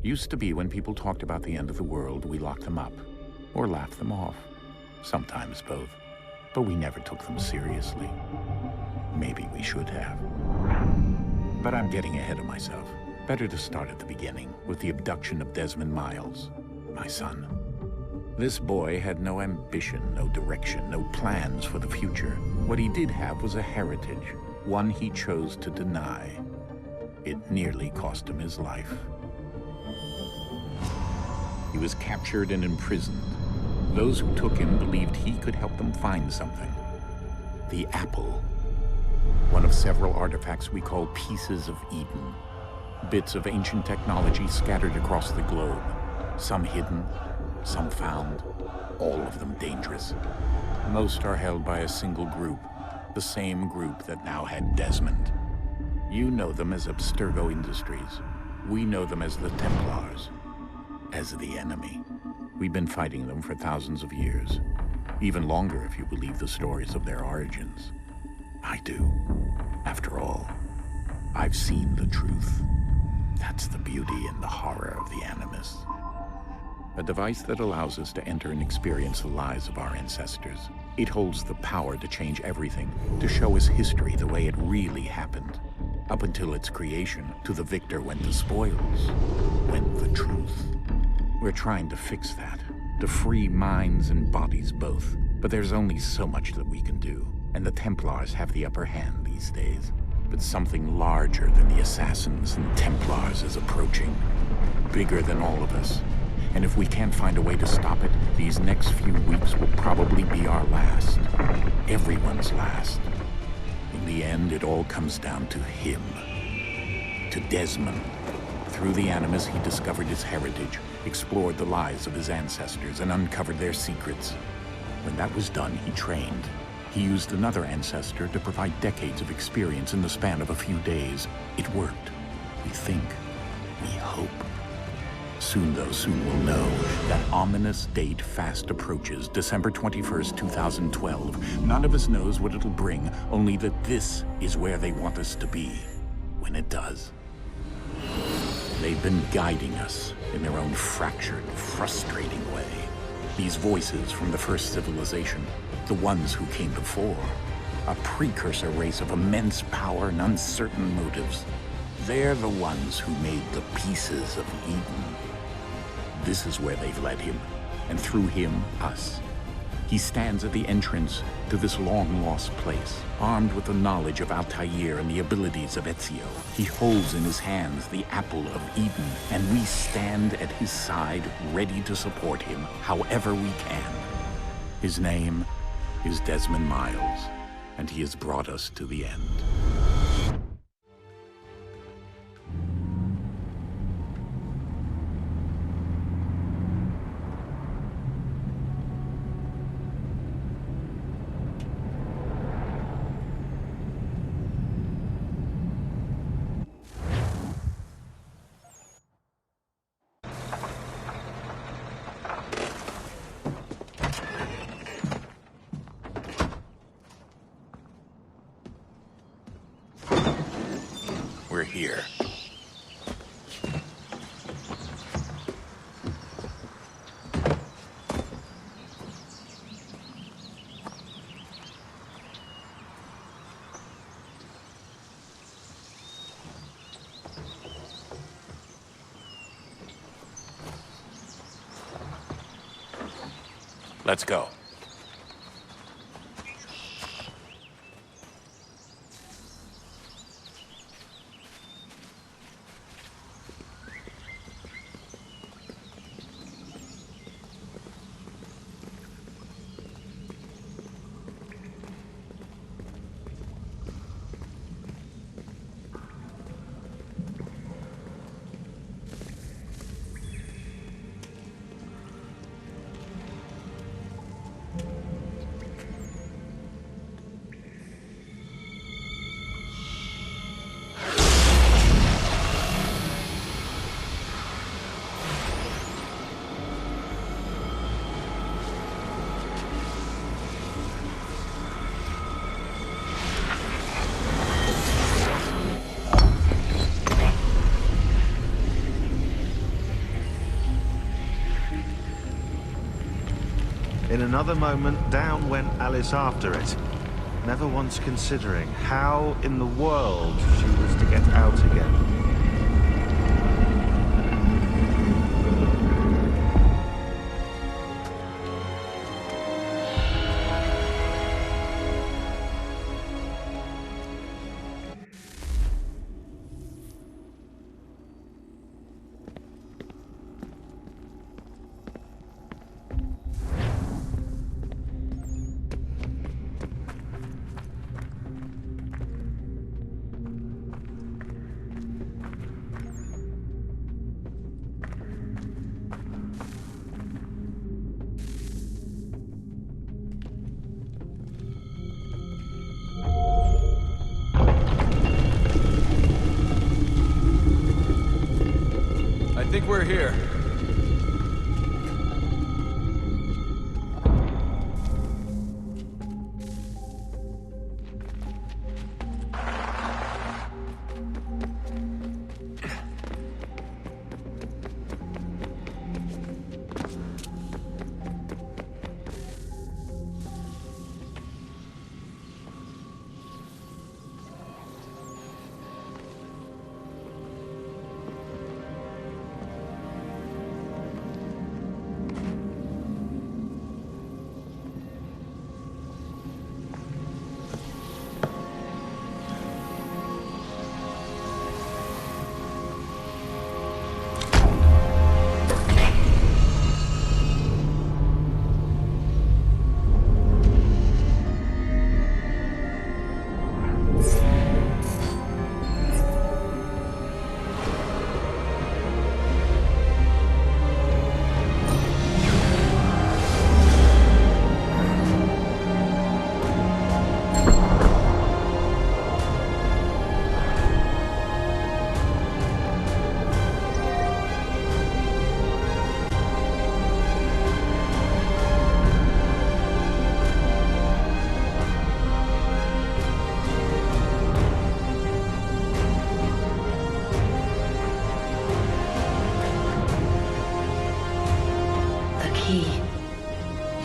Used to be when people talked about the end of the world, we locked them up, or laughed them off. Sometimes both. But we never took them seriously. Maybe we should have. But I'm getting ahead of myself. Better to start at the beginning, with the abduction of Desmond Miles, my son. This boy had no ambition, no direction, no plans for the future. What he did have was a heritage, one he chose to deny. It nearly cost him his life. He was captured and imprisoned. Those who took him believed he could help them find something. The apple. One of several artifacts we call pieces of Eden. Bits of ancient technology scattered across the globe. Some hidden, some found, all of them dangerous. Most are held by a single group, the same group that now had Desmond. You know them as Abstergo Industries. We know them as the Templars, as the enemy. We've been fighting them for thousands of years, even longer if you believe the stories of their origins. I do. After all, I've seen the truth. That's the beauty and the horror of the Animus. A device that allows us to enter and experience the lives of our ancestors. It holds the power to change everything, to show us history the way it really happened. Up until its creation, to the victor went the spoils, went the truth. We're trying to fix that, to free minds and bodies both. But there's only so much that we can do, and the Templars have the upper hand these days. But something larger than the Assassins and Templars is approaching, bigger than all of us. And if we can't find a way to stop it, these next few weeks will probably be our last. Everyone's last. In the end, it all comes down to him. To Desmond. Through the Animus, he discovered his heritage, explored the lives of his ancestors, and uncovered their secrets. When that was done, he trained. He used another ancestor to provide decades of experience in the span of a few days. It worked. We think. We hope. Soon, though, soon we'll know. That ominous date fast approaches, December 21st, 2012. None of us knows what it'll bring, only that this is where they want us to be, when it does. They've been guiding us in their own fractured, frustrating way. These voices from the first civilization, the ones who came before, a precursor race of immense power and uncertain motives. They're the ones who made the pieces of Eden. This is where they've led him, and through him, us. He stands at the entrance to this long-lost place, armed with the knowledge of Altair and the abilities of Ezio. He holds in his hands the apple of Eden, and we stand at his side, ready to support him however we can. His name is Desmond Miles, and he has brought us to the end. We're here. Let's go. In another moment, down went Alice after it, never once considering how in the world she was to get out again. I think we're here.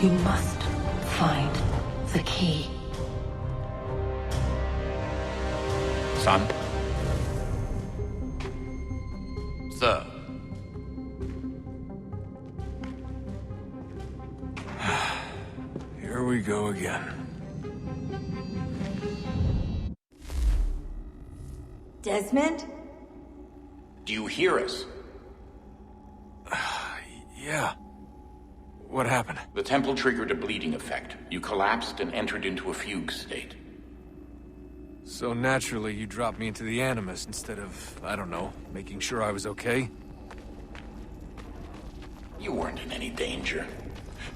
You must find the key. Son? Sir. Here we go again. Desmond? Do you hear us? Yeah. What happened? The temple triggered a bleeding effect. You collapsed and entered into a fugue state. So naturally, you dropped me into the Animus instead of, I don't know, making sure I was okay? You weren't in any danger.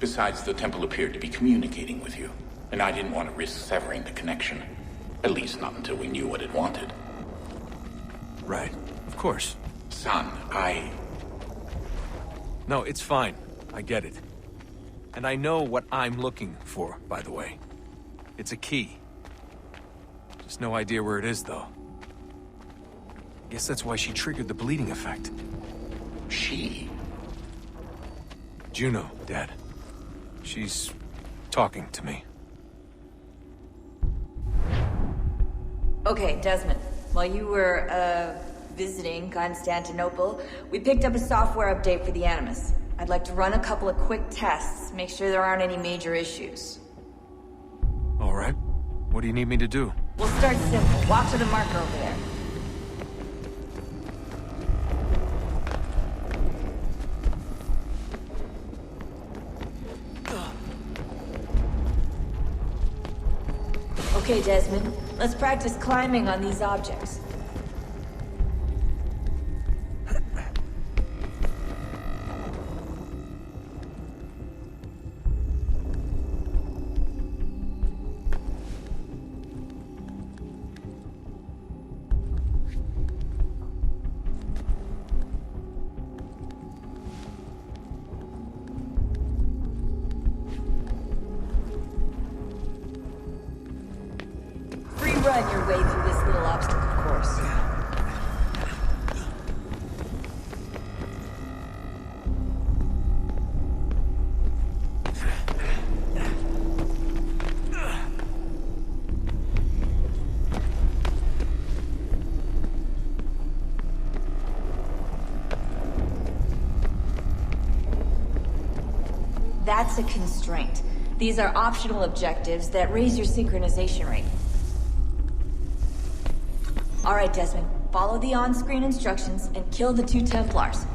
Besides, the temple appeared to be communicating with you, and I didn't want to risk severing the connection. At least not until we knew what it wanted. Right. Of course. Son, No, it's fine. I get it. And I know what I'm looking for, by the way. It's a key. Just no idea where it is, though. Guess that's why she triggered the bleeding effect. She? Juno, Dad. She's talking to me. Okay, Desmond. While you were, visiting Constantinople, we picked up a software update for the Animus. I'd like to run a couple of quick tests, make sure there aren't any major issues. All right. What do you need me to do? We'll start simple. Walk to the marker over there. Okay, Desmond. Let's practice climbing on these objects. Run your way through this little obstacle course. That's a constraint. These are optional objectives that raise your synchronization rate. Alright, Desmond. Follow the on-screen instructions and kill the 2 Templars.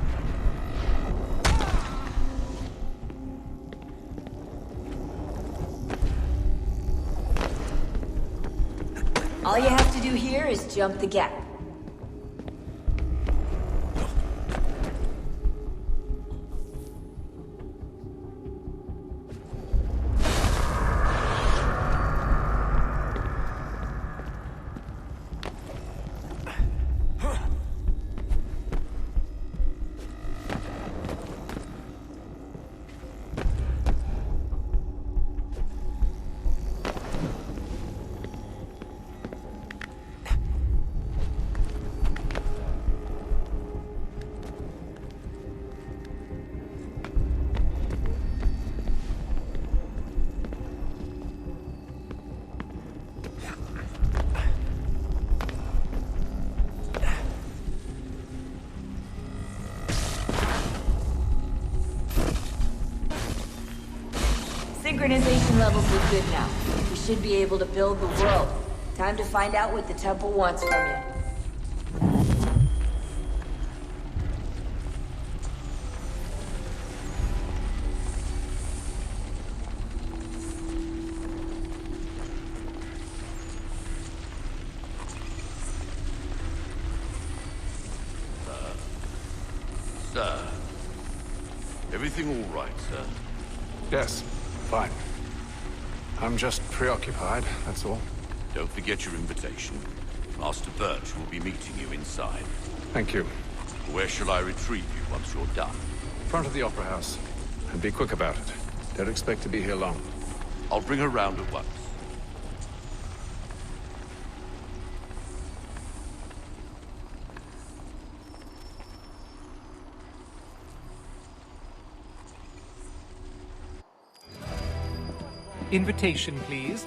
All you have to do here is jump the gap. Synchronization levels look good now. We should be able to build the world. Time to find out what the temple wants from you. Sir. Everything all right, sir? Yes, fine. I'm just preoccupied, that's all. Don't forget your invitation. Master Birch will be meeting you inside. Thank you. Where shall I retrieve you once you're done? Front of the Opera House. And be quick about it. Don't expect to be here long. I'll bring her round at once. Invitation, please.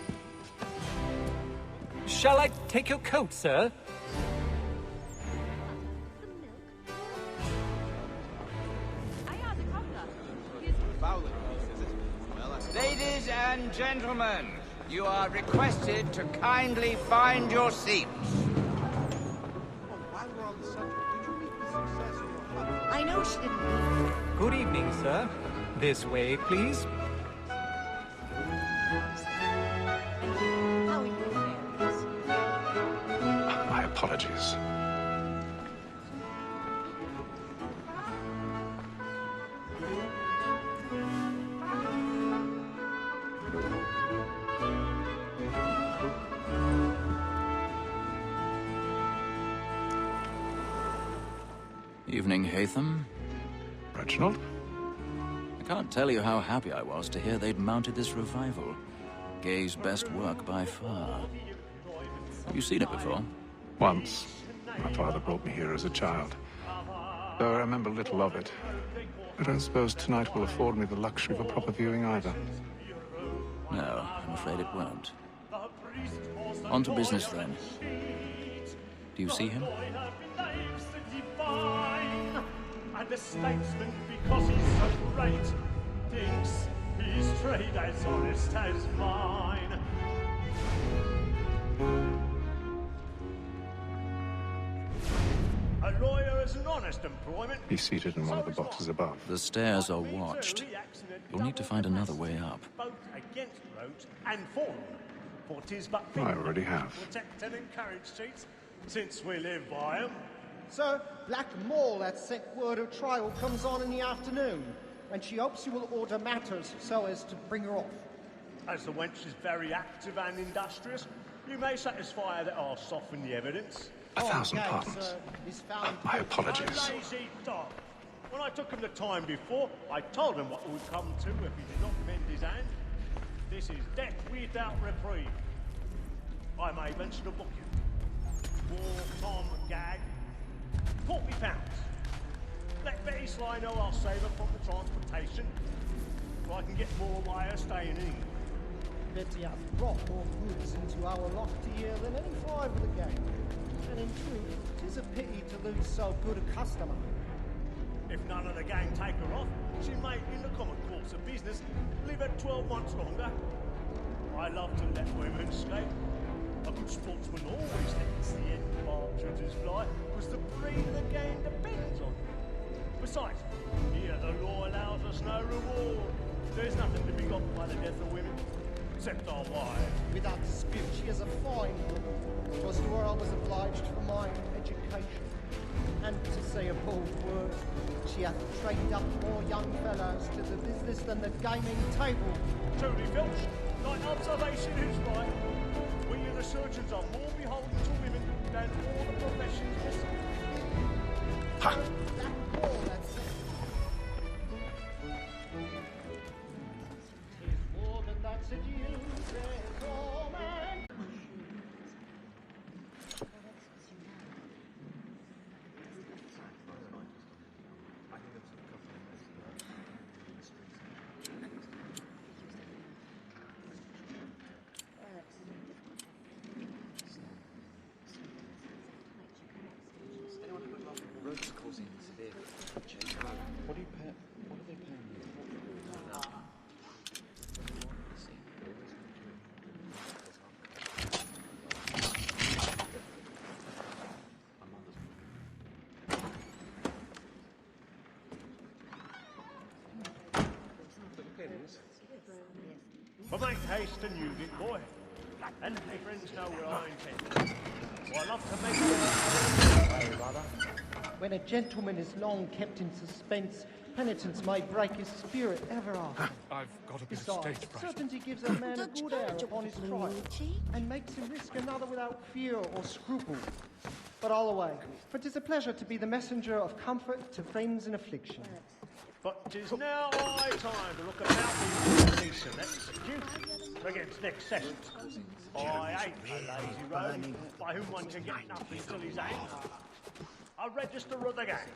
Shall I take your coat, sir? Ladies and gentlemen, you are requested to kindly find your seats. I know she didn't. Good evening, sir. This way, please. My apologies. Evening, Hatham. Reginald? I can't tell you how happy I was to hear they'd mounted this revival. Gay's best work by far. Have you seen it before? Once. My father brought me here as a child. Though I remember little of it. I don't suppose tonight will afford me the luxury of a proper viewing either. No, I'm afraid it won't. On to business then. Do you see him? And a statesman, because he's so great, thinks his trade as honest as mine. A lawyer is an honest employment. He's seated in one of the boxes above. The stairs are watched. You'll need to find another way up. Both against roads and for them. For 'tis but I already have. protect and encourage cheats, since we live by 'em. Sir, Black Mall had sent word her trial comes on in the afternoon, and she hopes you will order matters so as to bring her off. As the wench is very active and industrious, you may satisfy her that I'll soften the evidence. 1,000 pardons. My apologies. Lazy dog. When I took him the time before, I told him what would come to if he did not mend his hand. This is death without reprieve. I may mention a booking. War Tom Gag. £40. Let Betty Sly know I'll save her from the transportation, so I can get more by her staying in. Betty has brought more goods into our lofty year than any five of the game. And in truth, 'tis a pity to lose so good a customer. If none of the gang take her off, she may, in the common course of business, live at 12 months longer. I love to let women skate. A good sportsman always lets the end partridges fly, because the breed of the game depends on it. Besides, here the law allows us no reward. There's nothing to be got by the death of women, except our wives. Without dispute, she is a fine woman. 'Twas to her I was obliged for my education. And to say a bold word, she hath trained up more young fellows to the business than the gaming table. Truly, Filch, thine observation is right. We and the surgeons are more beholden to women than all the professions missing. Ha! That's all, that's it. Tis more than that, said you, says all man. But make haste and use it, boy. And my friends know where I intend. Well, I love to make hey, brother. When a gentleman is long kept in suspense, penitence may break his spirit ever after. I've got a bit of Besides, stage fright. certainty gives a man a good air upon his trial, and makes him risk another without fear or scruple. But all away, for 'tis a pleasure to be the messenger of comfort to friends in affliction. But 'tis now high time to look about the decent execute against next sessions. I hate a lazy rogue by whom one can get nothing till his hands. A register of the gang.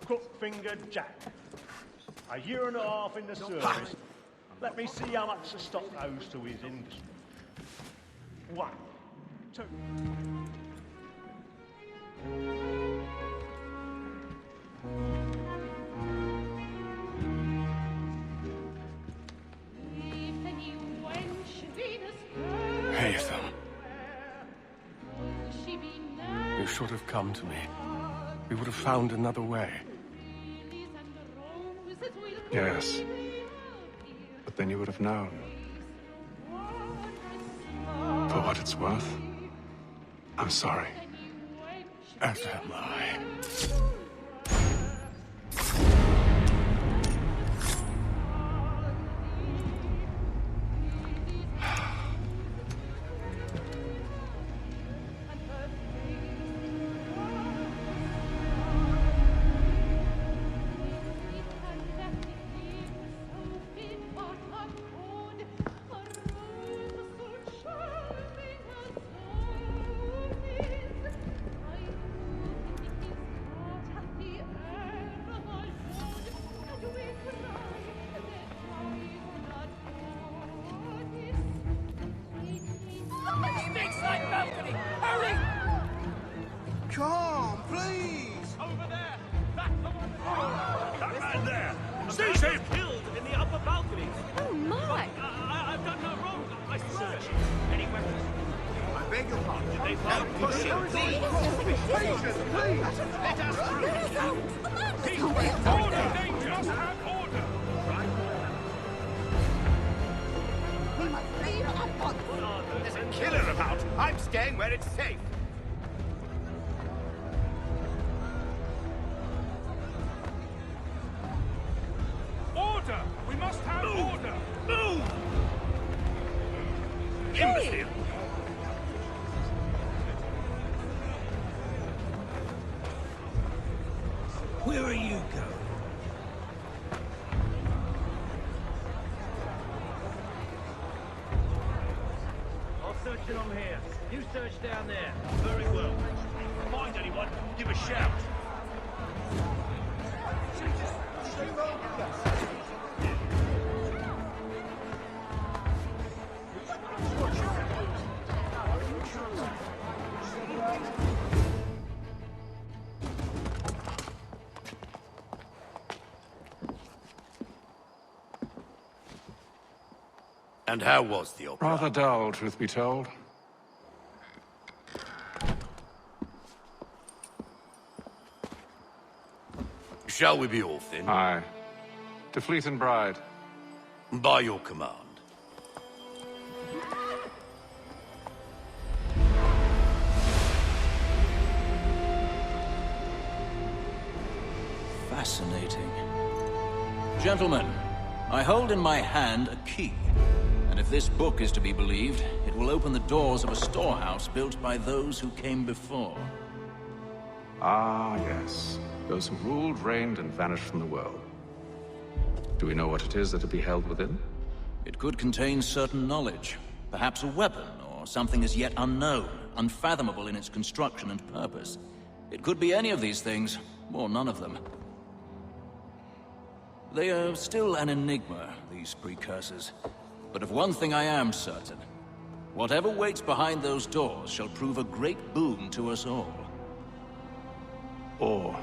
Crook-fingered Jack. A year and a half in the service. Let me see how much the stock owes to his industry. 1, 2. Haytham. You should have come to me. We would have found another way. Yes. But then you would have known. For what it's worth, I'm sorry. As am I. Come, please! Over there! That's the one! That man there! Seize him! Killed in the upper balcony! Oh, my! I've done no wrong! I swear! Any weapons? I beg your pardon. Did they find pushing? Please! Let us through! Order! Danger! Must have order! Right. We must leave at once! There's a killer about! I'm staying where it's safe! Order! We must have order! Move! Imbecile! Where are you going? I'll search along here. You search down there. Very well. Find anyone, give a shout. And how was the opera? Rather dull, truth be told. Shall we be off then? Aye. To Fleet and Bride. By your command. Fascinating. Gentlemen, I hold in my hand a key. And if this book is to be believed, it will open the doors of a storehouse built by those who came before. Ah, yes. Those who ruled, reigned, and vanished from the world. Do we know what it is that will be held within? It could contain certain knowledge. Perhaps a weapon, or something as yet unknown, unfathomable in its construction and purpose. It could be any of these things, or none of them. They are still an enigma, these precursors. But of one thing I am certain. Whatever waits behind those doors shall prove a great boon to us all. Or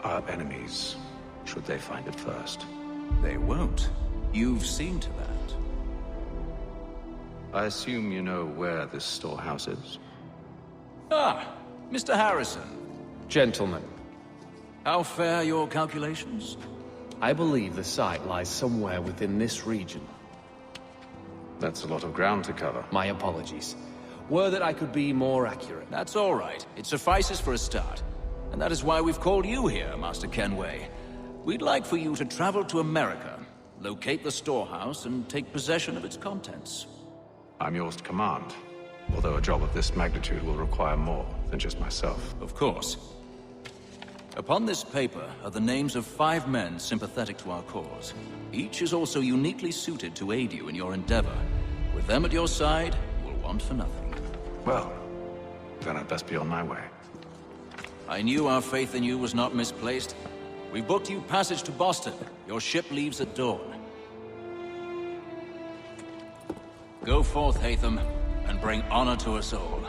our enemies, should they find it first. They won't. You've seen to that. I assume you know where this storehouse is? Ah, Mr. Harrison. Gentlemen, How fare your calculations? I believe the site lies somewhere within this region. That's a lot of ground to cover. My apologies. Were that I could be more accurate. That's all right. It suffices for a start. And that is why we've called you here, Master Kenway. We'd like for you to travel to America, locate the storehouse, and take possession of its contents. I'm yours to command. Although a job of this magnitude will require more than just myself. Of course. Upon this paper are the names of 5 men sympathetic to our cause. Each is also uniquely suited to aid you in your endeavor. With them at your side, you will want for nothing. Well, then I'd best be on my way. I knew our faith in you was not misplaced. We booked you passage to Boston. Your ship leaves at dawn. Go forth, Hatham, and bring honor to us all.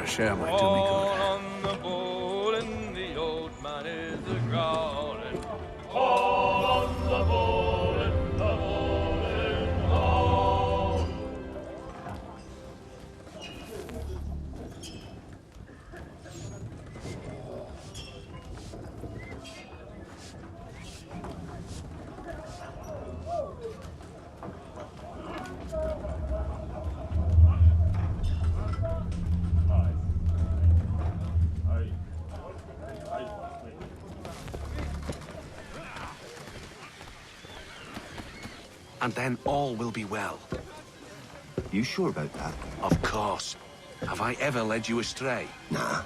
Share might do me good. On the bowl and the old man is a-growling. All on the bowl and the bowling all. And then all will be well. You sure about that? Of course. Have I ever led you astray? Nah.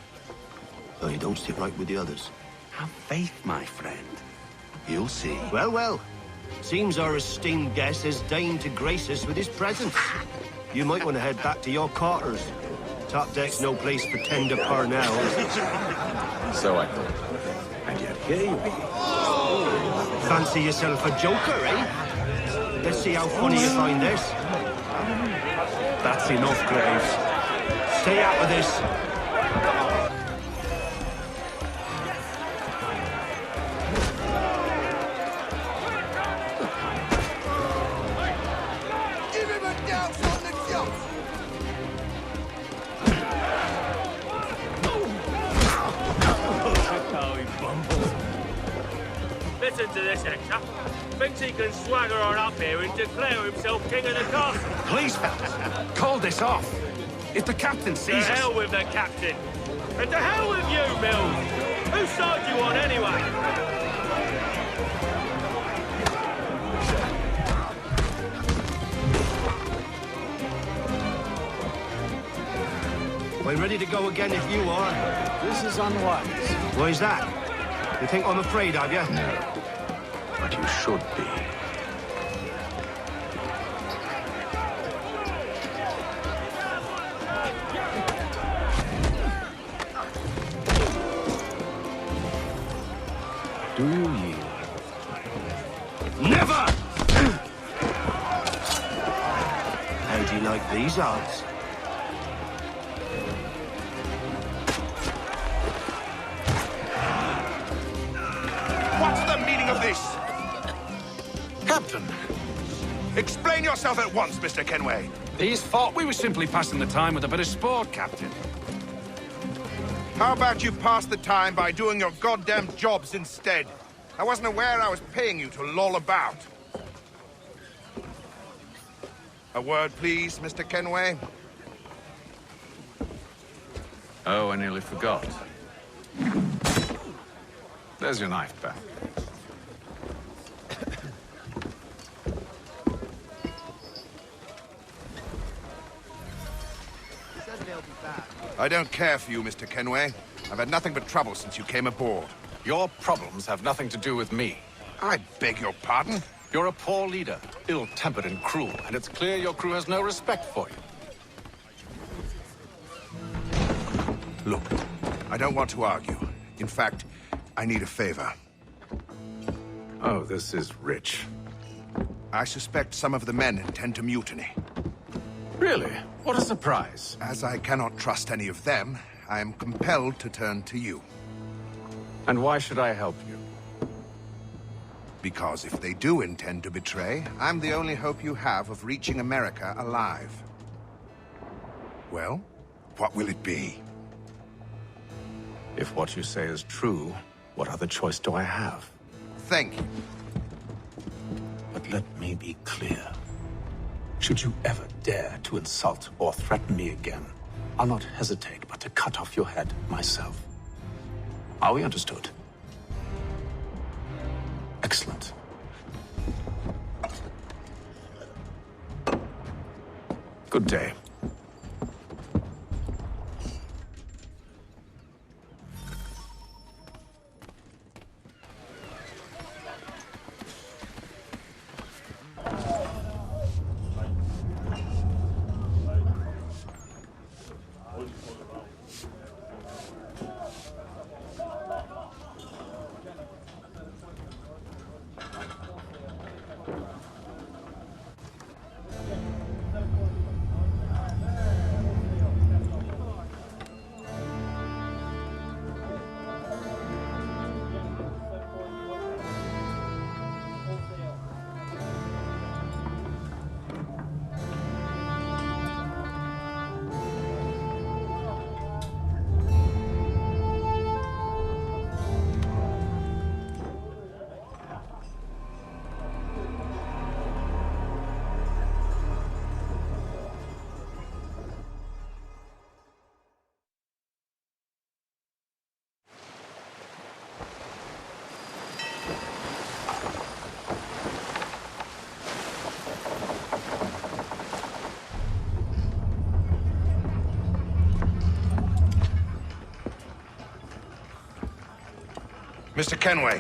No, you don't sit right with the others. Have faith, my friend. You'll see. Well, well. Seems our esteemed guest has deigned to grace us with his presence. You might want to head back to your quarters. Top deck's no place for tender parnell. So I thought. And yet here you be. Fancy yourself a joker, eh? Let's see how funny you find this. That's enough, Graves. Stay out of this. Give him a douse on the jump! Listen to this, Hector. thinks he can swagger on up here and declare himself king of the castle. Please, fellas, call this off. If the captain To sees us... hell with the captain. And to hell with you, Mills. Whose side you on, anyway? We're ready to go again if you are. This is unwise. Why's that? You think I'm afraid of you? No. But you should be. Do you yield? Never! How do you like these odds? What's the meaning of this? Captain, Explain yourself at once, Mr. Kenway. these thought we were simply passing the time with a bit of sport, Captain. How about you pass the time by doing your goddamn jobs instead? I wasn't aware I was paying you to loll about. A word, please, Mr. Kenway. Oh, I nearly forgot. There's your knife, Beth. I don't care for you, Mr. Kenway. I've had nothing but trouble since you came aboard. Your problems have nothing to do with me. I beg your pardon? You're a poor leader, ill-tempered and cruel, and it's clear your crew has no respect for you. Look, I don't want to argue. In fact, I need a favor. Oh, this is rich. I suspect some of the men intend to mutiny. Really? What a surprise. As I cannot trust any of them, I am compelled to turn to you. And why should I help you? Because if they do intend to betray, I'm the only hope you have of reaching America alive. Well, what will it be? If what you say is true, what other choice do I have? Thank you. But let me be clear. Should you ever dare to insult or threaten me again, I'll not hesitate but to cut off your head myself. Are we understood? Excellent. Good day. Mr. Kenway.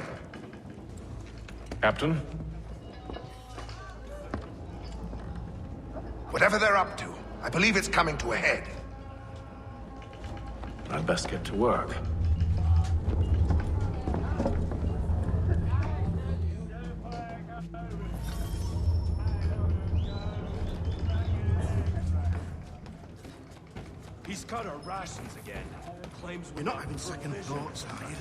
Captain? Whatever they're up to, I believe it's coming to a head. I'd best get to work. He's cut our rations again. Claims we're not having second thoughts, are you?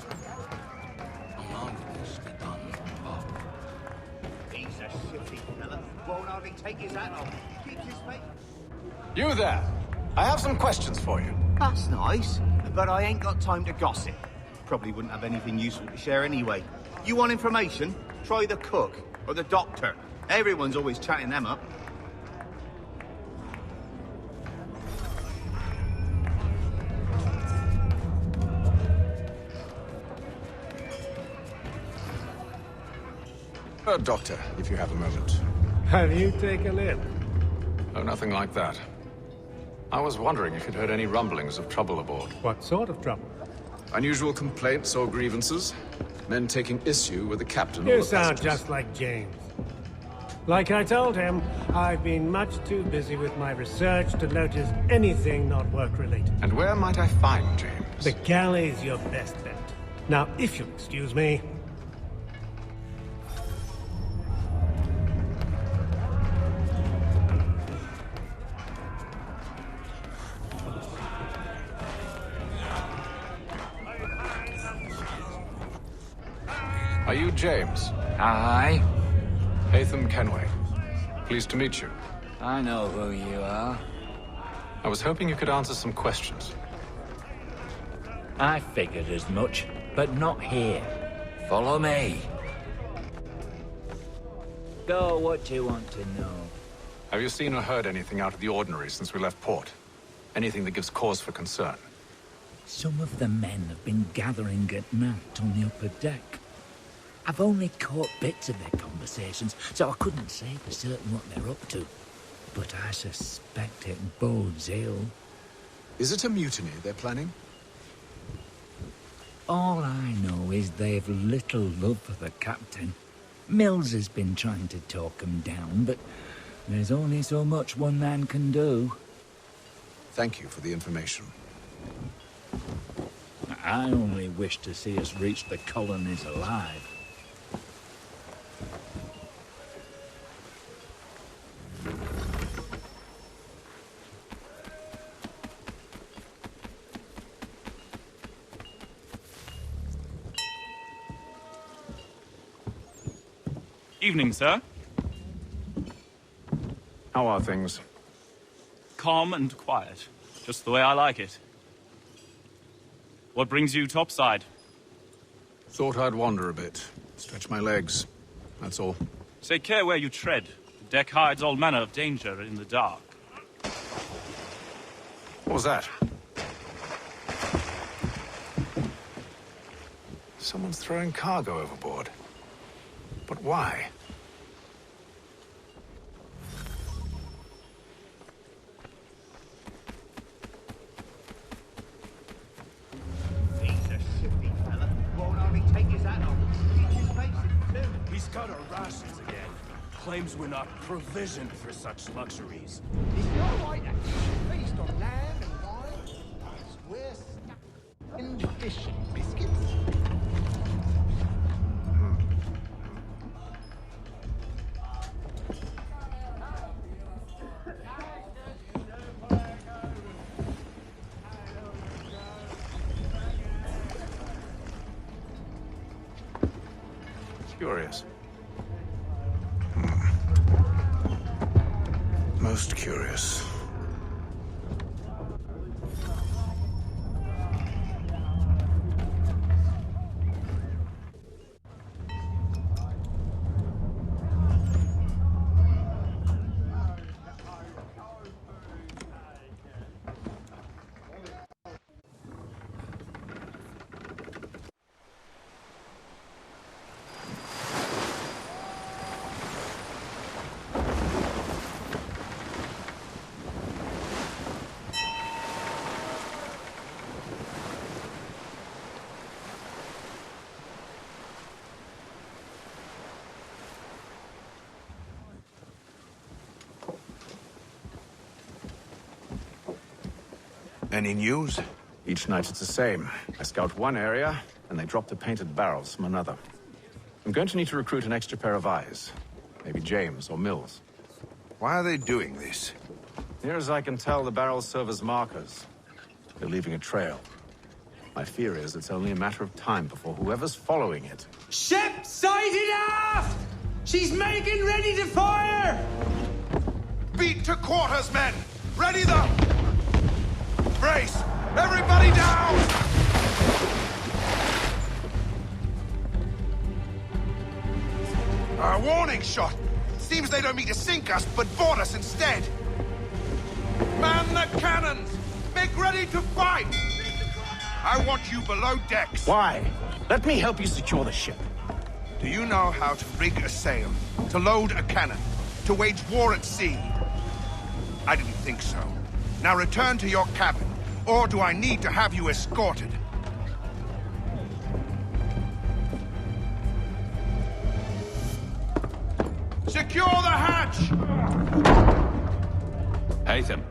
He's a shifty fella. Won't hardly take his hat off. Keeps his face. You there! I have some questions for you. That's nice, but I ain't got time to gossip. Probably wouldn't have anything useful to share anyway. You want information? Try the cook. Or the doctor. Everyone's always chatting them up. Doctor, if you have a moment. Have you taken it? Oh, nothing like that. I was wondering if you'd heard any rumblings of trouble aboard. What sort of trouble? Unusual complaints or grievances? Men taking issue with the captain or You the sound passengers? just like James. Like I told him, I've been much too busy with my research to notice anything not work-related. And where might I find James? The galley's your best bet. Now, if you'll excuse me... Are you James? Aye. Hatham Kenway. Pleased to meet you. I know who you are. I was hoping you could answer some questions. I figured as much, but not here. Follow me. Go, what do you want to know? Have you seen or heard anything out of the ordinary since we left port? Anything that gives cause for concern? Some of the men have been gathering at night on the upper deck. I've only caught bits of their conversations, so I couldn't say for certain what they're up to. But I suspect it bodes ill. Is it a mutiny they're planning? All I know is they've little love for the captain. Mills has been trying to talk him down, but there's only so much one man can do. Thank you for the information. I only wish to see us reach the colonies alive. Evening, sir. How are things? Calm and quiet. Just the way I like it. What brings you topside? Thought I'd wander a bit. Stretch my legs. That's all. Take care where you tread. The deck hides all manner of danger in the dark. What was that? Someone's throwing cargo overboard. But why? He's a shifty fella. Won't hardly take his hat off. He's facing too. He's cut our rations again. Claims we're not provisioned for such luxuries. If you're right, actually, feast on lamb and wine, we're stuck in fish and biscuits. Curious. Most curious. Any news? Each night it's the same. I scout one area, and they drop the painted barrels from another. I'm going to need to recruit an extra pair of eyes. Maybe James or Mills. Why are they doing this? Near as I can tell, the barrels serve as markers. They're leaving a trail. My fear is it's only a matter of time before whoever's following it... Ship sighted aft! She's making ready to fire! Beat to quarters, men! Ready the... Brace! Everybody down! I warn warning shot! Seems they don't mean to sink us, but board us instead! Man the cannons! Make ready to fight! I want you below decks. Why? Let me help you secure the ship. Do you know how to rig a sail? To load a cannon? To wage war at sea? I didn't think so. Now return to your cabin, or do I need to have you escorted? Secure the hatch! Haytham.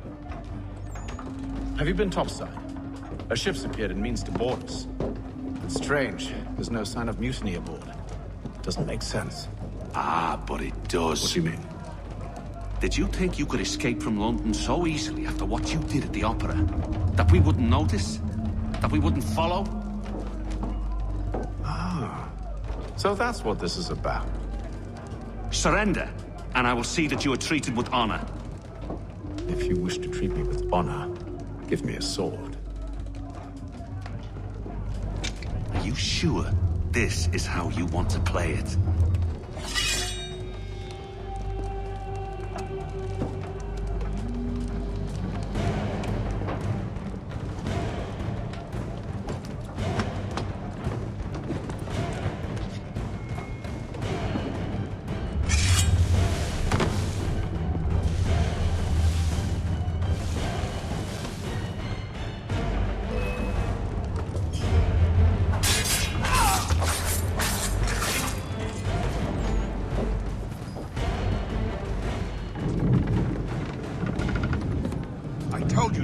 Have you been topside? A ship's appeared and means to board us. It's strange. There's no sign of mutiny aboard. Doesn't make sense. Ah, but it does. What do you mean? Did you think you could escape from London so easily after what you did at the opera? That we wouldn't notice? That we wouldn't follow? Ah. So that's what this is about. Surrender, and I will see that you are treated with honor. If you wish to treat me with honor, give me a sword. Are you sure this is how you want to play it?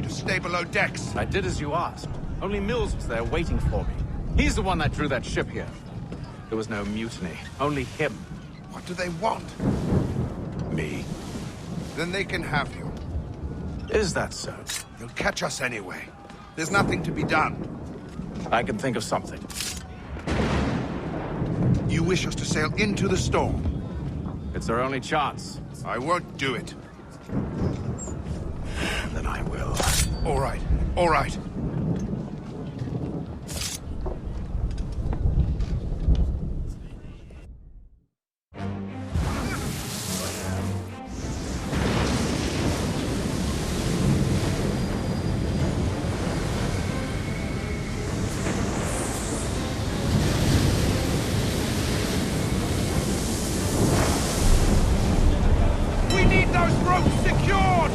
Stay below decks. I did as you asked. Only Mills was there waiting for me. He's the one that drew that ship here. There was no mutiny. Only him. What do they want? Me. Then they can have you. Is that so? You'll catch us anyway. There's nothing to be done. I can think of something. You wish us to sail into the storm? It's our only chance. I won't do it. Then I will. All right. All right. We need those ropes secured!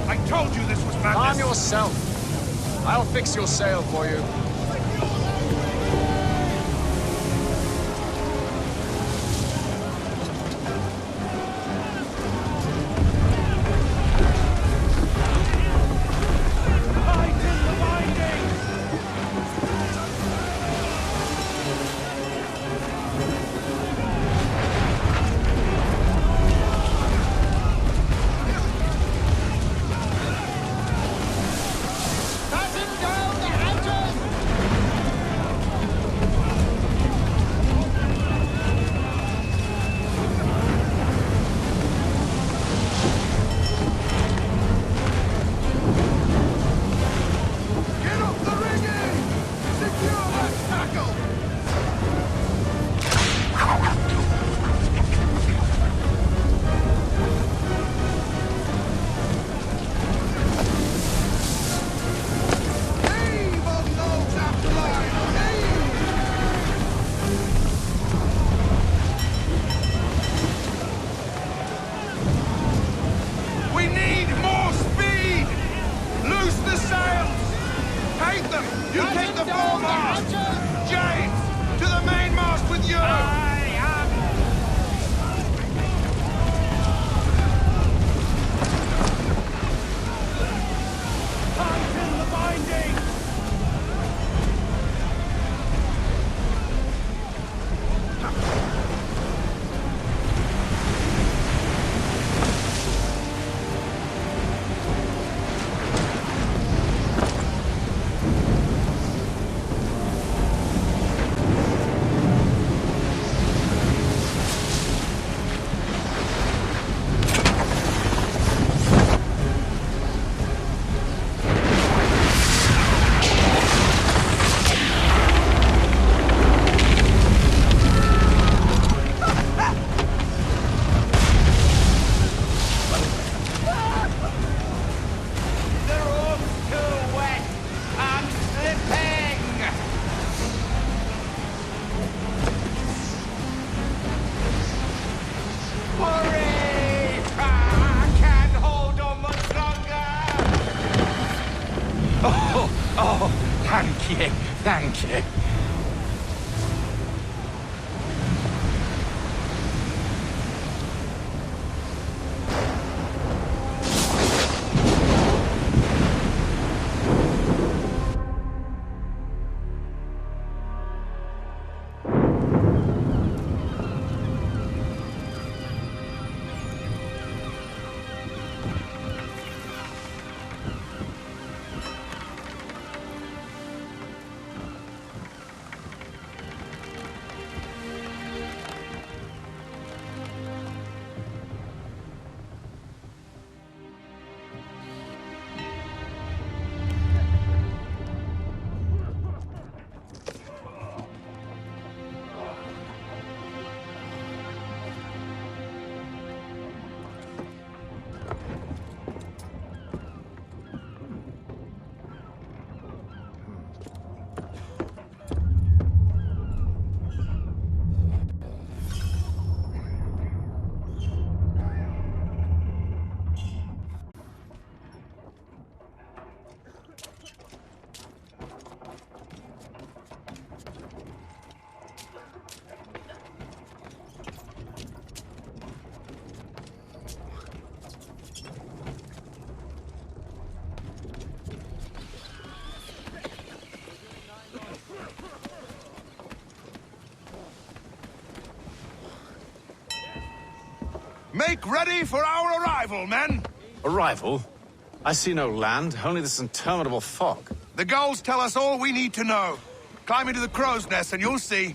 I told you this was madness! Calm yourself. I'll fix your sail for you. Oh, thank you, thank you. Make ready for our arrival, men! Arrival? I see no land, only this interminable fog. The gulls tell us all we need to know. Climb into the crow's nest and you'll see.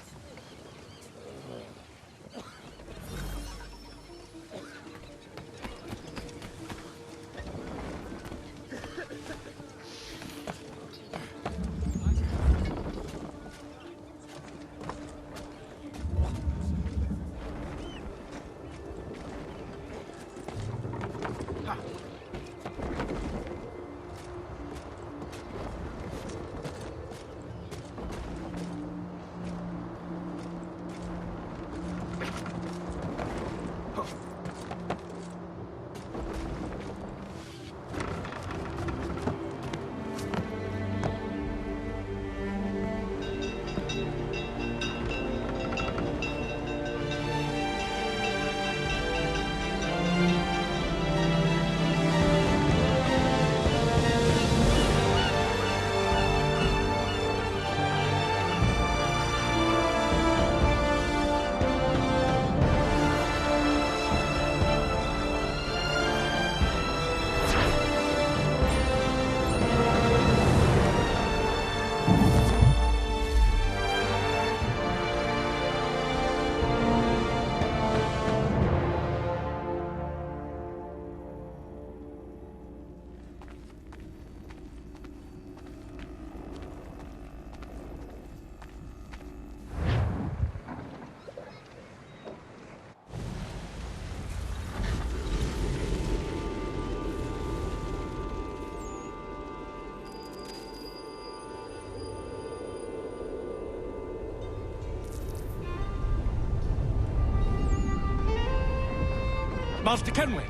Master Kenway!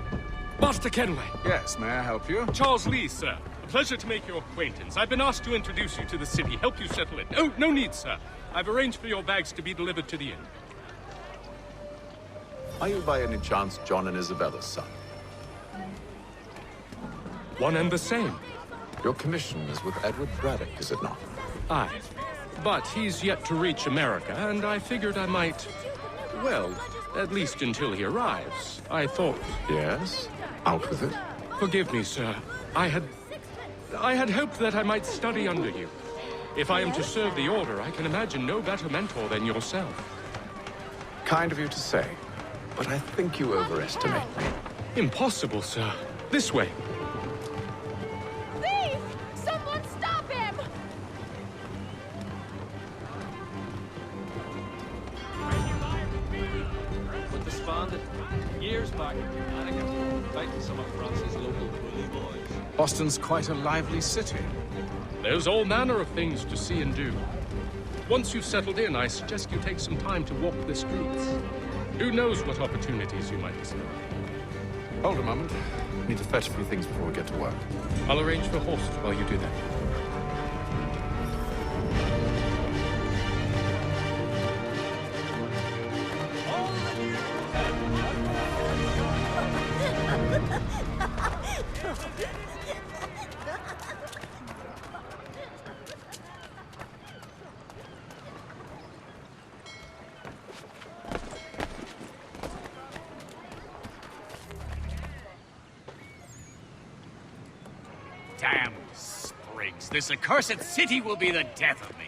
Master Kenway! Yes, may I help you? Charles Lee, sir. A pleasure to make your acquaintance. I've been asked to introduce you to the city, help you settle in. Oh, no need, sir. I've arranged for your bags to be delivered to the inn. Are you by any chance John and Isabella's son? One and the same. Your commission is with Edward Braddock, is it not? Aye. But he's yet to reach America, and I figured I might... well, at least until he arrives. I thought... Yes? Out with it. Forgive me, sir. I had hoped that I might study under you. If I am to serve the Order, I can imagine no better mentor than yourself. Kind of you to say, but I think you overestimate me. Impossible, sir. This way. Thief! Someone stop him! What despondent? Years back, Anakin fighting some of France's local bully boys. Boston's quite a lively city. There's all manner of things to see and do. Once you've settled in, I suggest you take some time to walk the streets. Who knows what opportunities you might discover. Hold a moment. Need to fetch a few things before we get to work. I'll arrange for horses while you do that. Damn sprigs. This accursed city will be the death of me.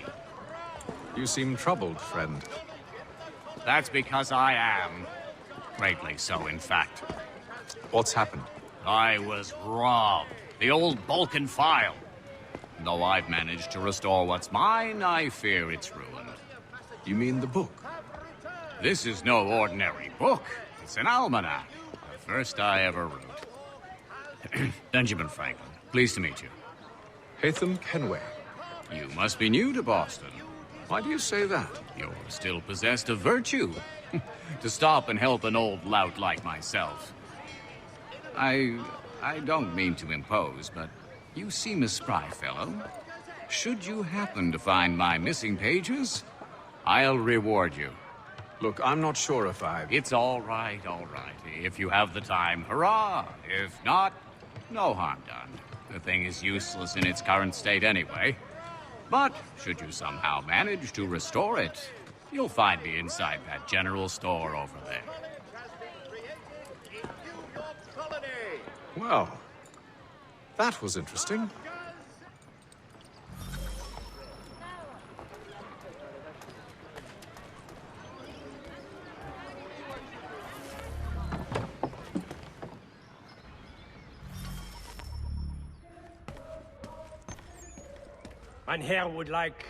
You seem troubled, friend. That's because I am. Greatly so, in fact. What's happened? I was robbed. The old Balkan file. Though I've managed to restore what's mine, I fear it's ruined. You mean the book? This is no ordinary book. It's an almanac. The first I ever wrote. Benjamin Franklin, pleased to meet you. Hatham Kenway. You must be new to Boston. Why do you say that? You're still possessed of virtue. To stop and help an old lout like myself. I don't mean to impose, but you seem a spry fellow. Should you happen to find my missing pages, I'll reward you. Look, I'm not sure if I... It's all right, all right. If you have the time, hurrah! If not, no harm done. The thing is useless in its current state anyway. But should you somehow manage to restore it, you'll find me inside that general store over there. Well, that was interesting. Mein Herr would like...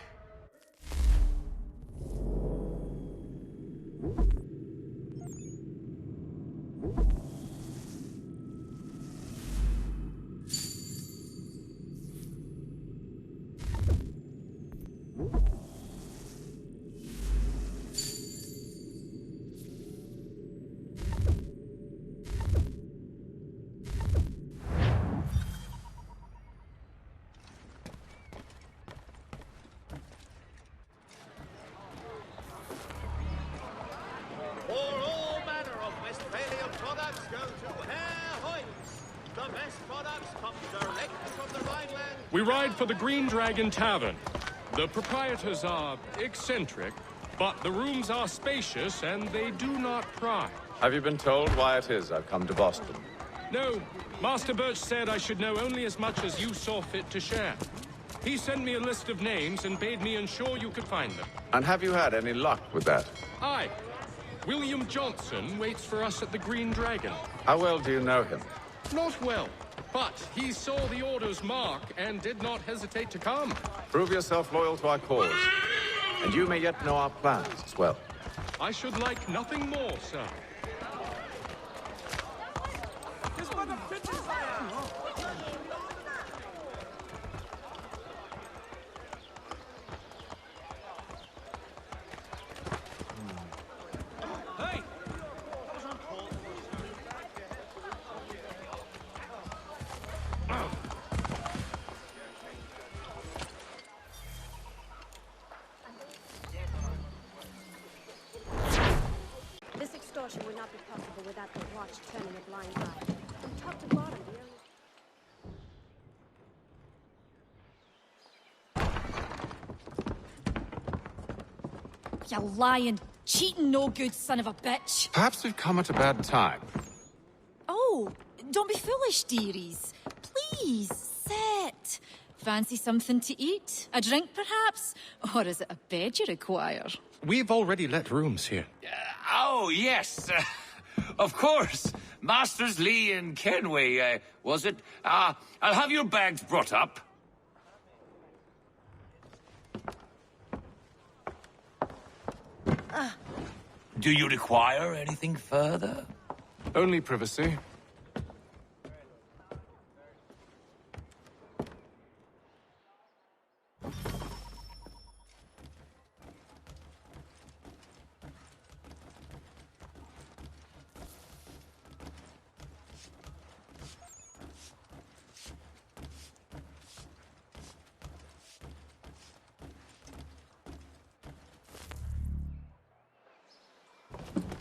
We ride for the Green Dragon Tavern. The proprietors are eccentric, but the rooms are spacious and they do not pry. Have you been told why it is I've come to Boston? No, Master Birch said I should know only as much as you saw fit to share. He sent me a list of names and bade me ensure you could find them. And have you had any luck with that? Aye. William Johnson waits for us at the Green Dragon. How well do you know him? Not well, but he saw the order's mark and did not hesitate to come. Prove yourself loyal to our cause, and you may yet know our plans as well. I should like nothing more, sir. This extortion would not be possible without the watch turning a blind eye. From top to bottom, You lying, cheating, no good son of a bitch. Perhaps we've come at a bad time. Oh, don't be foolish, dearies. Please, sit. Fancy something to eat? A drink, perhaps? Or is it a bed you require? We've already let rooms here. Oh, yes. Of course. Masters Lee and Kenway, was it? I'll have your bags brought up. Do you require anything further? Only privacy.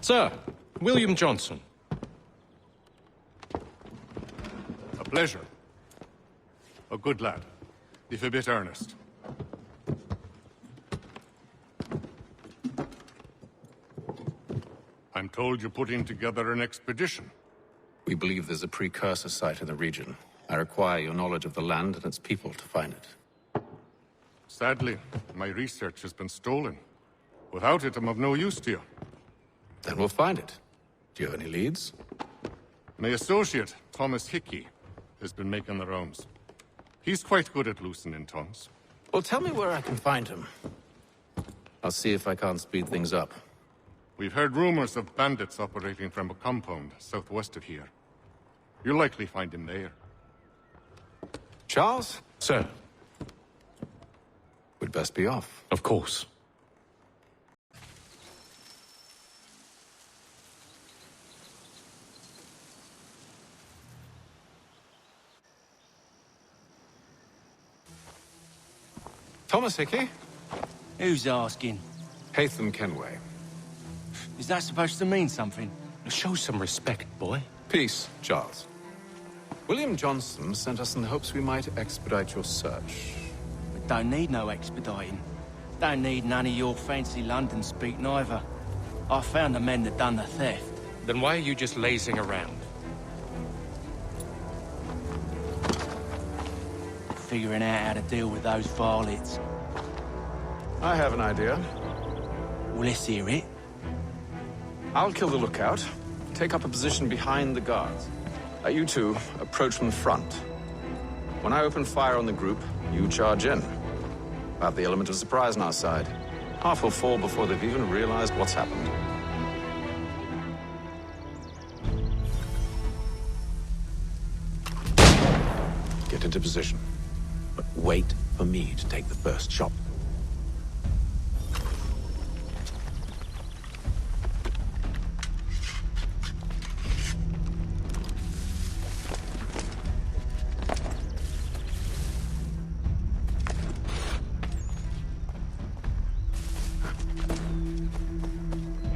Sir, William Johnson. A pleasure. A good lad, if a bit earnest. I'm told you're putting together an expedition. We believe there's a precursor site in the region. I require your knowledge of the land and its people to find it. Sadly, my research has been stolen. Without it, I'm of no use to you. Then we'll find it. Do you have any leads? My associate, Thomas Hickey, has been making the rounds. He's quite good at loosening tongues. Well, tell me where I can find him. I'll see if I can't speed things up. We've heard rumors of bandits operating from a compound southwest of here. You'll likely find him there. Charles? Sir. We'd best be off. Of course. Thomas Hickey? Who's asking? Haytham Kenway. Is that supposed to mean something? Show some respect, boy. Peace, Charles. William Johnson sent us in the hopes we might expedite your search. We don't need no expediting. Don't need none of your fancy London speak neither. I found the men that done the theft. Then why are you just lazing around? Figuring out how to deal with those varlets. I have an idea. Well, let's hear it. I'll kill the lookout, take up a position behind the guards. You two approach from the front. When I open fire on the group, you charge in. We'll have the element of surprise on our side. Half will fall before they've even realized what's happened. Get into position. But wait for me to take the first shot.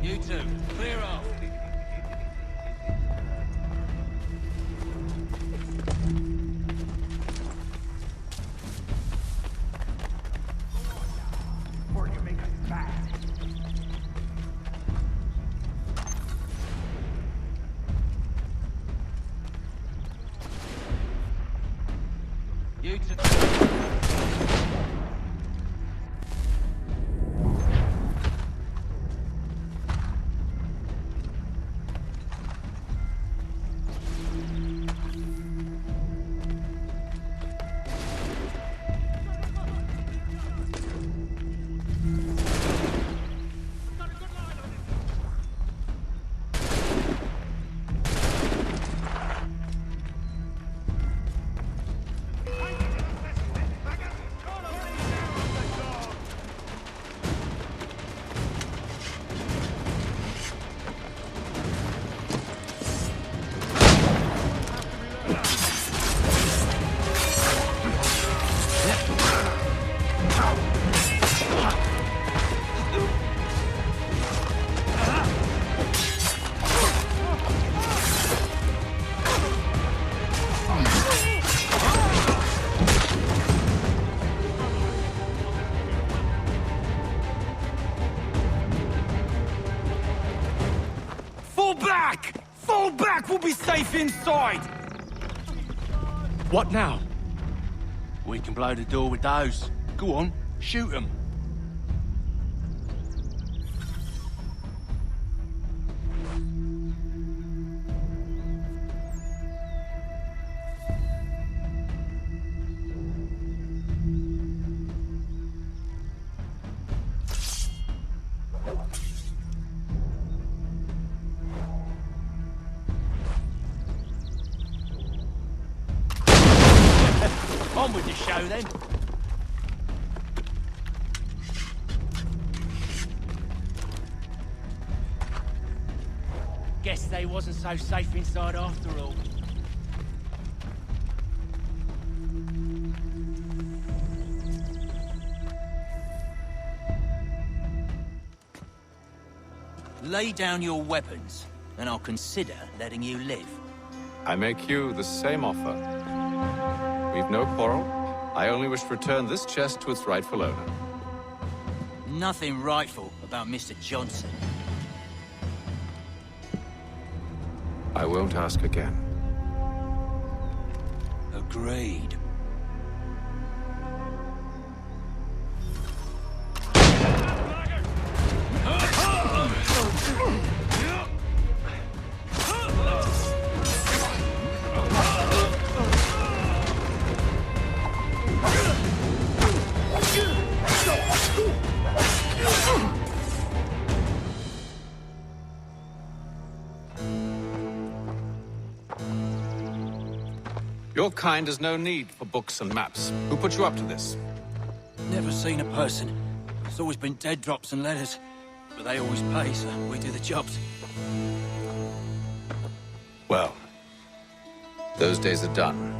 You two, clear off. Or you make us bad. You two. Fall back! We'll be safe inside! What now? We can blow the door with those. Go on, shoot them. On with the show, then. Guess they wasn't so safe inside after all. Lay down your weapons, and I'll consider letting you live. I make you the same offer. We've no quarrel. I only wish to return this chest to its rightful owner. Nothing rightful about Mr. Johnson. I won't ask again. Agreed. Your kind has no need for books and maps. Who put you up to this? Never seen a person. It's always been dead drops and letters. But they always pay, so we do the jobs. Well, those days are done.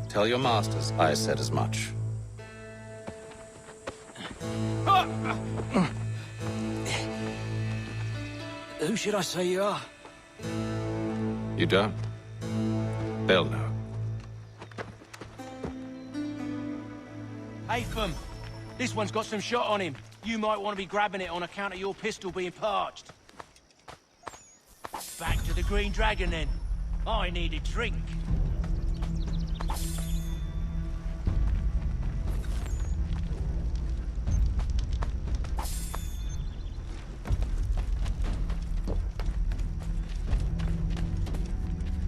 Tell your masters I said as much. Who should I say you are? You don't? They'll know. Haytham, this one's got some shot on him. You might want to be grabbing it on account of your pistol being parched. Back to the Green Dragon, then. I need a drink.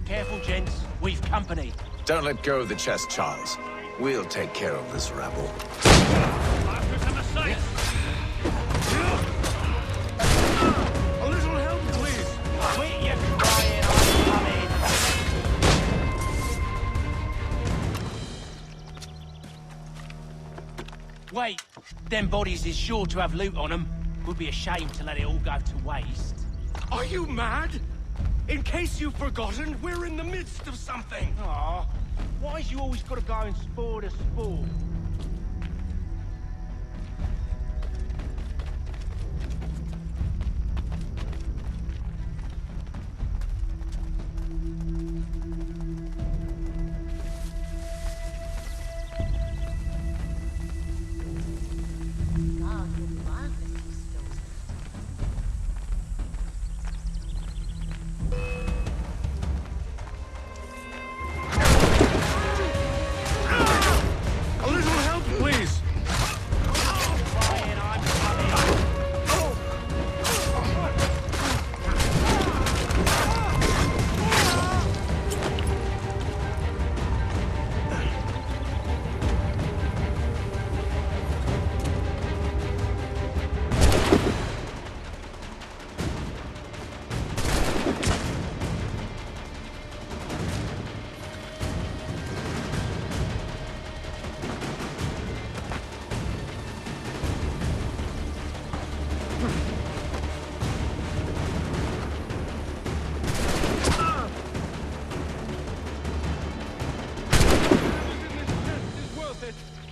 Careful, gents. We've company. Don't let go of the chest, Charles. We'll take care of this rabble. A little help, please. Quit your crying, I'm coming. Wait, them bodies is sure to have loot on them. Would be a shame to let it all go to waste. Are you mad? In case you've forgotten, we're in the midst of something. Aw, why's you always gotta go and spore the spore? A little help, please.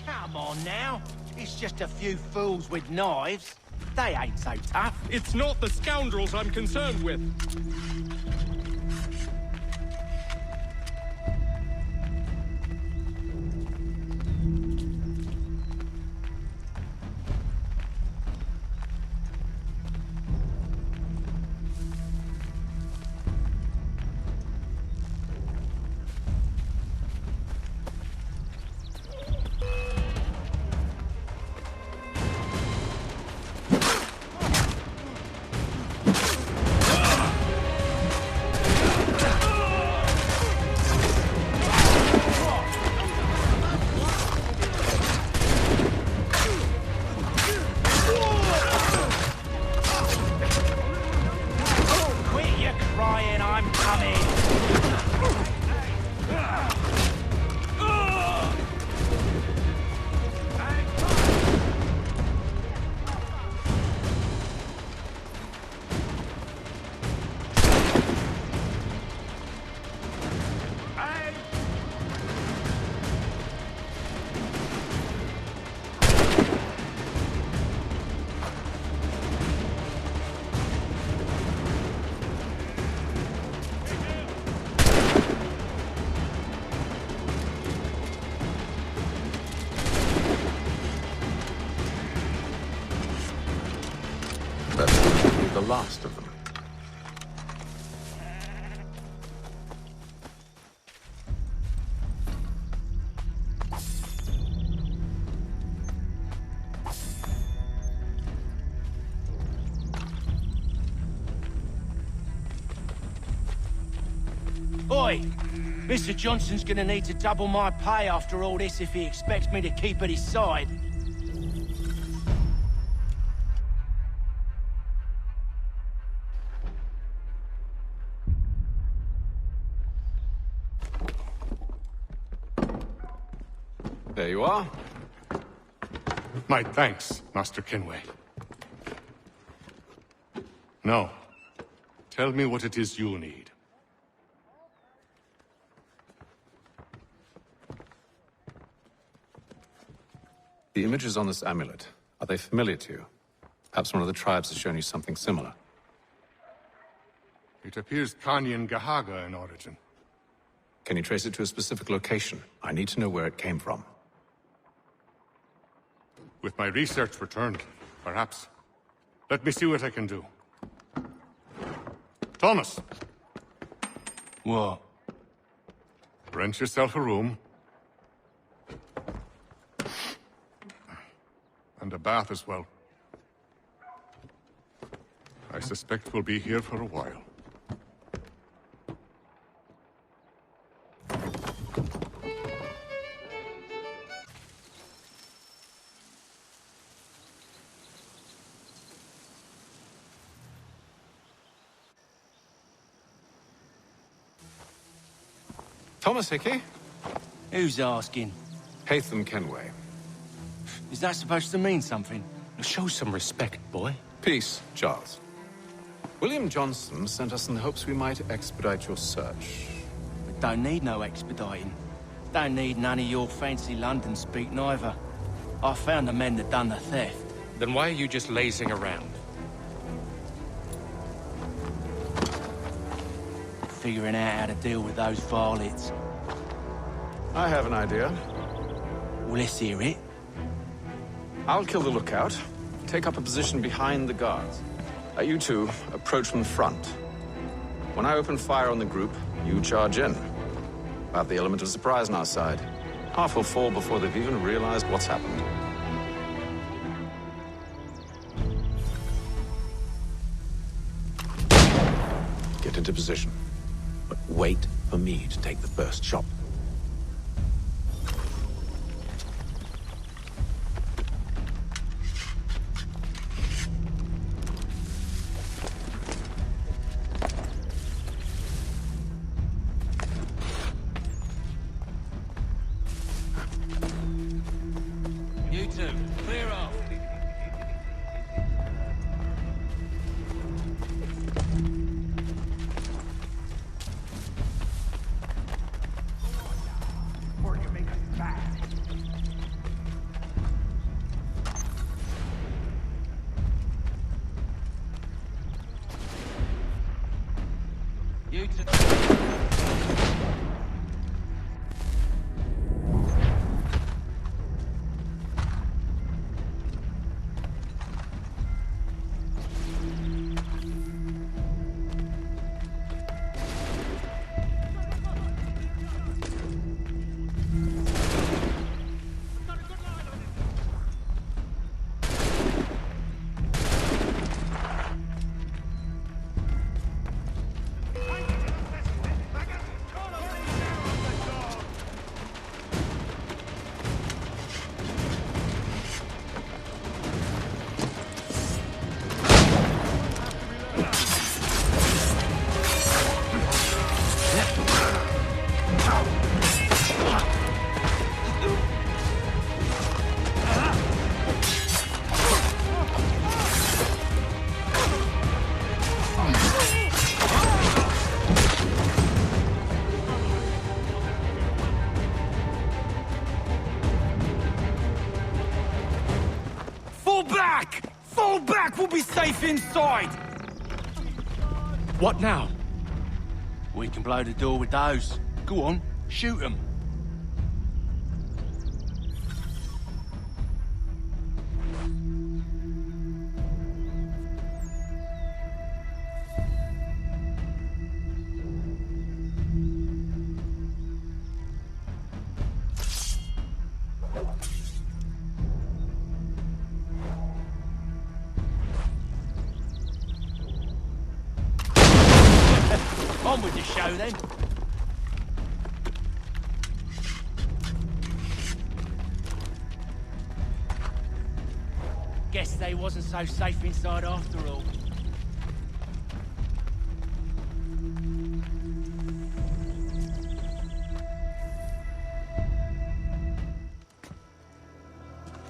Come on now. It's just a few fools with knives. They ain't so tough. It's not the scoundrels I'm concerned with. Quit your crying, I'm coming. That's going to be the last of them. Oi! Mr. Johnson's gonna need to double my pay after all this if he expects me to keep at his side. There you are. My thanks, Master Kenway. Now, tell me what it is you need. The images on this amulet, are they familiar to you? Perhaps one of the tribes has shown you something similar. It appears Kanyan Gahaga in origin. Can you trace it to a specific location? I need to know where it came from. With my research returned, perhaps. Let me see what I can do. Thomas! What? Rent yourself a room. And a bath as well. I suspect we'll be here for a while. Thomas Hickey? Who's asking? Haytham Kenway. Is that supposed to mean something? Show some respect, boy. Peace, Charles. William Johnson sent us in the hopes we might expedite your search. We don't need no expediting. Don't need none of your fancy London speak neither. I found the men that done the theft. Then why are you just lazing around? Figuring out how to deal with those varlets. I have an idea. Well, let's hear it. I'll kill the lookout. Take up a position behind the guards. You two approach from the front. When I open fire on the group, you charge in. We'll have the element of surprise on our side. Half will fall before they've even realized what's happened. Get into position. But wait for me to take the first shot. You two, clear off. Before you make us back. You two. Fall back! We'll be safe inside! What now? We can blow the door with those. Go on, shoot them. On with the show, then. Guess they wasn't so safe inside after all.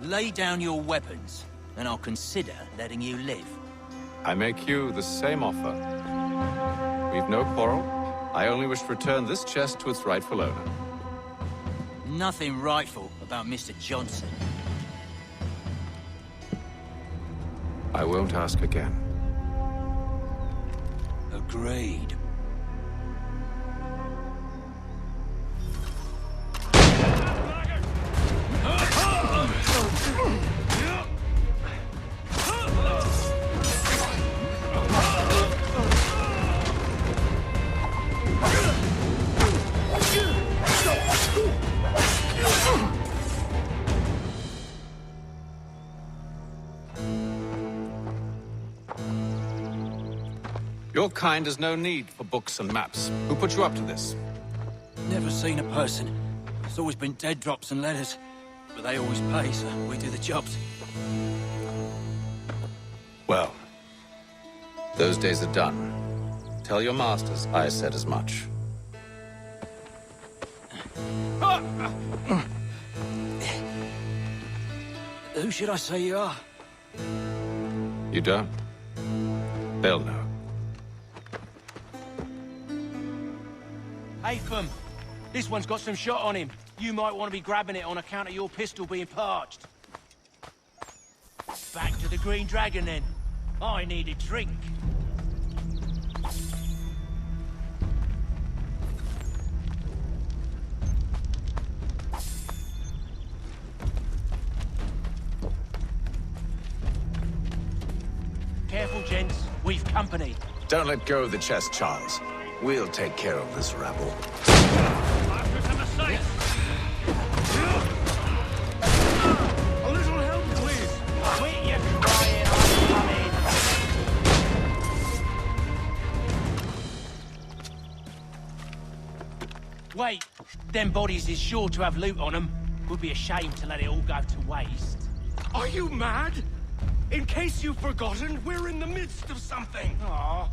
Lay down your weapons, and I'll consider letting you live. I make you the same offer. We've no quarrel. I only wish to return this chest to its rightful owner. Nothing rightful about Mr. Johnson. I won't ask again. Agreed. Your kind has no need for books and maps. Who put you up to this? Never seen a person. It's always been dead drops and letters. But they always pay, so we do the jobs. Well, those days are done. Tell your masters I said as much. Who should I say you are? You don't? They'll know. Atham, this one's got some shot on him. You might want to be grabbing it on account of your pistol being parched. Back to the Green Dragon, then. I need a drink. Careful, gents. We've company. Don't let go of the chest, Charles. We'll take care of this rabble. A little help, please. Quit your crying, I'm coming. Wait, them bodies is sure to have loot on them. Would be a shame to let it all go to waste. Are you mad? In case you've forgotten, we're in the midst of something. Aw,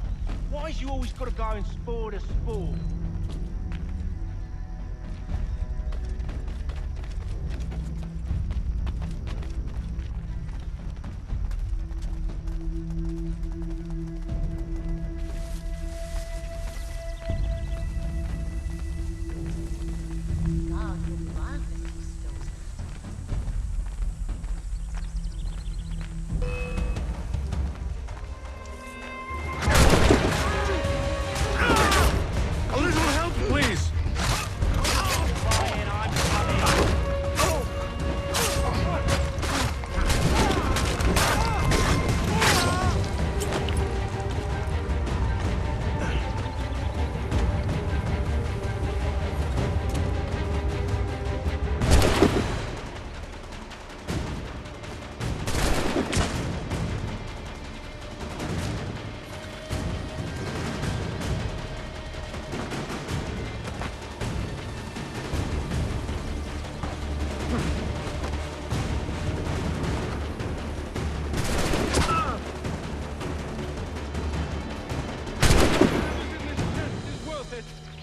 why's you always got to go and spore the sport? A little help, please.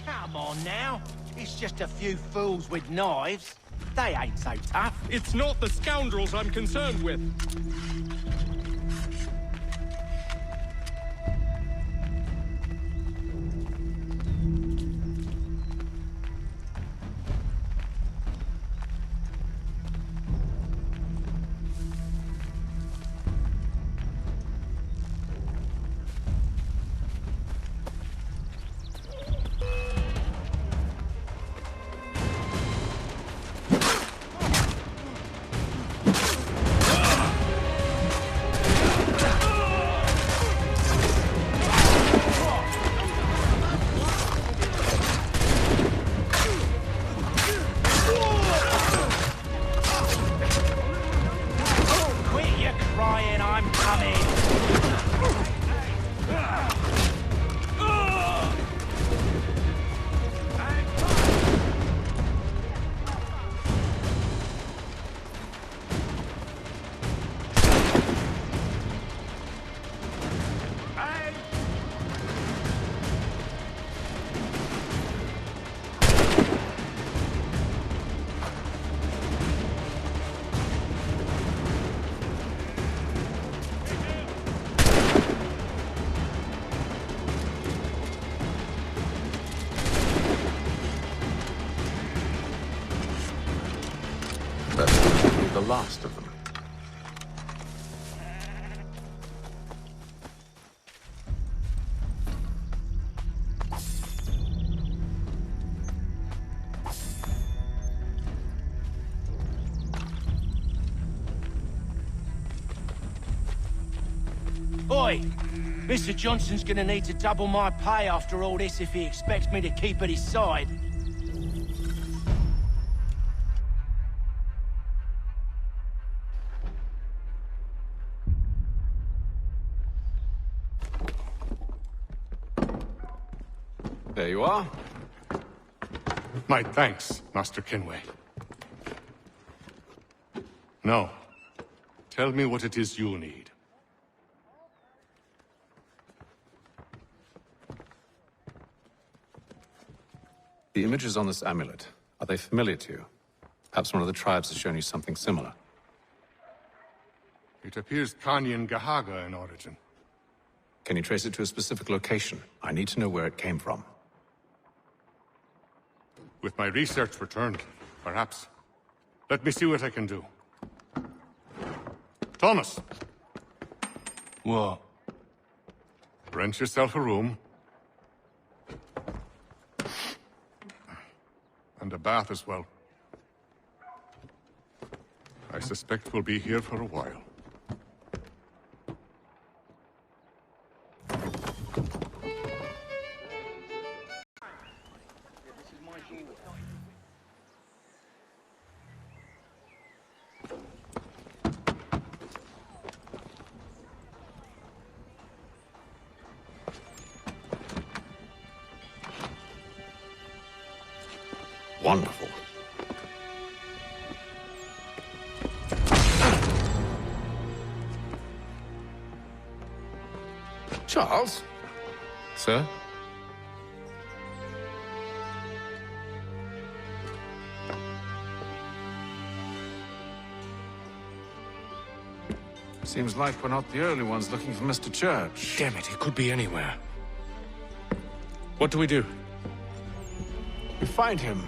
Come on now. It's just a few fools with knives. They ain't so tough. It's not the scoundrels I'm concerned with. last of them. Oi! Mr. Johnson's gonna need to double my pay after all this if he expects me to keep at his side. There you are. My thanks, Master Kenway. Now, tell me what it is you need. The images on this amulet, are they familiar to you? Perhaps one of the tribes has shown you something similar. It appears Kanyan Gahaga in origin. Can you trace it to a specific location? I need to know where it came from. With my research returned, perhaps. Let me see what I can do. Thomas! What? Rent yourself a room. And a bath as well. I suspect we'll be here for a while. Wonderful. Charles? Sir? Seems like we're not the only ones looking for Mr. Church. Damn it, he could be anywhere. What do we do? We find him.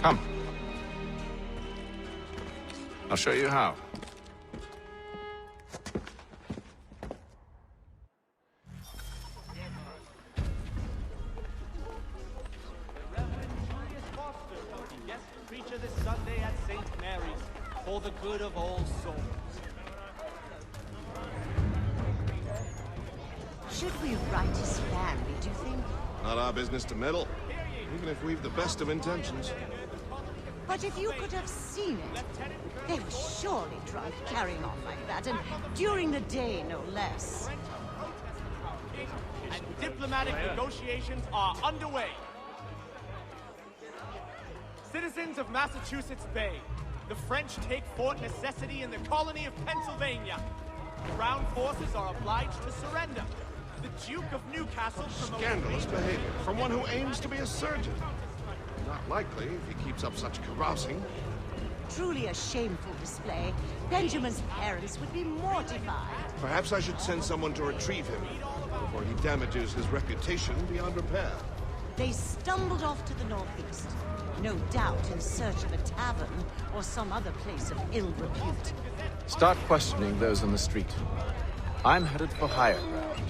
Come. I'll show you how. Preacher this Sunday at St. Mary's for the good of all souls. Should we write his family, do you think? Not our business to meddle, even if we've the best of intentions. But if you could have seen it, they were surely drunk carrying on like that, and during the day, no less. And diplomatic negotiations are underway. Citizens of Massachusetts Bay, the French take Fort Necessity in the colony of Pennsylvania. Crown forces are obliged to surrender. The Duke of Newcastle promotes... Scandalous behavior from one who aims to be a surgeon. Not likely if he keeps up such carousing. Truly a shameful display. Benjamin's parents would be mortified. Perhaps I should send someone to retrieve him before he damages his reputation beyond repair. They stumbled off to the northeast. No doubt in search of a tavern or some other place of ill repute. Start questioning those on the street. I'm headed for higher ground.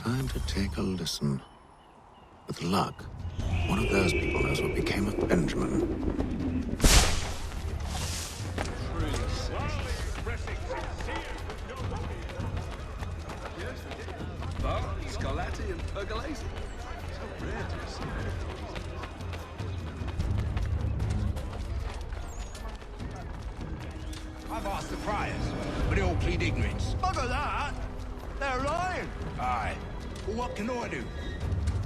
Time to take a listen. With luck, one of those people knows what became of Benjamin. Scarlatti and Pergolesi. So rare to see. I've asked the friars, but they all plead ignorance. Bugger that! They're lying! Aye. Well, what can I do?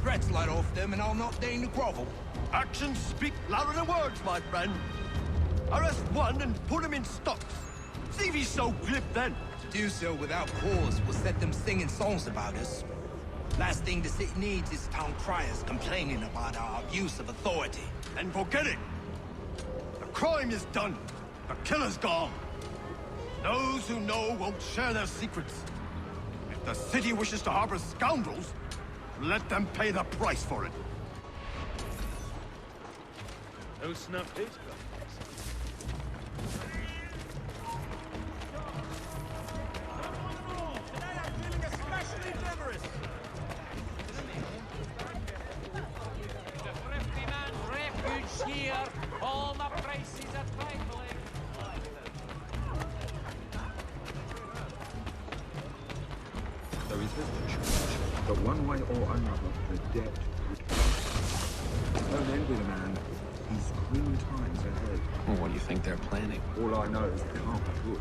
Threats light off them and I'll not deign to grovel. Actions speak louder than words, my friend. Arrest one and put him in stocks. See if he's so glib then. To do so without cause will set them singing songs about us. Last thing the city needs is town criers complaining about our abuse of authority. Then forget it. The crime is done. The killer's gone. Those who know won't share their secrets. If the city wishes to harbor scoundrels, let them pay the price for it. No snap hit. There is little church, but one way or another, the debt won't end with a man. He's grim times ahead. Well, what do you think they're planning? All I know is they can't be good.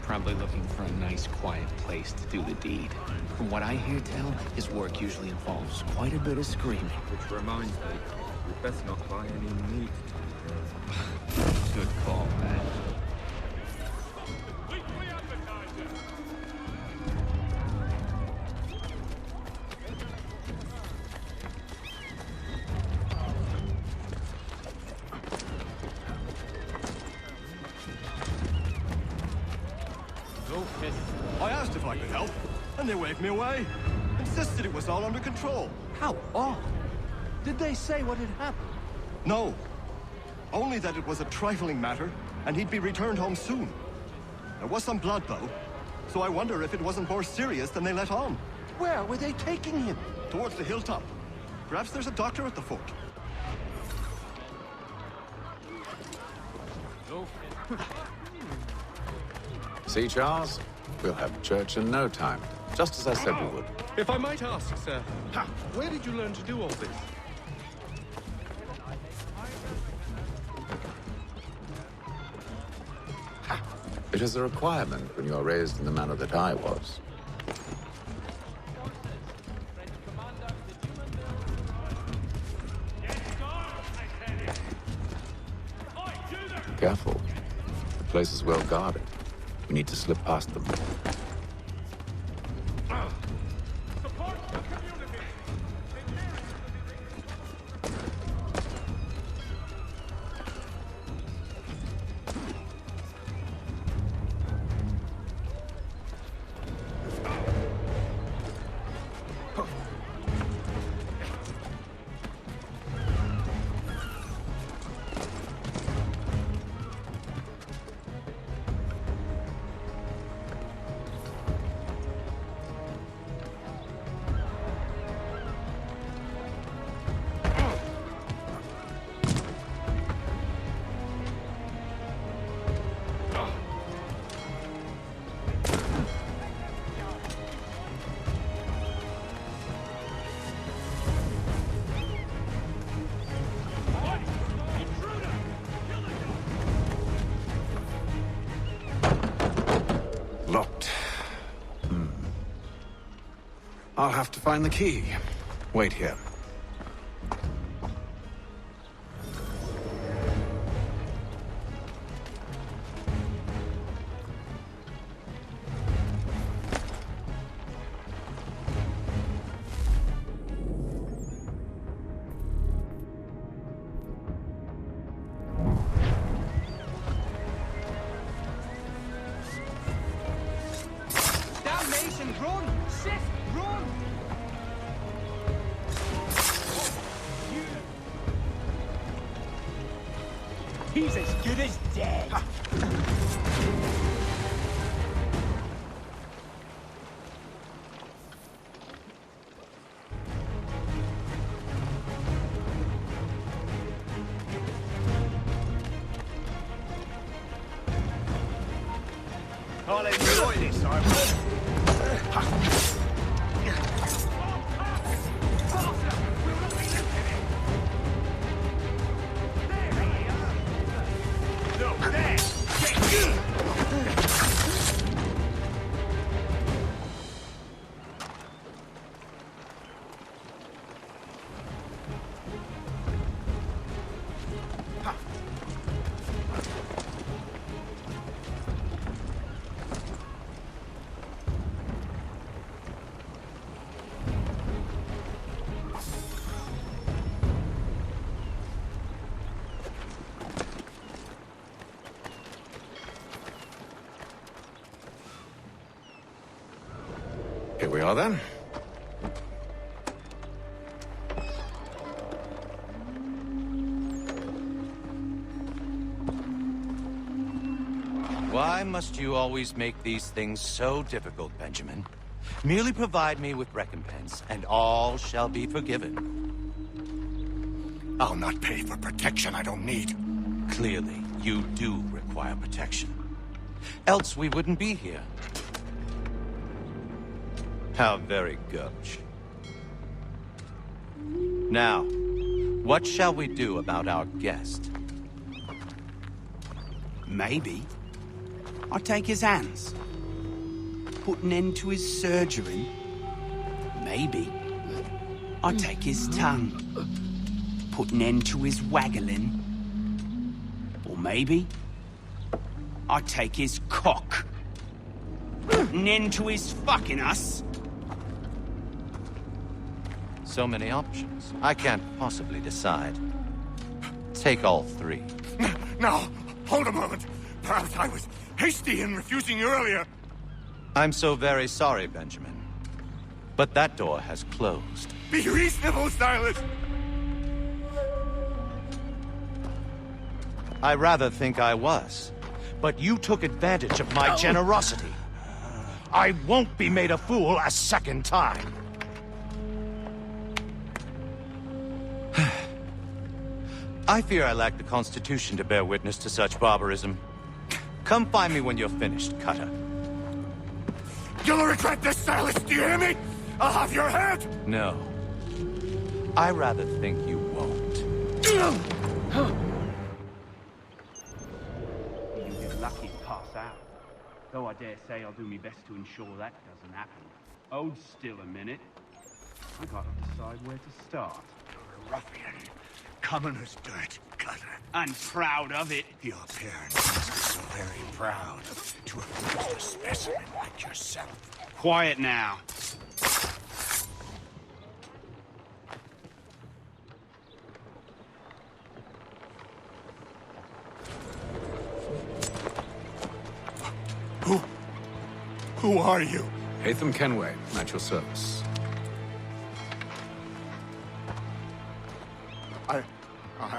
Probably looking for a nice, quiet place to do the deed. From what I hear tell, his work usually involves quite a bit of screaming. Which reminds me, we'd best not buy any meat. Good call, man. I asked if I could help, and they waved me away. Insisted it was all under control. How odd. Did they say what had happened? No. Only that it was a trifling matter, and he'd be returned home soon. There was some blood, though, so I wonder if it wasn't more serious than they let on. Where were they taking him? Towards the hilltop. Perhaps there's a doctor at the fort. See, Charles? We'll have church in no time, just as I said we would. If I might ask, sir, where did you learn to do all this? It is a requirement when you are raised in the manner that I was. Careful. The place is well guarded. We need to slip past them. Locked. I'll have to find the key. Wait here. Damnation, run! Shit, run! He's as good as dead. I'll enjoy this, I will. Look, there! Here we are then. Why must you always make these things so difficult, Benjamin? Merely provide me with recompense, and all shall be forgiven. I'll not pay for protection I don't need. Clearly, you do require protection. Else we wouldn't be here. How very gauche. Now, what shall we do about our guest? Maybe I'll take his hands. Put an end to his surgery. Maybe I'll take his tongue. Put an end to his waggling. Or maybe I'll take his cock. Put an end to his fucking us. So many options. I can't possibly decide. Take all three. No, hold a moment. Perhaps I was hasty in refusing you earlier. I'm so very sorry, Benjamin. But that door has closed. Be reasonable, Silas. I rather think I was. But you took advantage of my generosity. I won't be made a fool a second time. I fear I lack the constitution to bear witness to such barbarism. Come find me when you're finished, Cutter. You'll regret this, Silas, do you hear me? I'll have your head! No. I rather think you won't. You'll get lucky to pass out. Though I dare say I'll do my best to ensure that doesn't happen. Hold still a minute. I gotta decide where to start. You're a ruffian. Common as dirt, Cutter. I'm proud of it. Your parents must be so very proud to have raised a specimen like yourself. Quiet now. Who are you? Hatham Kenway, at your service.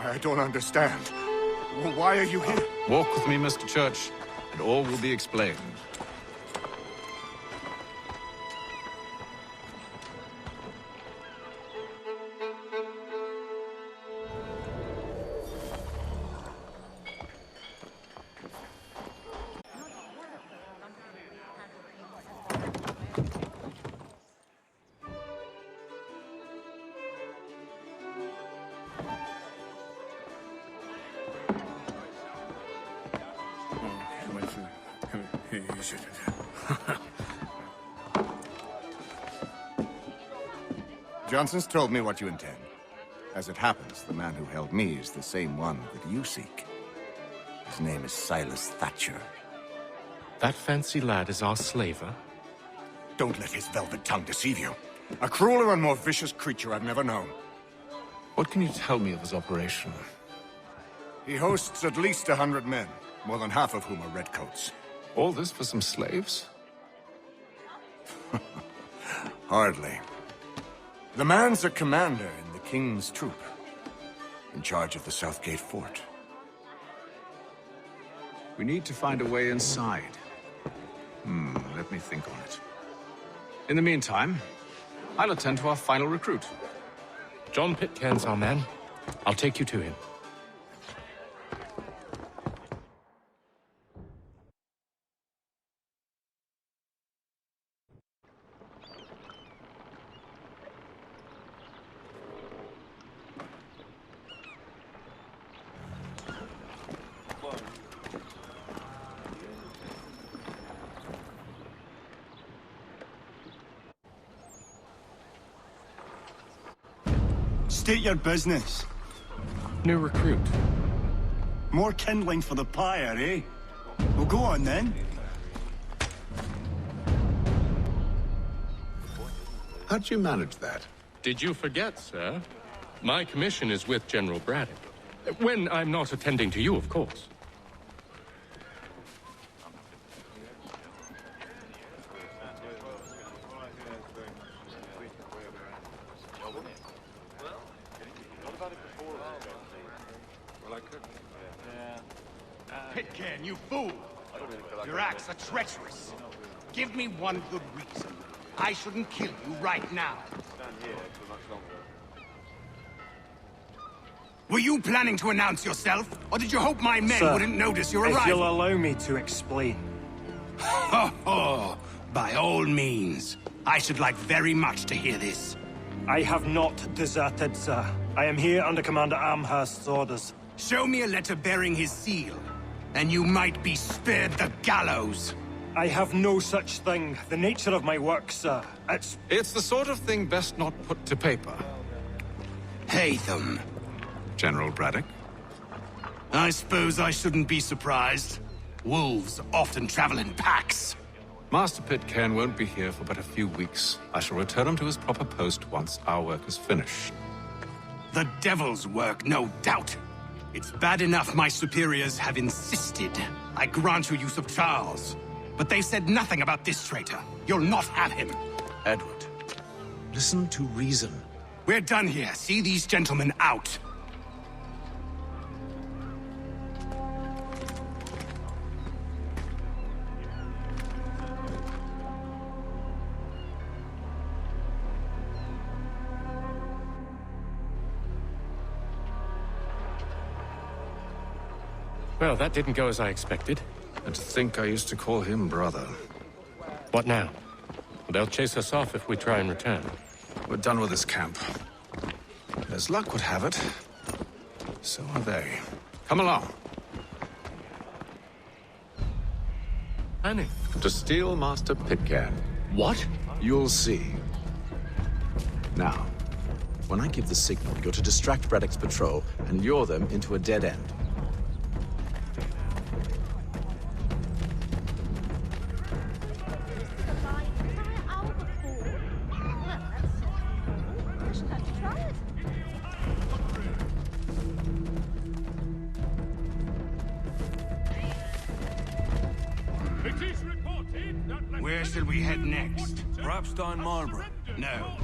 I don't understand. Why are you here? Walk with me, Mr. Church, and all will be explained. Johnson's told me what you intend. As it happens, the man who held me is the same one that you seek. His name is Silas Thatcher. That fancy lad is our slaver? Don't let his velvet tongue deceive you. A crueler and more vicious creature I've never known. What can you tell me of his operation? He hosts at least 100 men, more than half of whom are redcoats. All this for some slaves? Hardly. The man's a commander in the King's troop, in charge of the Southgate Fort. We need to find a way inside. Let me think on it. In the meantime, I'll attend to our final recruit. John Pitcairn's our man. I'll take you to him. State your business. New recruit. More kindling for the pyre, eh? Well, go on then. How'd you manage that? Did you forget, sir? My commission is with General Braddock. When I'm not attending to you, of course. Pitcairn, you fool! Your acts are treacherous. Give me one good reason. I shouldn't kill you right now. Were you planning to announce yourself, or did you hope my men Sir, wouldn't notice your arrival? if you'll allow me to explain. Oh, by all means. I should like very much to hear this. I have not deserted, sir. I am here under Commander Amherst's orders. Show me a letter bearing his seal, and you might be spared the gallows. I have no such thing. The nature of my work, sir, It's the sort of thing best not put to paper. Hatham. General Braddock? I suppose I shouldn't be surprised. Wolves often travel in packs. Master Pitcairn won't be here for but a few weeks. I shall return him to his proper post once our work is finished. The devil's work, no doubt. It's bad enough my superiors have insisted I grant you use of Charles. But they said nothing about this traitor. You'll not have him. Edward, listen to reason. We're done here. See these gentlemen out. Well, that didn't go as I expected. And to think I used to call him brother. What now? They'll chase us off if we try and return. We're done with this camp. As luck would have it, so are they. Come along. Annie. To steal Master Pitcairn. What? You'll see. Now, when I give the signal, you're to distract Braddock's patrol and lure them into a dead end. Where should we head next? Perhaps down Marlborough. No.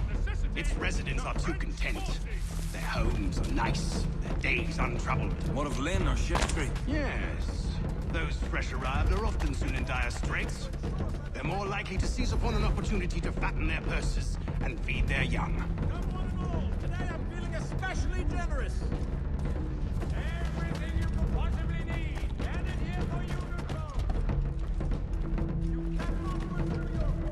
Its residents are too content. Their homes are nice, their days untroubled. What of Lynn or Ship Street? Yes. Those fresh arrived are often soon in dire straits. They're more likely to seize upon an opportunity to fatten their purses and feed their young. Today I'm feeling especially generous. Everything you could possibly need. Headed here for you to go. You cannot withdraw your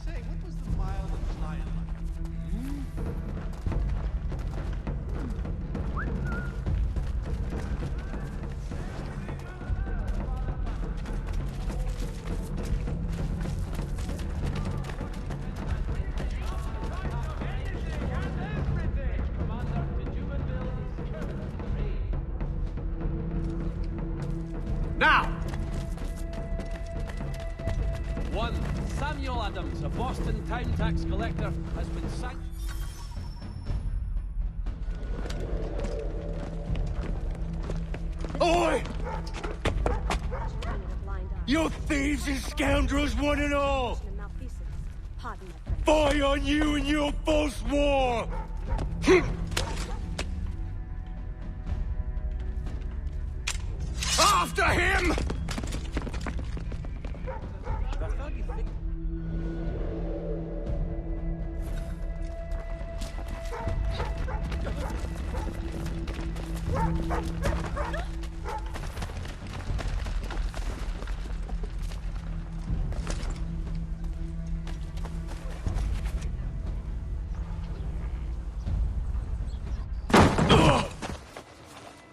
Say, what was the mile of flying like? Now! One, Samuel Adams, a Boston town tax collector, has been sacked. Oi! You thieves and scoundrels, one and all! Fire on you and your false war! After him!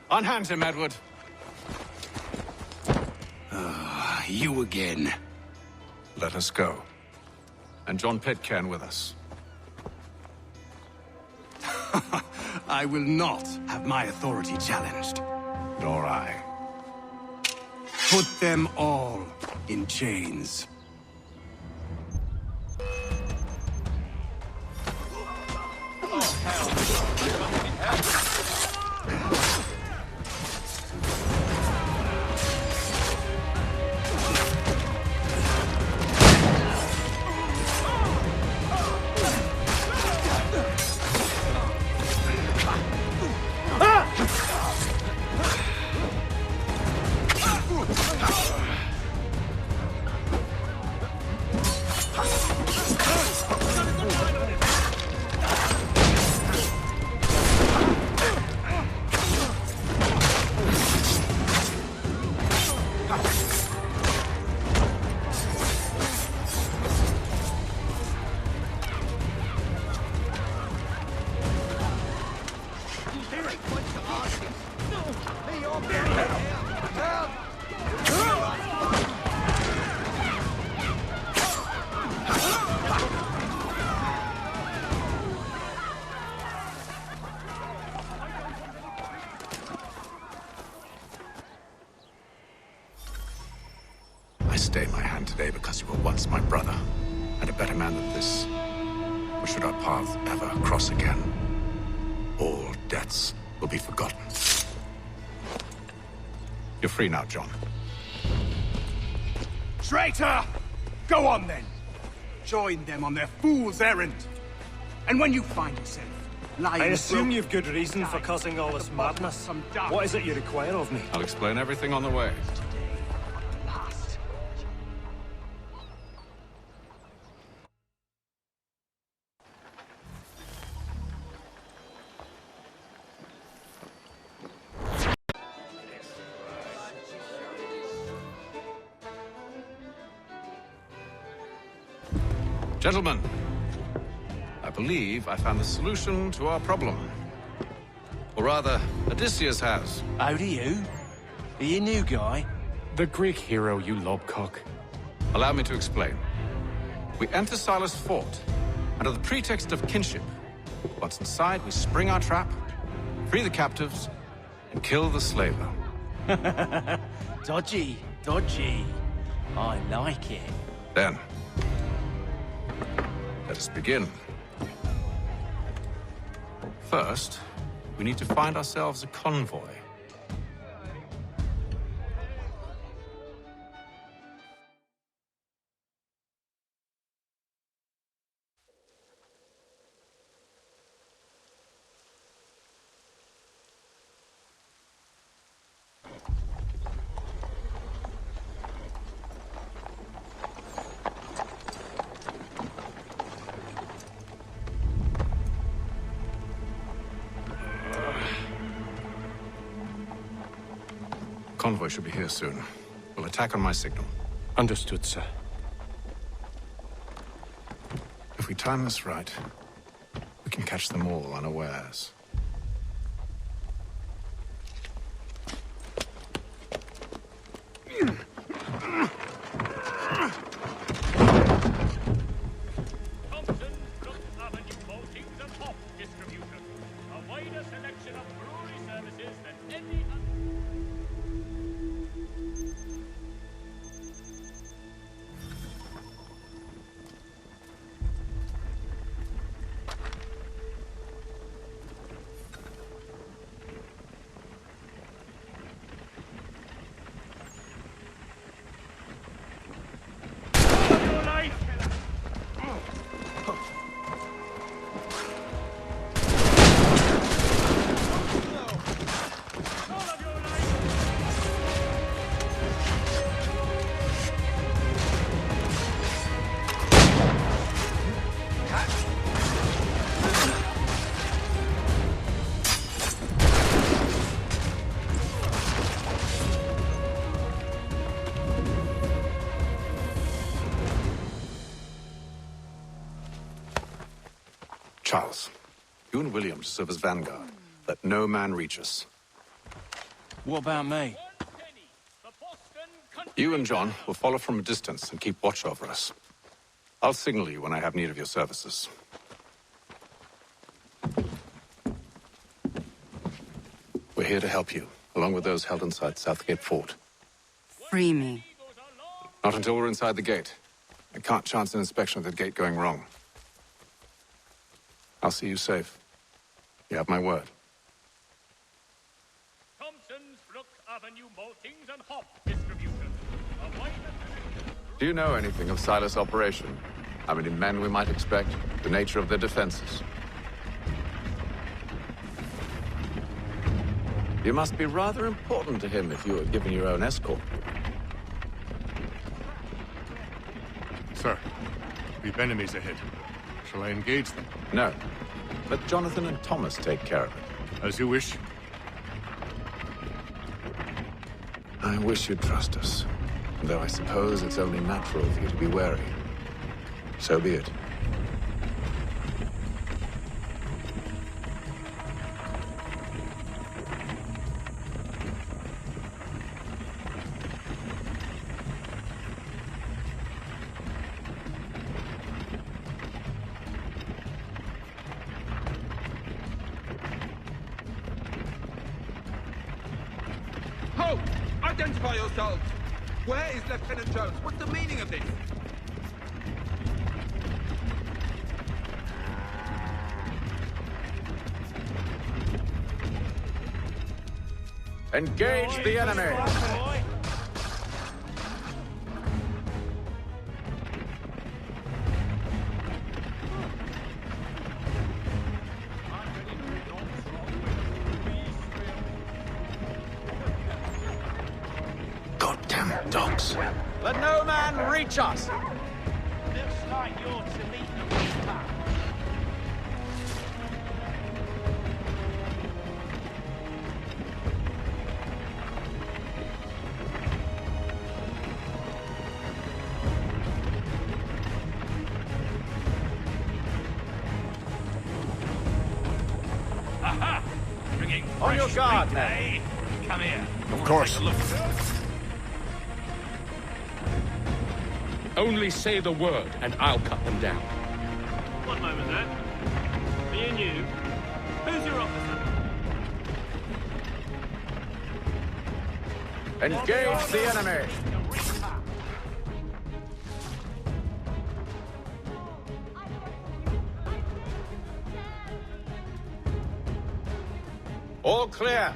Unhand him, Edward. you again. Let us go. And John Pitcairn with us. I will not have my authority challenged. Nor I. Put them all in chains. I stay my hand today because you were once my brother, and a better man than this. Or should our paths ever cross again, all debts will be forgotten. You're free now, John. Traitor! Go on then. Join them on their fool's errand. And when you find yourself lying... I assume you've good reason for causing all this madness. What is it you require of me? I'll explain everything on the way. Gentlemen, I believe I found the solution to our problem. Or rather, Odysseus has. How do you? Are you new guy? The Greek hero, you lobcock. Allow me to explain. We enter Silas' fort, under the pretext of kinship. Once inside, we spring our trap, free the captives, and kill the slaver. Dodgy, dodgy. I like it. Then, let us begin. First, we need to find ourselves a convoy. Convoy should be here soon. We'll attack on my signal. Understood, sir. If we time this right, we can catch them all unawares. Charles, you and William serve as vanguard. Let no man reach us. What about me? The Boston Country You and John will follow from a distance and keep watch over us. I'll signal you when I have need of your services. We're here to help you, along with those held inside Southgate Fort. Free me. Not until we're inside the gate. I can't chance an inspection of the gate going wrong. I'll see you safe. You have my word. Thompson's Brook Avenue maltings and hop distribution. Do you know anything of Silas' operation? How many men we might expect? The nature of their defenses? You must be rather important to him if you were given your own escort. Sir, we've enemies ahead. Shall I engage them? No. Let Jonathan and Thomas take care of it. As you wish. I wish you'd trust us. Though I suppose it's only natural for you to be wary. So be it. Halt! Identify yourselves! Where is Lieutenant Jones? What's the meaning of this? Engage the enemy! Goddamn dogs. Let no man reach us! Looks like you're to meet the Reaper. Aha! Bringing On your fresh guard, meat, man. eh? Come here. Of course. Only say the word, and I'll cut them down. One moment, then. Me and you. Who's your officer? Engage the enemy! All clear.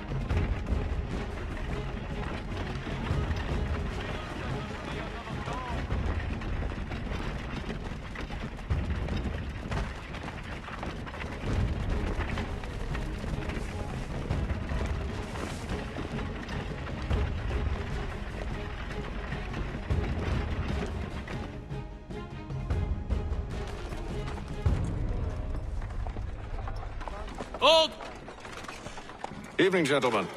Hold! Evening, gentlemen.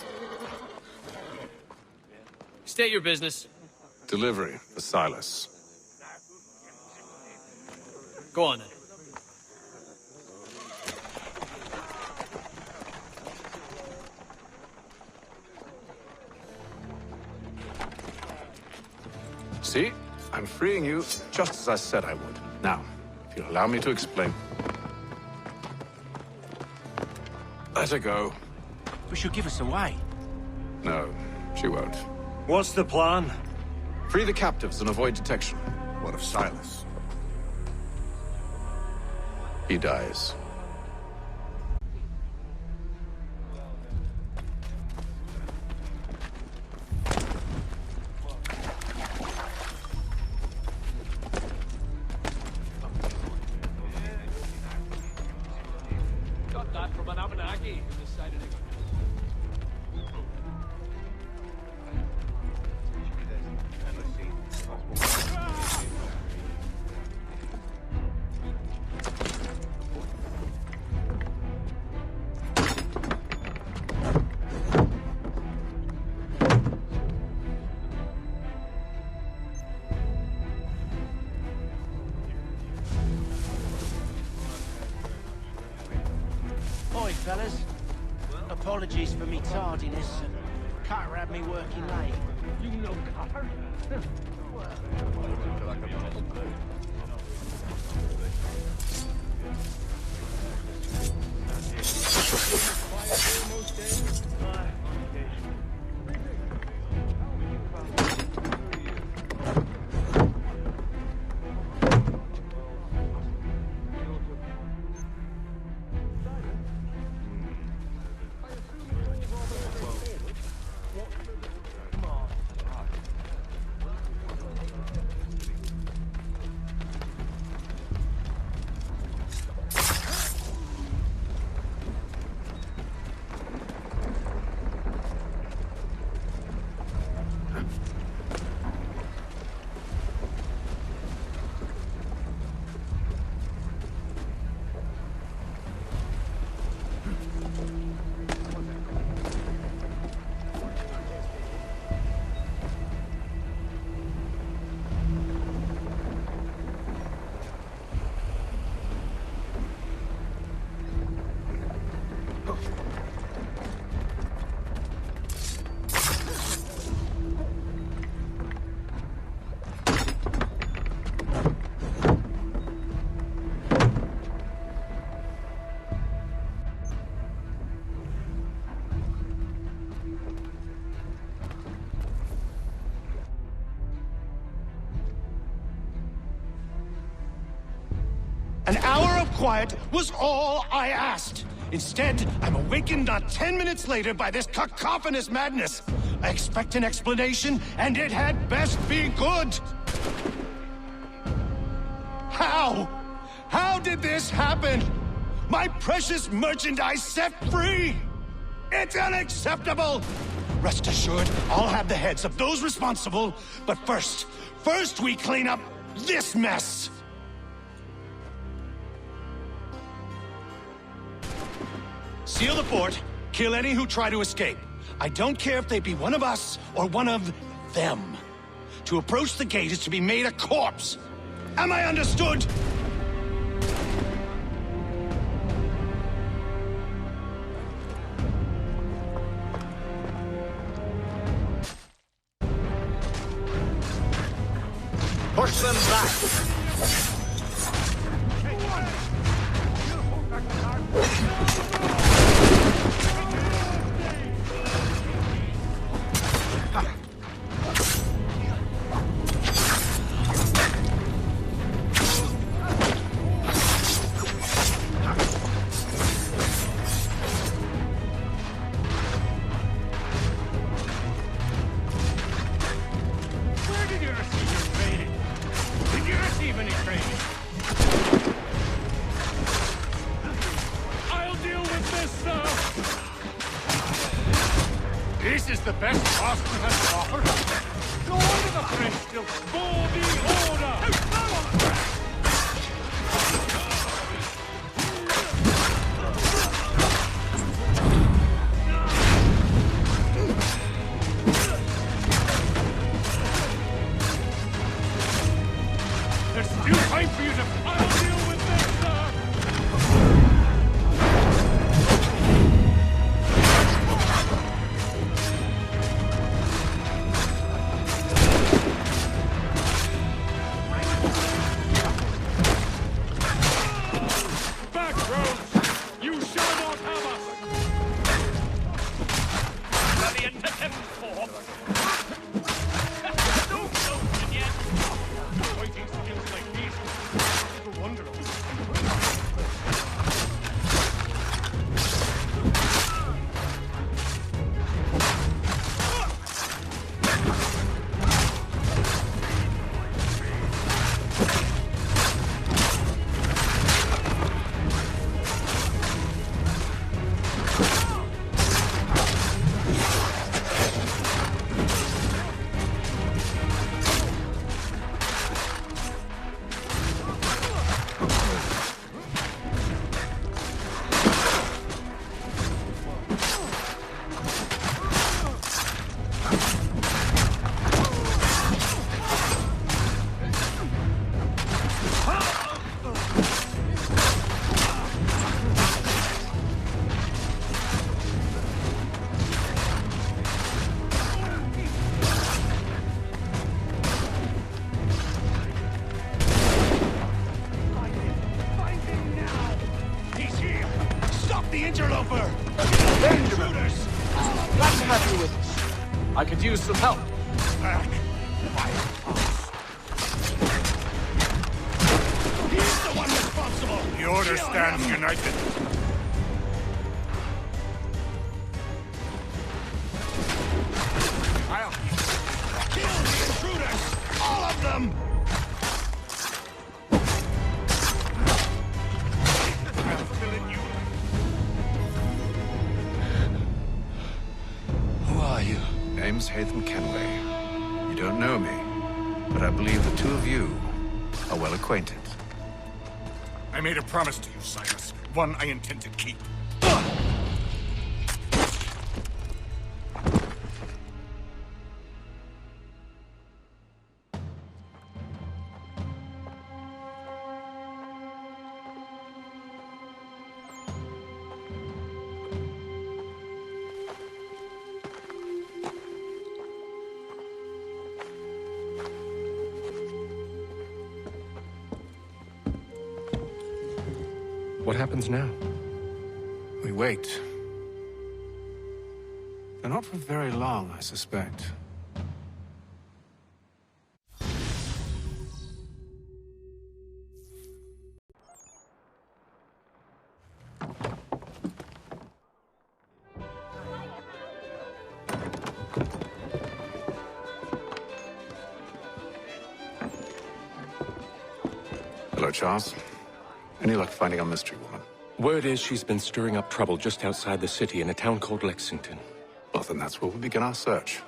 State your business. Delivery for Silas. Go on, then. See? I'm freeing you just as I said I would. Now, if you'll allow me to explain. Let her go. But she'll give us away. No, she won't. What's the plan? Free the captives and avoid detection. What of Silas? He dies. Got that from an Abenaki who decided to... Oi, fellas. Apologies for me tardiness. Carter had me working late. You know Carter? An hour of quiet was all I asked. Instead, I'm awakened not 10 minutes later by this cacophonous madness. I expect an explanation, and it had best be good. How? How did this happen? My precious merchandise set free! It's unacceptable! Rest assured, I'll have the heads of those responsible, but first we clean up this mess! Seal the fort, kill any who try to escape. I don't care if they be one of us or one of them. To approach the gate is to be made a corpse. Am I understood? Push them back! This is the best Boston has to offer. No wonder the French still for the order! There's still time for you to... I'll deal with this, sir! the interloper! Kill the intruders! Glad to have you with us. I could use some help. Back! He's the one responsible! The Order stands united. I'll kill the intruders! All of them! I'll fill you. Who are you? Name's Hatham Kenway. You don't know me, but I believe the two of you are well acquainted. I made a promise to you, Silas. One I intend to keep. What happens now? We wait. But not for very long, I suspect. Hello, Charles. Any luck finding our mystery woman? Word is she's been stirring up trouble just outside the city in a town called Lexington. Well, then that's where we'll begin our search.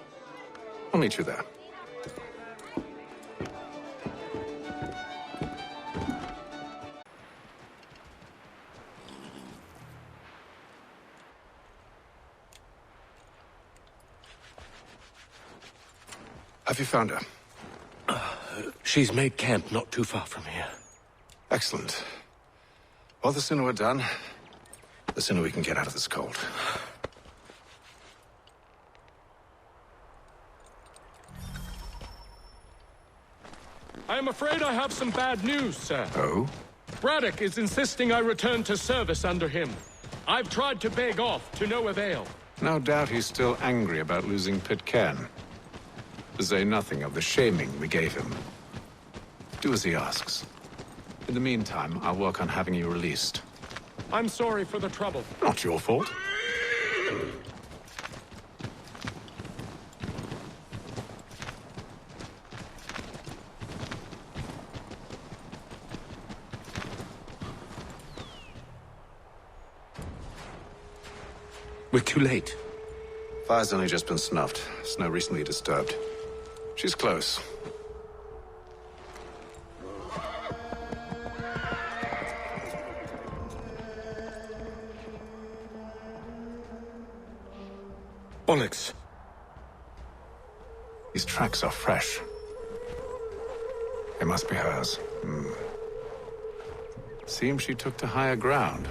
I'll meet you there. Have you found her? She's made camp not too far from here. Excellent. Well, the sooner we're done, the sooner we can get out of this cold. I am afraid I have some bad news, sir. Oh? Braddock is insisting I return to service under him. I've tried to beg off, to no avail. No doubt he's still angry about losing Pitcairn. To say nothing of the shaming we gave him. Do as he asks. In the meantime, I'll work on having you released. I'm sorry for the trouble. Not your fault. We're too late. Fire's only just been snuffed. Snow recently disturbed. She's close. Bollocks. These tracks are fresh. They must be hers. Seems she took to higher ground.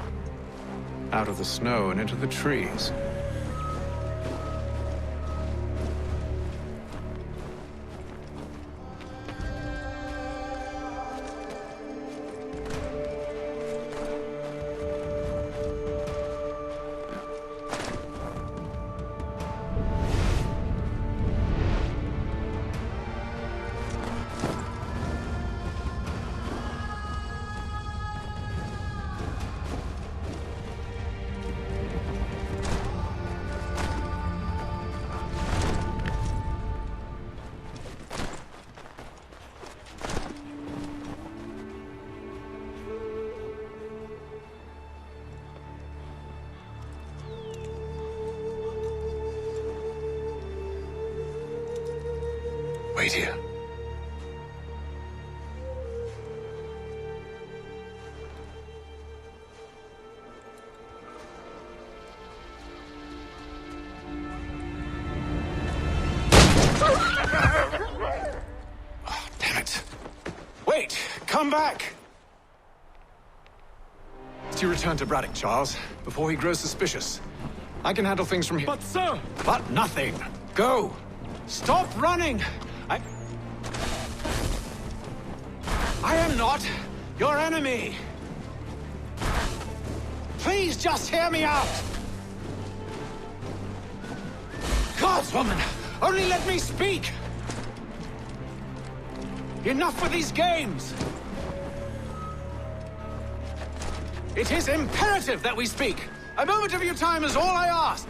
Out of the snow and into the trees. Wait here. Oh, damn it. Wait! Come back! You return to Braddock, Charles, before he grows suspicious. I can handle things from here. But, sir! But nothing! Go! Stop running! I am not your enemy! Please! Please just hear me out! Gods, woman! Only let me speak! Enough with these games! It is imperative that we speak! A moment of your time is all I ask!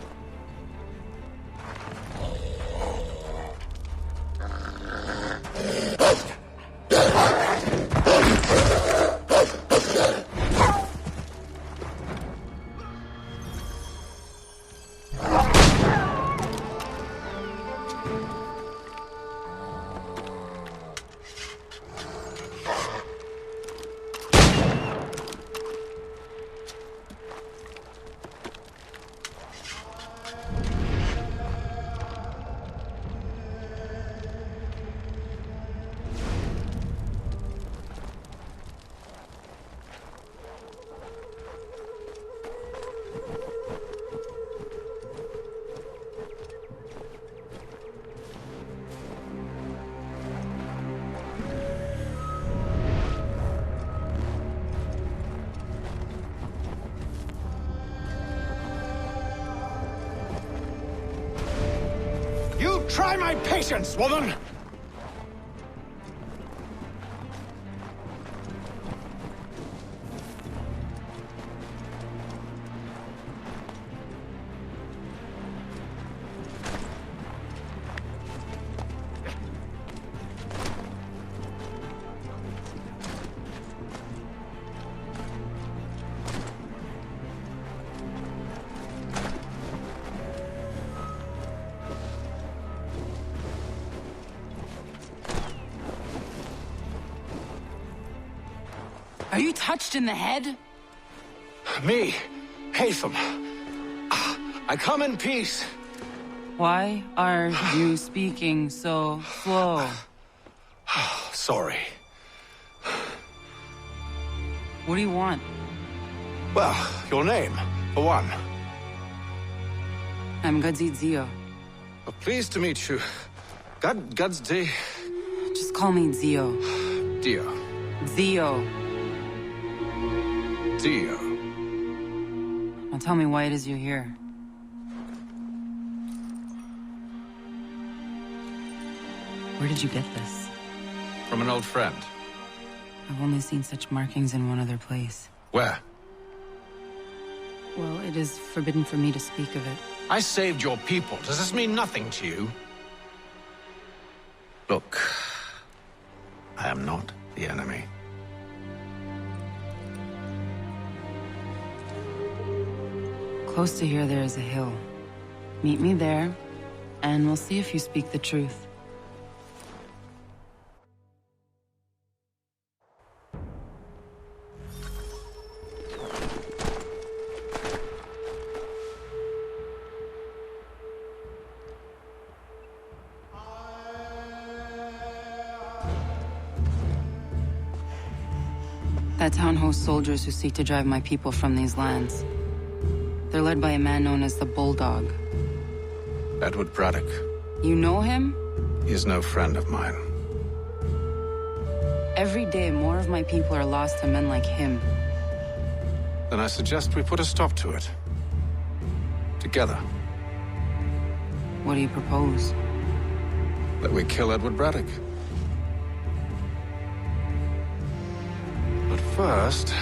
Try my patience, woman! Are you touched in the head? Me, Hatham. I come in peace. Why are you speaking so slow? Sorry. What do you want? Well, your name, for one. I'm Gadzi Zio. Well, pleased to meet you. Gadzi. Just call me Zio. Dio. Zio. Dio. Now tell me why it is you're here. Where did you get this? From an old friend. I've only seen such markings in one other place. Where? Well, it is forbidden for me to speak of it. I saved your people. Does this mean nothing to you? Look, I am not the enemy. Close to here, there is a hill. Meet me there, and we'll see if you speak the truth. That town hosts soldiers who seek to drive my people from these lands. They're led by a man known as the Bulldog. Edward Braddock. You know him? He is no friend of mine. Every day, more of my people are lost to men like him. Then I suggest we put a stop to it. Together. What do you propose? That we kill Edward Braddock. But first,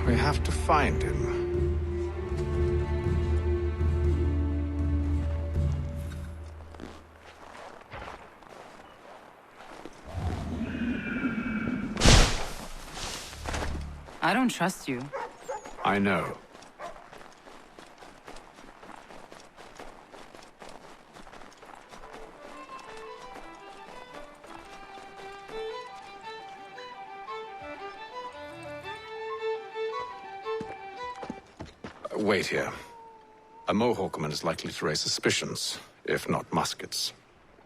we have to find him. I don't trust you. I know. Wait here. A Mohawkman is likely to raise suspicions, if not muskets.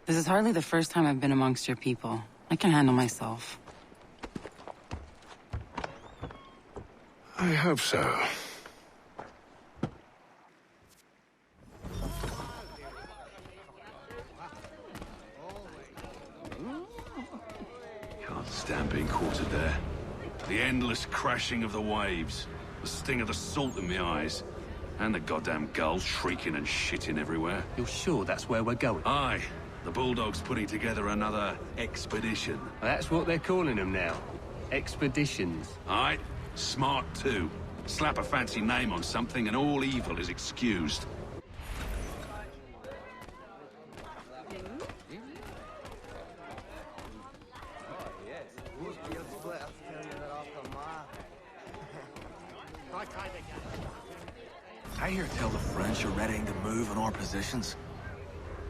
This is hardly the first time I've been amongst your people. I can handle myself. I hope so. Can't stand being quartered there. The endless crashing of the waves. The sting of the salt in my eyes. And the goddamn gulls shrieking and shitting everywhere. You're sure that's where we're going? Aye. The Bulldog's putting together another expedition. That's what they're calling them now. Expeditions. Aye. Smart, too. Slap a fancy name on something and all evil is excused. I hear tell the French are readying to move on our positions.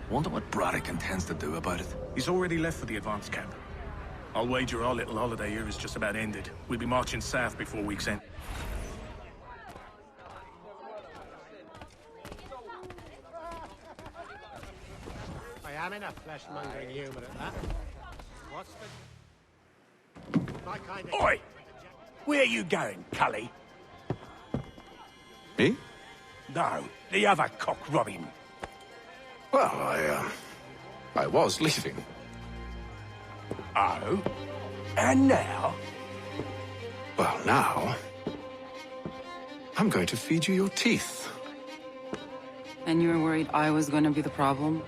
Wonder what Braddock intends to do about it. He's already left for the advance camp. I'll wager our little holiday here is just about ended. We'll be marching south before week's end. I am in a flesh-mongering humour at that. What's the... My kind of... Oi! Where are you going, Cully? Me? No, the other cock Robin. Well, I was leaving. Oh? And now? Well, now... I'm going to feed you your teeth. And you were worried I was going to be the problem?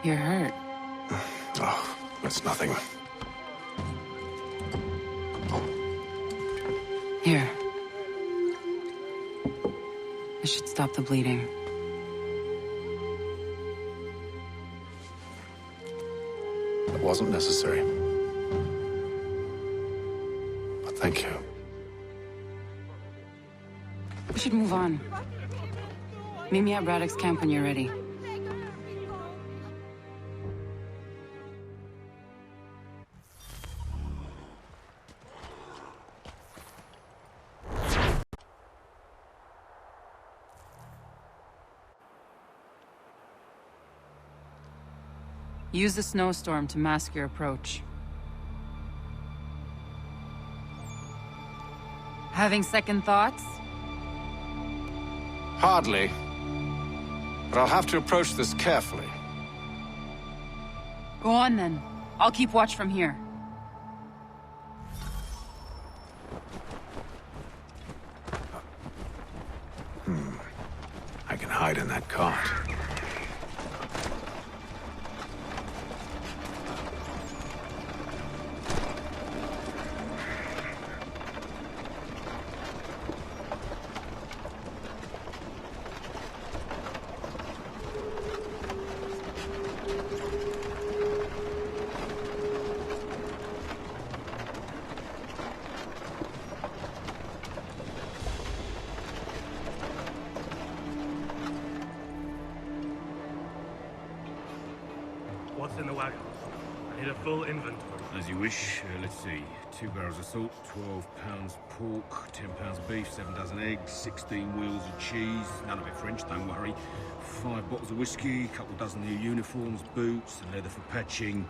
You're hurt. Oh, that's nothing. Here. This should stop the bleeding. It wasn't necessary. But thank you. We should move on. Meet me at Braddock's camp when you're ready. Use the snowstorm to mask your approach. Having second thoughts? Hardly. But I'll have to approach this carefully. Go on then. I'll keep watch from here. I can hide in that cart. What's in the wagon? I need a full inventory. As you wish. Let's see. 2 barrels of salt, 12 pounds pork, 10 pounds beef, 7 dozen eggs, 16 wheels of cheese. None of it French, don't worry. 5 bottles of whiskey, a couple dozen new uniforms, boots, and leather for patching,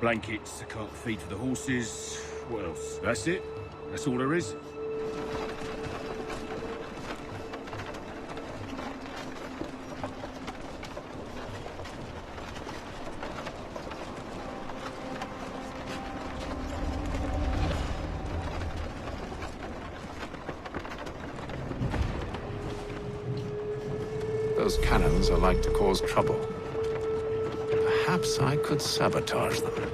blankets, a cart feed for the horses. What else? That's it. That's all there is. Those cannons are like to cause trouble. Perhaps I could sabotage them.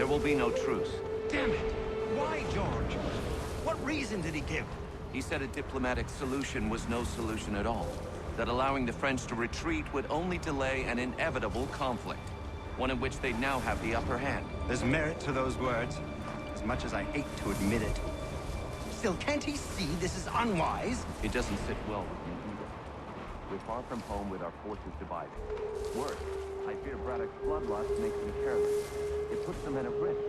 There will be no truce. Damn it! Why, George? What reason did he give? He said a diplomatic solution was no solution at all. That allowing the French to retreat would only delay an inevitable conflict. One in which they now have the upper hand. There's merit to those words, as much as I hate to admit it. Still, can't he see this is unwise? It doesn't sit well with me either. We're far from home with our forces divided. Worse, I fear Braddock's bloodlust makes them careless. It puts them at a risk.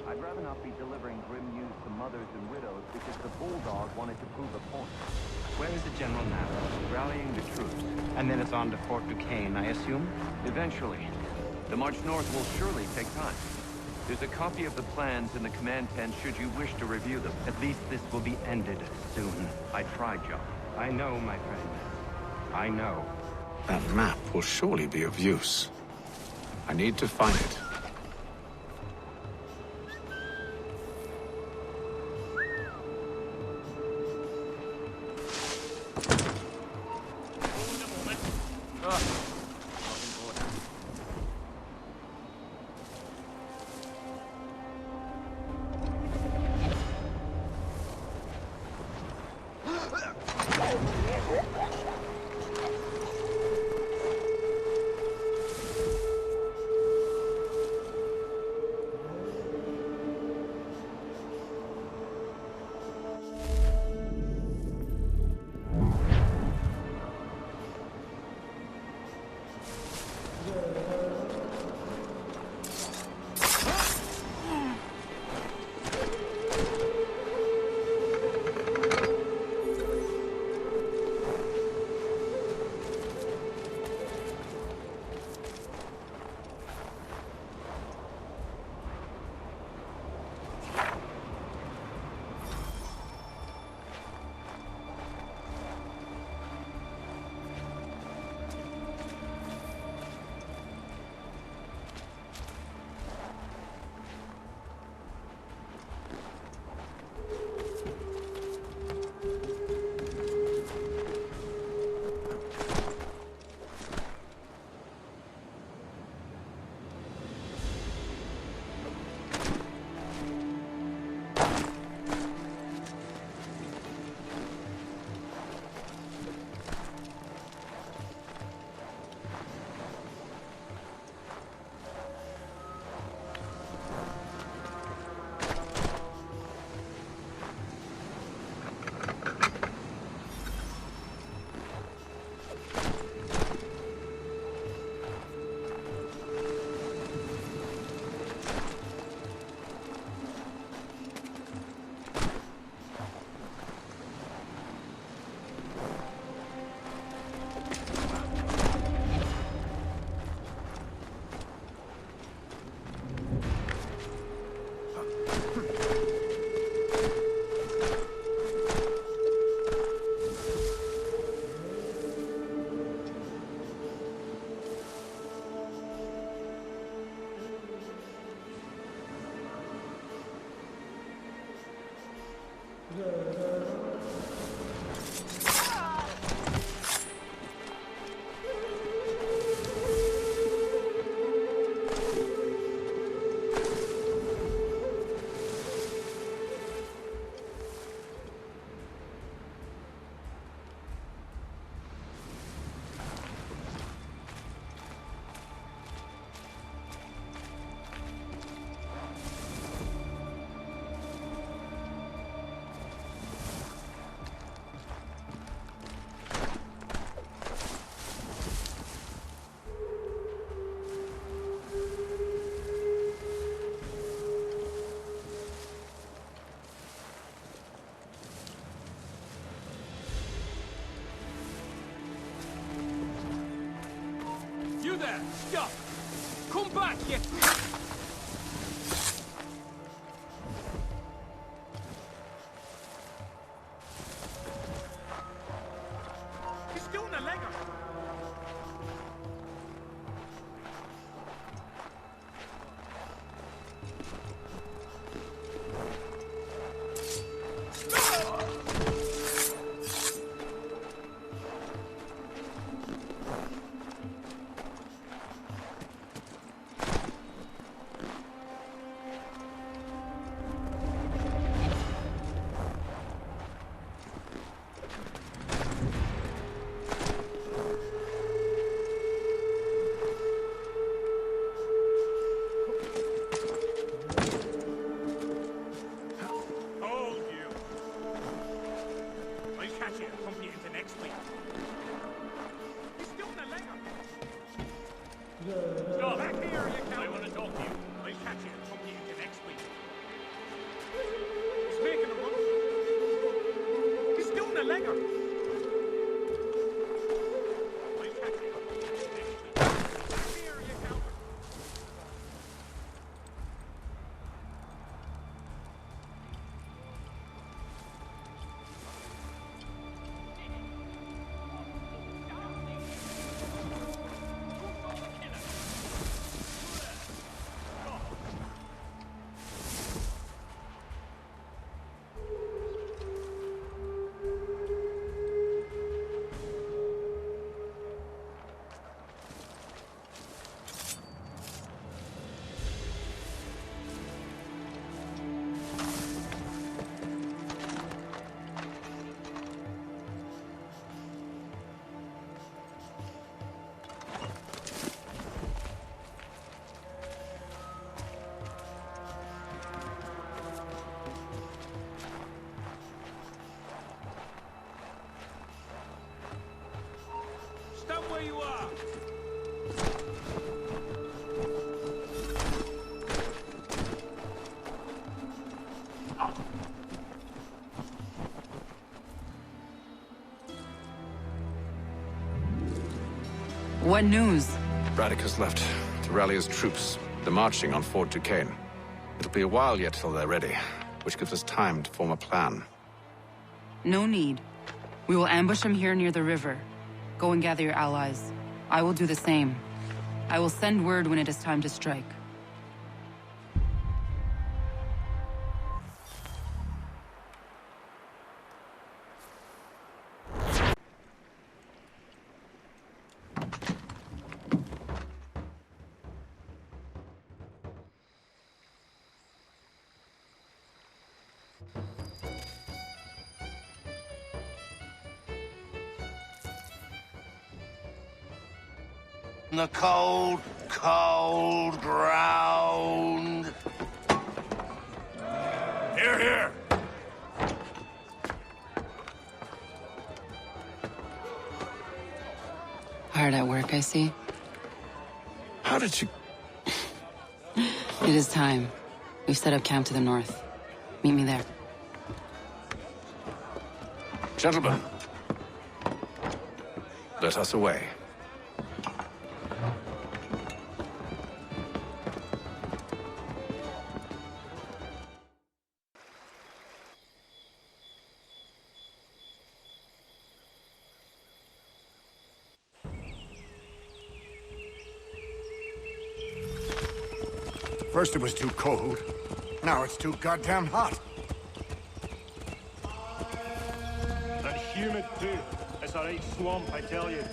I'd rather not be delivering grim news to mothers and widows because the bulldog wanted to prove a point. Where is the general now? Rallying the troops. And then it's on to Fort Duquesne, I assume? Eventually. The march north will surely take time. There's a copy of the plans in the command tent should you wish to review them. At least this will be ended soon. I tried, John. I know, my friend. I know. That map will surely be of use. I need to find it. You there! Stop! Come back, you... He's doing a legger! Stop! Back here, you can't. I want to talk to you. I'll catch you and come to you the next week. He's making a run. He's doing a legger. Stop where you are! What news? Braddock has left to rally his troops. They're marching on Fort Duquesne. It'll be a while yet till they're ready, which gives us time to form a plan. No need. We will ambush him here near the river. Go and gather your allies. I will do the same. I will send word when it is time to strike. The cold, cold ground. Here, here. Hard at work, I see. How did you... It is time. We've set up camp to the north. Meet me there. Gentlemen, let us away. First it was too cold. Now it's too goddamn hot. And humid too. It's a right swamp, I tell you.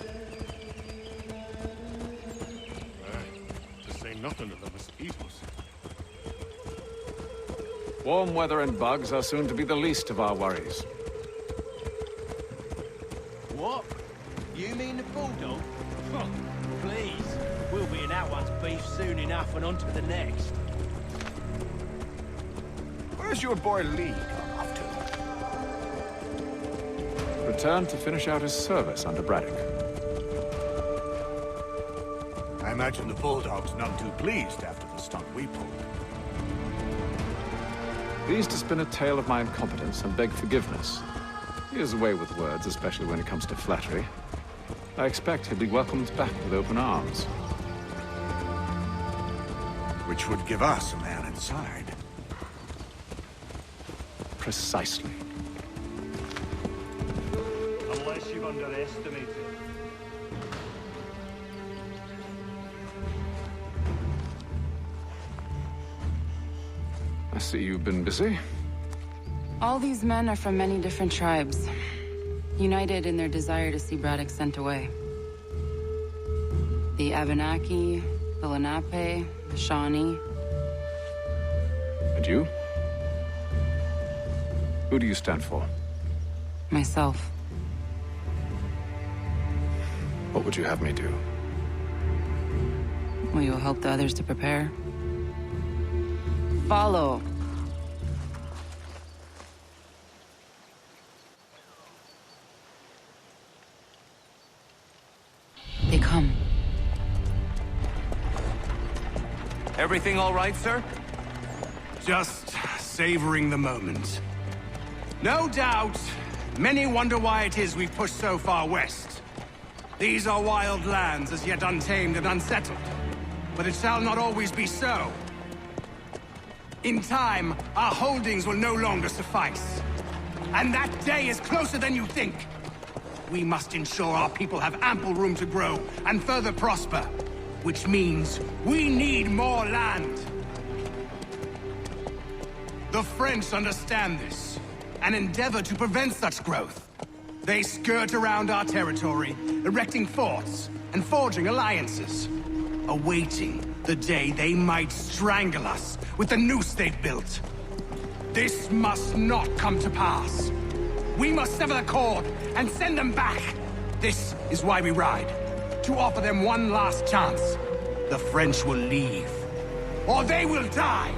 To say nothing of the mosquitoes. Warm weather and bugs are soon to be the least of our worries. What? You mean the bulldog? Oh, please. We'll be in that one's beef soon enough and on to the next. Where's your boy Lee gone off to? Returned to finish out his service under Braddock. I imagine the bulldog's none too pleased after the stunt we pulled. Pleased to spin a tale of my incompetence and beg forgiveness. He has a way with words, especially when it comes to flattery. I expect he'll be welcomed back with open arms. Which would give us a man inside. Precisely. Unless you've underestimated. I see you've been busy. All these men are from many different tribes, united in their desire to see Braddock sent away. The Abenaki, the Lenape, the Shawnee. And you? Who do you stand for? Myself. What would you have me do? Will you help the others to prepare? Follow. They come. Everything all right, sir? Just savoring the moment. No doubt, many wonder why it is we've pushed so far west. These are wild lands, as yet untamed and unsettled. But it shall not always be so. In time, our holdings will no longer suffice. And that day is closer than you think. We must ensure our people have ample room to grow and further prosper. Which means we need more land. The French understand this, and endeavor to prevent such growth. They skirt around our territory, erecting forts and forging alliances, awaiting the day they might strangle us with the noose they've built. This must not come to pass. We must sever the cord and send them back. This is why we ride, to offer them one last chance. The French will leave, or they will die.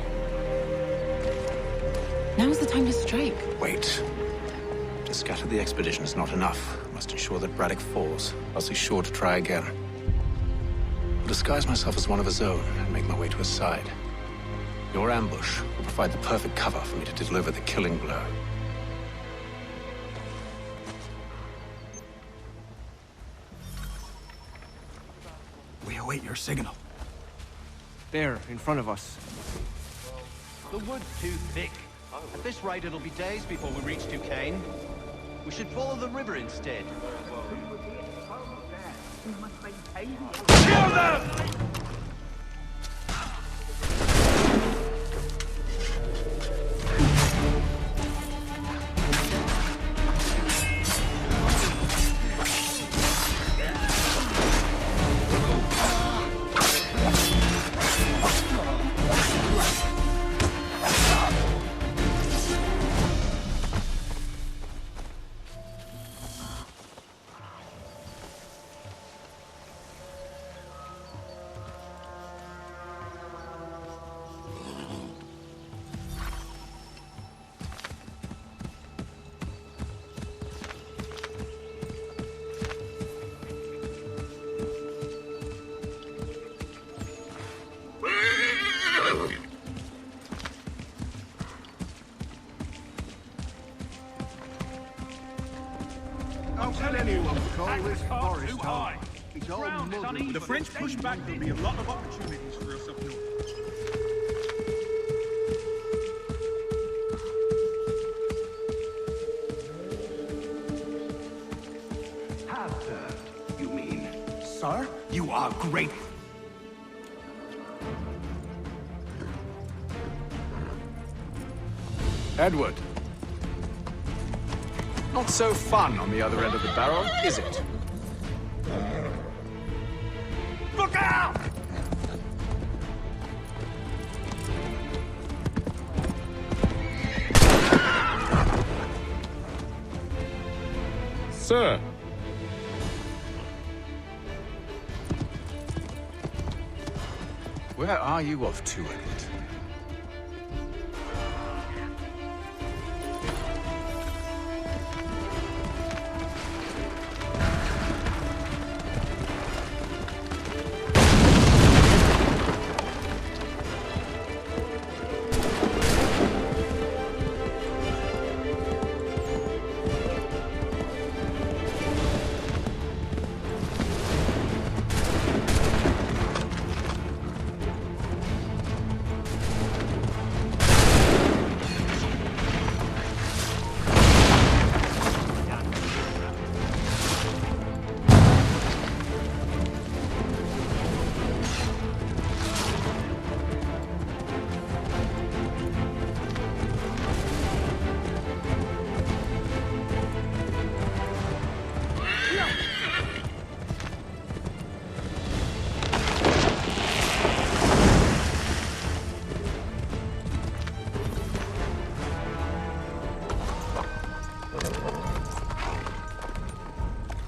Now's the time to strike. Wait. To scatter the expedition is not enough. I must ensure that Braddock falls, else he's sure to try again. I'll disguise myself as one of his own and make my way to his side. Your ambush will provide the perfect cover for me to deliver the killing blow. We await your signal. There, in front of us. The wood's too thick. At this rate, it'll be days before we reach Duquesne. We should follow the river instead. Kill them! Don't tell anyone to call this forest home. It's all mud. With the French push back, there'll be a lot of opportunities for us up north. Have served, you mean? Sir, you are great. Edward. Not so fun on the other end of the barrel, is it? Look out! Sir. Where are you off to, Edward?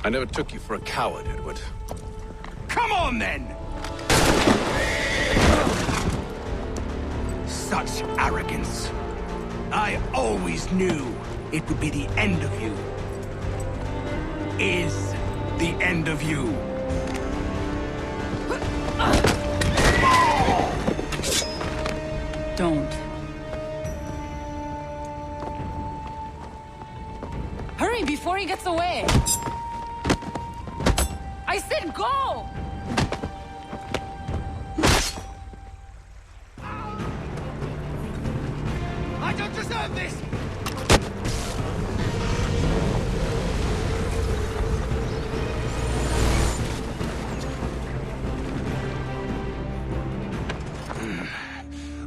I never took you for a coward, Edward. Come on, then! Such arrogance. I always knew it would be the end of you. Is the end of you. Don't. Hurry before he gets away! I said go! I don't deserve this!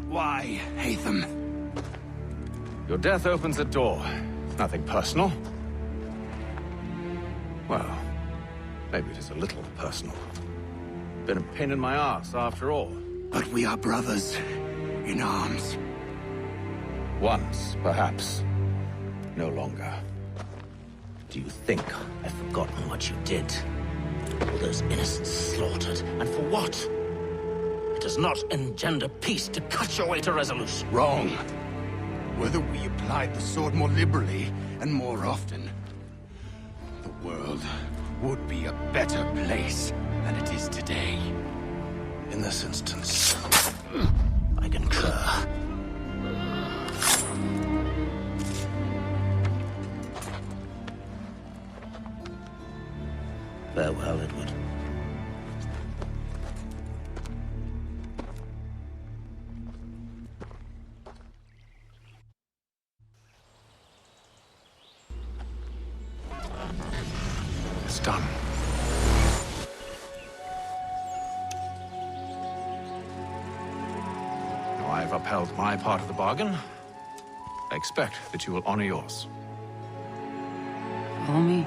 Why, Hatham? Your death opens a door. It's nothing personal. Well, maybe it is a little personal. Been a pain in my ass, after all. But we are brothers in arms. Once, perhaps. No longer. Do you think I've forgotten what you did? All those innocents slaughtered, and for what? It does not engender peace to cut your way to resolution. Wrong. Whether we applied the sword more liberally and more often, the world would be a better place than it is today. In this instance, I concur. Farewell, Edward. It's done. Now I've upheld my part of the bargain. I expect that you will honor yours. Follow me.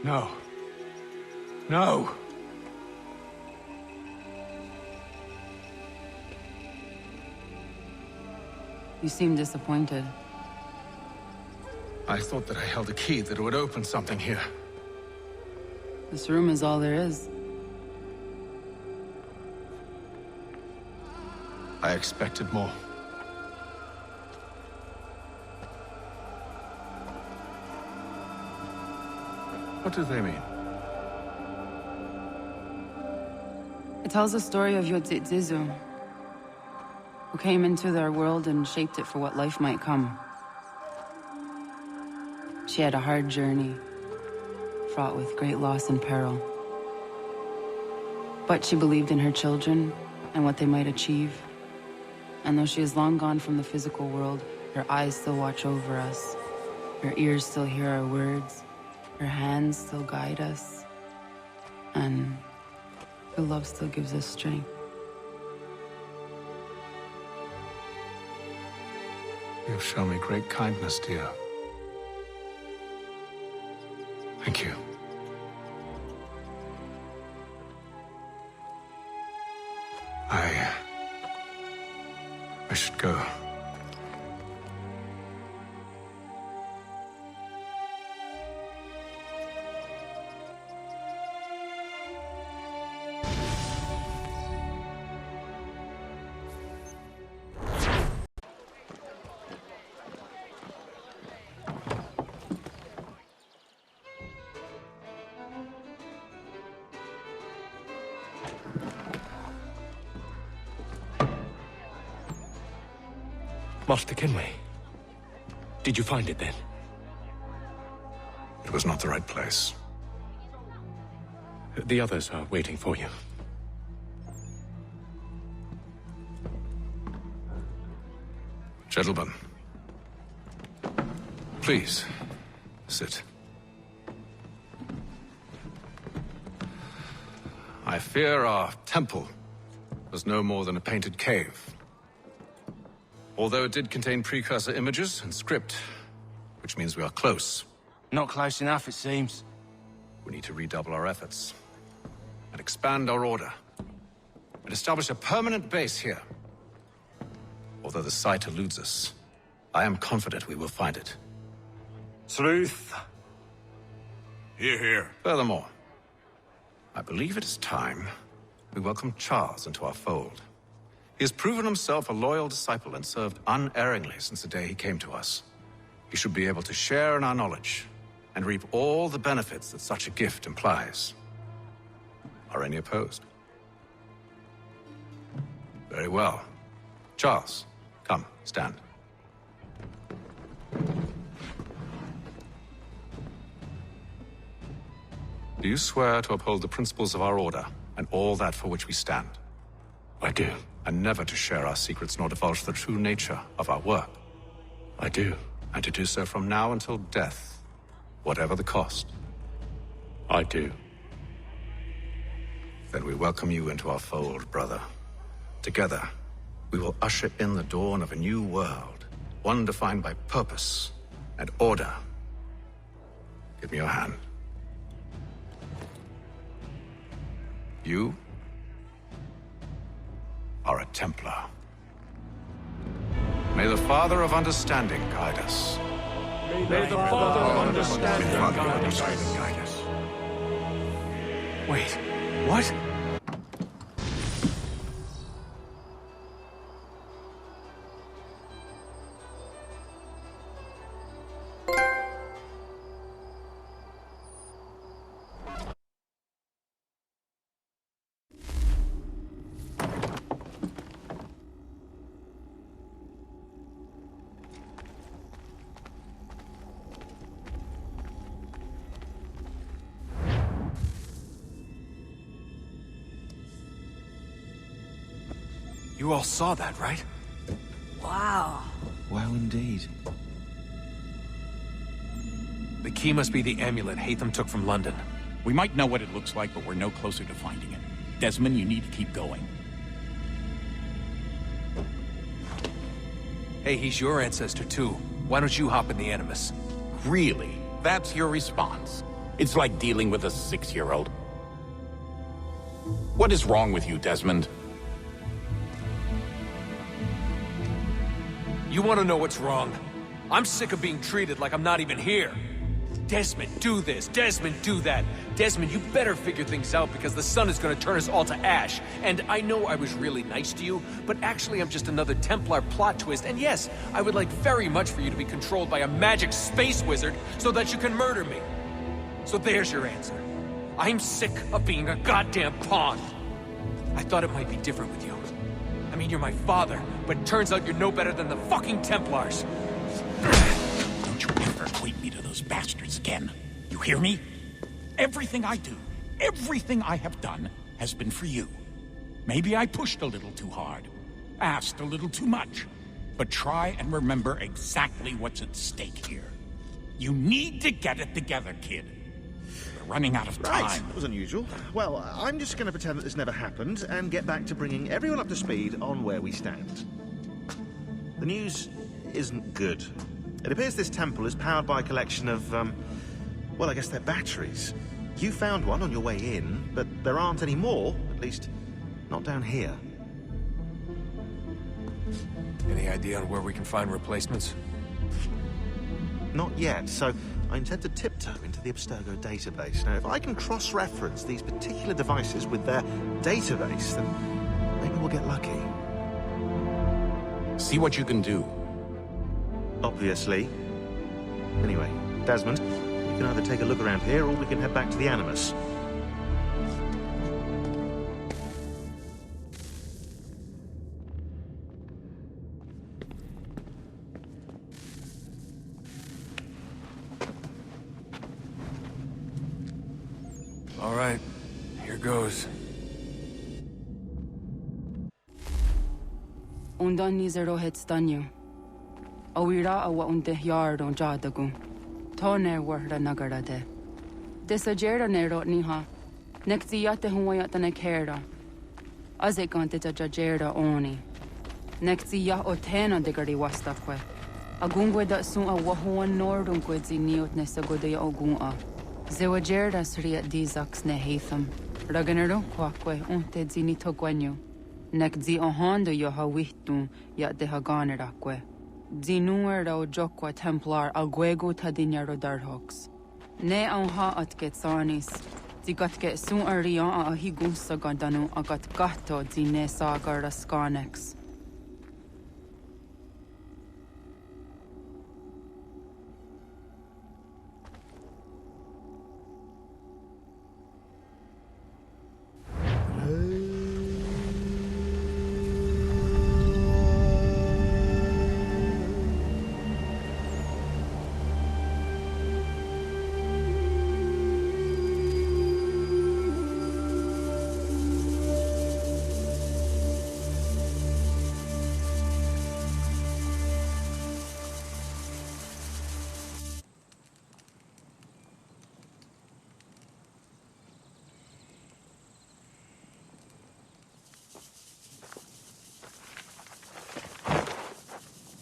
No. No! You seem disappointed. I thought that I held a key that would open something here. This room is all there is. I expected more. What do they mean? It tells the story of Yodzizu, who came into their world and shaped it for what life might come. She had a hard journey, fraught with great loss and peril. But she believed in her children and what they might achieve. And though she is long gone from the physical world, her eyes still watch over us. Her ears still hear our words. Her hands still guide us. And her love still gives us strength. You've shown me great kindness, dear. Thank you. I should go. Master Kenway, did you find it then? It was not the right place. The others are waiting for you. Gentlemen, please, sit. I fear our temple was no more than a painted cave. Although it did contain precursor images and script, which means we are close. Not close enough, it seems. We need to redouble our efforts. and expand our order. And establish a permanent base here. Although the site eludes us, I am confident we will find it. Truth. Hear, hear. Furthermore, I believe it is time we welcome Charles into our fold. He has proven himself a loyal disciple and served unerringly since the day he came to us. He should be able to share in our knowledge and reap all the benefits that such a gift implies. Are any opposed? Very well. Charles, come, stand. Do you swear to uphold the principles of our order and all that for which we stand? I do. And never to share our secrets nor divulge the true nature of our work? I do. And to do so from now until death, whatever the cost? I do. Then we welcome you into our fold, brother. Together, we will usher in the dawn of a new world, one defined by purpose and order. Give me your hand. You are a Templar. May the Father of Understanding guide us. May the Father of Understanding guide us. Wait, what? You all saw that, right? Wow. Wow, indeed. The key must be the amulet Hatham took from London. We might know what it looks like, but we're no closer to finding it. Desmond, you need to keep going. Hey, he's your ancestor too. Why don't you hop in the Animus? Really? That's your response? It's like dealing with a 6-year-old. What is wrong with you, Desmond? You want to know what's wrong? I'm sick of being treated like I'm not even here. Desmond, do this. Desmond, do that. Desmond, you better figure things out because the sun is going to turn us all to ash. And I know I was really nice to you, but actually I'm just another Templar plot twist. And yes, I would like very much for you to be controlled by a magic space wizard so that you can murder me. So there's your answer. I'm sick of being a goddamn pawn. I thought it might be different with you. I mean, you're my father, but it turns out you're no better than the fucking Templars. Don't you ever equate me to those bastards again. You hear me? Everything I do, everything I have done, has been for you. Maybe I pushed a little too hard, asked a little too much, but try and remember exactly what's at stake here. You need to get it together, kid. We're running out of time. Right, that was unusual. Well, I'm just going to pretend that this never happened and get back to bringing everyone up to speed on where we stand. The news isn't good. It appears this temple is powered by a collection of, well, I guess they're batteries. You found one on your way in, but there aren't any more, at least not down here. Any idea on where we can find replacements? Not yet, so I intend to tiptoe into the Abstergo database. Now, if I can cross-reference these particular devices with their database, then maybe we'll get lucky. See what you can do. Obviously. Anyway, Desmond, you can either take a look around here, or we can head back to the Animus. All right, here goes. Undan nizero het stanyu. Awira awa unde yardon jadagun. Toner warda nagara de. Desajera nero niha. Nexiyate huwayata nekera. Azekante jajera oni. Nexiyah otena degari wastakwe. Agungwe da sun a wahuan nordun kwedzi niot nesagodaya ogun a. Zewajerda sriat dizax ne hatham. Raganero quaque unte zinito guenyo. Nek zi ohando yoha wihtu yat de haganeraque. Zinuer o jokwa templar alguego tadinero darhox. Ne onha at getsanis. Zigat get soon arion a higusa gandanu agat gato zine sagar scanex.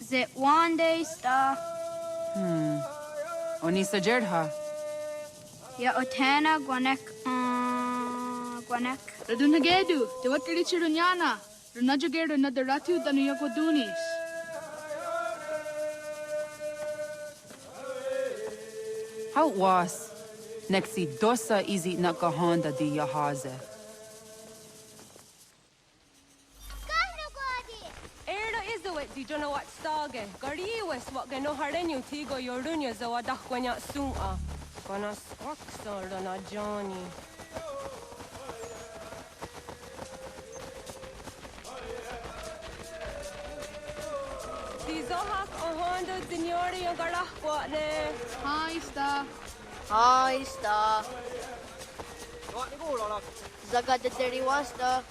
Is it one day star? Onisa Jerdha. Ya Otana Gwanek Gwanek. Radunagedu, the what Richirunyana, Runajagedu Nadaratu than Yokodunis. How was? Nexi dosa izi nakahonda di yahaze. Di jono wat stage. Gariwes wat gano harenyu tigo yorunya zawadah gwanya suma. Gwana swaksar na Johnny. Di zohak ahondo signori yung garahwa ne. Hi, Star. Hi, Star. Zaga de Deriwasta.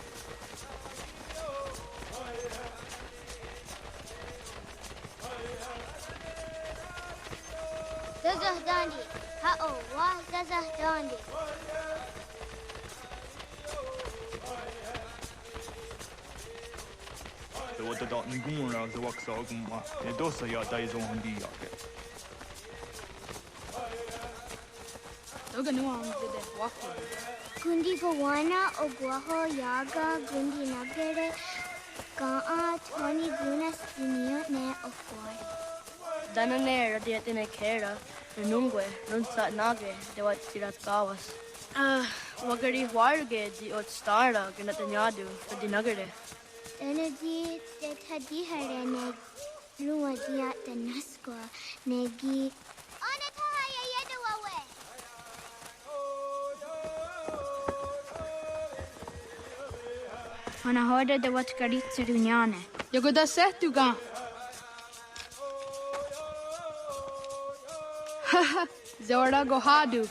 Zazahdandi. Ha-oh, wa Zazahdandi. The what the dot ngura the wax ogma. Ne dosa ya daizo handi yake. Doga nuang did walking. Gundi Gawana Oguaho Yaga Gundi Nagere Gaa Tony Gunas Dinio Ne Ofoy. Dananera dietine kera, nungue, nunsa nage, de wat sirat kawas. Wagari warge di ot stara gnatanyadu, di nagare. Energy that had dihere neg Rua diat the Nasqua Negi. Hana hoda de wat karitsa dunyane. Yogoda setuga. Haha, Zora Gohadu.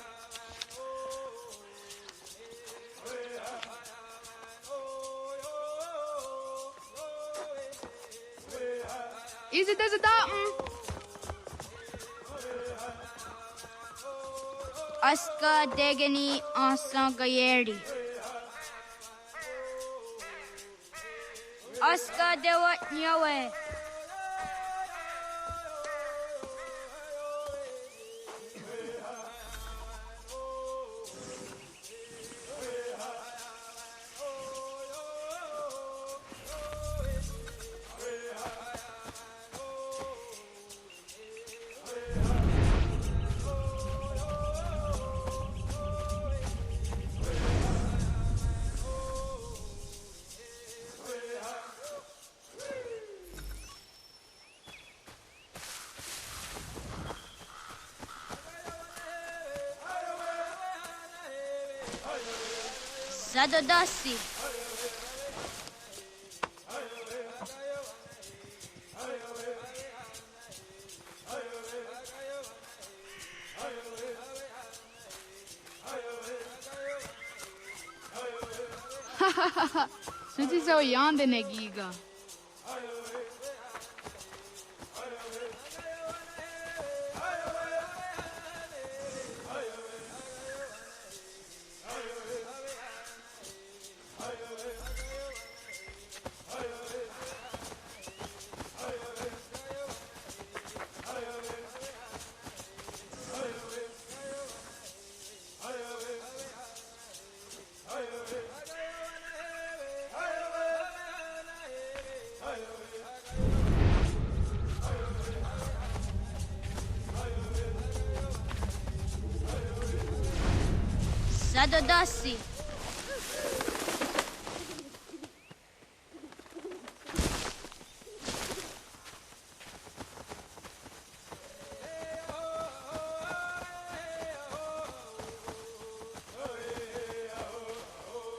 Is it as a Aska Degani Asa Gayeri. Aska Dewat Nyawe. Zadodasi. Suti so yande negiga. Zadodasi.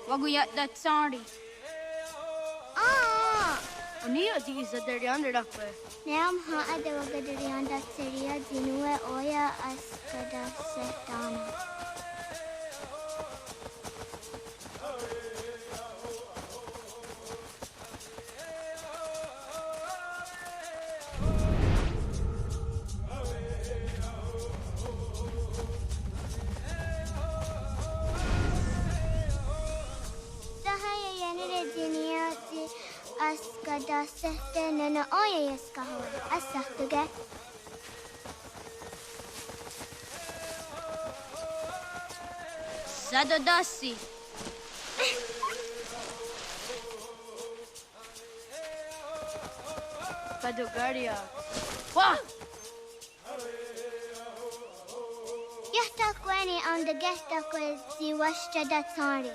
Waguyat that sorry. Ania di zadarianda dakwe. Neam ha ada wagadarianda seria dinue oya askada setana. Askada sehtene oya yaskaho asahtuge. Zadodasi. Padogaria. Wah! Yahtakweni on the gestakwe zi washta datsari.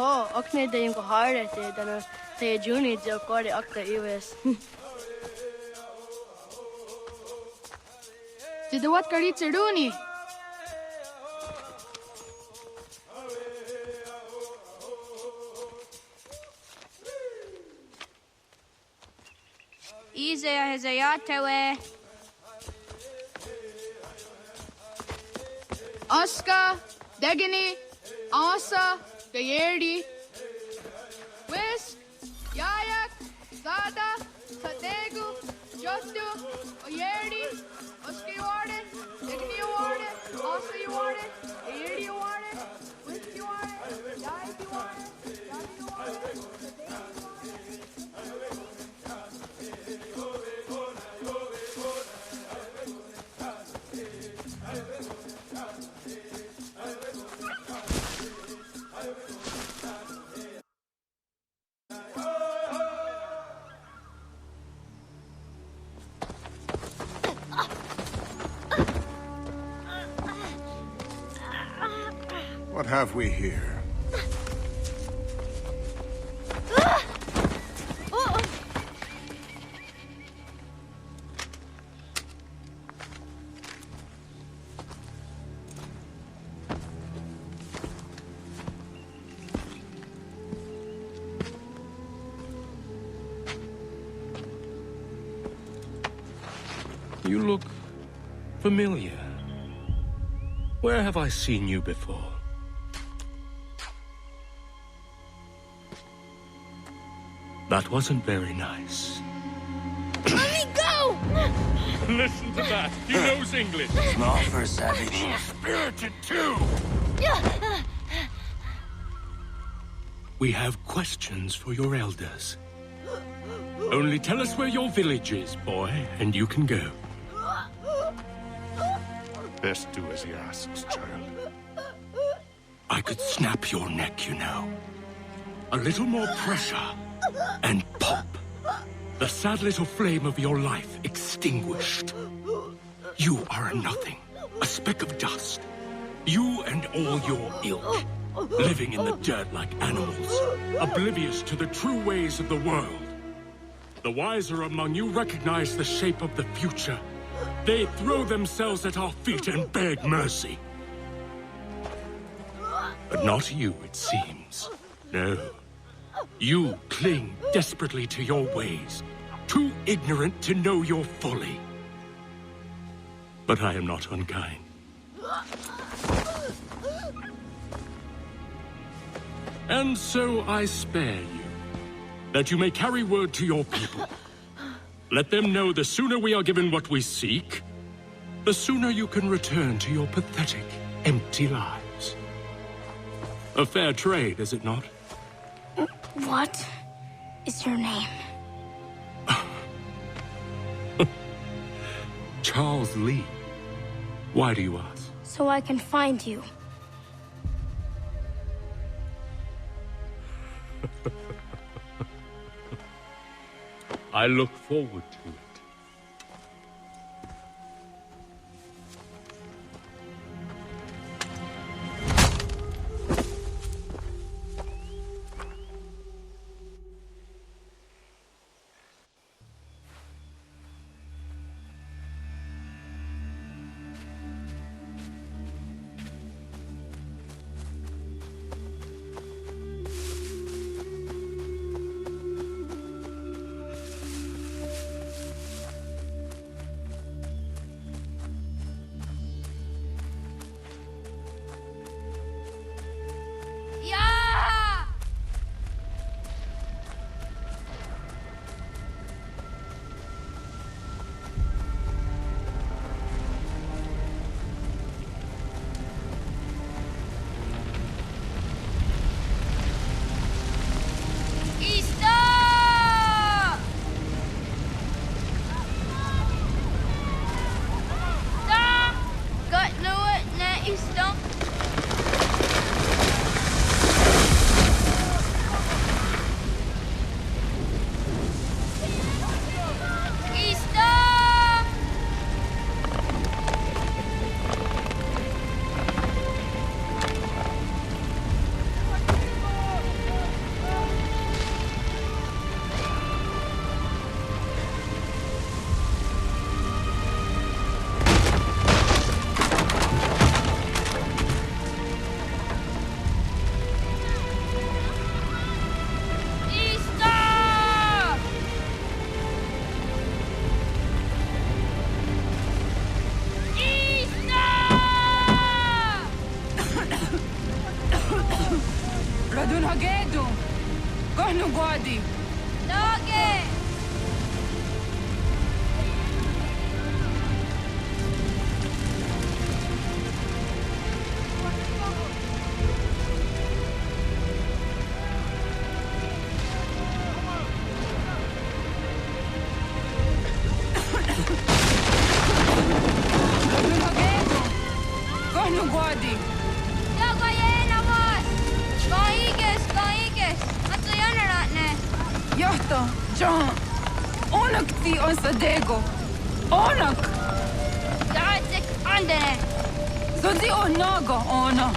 Oh, akne de yung kohare te dano te juni jo kore akta iwes. Tidawat kari cheduni. Izaya hezayatewe. Aska, Degini, Asa, Gayerdi, Whisk, Yayak, Zada, Sategu, Justu, Oyerdi, Oski Warden, Degini Warden, Asa Warden, Gayerdi Warden, Whisk Warden, Yayak Warden, Yaki Warden, Sategu What have we here? You look familiar. Where have I seen you before? That wasn't very nice. Let me go! Listen to that. He knows English. Small for a savage. Spirited too. We have questions for your elders. Only tell us where your village is, boy, and you can go. Best do as he asks, child. I could snap your neck, you know. A little more pressure, and pop. The sad little flame of your life extinguished. You are a nothing, a speck of dust. You and all your ilk, living in the dirt like animals, oblivious to the true ways of the world. The wiser among you recognize the shape of the future. They throw themselves at our feet and beg mercy. But not you, it seems. No. You cling desperately to your ways, too ignorant to know your folly. But I am not unkind. And so I spare you, that you may carry word to your people. Let them know the sooner we are given what we seek, the sooner you can return to your pathetic, empty lives. A fair trade, is it not? What is your name? Charles Lee. Why do you ask? So I can find you. I look forward to it. Radun hagedu. Kohnu guadi. Doge! Radun hagedu. Kohnu guadi. Dogo yena vos! Kaikes! Atso jäneratne! Johto, John. Onak ti on sadego. Onak! Jaatsek andene! Zodi on nago ona.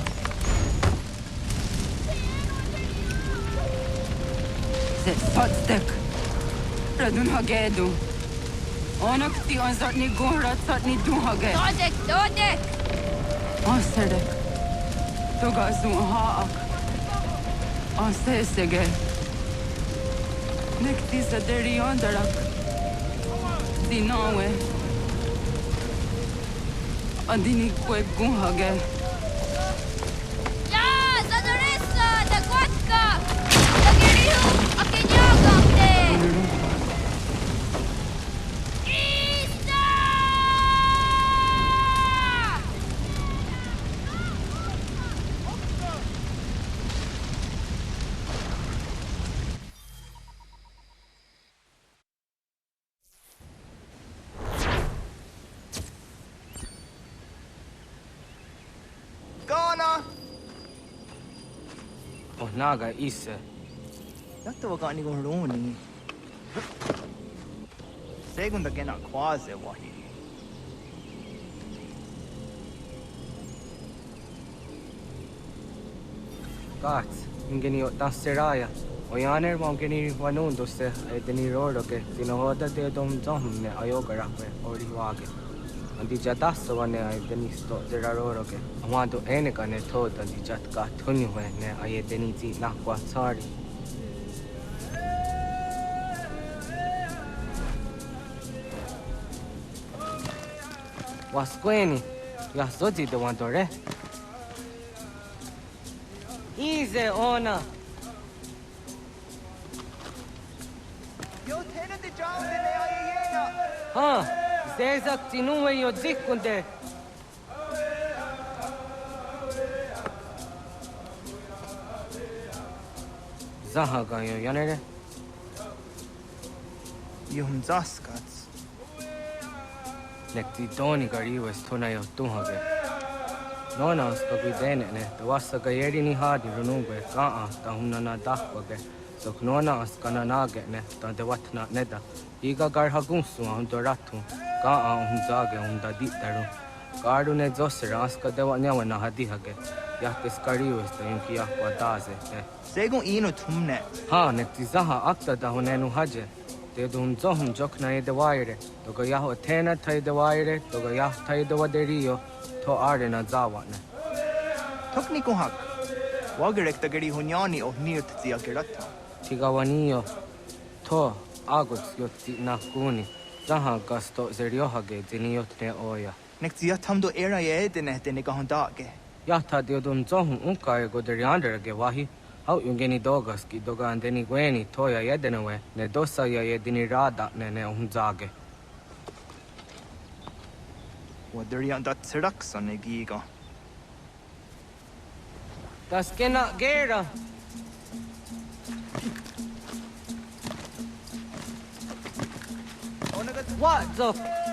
Se sotstek. Radun hagedu. Onak ti on zatni gunrat zatni duhage. Dodek! Asedek. Toga zun haak. Asesege. Nekti sa deri ondarak. Dinawe. Adini kwe gunhage. Ja, zadoressa! Da kotka! Da girihu! Akinyagamte! Naga ise. Yatta wakani go roni. Segunda gena quase wahi. Gats, ingeni tasseraya. Oyaner mongeni wanundo se edeni roro ke sinohoda de dom domne ayoga rakwe ori wage. Andi jatasso wane edeni sto deraroro ke. Amado eneka ne thod andi jatka thuni hwe ne ayedeni ti nakwa sorry. Wasqueni, ya soti de wantore. Easy ona. Yo tena de jao de ne ayena. Ha, zezak tinuwe yo dikunde. Zahaga yo yanere. Yum zaskats. Nekti Tony Gari was Tonayo Tuhage. Nonas Kabidene, the Wasaga Yerini Hardy Runungue, Gaa, Tahunana Dahwage, so Nona Skananage, the Watna Neda, Iga Garhagunsu on Doratu, Gaa Unzage on the Ditaru, Gardune Zosser, Aska de Wanyana Hadihage, Yakis Karius, the Yunkia Wadaze. Segun ino tumne. Ha, Nektizaha Akta da Honenu Haje. They don't zohum jokna de wire, Toga Yaho Tena Tai de wire, Toga Yah Tai de Waderio, To Arena Zawane. Tokniku hak. Wagerek the Geri Hunyani of near the Agirata. Tigawanio, To Aguts Yoti Nakuni, Zaha Gasto Zeriohage, Ziniotne Oya. Next year, Tamdo era Edene, the Negahondage. Yata Diodun Zohum Unka go the Riander Gewahi. How you geni dogaski doga and deni gueni toya yedenewe ne dosa ya yedini rada ne unzage. What there yon that serax on a giga. Das kena gera. What the?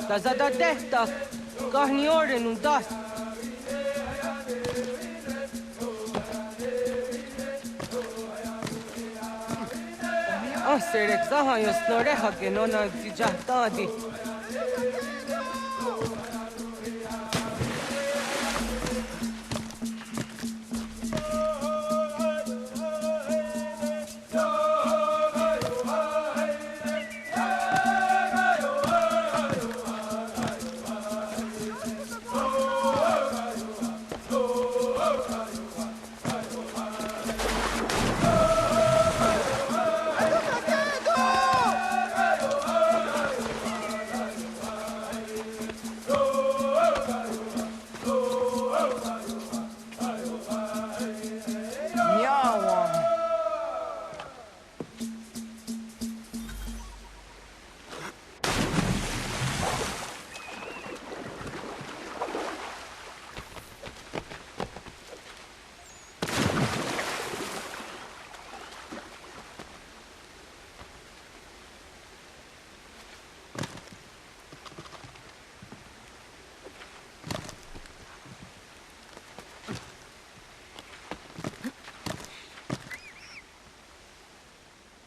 Das da detta garni orden und das. Serek zaha yo snoreha ke nona zijahtadi.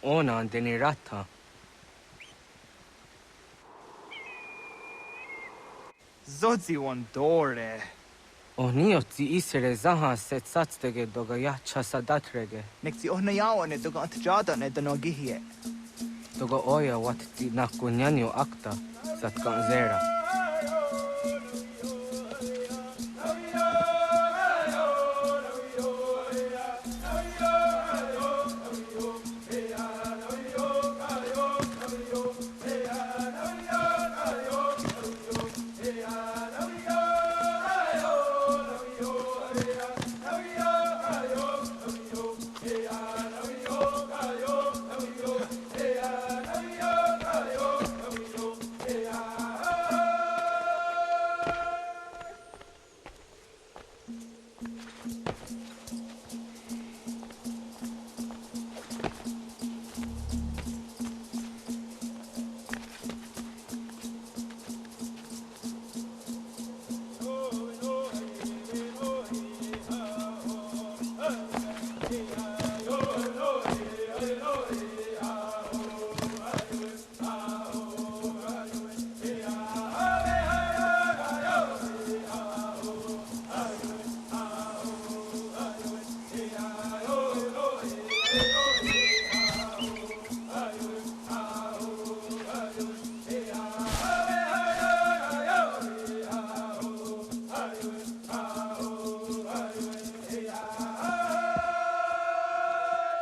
Ona deni rata. Zodzi one dore. Onio ti isere zaha set satstege doga ya chasadatrege. Nexi ohnayawane doga antjada ne danogihie. Doga oya wat ti nakunyanyo akta satkan zera.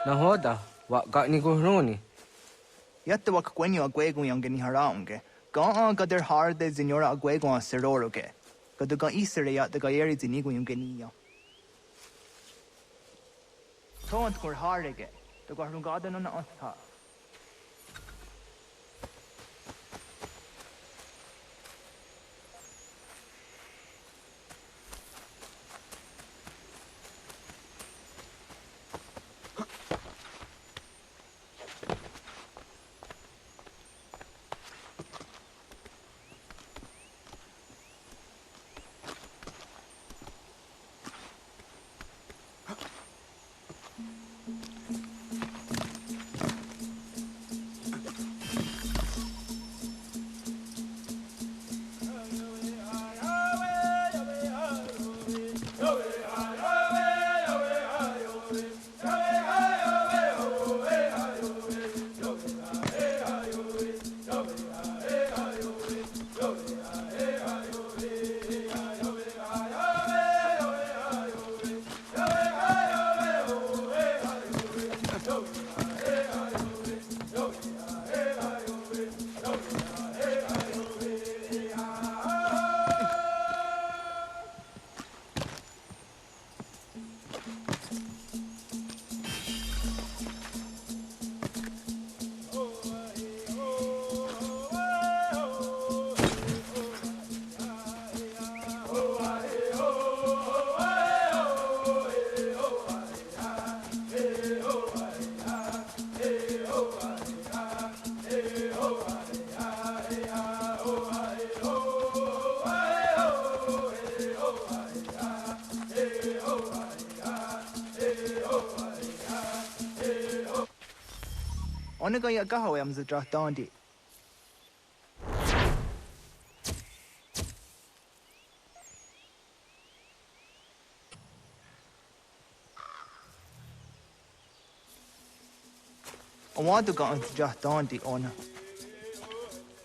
Nahoda, wa gani guruni. Yatta wak kwenyo agwego yang geni haraunge. Ga ga der harde zinora agwego a seroroge. Ga ga isere ya ga yeri zinigo yung geniya. Tont kur harege. Da ga rungada no na otha. Ona ga ya gaho am za dra dondi. I want to go on to dra dondi ona.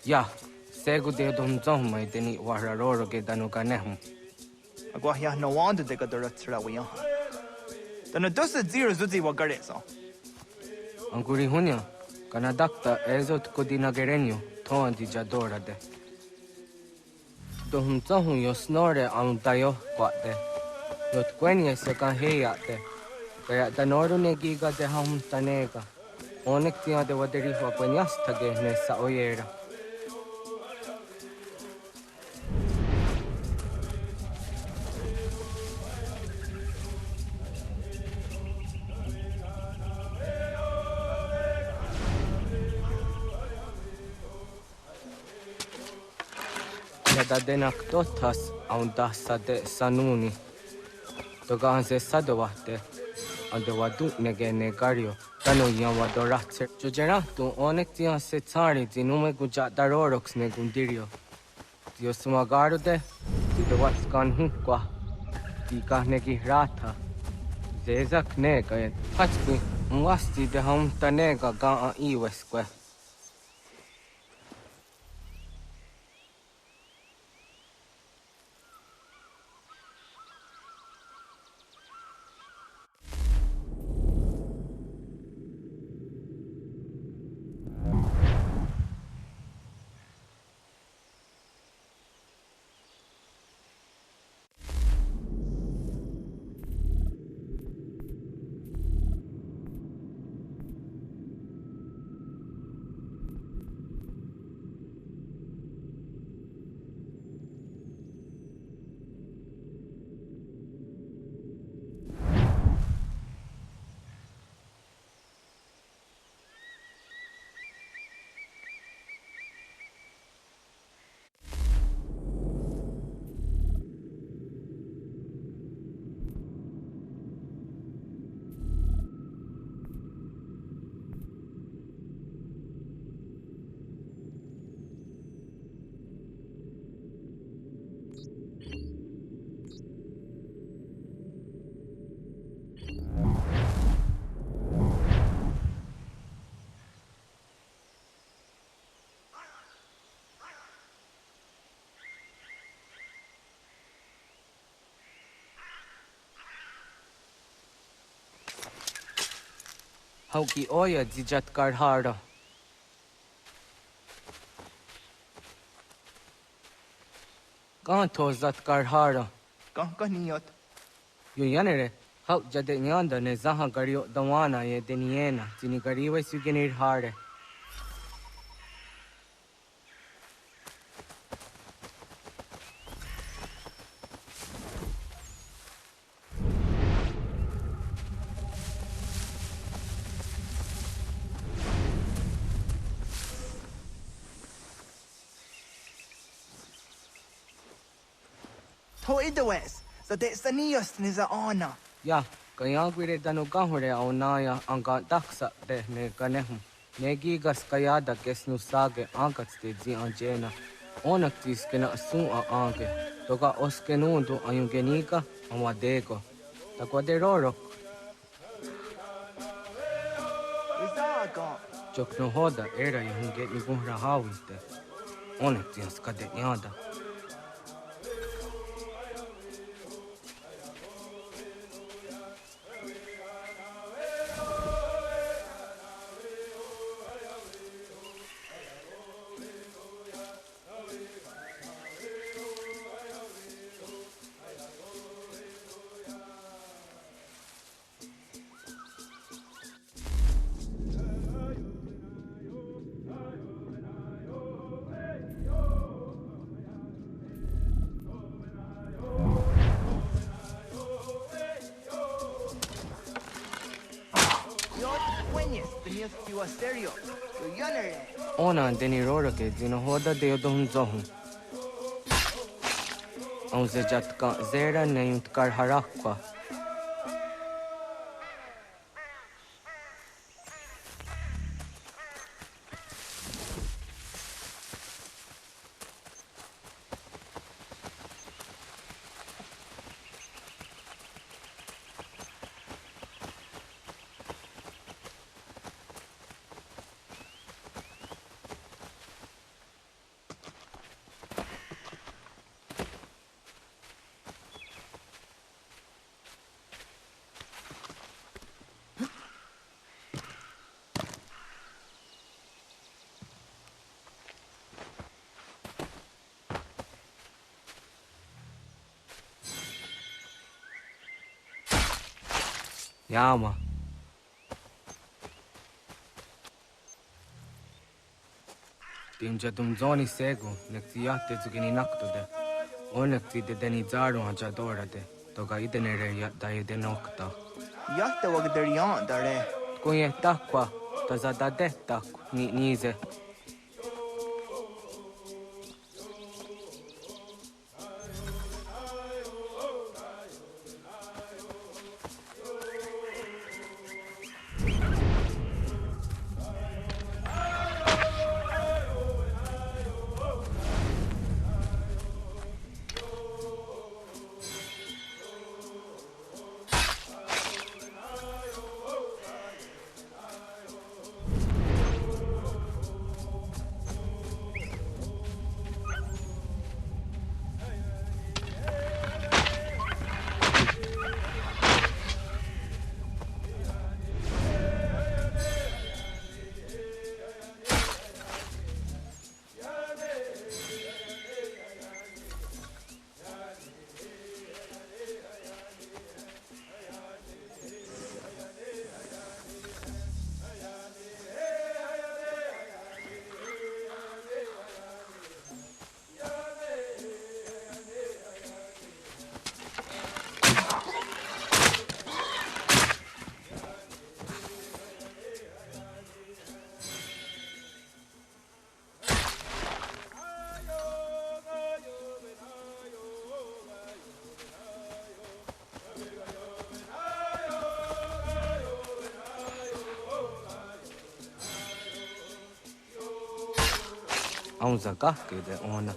Ya, segu de dum zom mai deni wararoro ke danu kanehum. Agwa ya no wanda de ga dra tsra wi ya. Dana dosa zero zuzi wa gare so. Anguri hunya, kana dakta ezot kodina gerenyo, toan di jadora de. Dohum zahun yo snore am dayo kwate. Yot kwenye se kan heyate. Kaya danoru ne giga de ham tanega. Onek tia de waderi wa kwenyasta ge ne sa oyera. Da denak totas aun dassa de sanuni. Togahan se sadovate. Ande wadu negene gario. Tano yan wadoratse. Jojera tu onek tian se tsari zinume guja darorox ne gundirio. Dio sumagaru de. Di watskan hunkwa. Di kahnegi rata. Zezak nega et. Hatskwi. Mwasti de ham tanega gaan iweskwe. Hauki oya dijat karhara. Kan tozat karhara. Kan niyot. Yo yanere. Hau jade nyanda ne zaha gario dawana ye deniena. Zini gariwe sugenir hare. To idawes. So de saniyos ni za ona. Ya, kaya gwire danu gahure au naya anga daksa de ne ganehum. Negi gas kayada kesnu sage angats de zi anjena. Onak tis kena su a ange. Toga oskenundu ayungenika amadego. Takwa de rorok. Izaga. Jokno hoda era yunge igunra hawiste. Onak tis kade nyada. Ona deni rora ke dino hoda de odum zohum. On se jatka zera ne yunt kar harakwa. Yama. Timja tumzoni segu, nektiate zugini naktude. Onekti de deni zaru hajadorade, toga idenere yatte nokta. Yatte wagderian dare. Kunye takwa, tazadade takwa, nize. Aunza kahkide ona.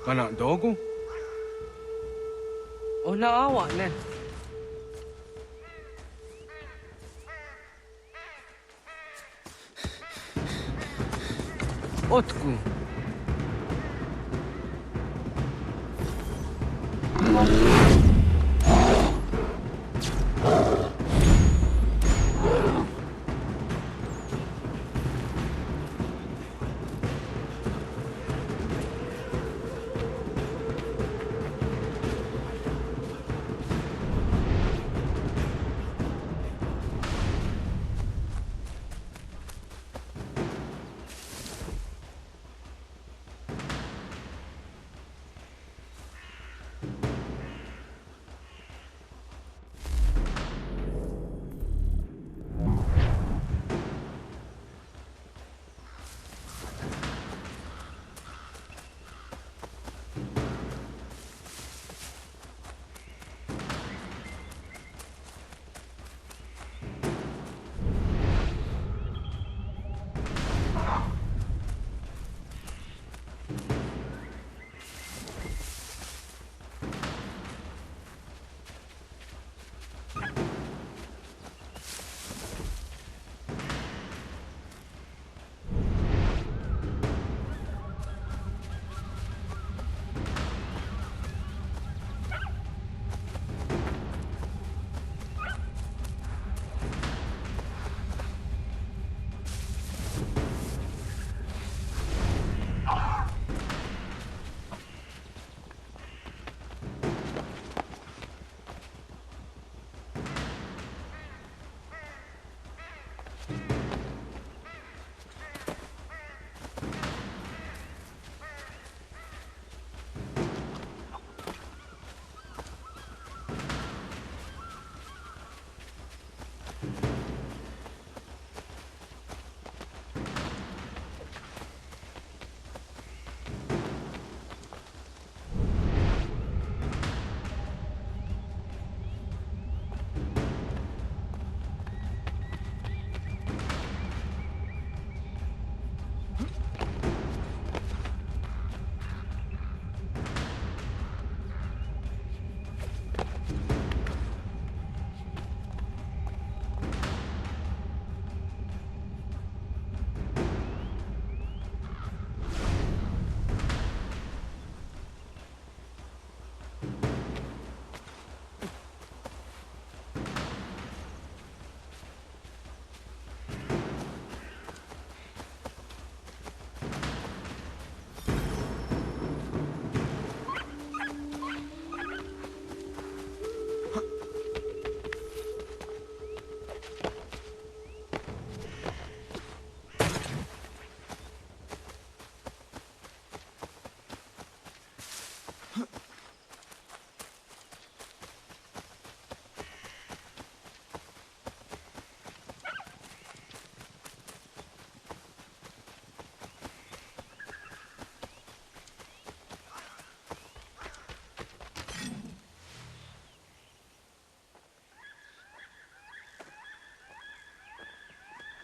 Kana dogu? Ona awa ne. Otku.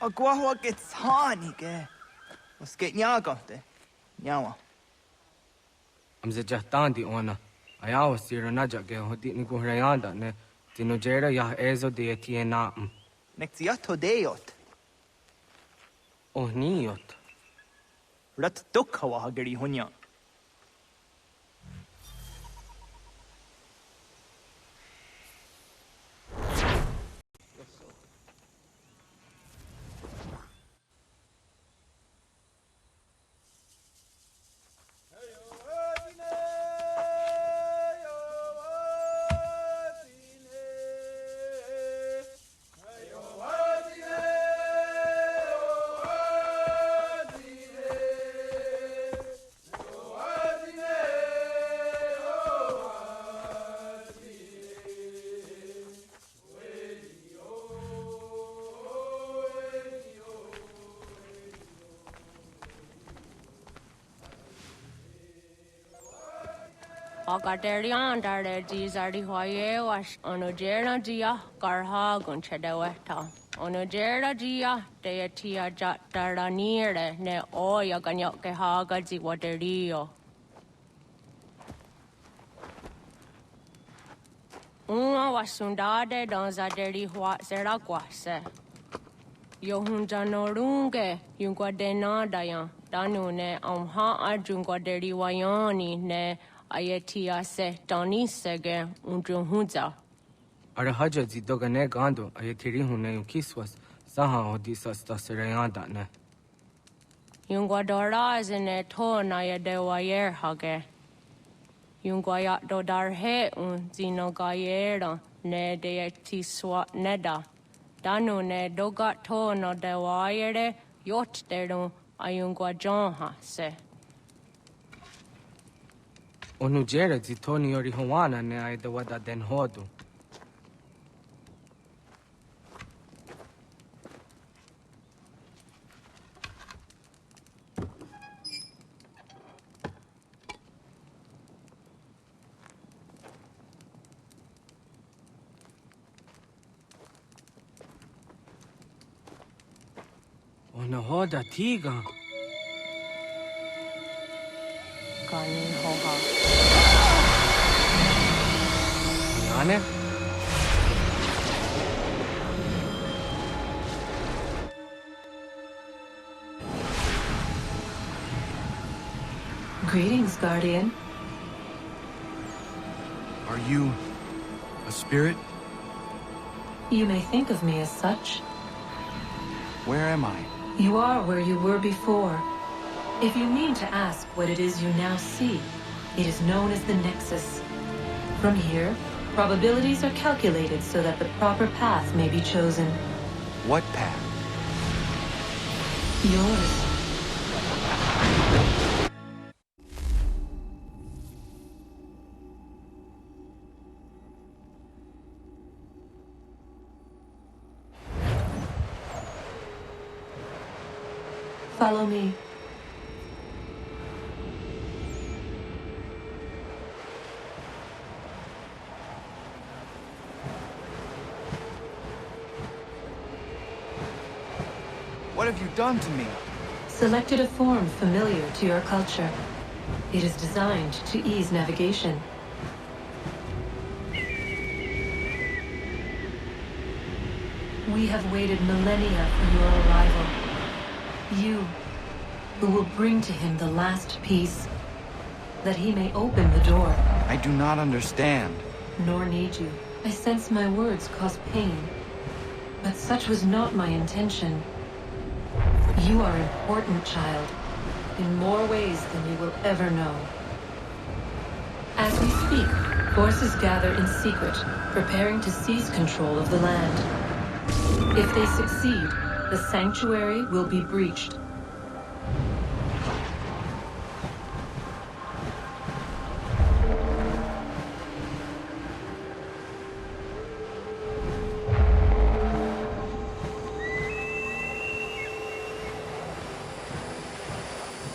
Agua gets honey, was get nyagante. Nyawa. I'm the Jatandi ona. I always see a naja ge hodi ni guhrayanda ne tinujera ya ezo de tiena. Nexiato deot. Oh niot. Rat dukhawa hageri hunya. Agaderian dare dizardi hoye was onojera dia garha gunchedeweta. Onojera dia deatia jat daranire ne oya ganyoke haga ziwaderio. Uma wasundade donzaderi hua zeraguase. Yohunja norunge yungwadena dayan. Danune amha ajungwaderi wayani ne Ayetia se Dani sege unjunhuza. Arahaja zidogane gando ayetiri hune kiswas saha odisa staserayanda ne. Yungwadora zine to na yedewayer hage. Yungwayat dodarhe zinogayera ne deetiswa neda. Danu ne dogat to no dewayere yot deru ayungwajonha se. Onujera zitoni yori hawana ne aidawada den hodu. Onahoda tiga. Kani hoha. Yane? Greetings, Guardian. Are you a spirit? You may think of me as such. Where am I? You are where you were before. If you mean to ask what it is you now see, it is known as the Nexus. From here, probabilities are calculated so that the proper path may be chosen. What path? Yours. Follow me. What have you done to me? Selected a form familiar to your culture. It is designed to ease navigation. We have waited millennia for your arrival. You, who will bring to him the last piece, that he may open the door. I do not understand. Nor need you. I sense my words cause pain. But such was not my intention. You are important, child, in more ways than you will ever know. As we speak, forces gather in secret, preparing to seize control of the land. If they succeed, the sanctuary will be breached.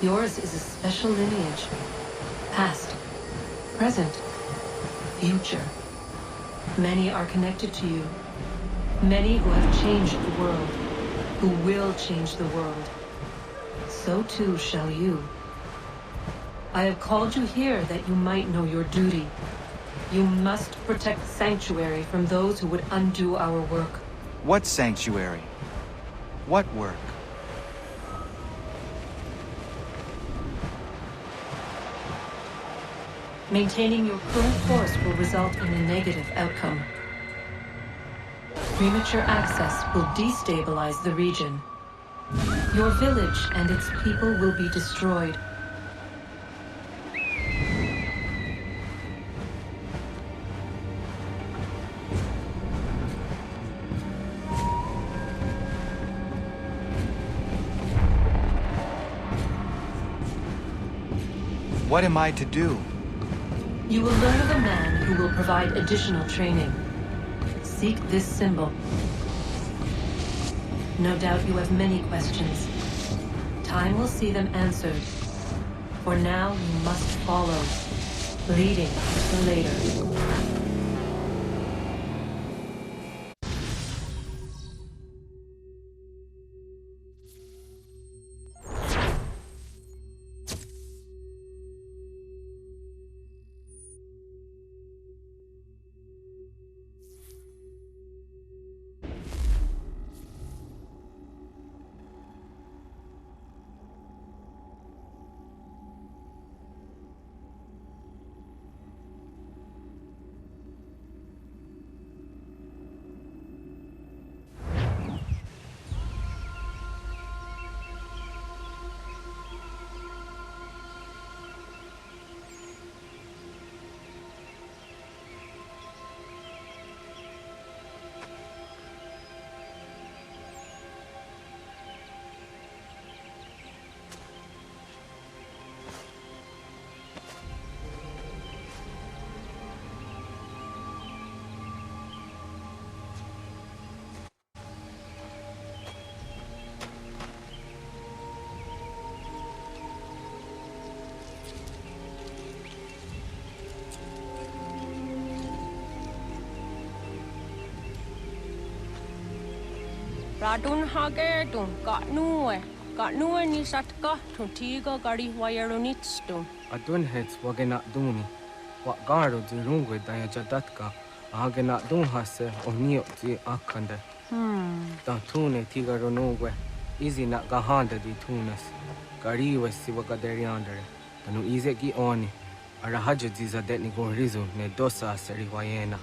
Yours is a special lineage. Past, present, future. Many are connected to you. Many who have changed the world, who will change the world. So too shall you. I have called you here that you might know your duty. You must protect Sanctuary from those who would undo our work. What sanctuary? What work? Maintaining your current course will result in a negative outcome. Premature access will destabilize the region. Your village and its people will be destroyed. What am I to do? You will learn of a man who will provide additional training. Seek this symbol. No doubt you have many questions. Time will see them answered. For now, you must follow, leading to later. Radun hagedun gatnue ni satka tuntiga gari wayarunitstu. Adun hets wagena duni. Wa garu zirungwe daya jadatka. Ahagena dun hase onio zi akande. Ta tune tiga ronugwe. Izi na gahanda di tunas. Gariwe si wagaderiandere. Tanu ize gi oni. Arahaja ziza detni gorizu ne dosa seri wayena.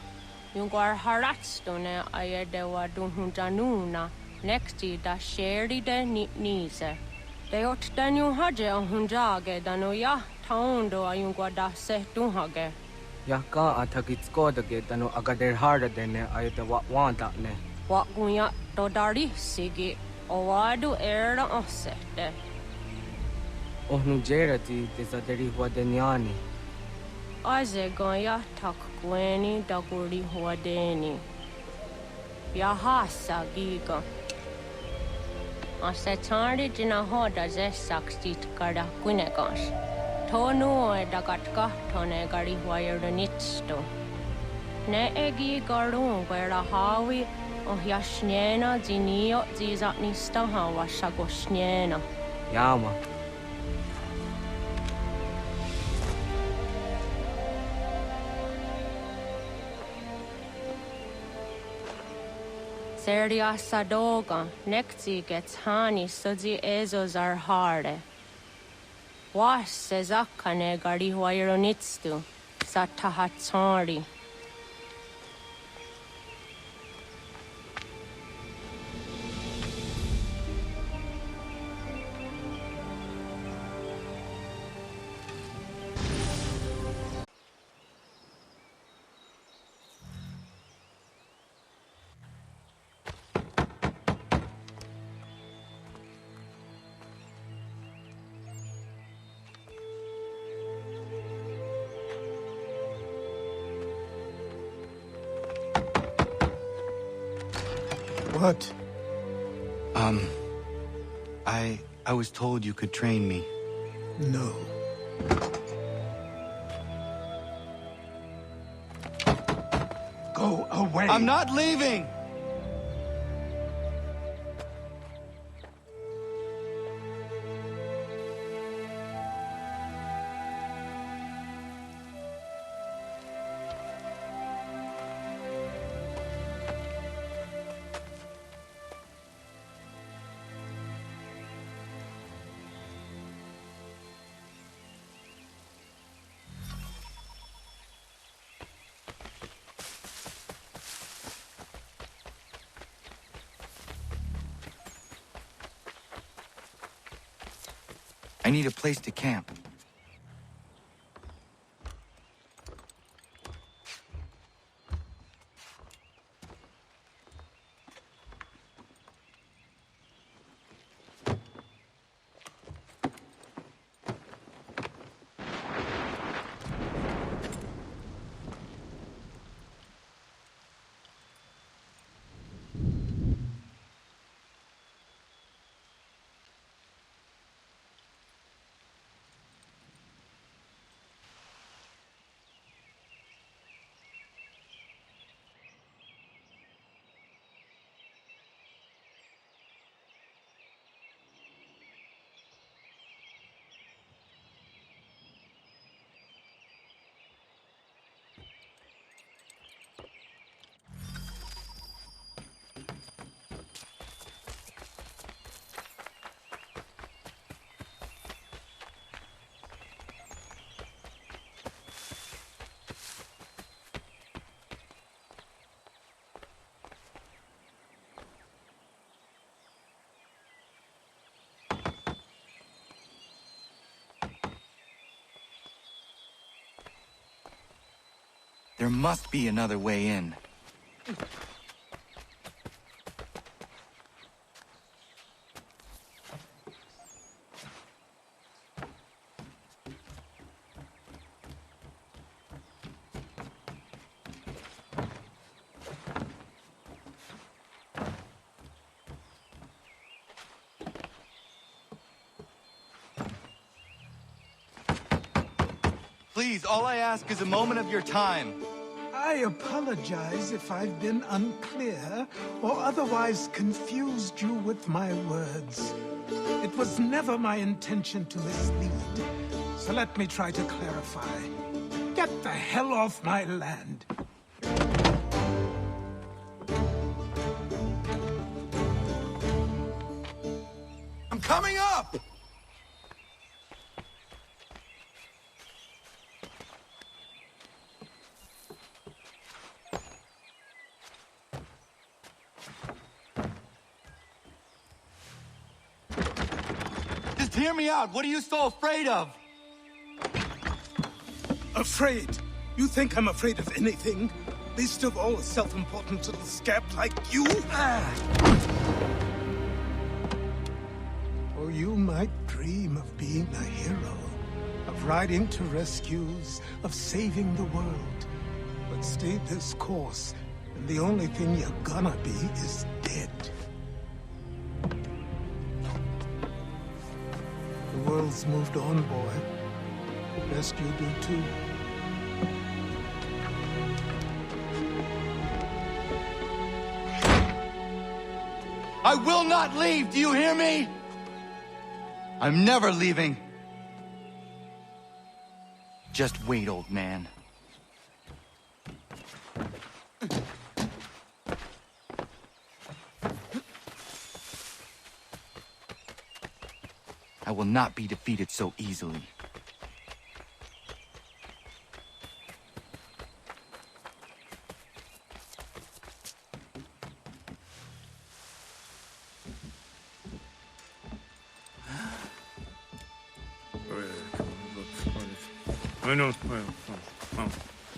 Yungwar haratstu ne ayedewa dun hunjanuna. Nexti da sheri de nise. De ot danu haje hunjage danu ya taundo ayungwa da se dunhage. Ya ka atakitskoda ge danu agader harda dene ayete wa wanda ne. Wa gunya do dari sigi owadu era osete. Ohnu jerati desaderi huadenyani. Aze gonya tak gweni daguri huadeni. Yahasa giga. Ase tari jina hoda ze sakstit kada kunegas. Tonu e dagatka tone gari wayarunitsto. Ne egi garun wera hawi o yashnena zinio zizatnista hawa shagoshnena. Yama. Seria sadoga, nekti gets hani sodzi ezos are harde. Was sezakane gari wayronitstu, satahatsari. What? I was told you could train me. No. Go away. I'm not leaving! I need a place to camp. There must be another way in. Please, all I ask is a moment of your time. I apologize if I've been unclear or otherwise confused you with my words. It was never my intention to mislead, so let me try to clarify. Get the hell off my land. I'm coming up! Just hear me out. What are you so afraid of? Afraid? You think I'm afraid of anything? Least of all a self-important little scab like you? Or you might dream of being a hero, of riding to rescues, of saving the world. But stay this course, and the only thing you're gonna be is dead. The world's moved on, boy. Best you do too. I will not leave, do you hear me? I'm never leaving. Just wait, old man. I will not be defeated so easily.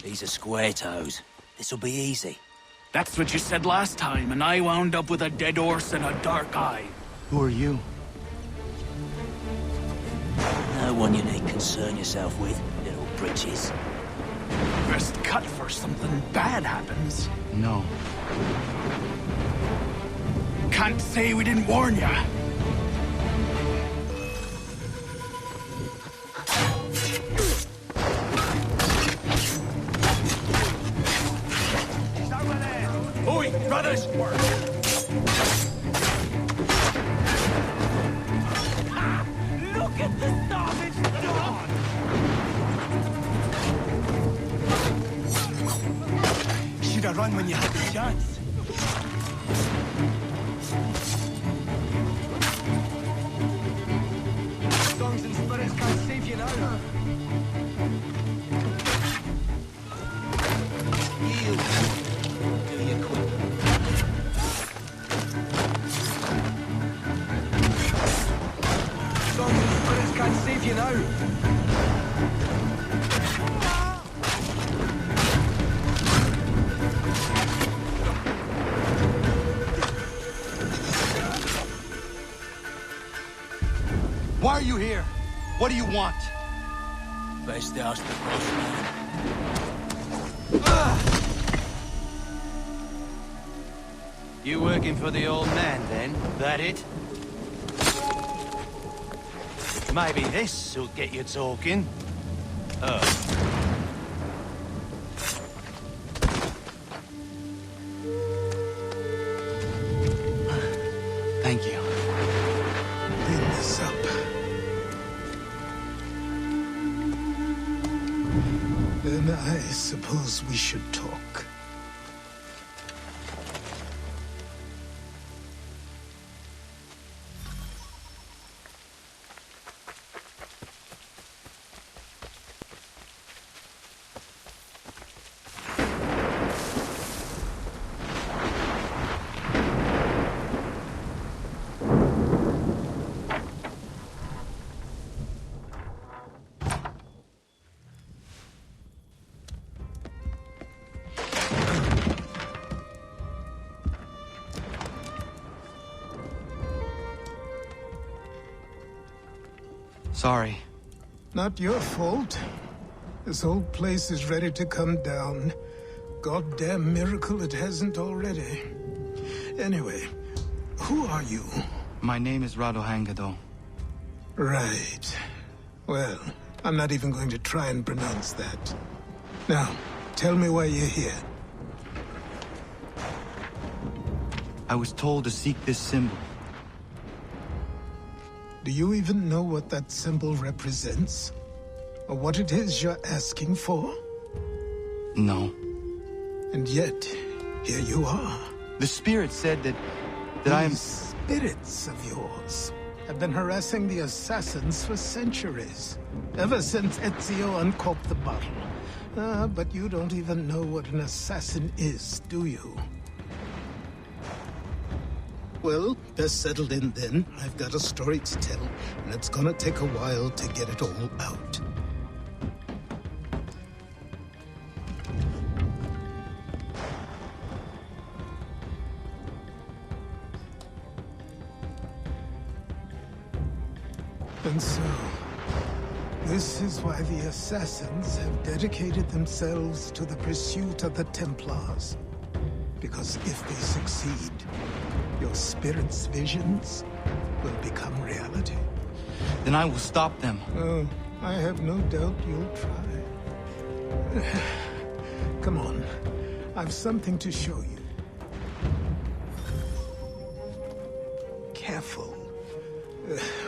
These are square toes. This'll be easy. That's what you said last time, and I wound up with a dead horse and a dark eye. Who are you? No one you need concern yourself with, little britches. Best cut for something bad happens. No. Can't say we didn't warn ya. Nice work. Look at the starvage dog! Should have run when you had the chance. Songs and spirits can't save you now. Yield. Do you quit? Songs and spirits can't save you now. Why are you here? What do you want? Best ask the question. You working for the old man, then? That it? Maybe this'll get you talking. Oh. Thank you. Clean this up. Then I suppose we should talk. Sorry. Not your fault. This whole place is ready to come down. Goddamn miracle it hasn't already. Anyway, who are you? My name is Rado Hangado. Right. Well, I'm not even going to try and pronounce that. Now, tell me why you're here. I was told to seek this symbol. Do you even know what that symbol represents? Or what it is you're asking for? No. And yet, here you are. The spirit said that These spirits of yours have been harassing the assassins for centuries. Ever since Ezio uncorked the bottle. But you don't even know what an assassin is, do you? Well, best settled in then. I've got a story to tell, and it's gonna take a while to get it all out. And so, this is why the Assassins have dedicated themselves to the pursuit of the Templars. Because if they succeed, your spirit's visions will become reality. Then I will stop them. Oh, I have no doubt you'll try. Come on, I've something to show you. Careful.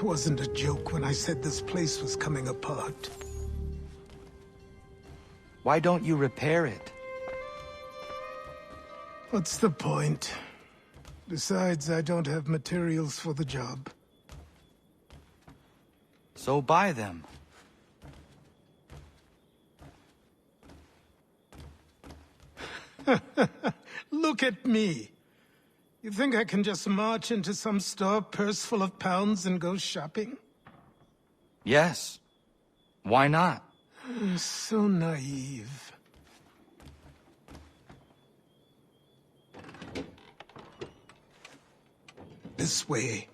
Wasn't a joke when I said this place was coming apart. Why don't you repair it? What's the point? Besides, I don't have materials for the job. So buy them. Look at me. You think I can just march into some store, purse full of pounds, and go shopping? Yes. Why not? So naive. This way.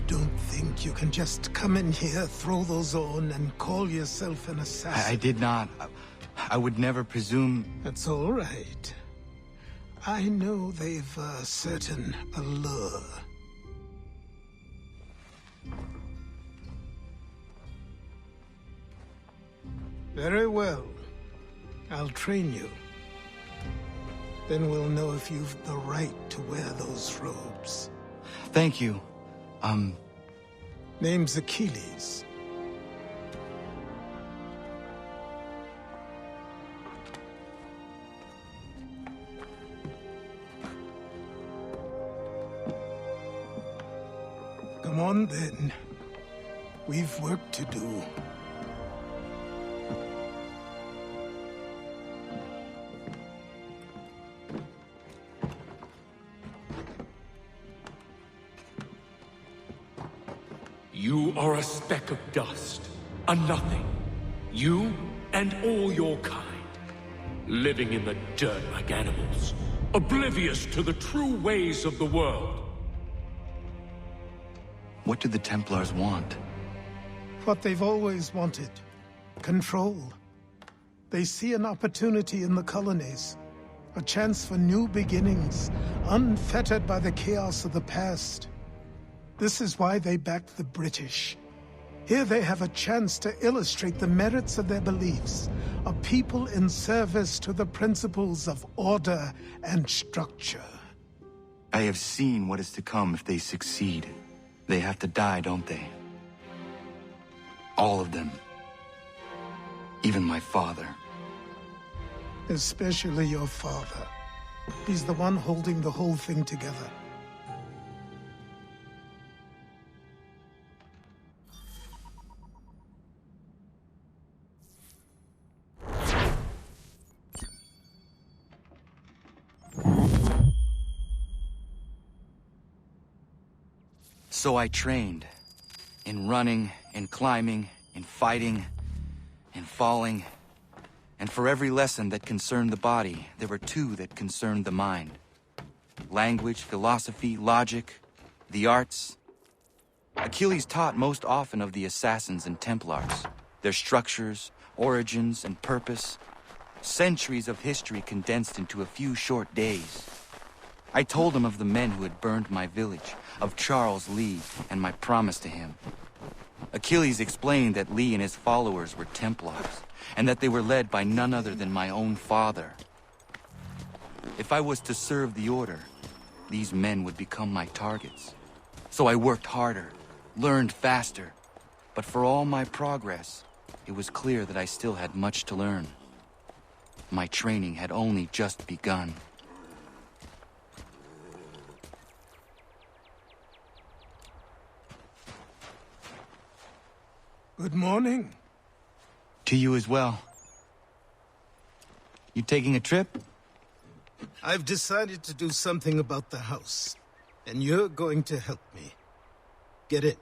don't think you can just come in here, throw those on, and call yourself an assassin. I did not. I would never presume... That's all right. I know they've a certain allure. Very well. I'll train you. Then we'll know if you've the right to wear those robes. Thank you. Name's Achilles. Come on, then. We've work to do. You are a speck of dust, a nothing. You and all your kind. Living in the dirt like animals, oblivious to the true ways of the world. What do the Templars want? What they've always wanted. Control. They see an opportunity in the colonies. A chance for new beginnings, unfettered by the chaos of the past. This is why they backed the British. Here they have a chance to illustrate the merits of their beliefs, a people in service to the principles of order and structure. I have seen what is to come if they succeed. They have to die, don't they? All of them. Even my father. Especially your father. He's the one holding the whole thing together. So I trained. In running, in climbing, in fighting, in falling. And for every lesson that concerned the body, there were two that concerned the mind. Language, philosophy, logic, the arts. Achilles taught most often of the assassins and Templars, their structures, origins, and purpose. Centuries of history condensed into a few short days. I told him of the men who had burned my village, of Charles Lee, and my promise to him. Achilles explained that Lee and his followers were Templars, and that they were led by none other than my own father. If I was to serve the order, these men would become my targets. So I worked harder, learned faster, but for all my progress, it was clear that I still had much to learn. My training had only just begun. Good morning. To you as well. You taking a trip? I've decided to do something about the house, and you're going to help me. Get it?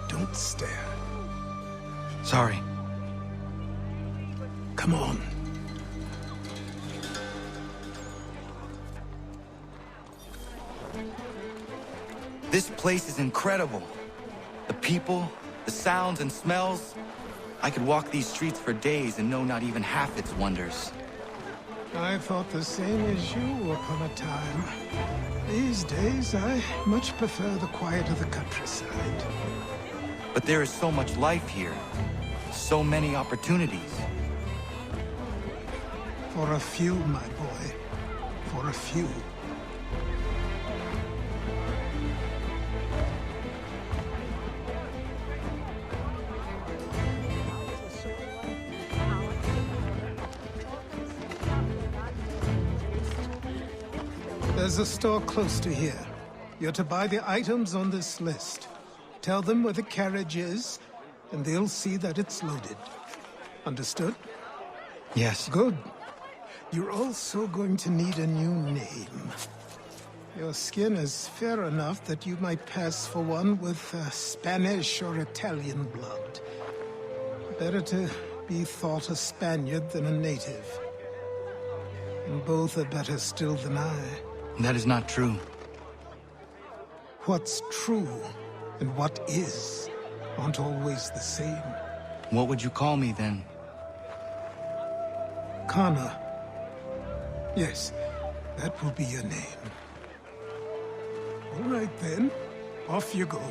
Don't stare. Sorry. Come on. This place is incredible. The people, the sounds and smells. I could walk these streets for days and know not even half its wonders. I thought the same as you upon a time. These days, I much prefer the quiet of the countryside. But there is so much life here. So many opportunities. For a few, my boy. For a few. There's a store close to here. You're to buy the items on this list. Tell them where the carriage is, and they'll see that it's loaded. Understood? Yes. Good. You're also going to need a new name. Your skin is fair enough that you might pass for one with Spanish or Italian blood. Better to be thought a Spaniard than a native. And both are better still than I. That is not true. What's true and what is aren't always the same. What would you call me then? Kana. Yes, that will be your name. All right then, off you go.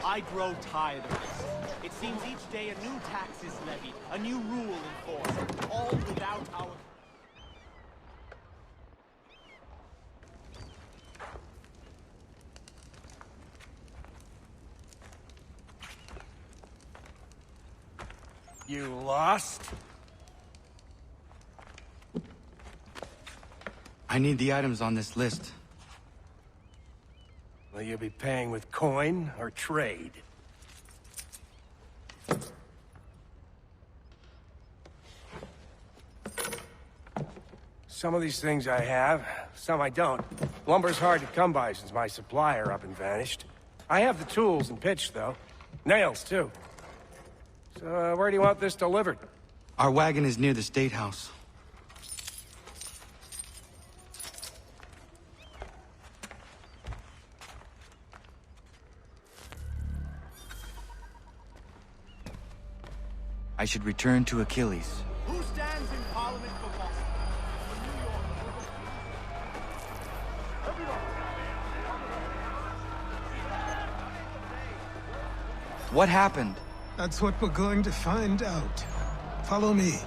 I grow tired of this. It seems each day a new tax is levied, a new rule enforced, all without our... You lost? I need the items on this list. Will you be paying with coin or trade? Some of these things I have, some I don't. Lumber's hard to come by since my supplier up and vanished. I have the tools and pitch, though. Nails, too. So, where do you want this delivered? Our wagon is near the State House. I should return to Achilles. Who stands in Parliament for Boston? For New York? What happened? That's what we're going to find out. Follow me.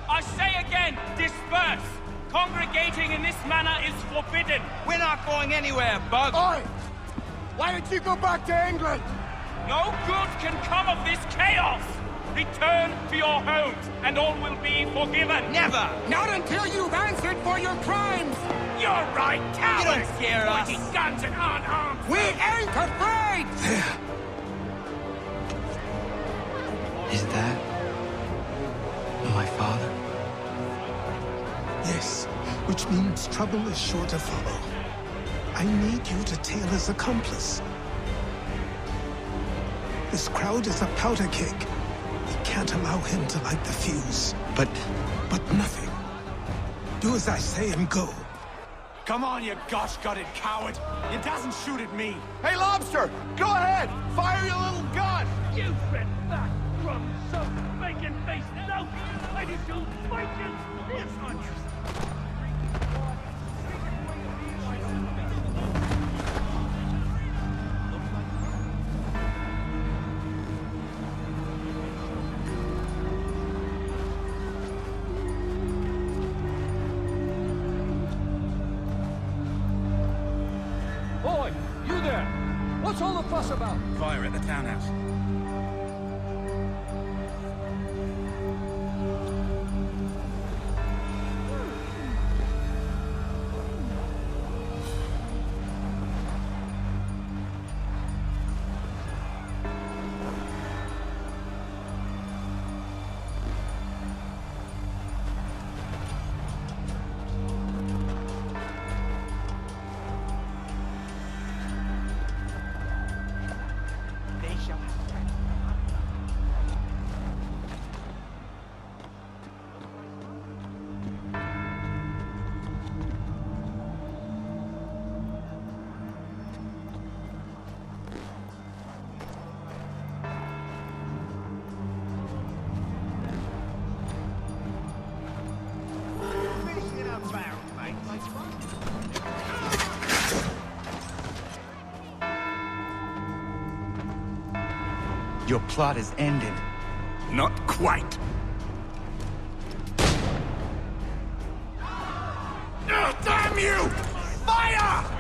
I say again, disperse! Congregating in this manner is forbidden! We're not going anywhere, Bug! Oi! Why don't you go back to England? No good can come of this chaos! Return to your homes, and all will be forgiven! Never! Not until you've answered for your crimes! You're right, cowards! You don't scare us! Pointing guns and unarmed! We ain't afraid! There. Is that my father? Yes, which means trouble is sure to follow. I need you to tail his accomplice. This crowd is a powder keg. We can't allow him to light the fuse. But nothing. Do as I say and go. Come on, you gosh-gutted coward! You doesn't shoot at me! Hey, Lobster! Go ahead! Fire your little gun! You fed back, rum-soaked, bacon-faced loaf! Ready to fight you! Yes, on you! Boy, you there! What's all the fuss about? Fire at the townhouse. Your plot is ended. Not quite. Oh, damn you! Fire!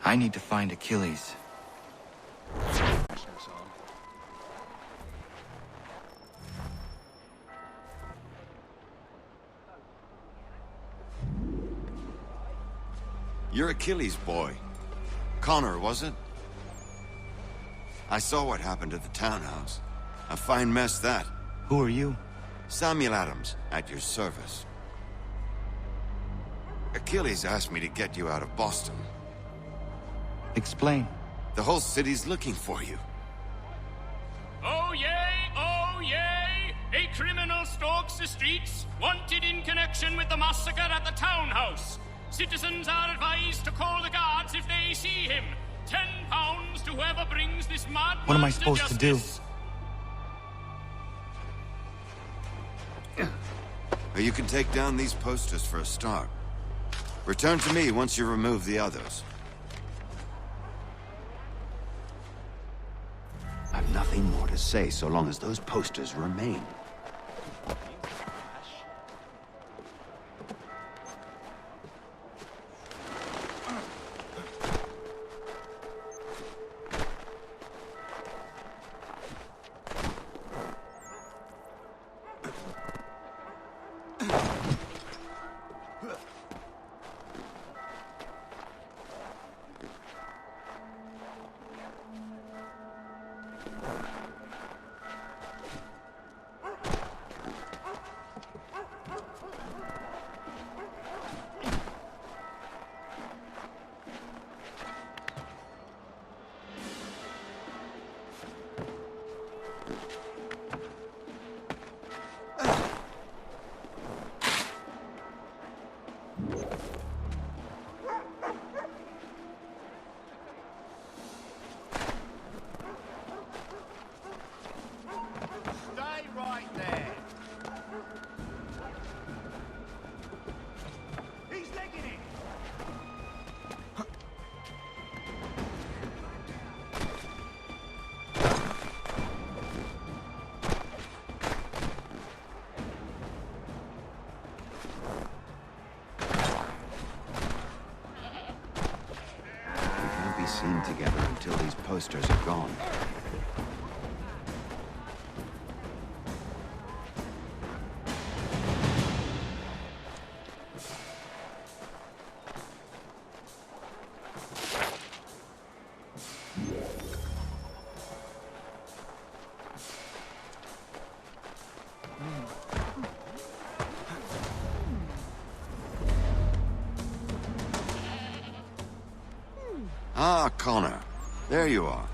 I need to find Achilles. You're Achilles' boy. Connor, was it? I saw what happened at the townhouse. A fine mess, that. Who are you? Samuel Adams, at your service. Achilles asked me to get you out of Boston. Explain. The whole city's looking for you. Oh yay! Oh yay! A criminal stalks the streets, wanted in connection with the massacre at the townhouse. Citizens are advised to call the guards if they see him. £10 to whoever brings this madman. What am I supposed to do? You can take down these posters for a start. Return to me once you remove the others. I've nothing more to say so long as those posters remain. Seen together until these posters are gone. Ah, Connor. There you are.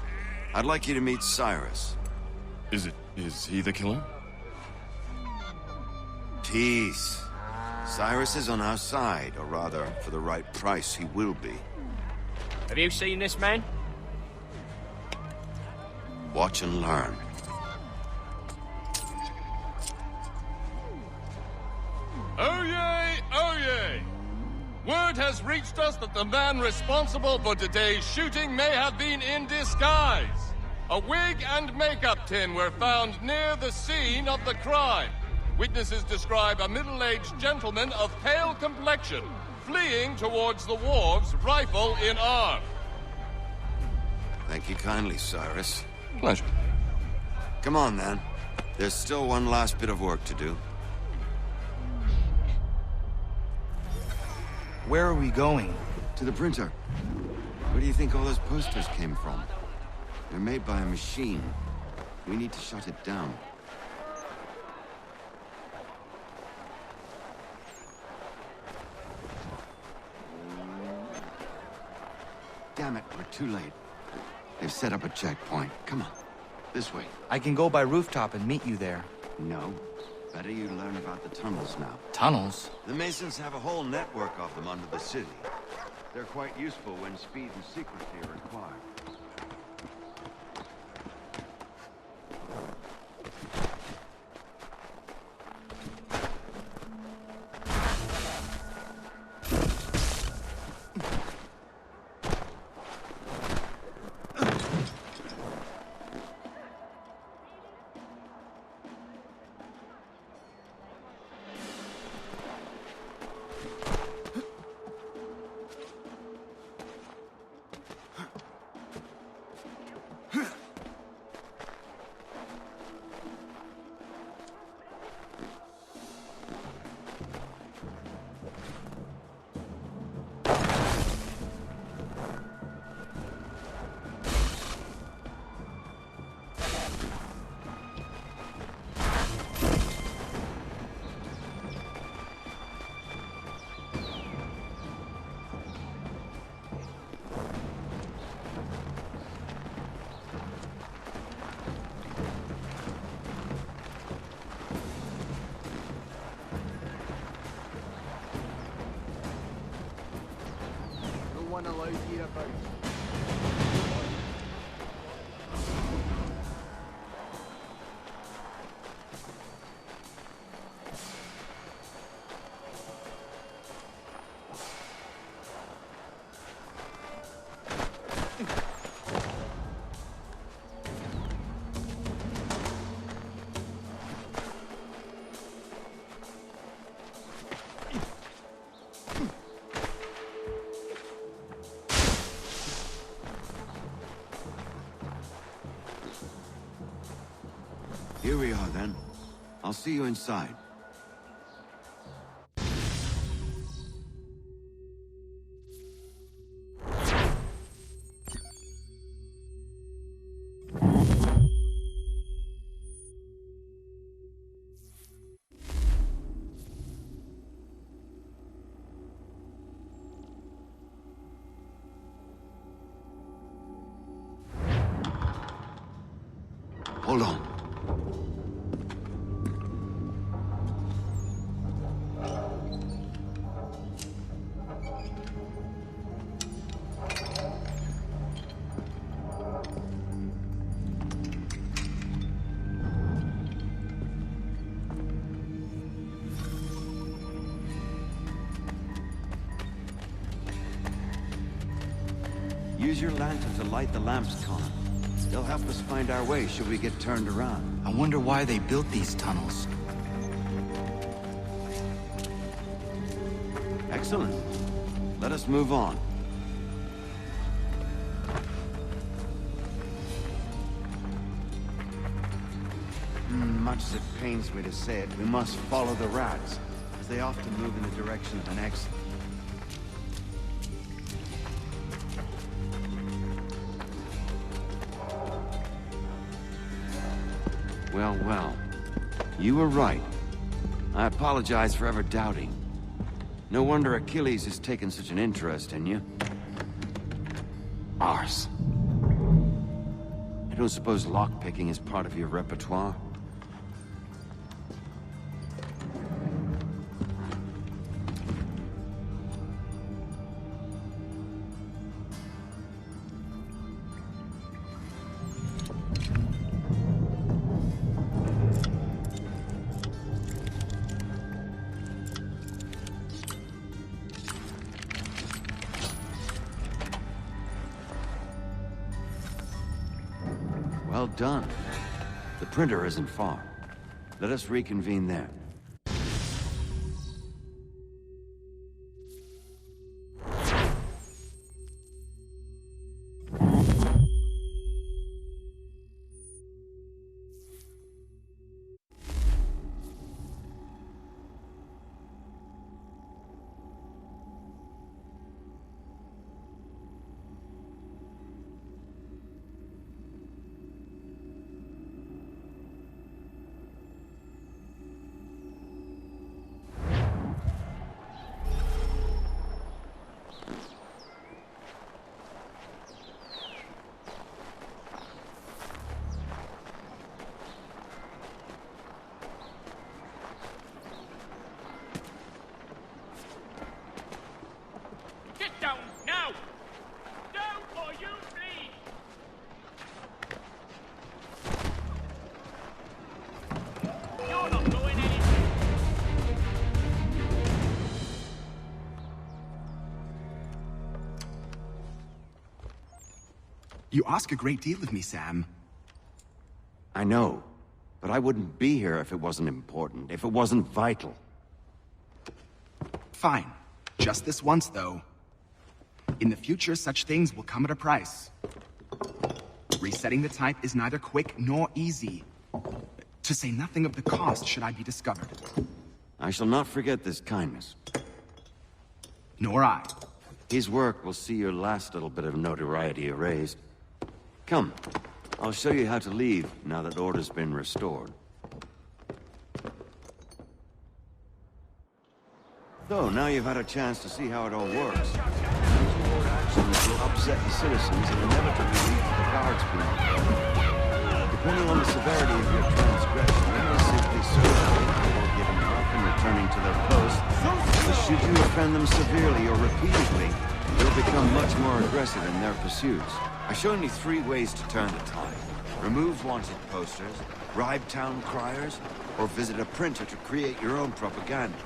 I'd like you to meet Cyrus. Is he the killer? Peace. Cyrus is on our side, or rather, for the right price, he will be. Have you seen this man? Watch and learn. Oh yay! Oh yay! Word Word has reached us that the man responsible for today's shooting may have been in disguise. A wig and makeup tin were found near the scene of the crime. Witnesses describe a middle-aged gentleman of pale complexion fleeing towards the wharves, rifle in arm. Thank you kindly, Cyrus. Pleasure. Come on, then. There's still one last bit of work to do. Where are we going? To the printer. Where do you think all those posters came from? They're made by a machine. We need to shut it down. Damn it, we're too late. They've set up a checkpoint. Come on. This way. I can go by rooftop and meet you there. No. Better you learn about the tunnels now. Tunnels? The Masons have a whole network of them under the city. They're quite useful when speed and secrecy are required. Here we are, then. I'll see you inside. Hold on. Use your lantern to light the lamps, Connor. They'll help us find our way should we get turned around. I wonder why they built these tunnels. Excellent. Let us move on. Much as it pains me to say it, we must follow the rats, as they often move in the direction of an exit. Well, well. You were right. I apologize for ever doubting. No wonder Achilles has taken such an interest in you. Arse. I don't suppose lockpicking is part of your repertoire? Well done. The printer isn't far. Let us reconvene there. You ask a great deal of me, Sam. I know, but I wouldn't be here if it wasn't important, if it wasn't vital. Fine. Just this once, though. In the future, such things will come at a price. Resetting the type is neither quick nor easy. To say nothing of the cost should I be discovered. I shall not forget this kindness. Nor I. His work will see your last little bit of notoriety erased. Come, I'll show you how to leave now that order's been restored. So, now you've had a chance to see how it all works. Untoward actions will upset the citizens and inevitably lead to the guards being killed. Depending on the severity of your transgression, they may simply surrender before giving up and returning to their post. But should you offend them severely or repeatedly, they'll become much more aggressive in their pursuits. I've shown you 3 ways to turn the tide. Remove wanted posters, bribe town criers, or visit a printer to create your own propaganda.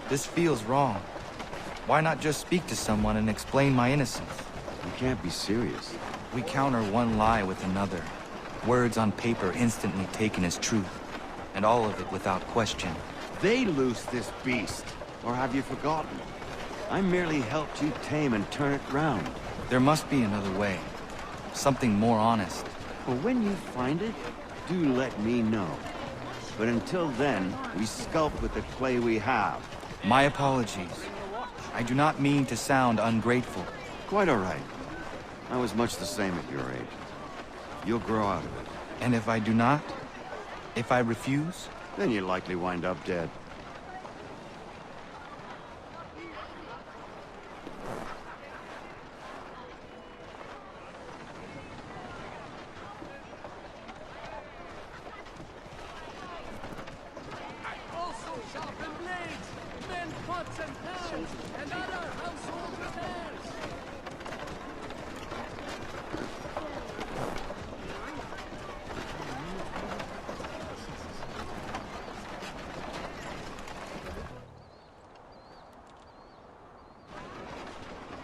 This feels wrong. Why not just speak to someone and explain my innocence? You can't be serious. We counter one lie with another. Words on paper instantly taken as truth. And all of it without question. They loose this beast. Or have you forgotten? I merely helped you tame and turn it round. There must be another way. Something more honest. Well, when you find it, do let me know. But until then, we sculpt with the clay we have. My apologies. I do not mean to sound ungrateful. Quite all right. I was much the same at your age. You'll grow out of it. And if I do not? If I refuse? Then you'll likely wind up dead.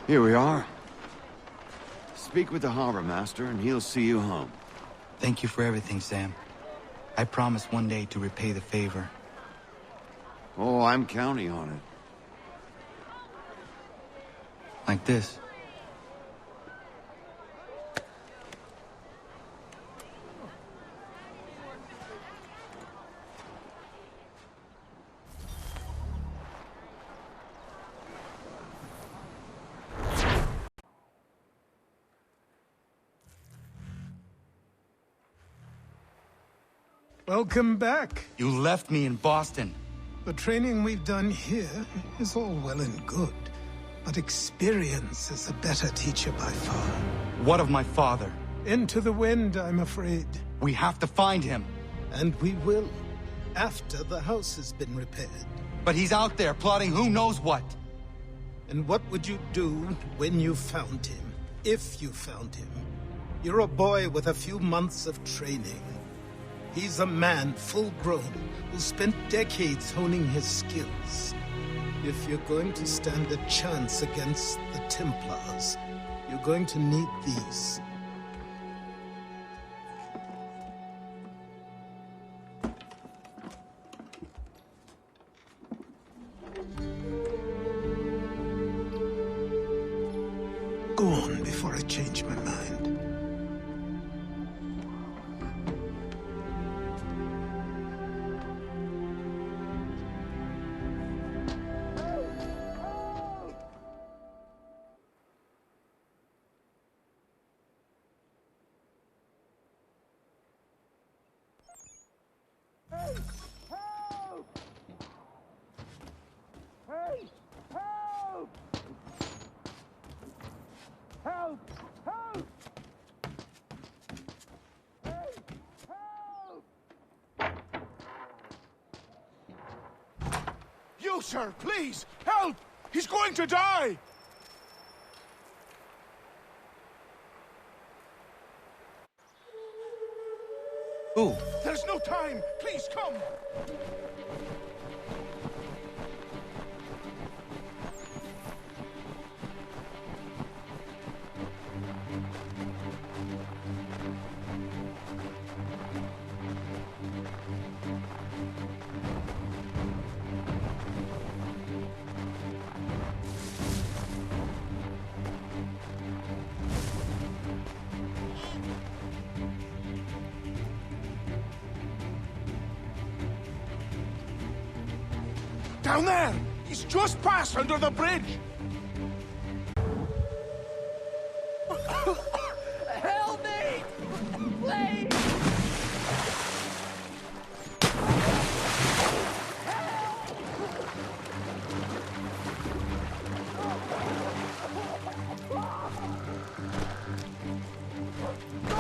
Here we are. Speak with the harbor master and he'll see you home. Thank you for everything, Sam. I promise one day to repay the favor. Oh, I'm counting on it. Like this. Welcome back. You left me in Boston. The training we've done here is all well and good, but experience is a better teacher by far. What of my father? Into the wind, I'm afraid. We have to find him. And we will, after the house has been repaired. But he's out there plotting who knows what. And what would you do when you found him? If you found him? You're a boy with a few months of training. He's a man, full-grown, who spent decades honing his skills. If you're going to stand a chance against the Templars, you're going to need these. done before I change my mind. You, sir, please, help! He's going to die! Who? There's no time! Please, come! Down there! He's just passed under the bridge! Help me! Please!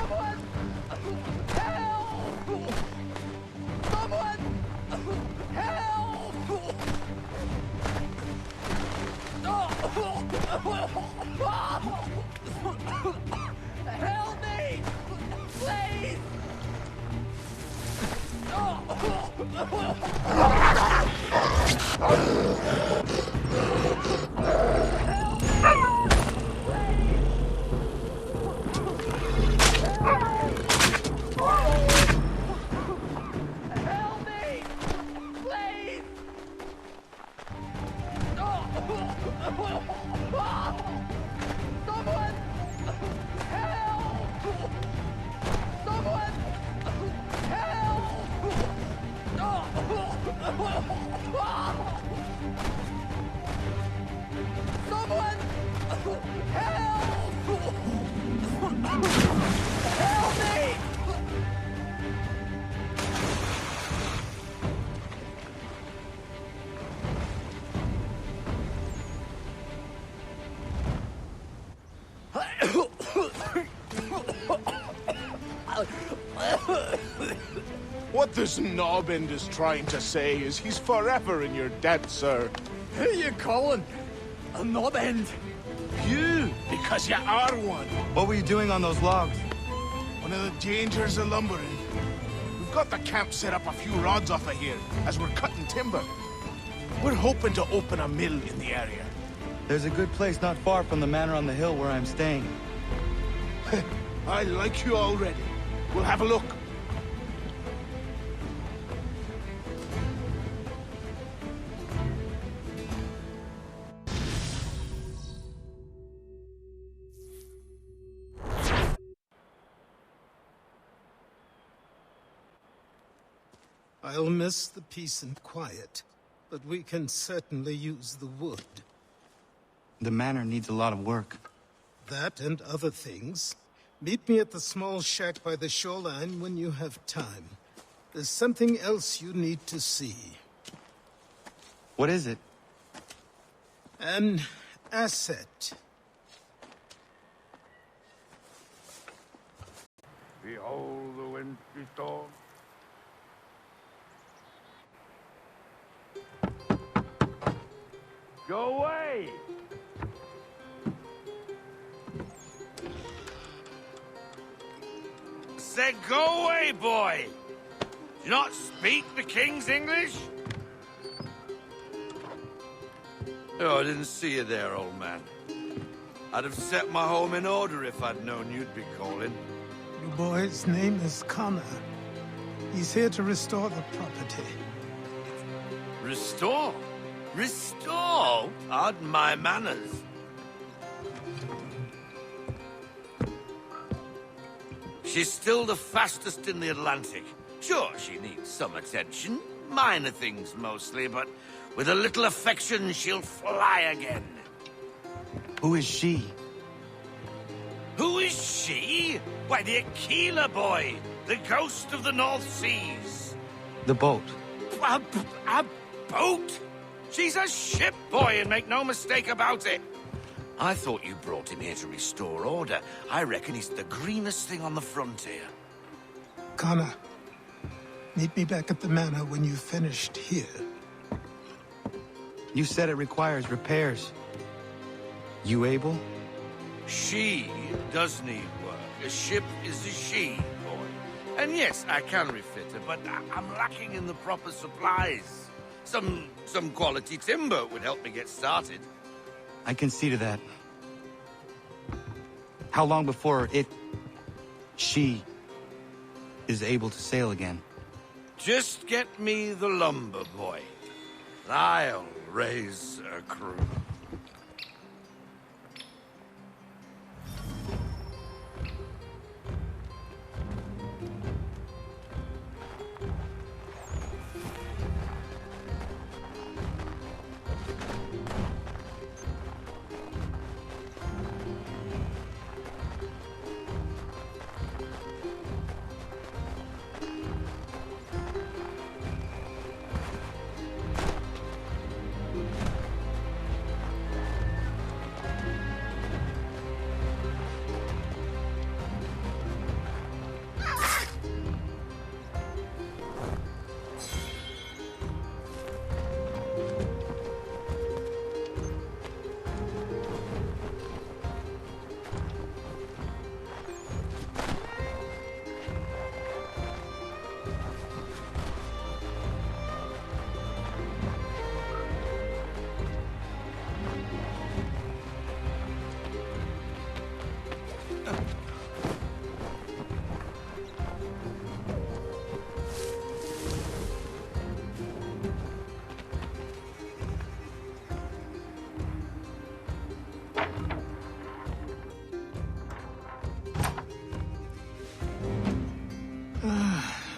Someone! Help! Someone! Help! Help me! Please! Help me! Please! Someone! Help! Someone! Help! Someone! Help! Help me! What this knob-end is trying to say is he's forever in your debt, sir. Who you calling? A knob-end? You, because you are one. What were you doing on those logs? One of the dangers of lumbering. We've got the camp set up a few rods off of here, as we're cutting timber. We're hoping to open a mill in the area. There's a good place not far from the manor on the hill where I'm staying. I like you already. We'll have a look. I'll miss the peace and quiet, but we can certainly use the wood. The manor needs a lot of work. That and other things. Meet me at the small shack by the shoreline when you have time. There's something else you need to see. What is it? An asset. Behold the wintry storm. Go away! Said go away, boy! Do you not speak the King's English? Oh, I didn't see you there, old man. I'd have set my home in order if I'd known you'd be calling. The boy's name is Connor. He's here to restore the property. Restore? Restore? Pardon my manners. She's still the fastest in the Atlantic. Sure, she needs some attention. Minor things mostly, but with a little affection, she'll fly again. Who is she? Who is she? Why, the Aquila boy, the ghost of the North Seas. The boat. A boat? She's a ship boy, and make no mistake about it. I thought you brought him here to restore order. I reckon he's the greenest thing on the frontier. Connor, meet me back at the manor when you've finished here. You said it requires repairs. You able? She does need work. A ship is a she, boy. And yes, I can refit her, but I'm lacking in the proper supplies. Some quality timber would help me get started. I can see to that. How long before she is able to sail again? Just get me the lumber, boy. I'll raise a crew.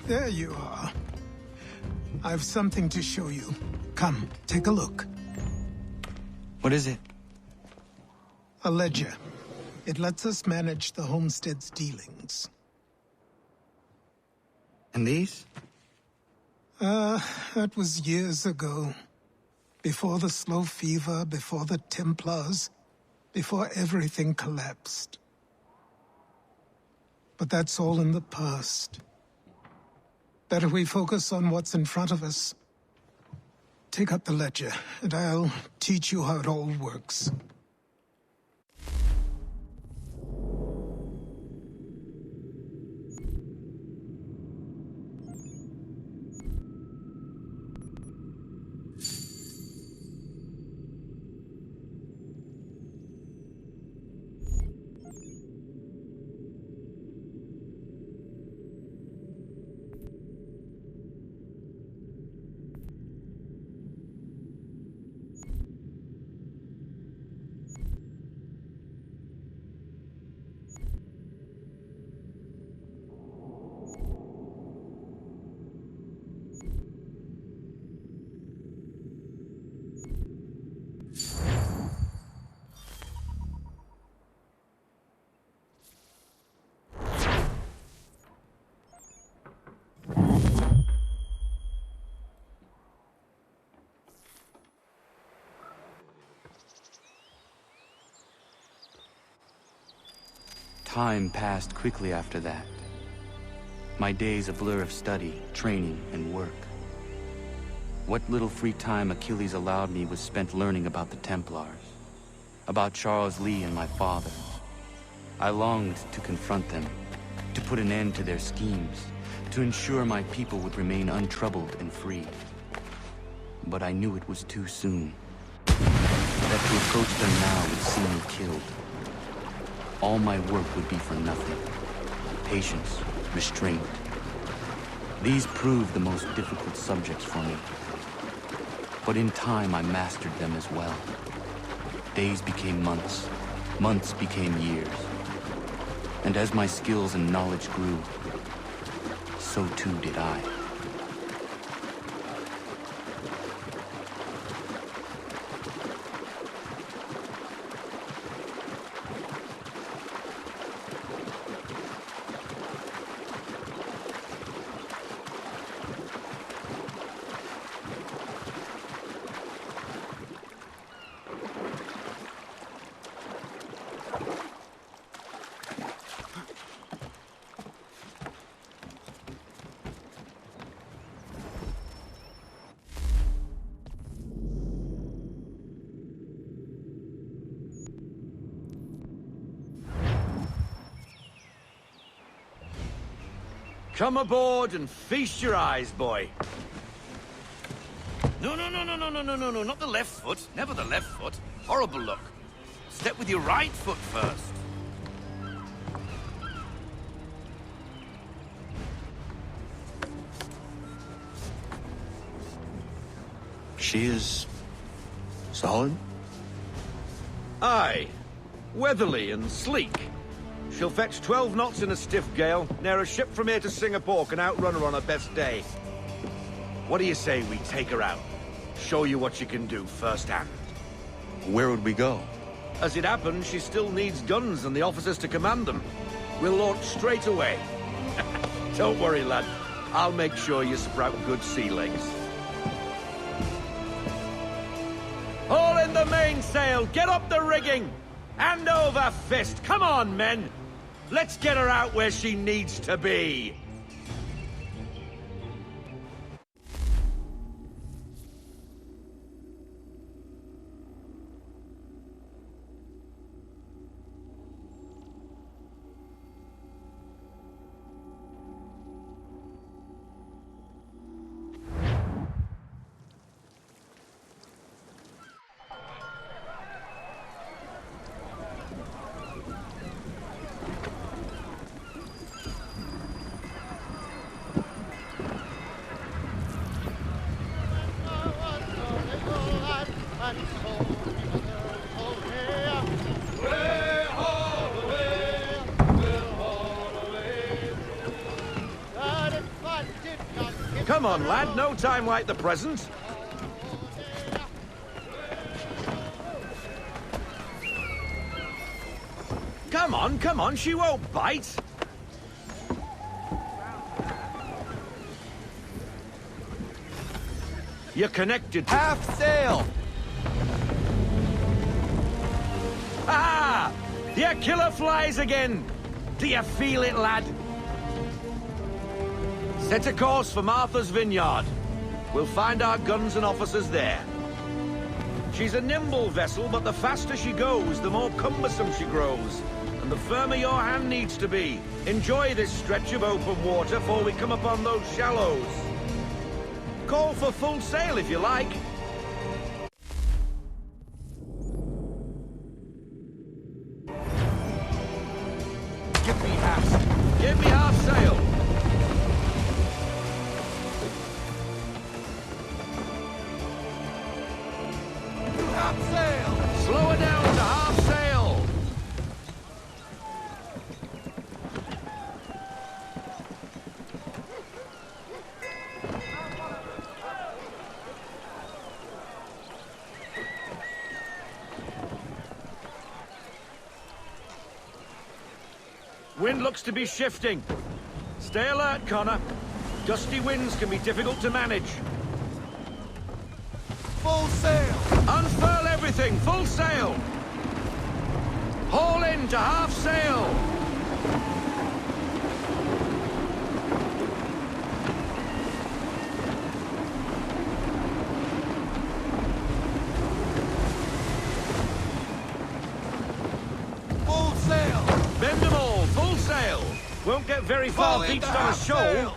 There you are. I've something to show you. Come, take a look. What is it? A ledger. It lets us manage the homestead's dealings. And these? That was years ago. Before the slow fever, before the Templars, before everything collapsed. But that's all in the past. Better we focus on what's in front of us. Take up the ledger, and I'll teach you how it all works. Time passed quickly after that. My days a blur of study, training, and work. What little free time Achilles allowed me was spent learning about the Templars, about Charles Lee and my father. I longed to confront them, to put an end to their schemes, to ensure my people would remain untroubled and free. But I knew it was too soon. That to approach them now would see me killed. All my work would be for nothing. Patience, restraint. These proved the most difficult subjects for me. But in time, I mastered them as well. Days became months. Months became years. And as my skills and knowledge grew, so too did I. Come aboard and feast your eyes, boy. No, not the left foot. Never the left foot. Horrible look. Step with your right foot first. She is... solid? Aye. Weatherly and sleek. She'll fetch 12 knots in a stiff gale. Ne'er a ship from here to Singapore can outrun her on her best day. What do you say we take her out? Show you what she can do firsthand. Where would we go? As it happens, she still needs guns and the officers to command them. We'll launch straight away. Don't worry, lad. I'll make sure you sprout good sea legs. Haul in the mainsail! Get up the rigging! Hand over fist! Come on, men! Let's get her out where she needs to be! Come on, lad. No time like the present. Come on. She won't bite. You're connected to... Half sail! Ah! Your killer flies again! Do you feel it, lad? Set a course for Martha's Vineyard. We'll find our guns and officers there. She's a nimble vessel, but the faster she goes, the more cumbersome she grows. And the firmer your hand needs to be. Enjoy this stretch of open water before we come upon those shallows. Call for full sail if you like. Give me half sail. Half sail. Slow her down to half sail. Wind looks to be shifting. Stay alert, Connor. Gusty winds can be difficult to manage. Full sail! Unfurl everything! Full sail! Haul in to half sail! Full sail! Bend them all! Full sail! Won't get very far beached on a shoal.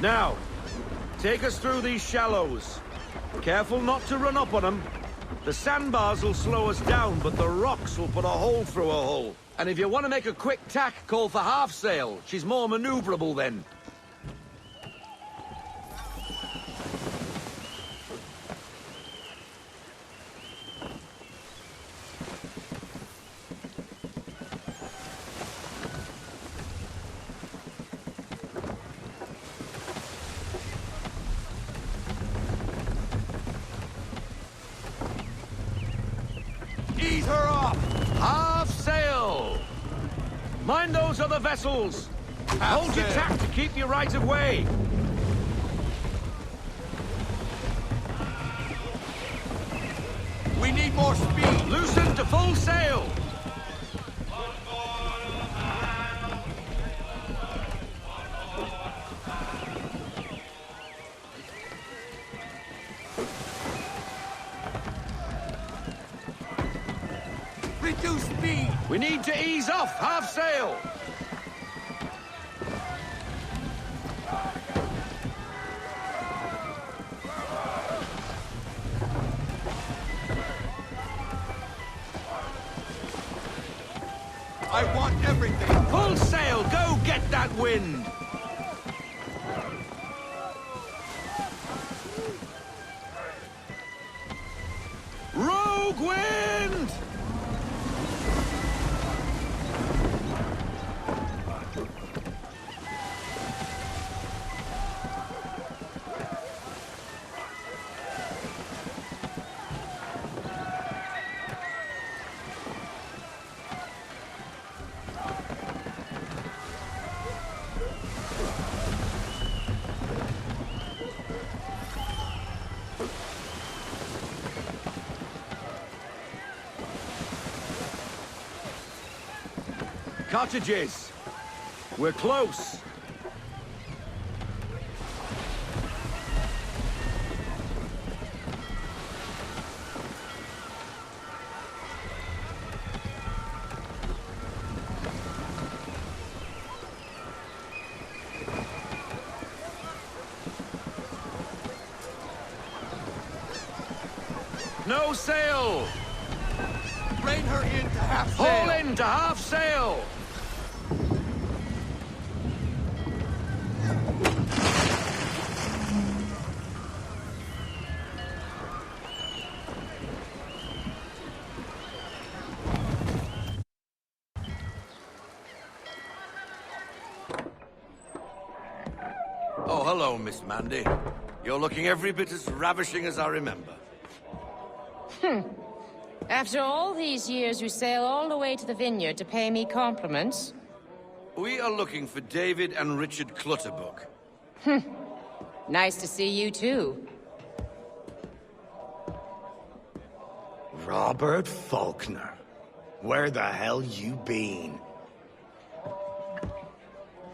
Now, take us through these shallows. Careful not to run up on them. The sandbars will slow us down, but the rocks will put a hole through a hull. And if you want to make a quick tack, call for half sail. She's more maneuverable then. Mind those other vessels! Hold your tack to keep your right of way! We need more speed! Loosen to full sail! Reduce speed! We need to ease off, half sail! I want everything! Full sail! Go get that wind! Rogue wind! Cottages! We're close! No sail! Rein her in to half sail! Haul in to half sail! Oh, hello, Miss Mandy. You're looking every bit as ravishing as I remember. After all these years, you sail all the way to the vineyard to pay me compliments? We are looking for David and Richard Clutterbuck. Nice to see you, too. Robert Faulkner. Where the hell you been?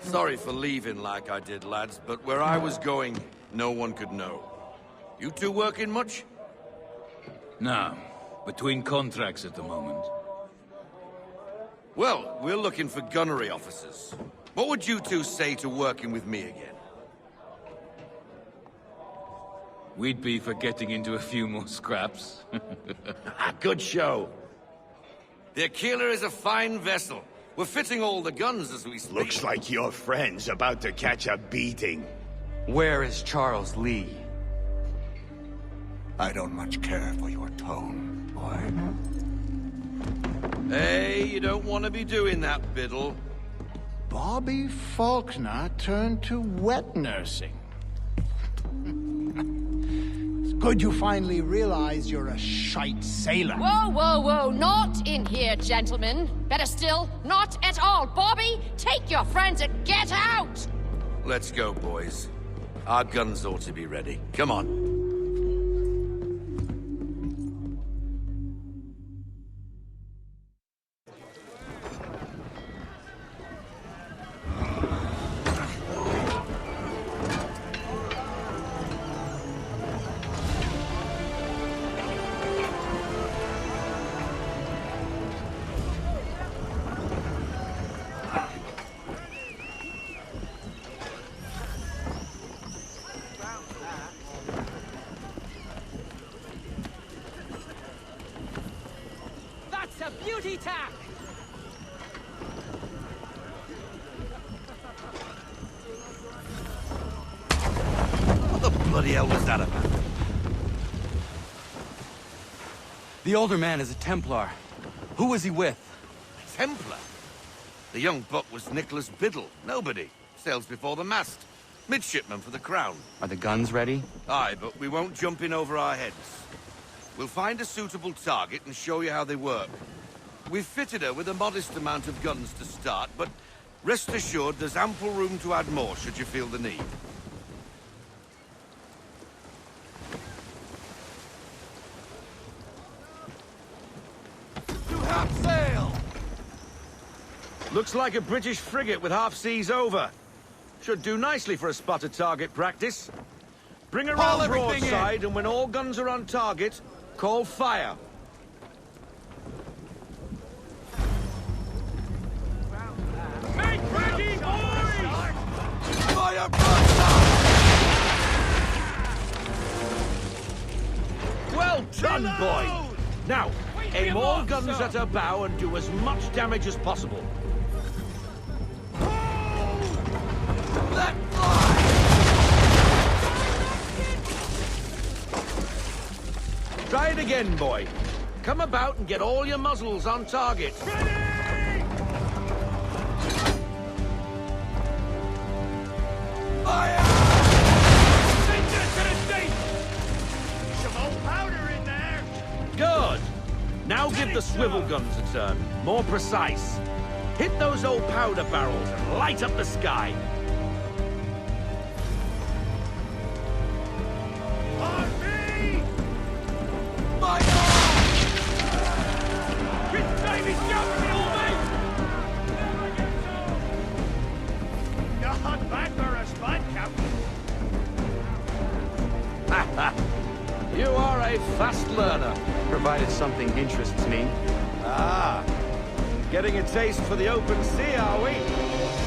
Sorry for leaving like I did, lads, but where I was going, no one could know. You two working much? No. Between contracts at the moment. Well, we're looking for gunnery officers. What would you two say to working with me again? We'd be for getting into a few more scraps. Good show. The Aquila is a fine vessel. We're fitting all the guns as we speak. Looks like your friend's about to catch a beating. Where is Charles Lee? I don't much care for your tone, boy. Hey, you don't want to be doing that, Biddle. Bobby Faulkner turned to wet nursing. It's good you finally realize you're a shite sailor. Whoa, whoa, whoa, not in here, gentlemen. Better still, not at all. Bobby, take your friends and get out! Let's go, boys. Our guns ought to be ready. Come on. Beauty tack! What the bloody hell was that about? The older man is a Templar. Who was he with? A Templar? The young buck was Nicholas Biddle. Nobody. Sails before the mast. Midshipman for the Crown. Are the guns ready? Aye, but we won't jump in over our heads. We'll find a suitable target and show you how they work. We've fitted her with a modest amount of guns to start, but rest assured there's ample room to add more should you feel the need. To half sail! Looks like a British frigate with half seas over. Should do nicely for a spotted target practice. Bring her Haul round everything broadside, and when all guns are on target, call fire. Make ready, boys! Fire! Well done, boy! Now, aim all guns at her bow and do as much damage as possible. Let fly! Try it again, boy. Come about and get all your muzzles on target. Fire! Some old powder in there! Good. Now give the swivel guns a turn. More precise. Hit those old powder barrels and light up the sky. On me! Fire! This baby's jumping me, old mate! Not bad for a spud, Captain. You are a fast learner. Provided something interests me. Ah. Getting a taste for the open sea, are we?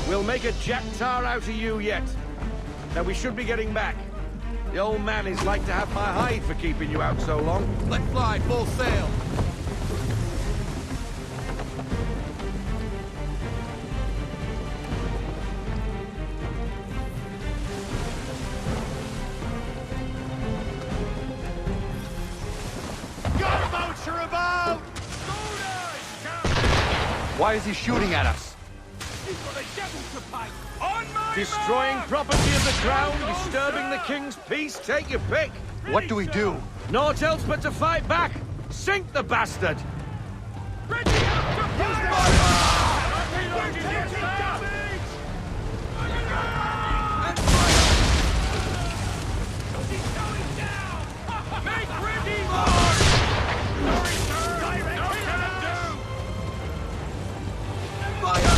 We'll make a jack tar out of you yet. Now we should be getting back. The old man is like to have my hide for keeping you out so long. Let fly, full sail! Gunboats are about! Why is he shooting at us? He's got a devil to pay! On my Destroying property of the crown, disturbing the king's peace, take your pick. What do we do? Naught else but to fight back. Sink the bastard. Ready up to fire! Reloading this damage! He's going down! Make ready, boys! Sorry, sir! Direct hit! Fire!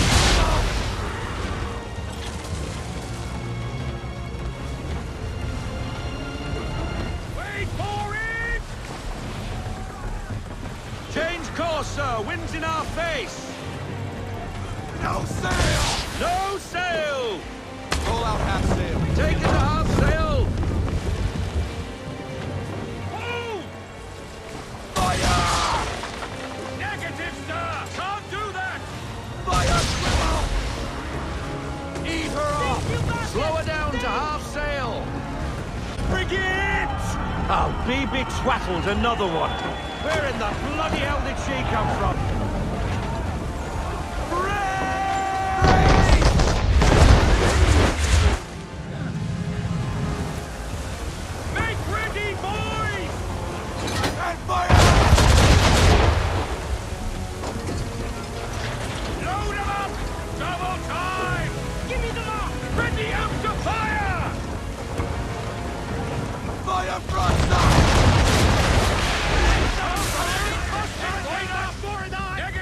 Wait for it! Change course, sir. Wind's in our face. No sail! No sail! Roll out half sail. Take it to half sail. Move! Fire! Negative, sir! Can't do that! Fire! Swivel! Eat her off. Slow her down to half sail. Frigate! I'll be betwattled, another one. Where in the bloody hell did she come from? Make ready, boys! And fire! Load 'em up! Double time! Give me the lock! Ready up to fire! Fire broadside! More of that!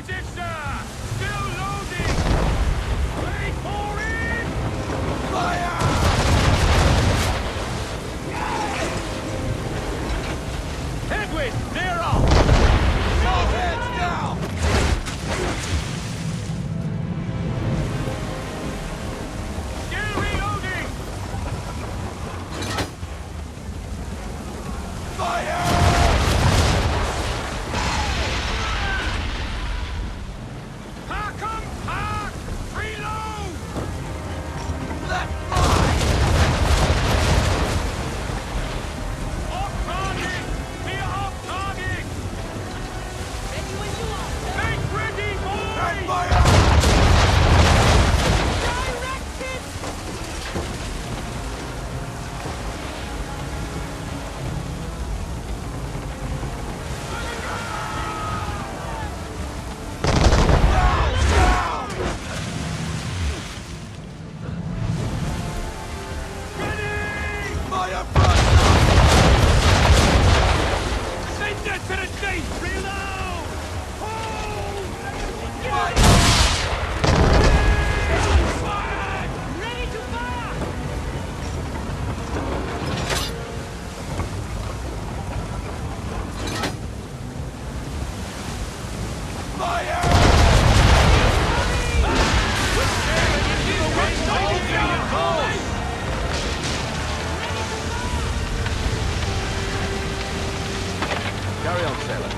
Carry on, sailor.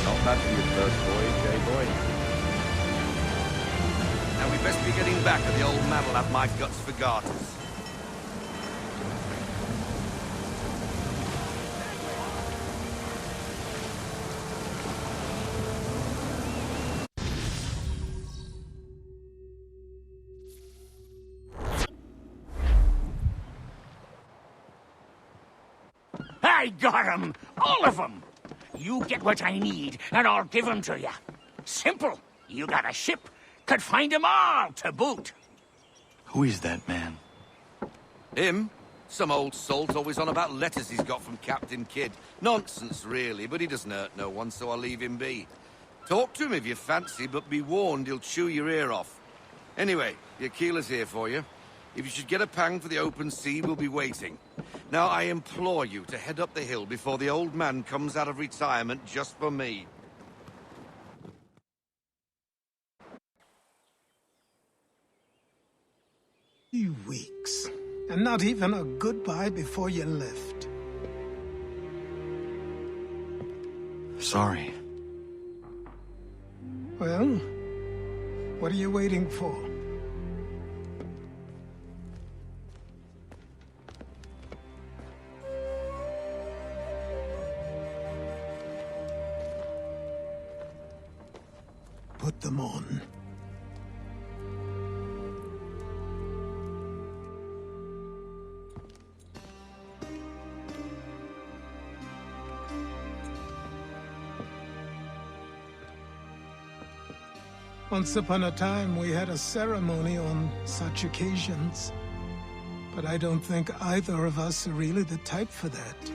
Not bad for your first voyage, eh, boy? Now we best be getting back, or the old man will have my guts for garters. I got 'em! All of 'em! You get what I need, and I'll give 'em to you. Simple. You got a ship. Could find 'em all to boot. Who is that man? Him? Some old salt always on about letters he's got from Captain Kidd. Nonsense, really, but he doesn't hurt no one, so I'll leave him be. Talk to him if you fancy, but be warned he'll chew your ear off. Anyway, your keeler's here for you. If you should get a pang for the open sea, we'll be waiting. Now, I implore you to head up the hill before the old man comes out of retirement just for me. 3 weeks. And not even a goodbye before you left. Sorry. Well, what are you waiting for? Put them on. Once upon a time, we had a ceremony on such occasions. But I don't think either of us are really the type for that.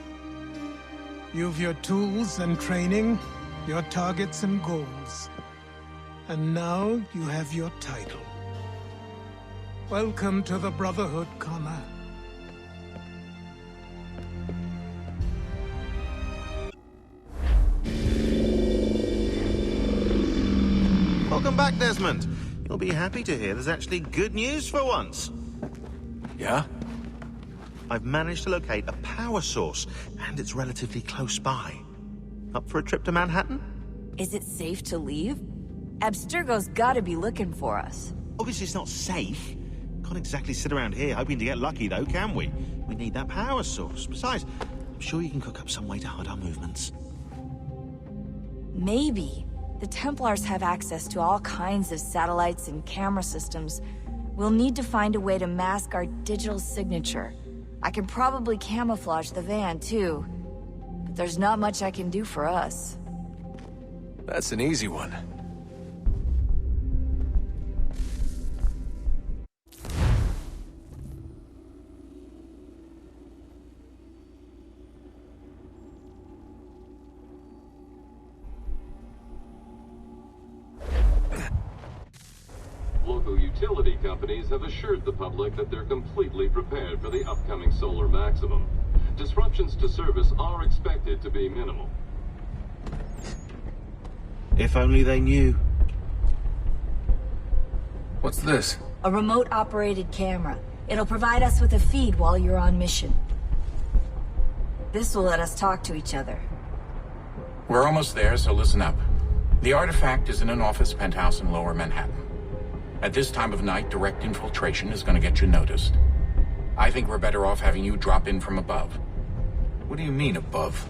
You've your tools and training, your targets and goals. And now you have your title. Welcome to the Brotherhood, Connor. Welcome back, Desmond. You'll be happy to hear there's actually good news for once. Yeah? I've managed to locate a power source, and it's relatively close by. Up for a trip to Manhattan? Is it safe to leave? Abstergo's gotta be looking for us. Obviously it's not safe. Can't exactly sit around here hoping to get lucky, though, can we? We need that power source. Besides, I'm sure you can cook up some way to hide our movements. Maybe. The Templars have access to all kinds of satellites and camera systems. We'll need to find a way to mask our digital signature. I can probably camouflage the van, too. But there's not much I can do for us. That's an easy one. Local utility companies have assured the public that they're completely prepared for the upcoming solar maximum. Disruptions to service are expected to be minimal. If only they knew. What's this? A remote-operated camera. It'll provide us with a feed while you're on mission. This will let us talk to each other. We're almost there, so listen up. The artifact is in an office penthouse in Lower Manhattan. At this time of night, direct infiltration is going to get you noticed. I think we're better off having you drop in from above. What do you mean, above?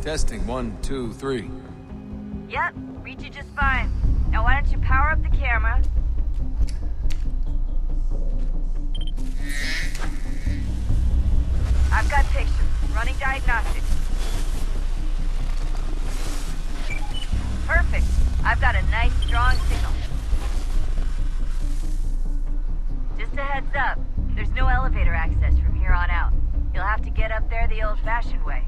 Testing, 1, 2, 3. Yep, read you just fine. Now why don't you power up the camera? I've got pictures. Running diagnostics. Perfect. I've got a nice, strong signal. Just a heads up. There's no elevator access from here on out. You'll have to get up there the old-fashioned way.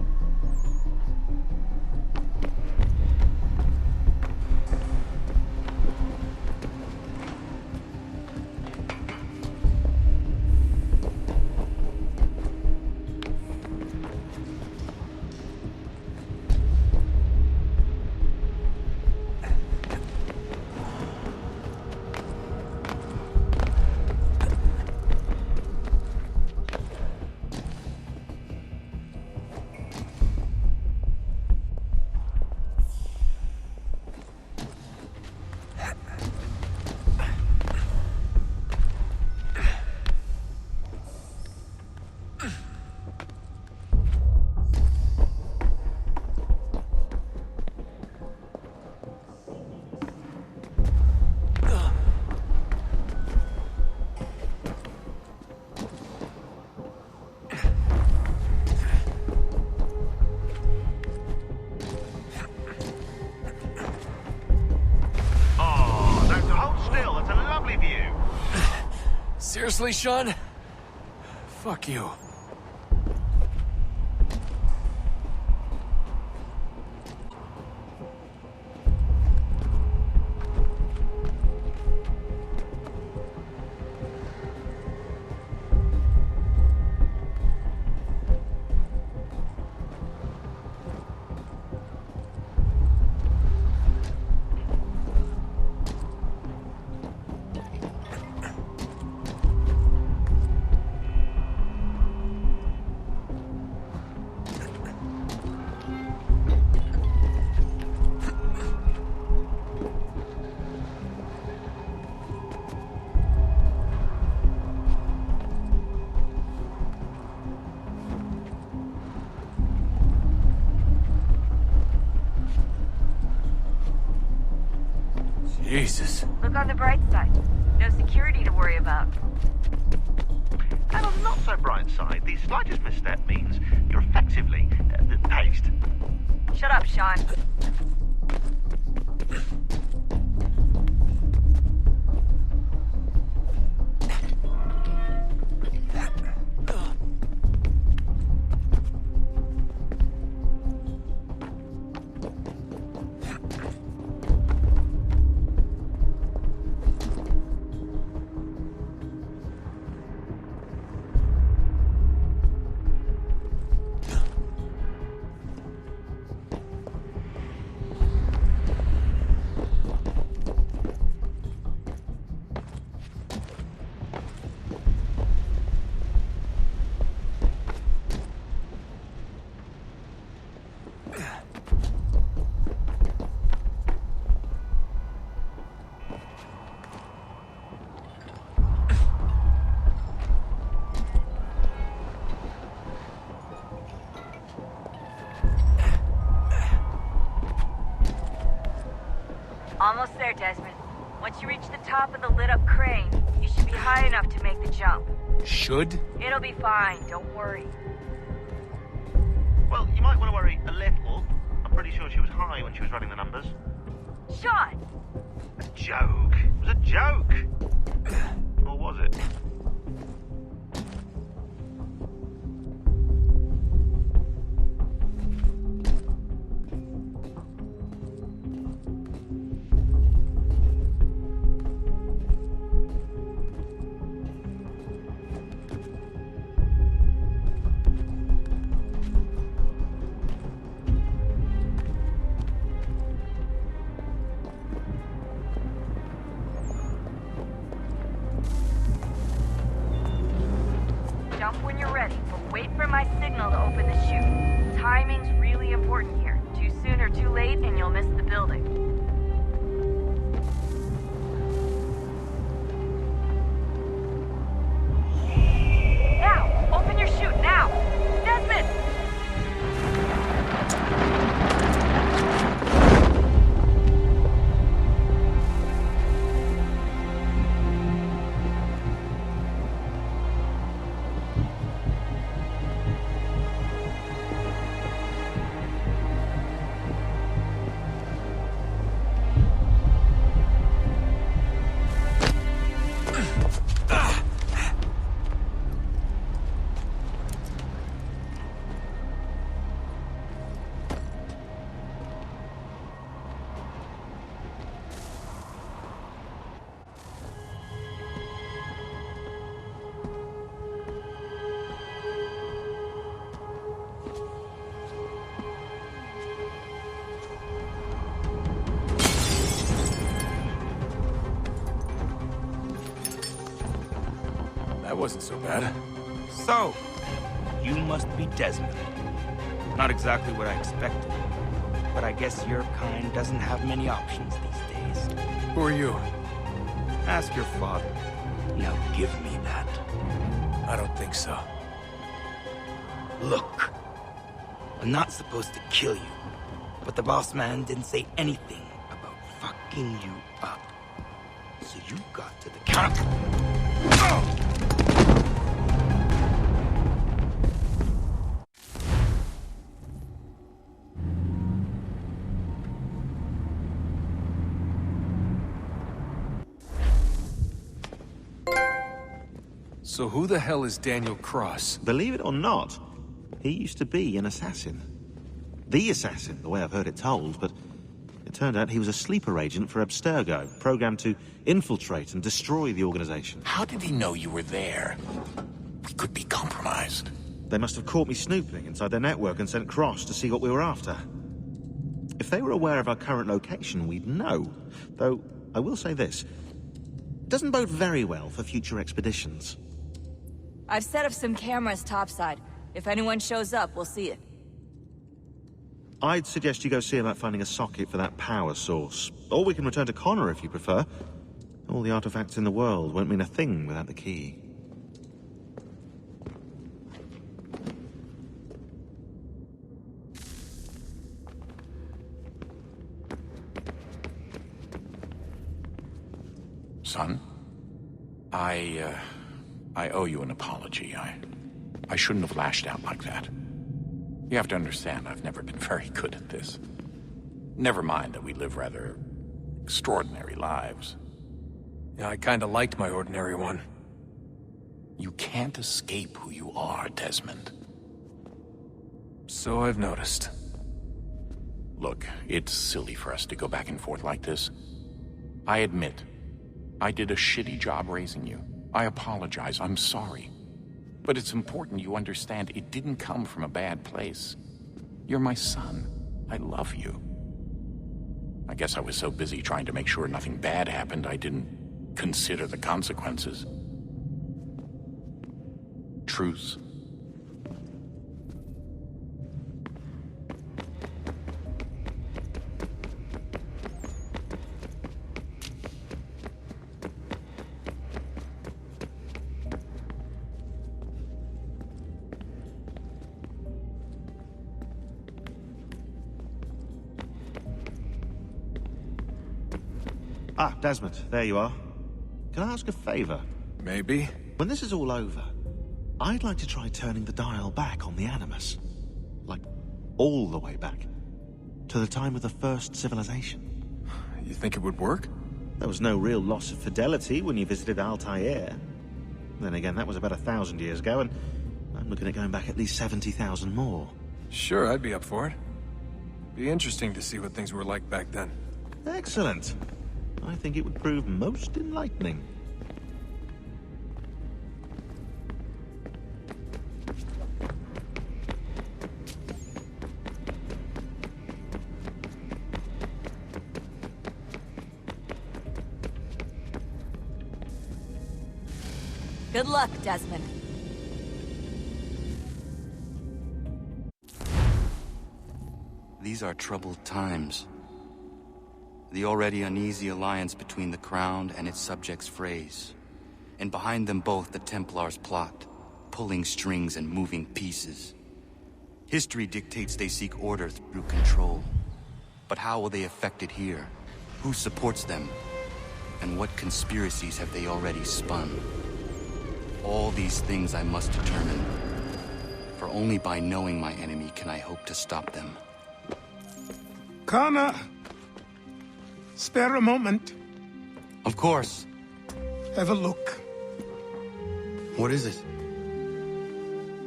Seriously, Sean? Fuck you. Jesus. Look on the bright side. No security to worry about. And on the not so bright side, the slightest misstep means you're effectively paced. Shut up, Sean. Almost there, Desmond. Once you reach the top of the lit-up crane, you should be high enough to make the jump. Should? It'll be fine, don't worry. Well, you might want to worry a little. I'm pretty sure she was high when she was running the numbers. Sean! A joke. It was a joke. Or was it? Jump when you're ready, but wait for my signal to open the chute. Timing's really important here. Too soon or too late, and you'll miss the building. Now! Open your chute, now! Desmond! wasn't so bad. So, you must be Desmond. Not exactly what I expected, but I guess your kind doesn't have many options these days. Who are you? Ask your father. Now give me that. I don't think so. Look, I'm not supposed to kill you, but the boss man didn't say anything about fucking you up. So you got to the counter. So who the hell is Daniel Cross? Believe it or not, he used to be an assassin. The assassin, the way I've heard it told, but it turned out he was a sleeper agent for Abstergo, programmed to infiltrate and destroy the organization. How did he know you were there? We could be compromised. They must have caught me snooping inside their network and sent Cross to see what we were after. If they were aware of our current location, we'd know. Though, I will say this. It doesn't bode very well for future expeditions. I've set up some cameras topside. If anyone shows up, we'll see it. I'd suggest you go see about finding a socket for that power source. Or we can return to Connor if you prefer. All the artifacts in the world won't mean a thing without the key. Son, I owe you an apology. I shouldn't have lashed out like that. You have to understand, I've never been very good at this. Never mind that we live rather extraordinary lives. Yeah, I kinda liked my ordinary one. You can't escape who you are, Desmond. So I've noticed. Look, it's silly for us to go back and forth like this. I admit, I did a shitty job raising you. I apologize, I'm sorry. But it's important you understand it didn't come from a bad place. You're my son. I love you. I guess I was so busy trying to make sure nothing bad happened, I didn't consider the consequences. Truce. Ah, Desmond, there you are. Can I ask a favor? Maybe. When this is all over, I'd like to try turning the dial back on the Animus. Like, all the way back. To the time of the first civilization. You think it would work? There was no real loss of fidelity when you visited Altair. Then again, that was about 1,000 years ago, and I'm looking at going back at least 70,000 more. Sure, I'd be up for it. Be interesting to see what things were like back then. Excellent. I think it would prove most enlightening. Good luck, Desmond. These are troubled times. The already uneasy alliance between the Crown and its subjects frays. And behind them both the Templars plot, pulling strings and moving pieces. History dictates they seek order through control. But how will they affect it here? Who supports them? And what conspiracies have they already spun? All these things I must determine. For only by knowing my enemy can I hope to stop them. Connor! Spare a moment. Of course. Have a look. What is it?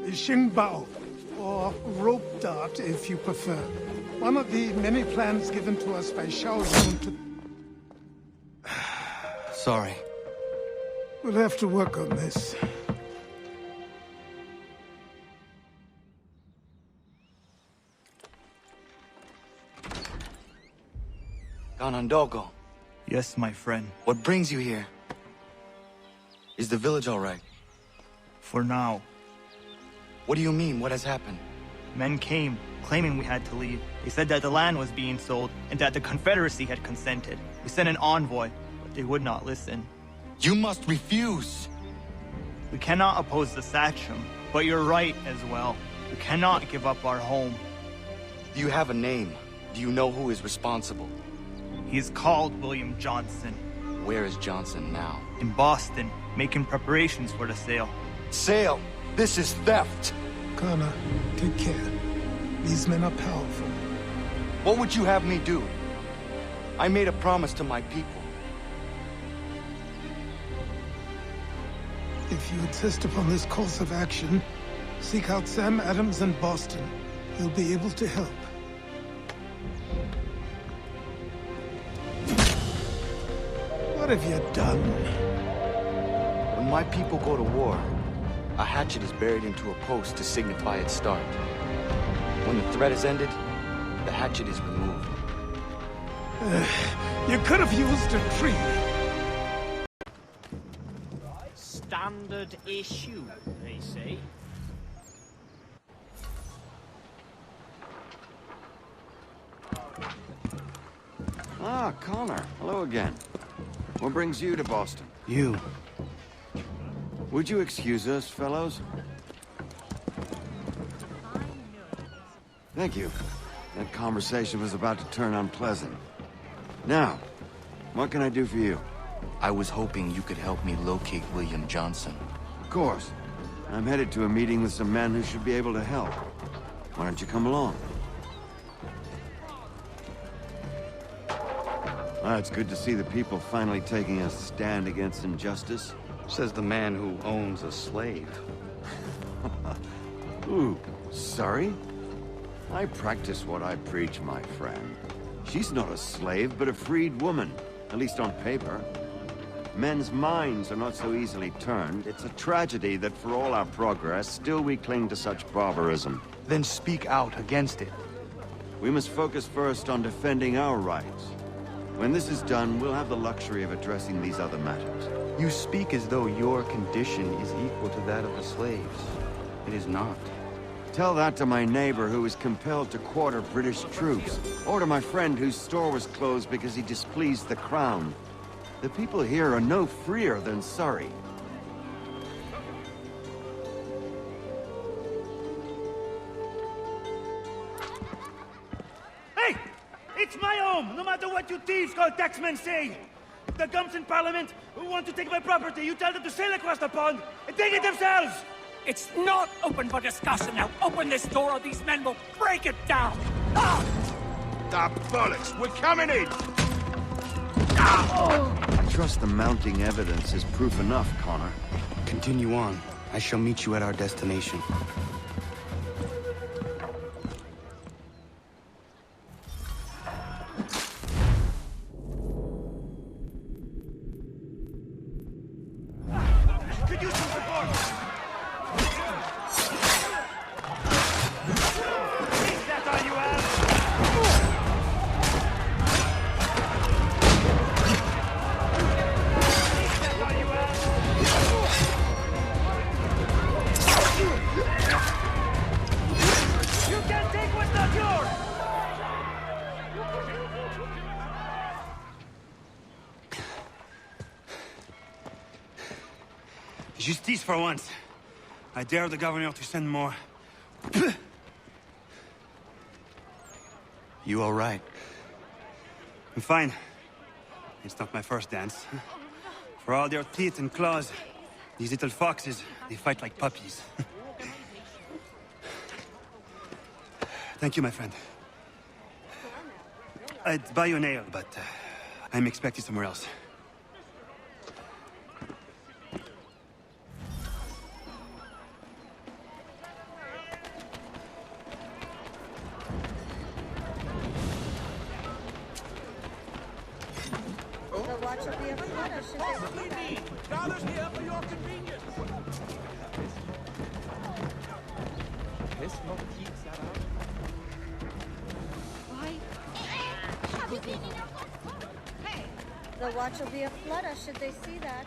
Xingbao, or rope dart if you prefer. One of the many plans given to us by Xiaozhong to... Sorry. We'll have to work on this. Ganondogo. Yes, my friend. What brings you here? Is the village all right? For now. What do you mean? What has happened? Men came, claiming we had to leave. They said that the land was being sold, and that the Confederacy had consented. We sent an envoy, but they would not listen. You must refuse! We cannot oppose the Sachem, but you're right as well. We cannot give up our home. Do you have a name? Do you know who is responsible? He is called William Johnson. Where is Johnson now? In Boston, making preparations for the sale. Sale? This is theft! Connor, take care. These men are powerful. What would you have me do? I made a promise to my people. If you insist upon this course of action, seek out Sam Adams in Boston. He'll be able to help. What have you done? When my people go to war, a hatchet is buried into a post to signify its start. When the threat is ended, the hatchet is removed. You could have used a tree. Standard issue, they say. Ah, Connor. Hello again. What brings you to Boston? You. Would you excuse us, fellows? Thank you. That conversation was about to turn unpleasant. Now, what can I do for you? I was hoping you could help me locate William Johnson. Of course. I'm headed to a meeting with some men who should be able to help. Why don't you come along? Well, it's good to see the people finally taking a stand against injustice. Says the man who owns a slave. Ooh, sorry? I practice what I preach, my friend. She's not a slave, but a freed woman, at least on paper. Men's minds are not so easily turned. It's a tragedy that for all our progress, still we cling to such barbarism. Then speak out against it. We must focus first on defending our rights. When this is done, we'll have the luxury of addressing these other matters. You speak as though your condition is equal to that of the slaves. It is not. Tell that to my neighbor who was compelled to quarter British troops, or to my friend whose store was closed because he displeased the crown. The people here are no freer than Surrey. Hey! It's my home, no matter what you thieves called taxmen say! The gums in Parliament who want to take my property, you tell them to sail across the pond and take it themselves! It's not open for discussion now. Open this door or these men will break it down. Ah! Ah, bollocks! We're coming in! I trust the mounting evidence is proof enough, Connor. Continue on. I shall meet you at our destination. Could use some support! Is that all you have? Is that all you have? You can't take what's not yours! Justice for once. I dare the governor to send more. You all right? I'm fine. It's not my first dance. For all their teeth and claws, these little foxes, they fight like puppies. Thank you, my friend. I'd buy you an ale, but I'm expected somewhere else. The watch will be a flutter, should they? Dollars here for your convenience. Why? Have you been in your Hey! The watch will be a flutter, should they see that?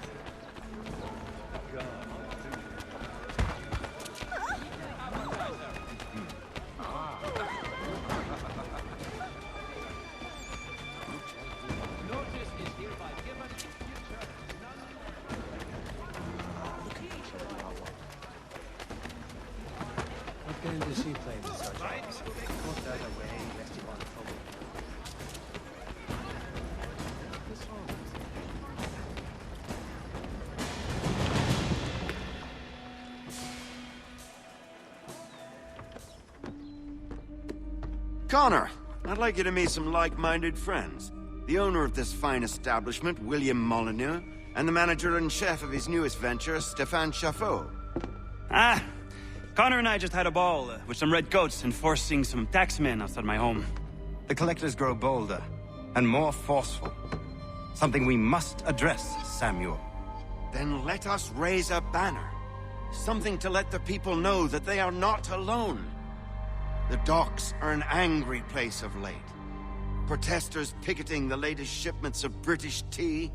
When does she play with such arms? Put that away, lest you want trouble. Connor, I'd like you to meet some like-minded friends. The owner of this fine establishment, William Molyneux, and the manager and chef of his newest venture, Stéphane Chaffeau. Ah, Connor and I just had a ball with some redcoats enforcing some taxmen outside my home. The collectors grow bolder and more forceful. Something we must address, Samuel. Then let us raise a banner. Something to let the people know that they are not alone. The docks are an angry place of late. Protesters picketing the latest shipments of British tea.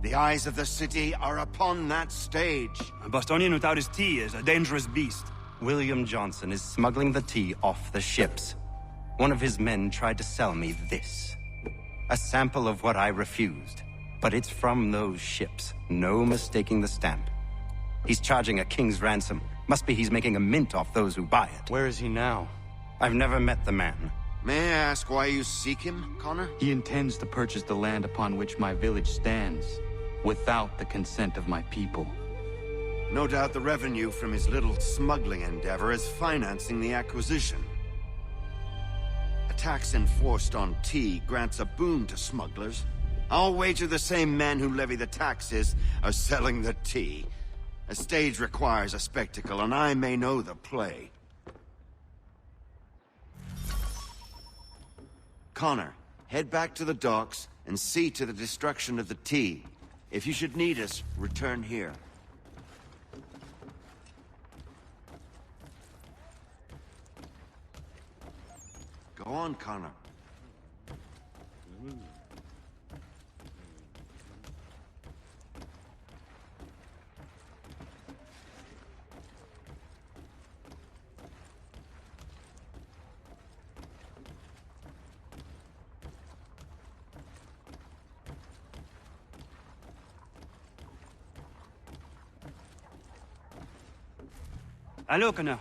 The eyes of the city are upon that stage. A Bostonian without his tea is a dangerous beast. William Johnson is smuggling the tea off the ships. One of his men tried to sell me this. A sample of what I refused. But it's from those ships. No mistaking the stamp. He's charging a king's ransom. Must be he's making a mint off those who buy it. Where is he now? I've never met the man. May I ask why you seek him, Connor? He intends to purchase the land upon which my village stands, without the consent of my people. No doubt the revenue from his little smuggling endeavor is financing the acquisition. A tax enforced on tea grants a boon to smugglers. I'll wager the same men who levy the taxes are selling the tea. A stage requires a spectacle, and I may know the play. Connor, head back to the docks and see to the destruction of the tea. If you should need us, return here. Go on, Connor. Hello, Connor.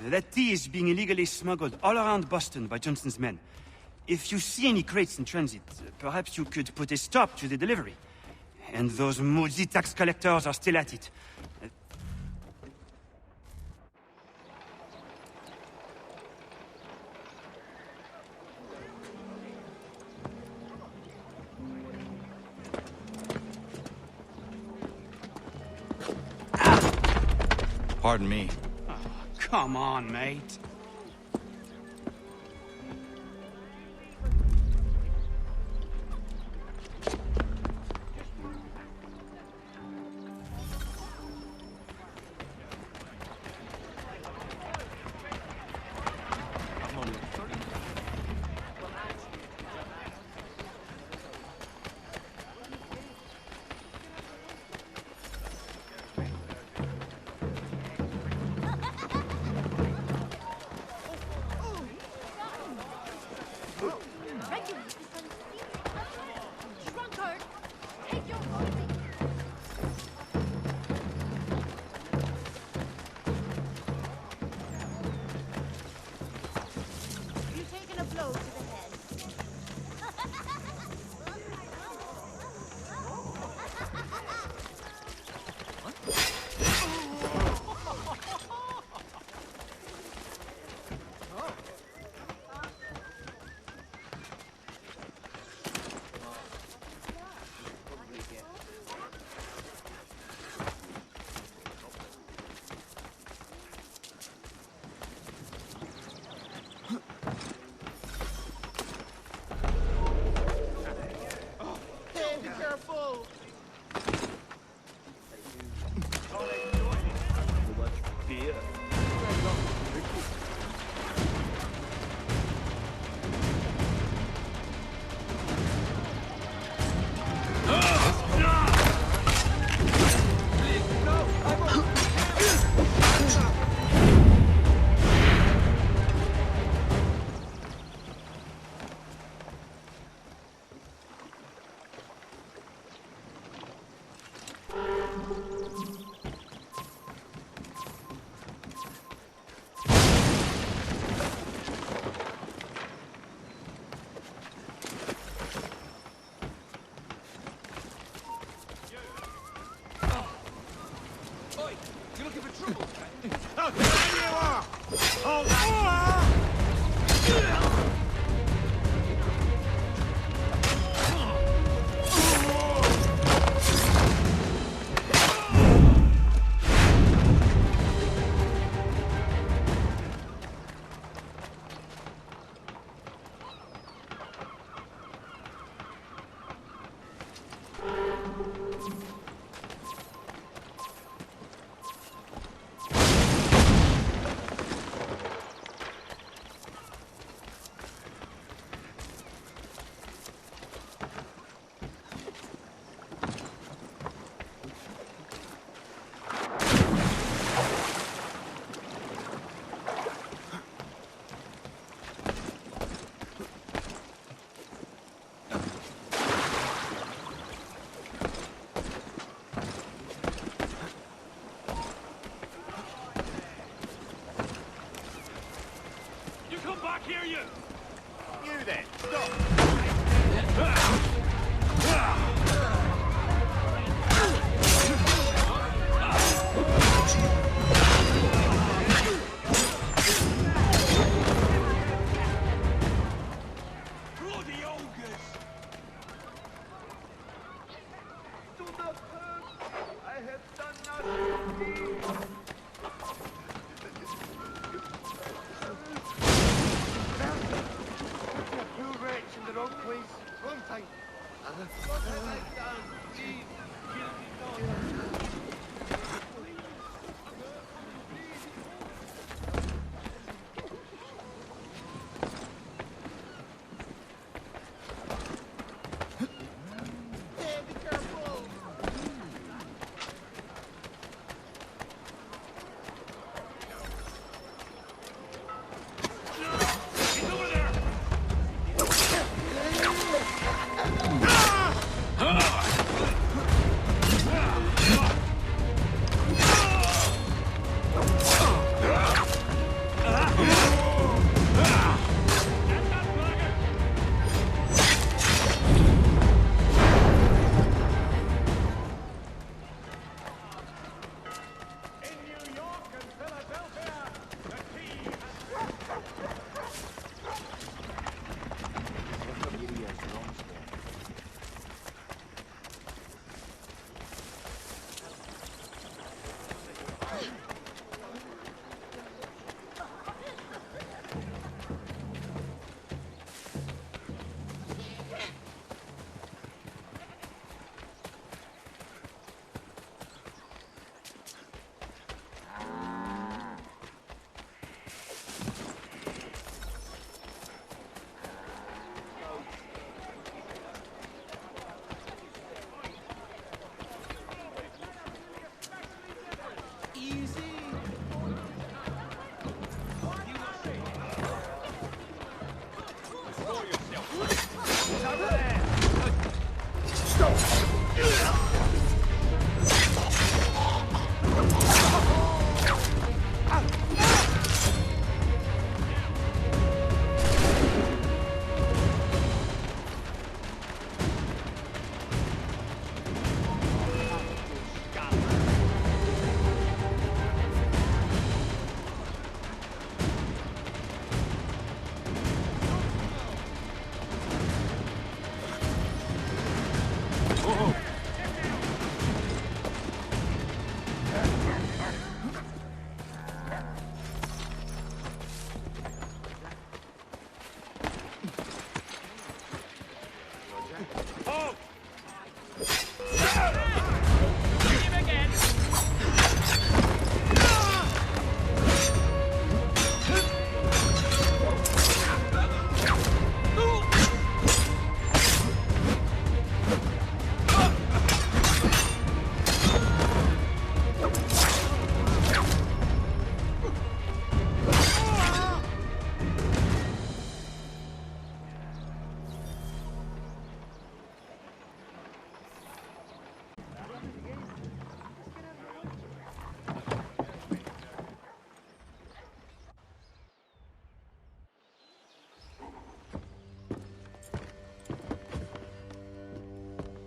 That tea is being illegally smuggled all around Boston by Johnson's men. If you see any crates in transit, perhaps you could put a stop to the delivery. And those moody tax collectors are still at it. Pardon me. Oh, come on, mate. You looking for trouble? Oh, there you are! Hold on! Hear you! You then, stop! Bloody ogres! Do not hurt! I have done nothing! You wretch in the wrong place, wrong time. What have I done? Please, kill me not.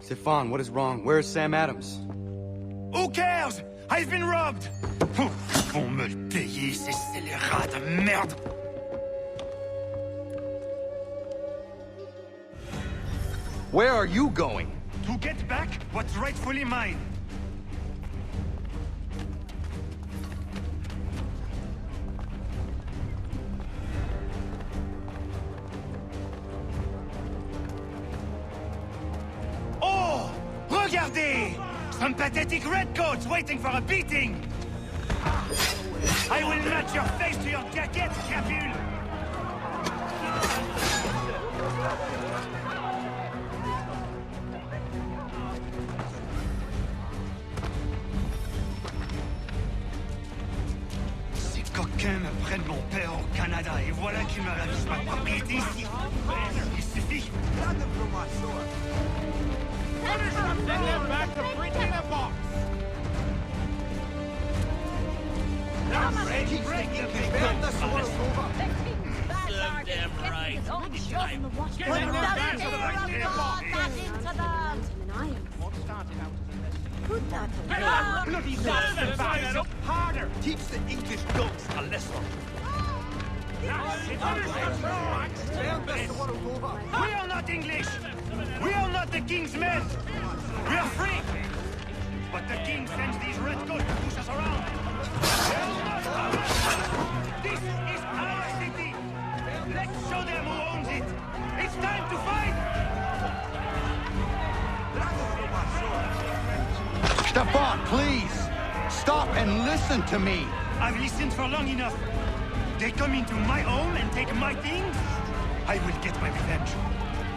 Stefan, what is wrong? Where is Sam Adams? Who cares? I've been robbed! Ils vont me le payer, ces scélérats de merde! Where are you going? To get back what's rightfully mine. Oh! Regardez! Some pathetic redcoats waiting for a beating! I will match your face to your jacket, crapule! Ces coquins me prennent mon père au Canada et voilà qu'ils me ravissent ma propriété ici. Il suffit. Send them back to Britain in a box! Serve them right. Put that away. Bloody bastard! Harder! Teach the English dogs a lesson. We are not English! We are not the king's men! We are free! But the king sends these redcoats to push us around! This is our city! Let's show them who owns it! It's time to fight! Stefan, please! Stop and listen to me! I've listened for long enough. They come into my home and take my things? I will get my revenge.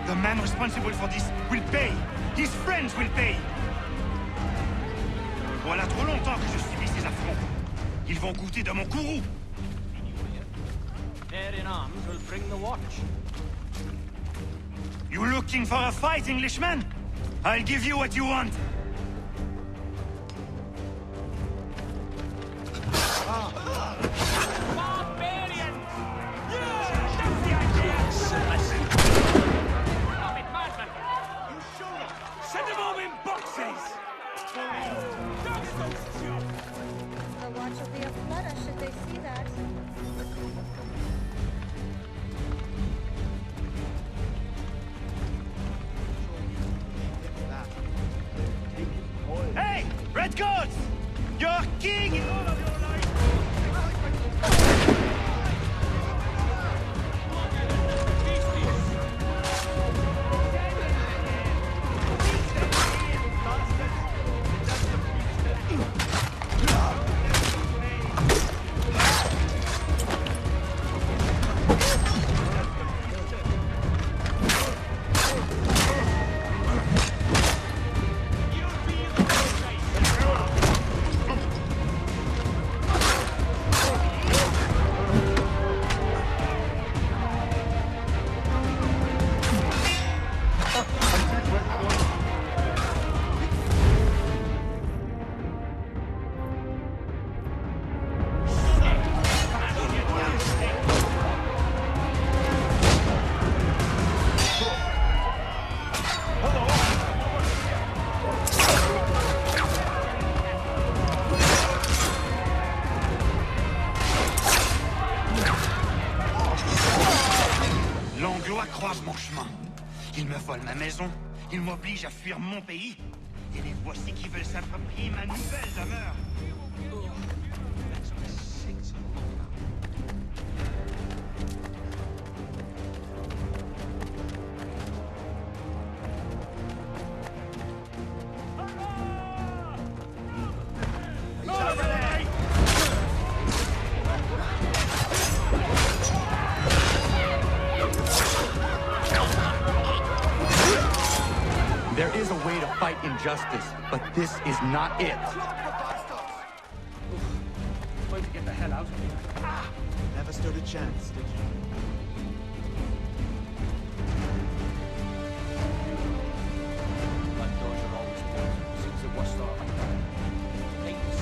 The man responsible for this will pay. His friends will pay. Voilà trop longtemps que je subis ces affronts. Ils vont goûter de mon courroux. There in arms will bring the watch. You looking for a fight, Englishman? I'll give you what you want. Send them home in boxes! The watch will be a flutter should they see that. Hey, redcoats! You're king in all of your life! Croise mon chemin. Ils me volent ma maison, ils m'obligent à fuir mon pays, et les voici qui veulent s'approprier ma nouvelle demeure. There is a way to fight injustice, but this is not it. Going to get the hell out of here. Never stood a chance, did you? But those are always good. Since the worst of take the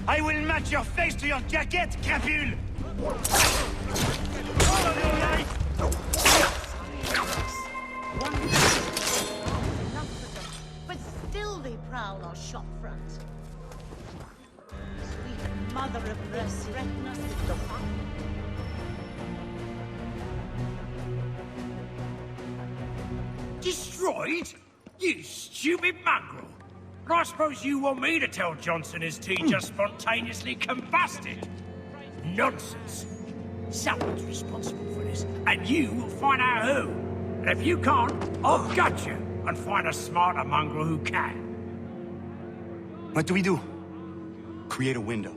I will match your face to your jacket, crapule! But still they prowl our shop front. Sweet mother of mercy, threaten us with the Destroyed? You stupid mongrel! I suppose you want me to tell Johnson his tea just spontaneously combusted? Nonsense. Someone's responsible for this, and you will find out who. And if you can't, I'll gut you and find a smarter mongrel who can. What do we do? Create a window.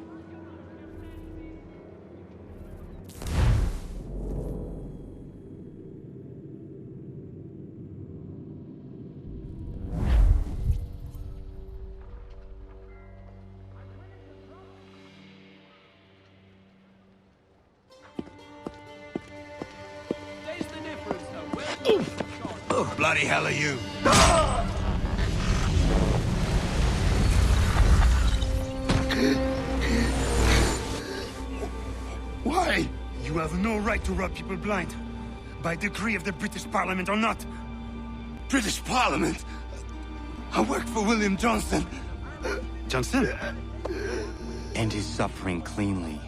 Bloody hell are you? Why? You have no right to rob people blind. By decree of the British Parliament or not. British Parliament? I work for William Johnson. Johnson? End his suffering cleanly.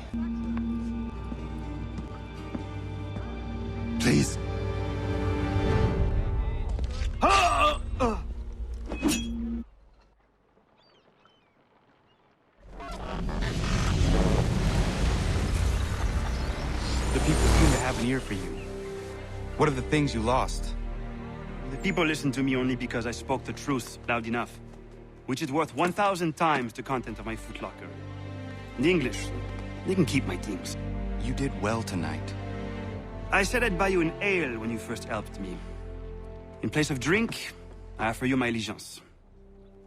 Please. The people seem to have an ear for you. What are the things you lost? The people listen to me only because I spoke the truth loud enough, which is worth 1,000 times the content of my footlocker. In English, they can keep my teams. You did well tonight. I said I'd buy you an ale when you first helped me. In place of drink, I offer you my allegiance.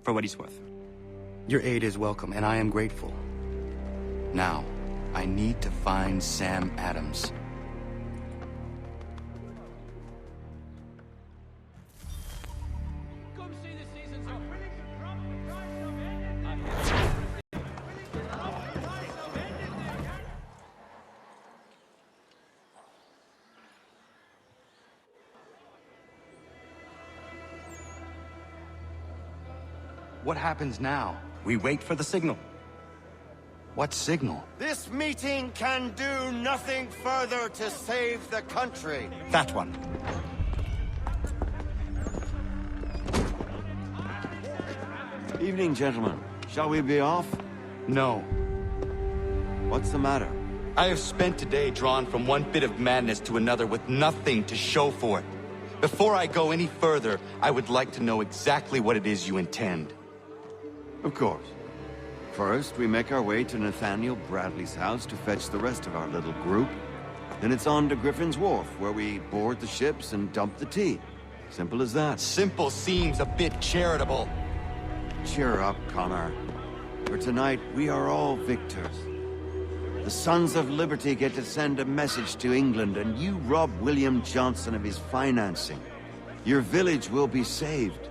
For what it's worth. Your aid is welcome, and I am grateful. Now, I need to find Sam Adams. What happens now? We wait for the signal. What signal? This meeting can do nothing further to save the country. That one. Evening, gentlemen. Shall we be off? No. What's the matter? I have spent today drawn from one bit of madness to another with nothing to show for it. Before I go any further, I would like to know exactly what it is you intend. Of course. First, we make our way to Nathaniel Bradley's house to fetch the rest of our little group. Then it's on to Griffin's Wharf, where we board the ships and dump the tea. Simple as that. Simple seems a bit charitable. Cheer up, Connor. For tonight, we are all victors. The Sons of Liberty get to send a message to England, and you rob William Johnson of his financing. Your village will be saved.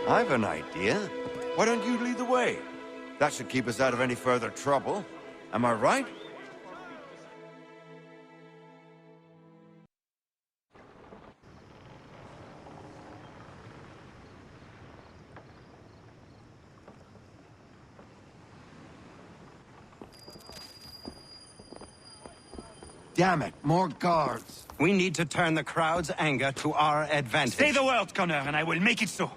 I've an idea. Why don't you lead the way? That should keep us out of any further trouble. Am I right? Damn it, more guards. We need to turn the crowd's anger to our advantage. Say the word, Connor, and I will make it so.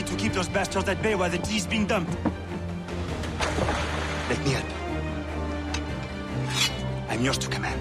need to keep those bastards at bay while the tea is being dumped. Let me help. I'm yours to command.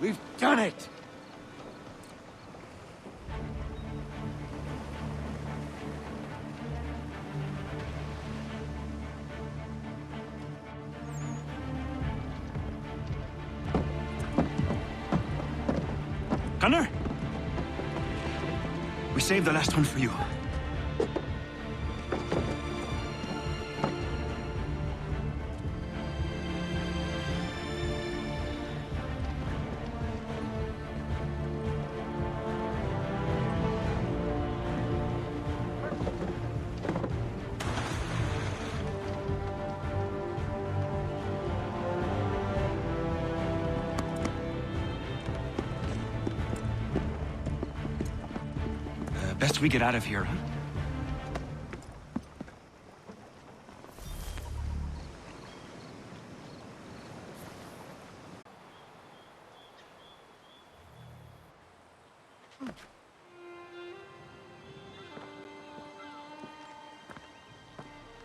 We've done it! Connor? We saved the last one for you. Best we get out of here, huh?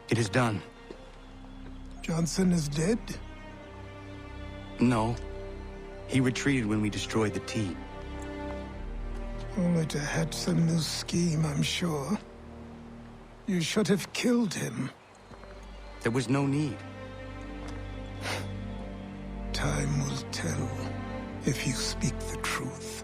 It is done. Johnson is dead? No. He retreated when we destroyed the T. Only to hatch some new scheme, I'm sure. You should have killed him. There was no need. Time will tell if you speak the truth.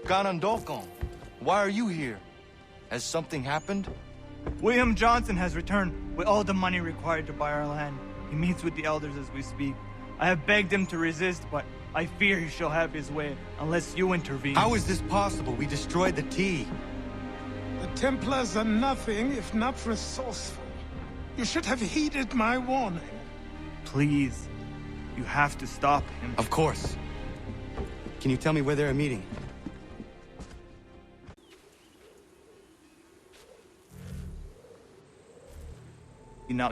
Ganondorfon, why are you here? Has something happened? William Johnson has returned with all the money required to buy our land. He meets with the elders as we speak. I have begged him to resist, but I fear he shall have his way unless you intervene. How is this possible? We destroyed the T. The Templars are nothing if not resourceful. You should have heeded my warning. Please, you have to stop him. Of course. Can you tell me where they're meeting?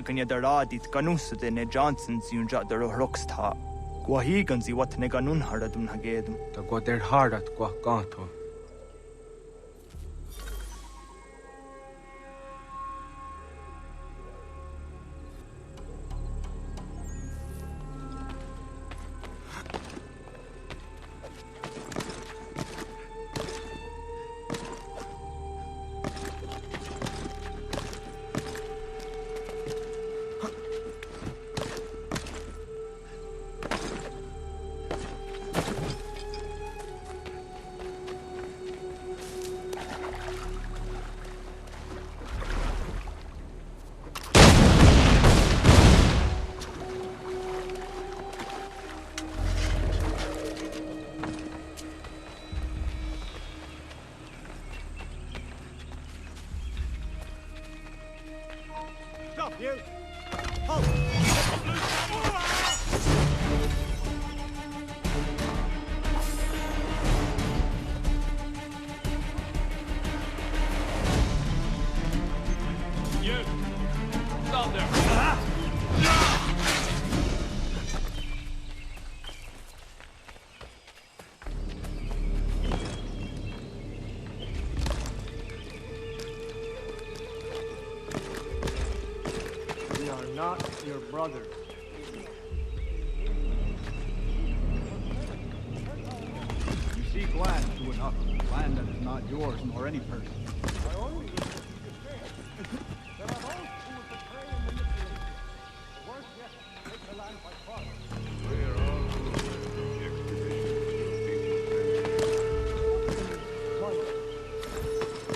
Kanya daradit kanusade ne Johnson's yunja daro rocksta. Gwahi ganzi wat ne ganun haradun hagedum. Da goder harat gwa ganto. You! Halt! You! Stop there! Not your brother. You see glass to enough land that is not yours nor any person. I only wish that you could say there are those who will betray and manipulate you. Worse yet, take the land by force. We are all the expedition.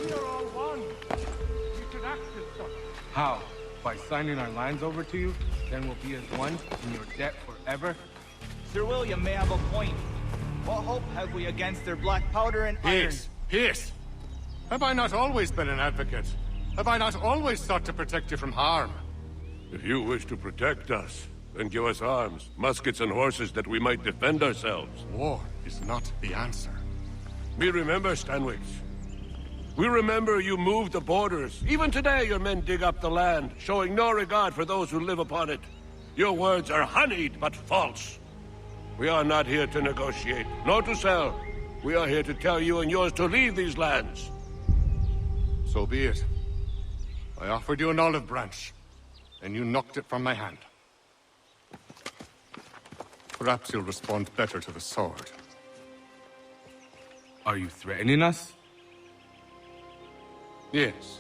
We are all one. You should act as such. How? By signing our lands over to you, then we'll be as one in your debt forever? Sir William may have a point. What hope have we against their black powder and iron? Peace! Have I not always been an advocate? Have I not always sought to protect you from harm? If you wish to protect us, then give us arms, muskets and horses that we might defend ourselves. War is not the answer. We remember, Stanwix. We remember you moved the borders. Even today your men dig up the land, showing no regard for those who live upon it. Your words are honeyed, but false. We are not here to negotiate, nor to sell. We are here to tell you and yours to leave these lands. So be it. I offered you an olive branch, and you knocked it from my hand. Perhaps you'll respond better to the sword. Are you threatening us? Yes.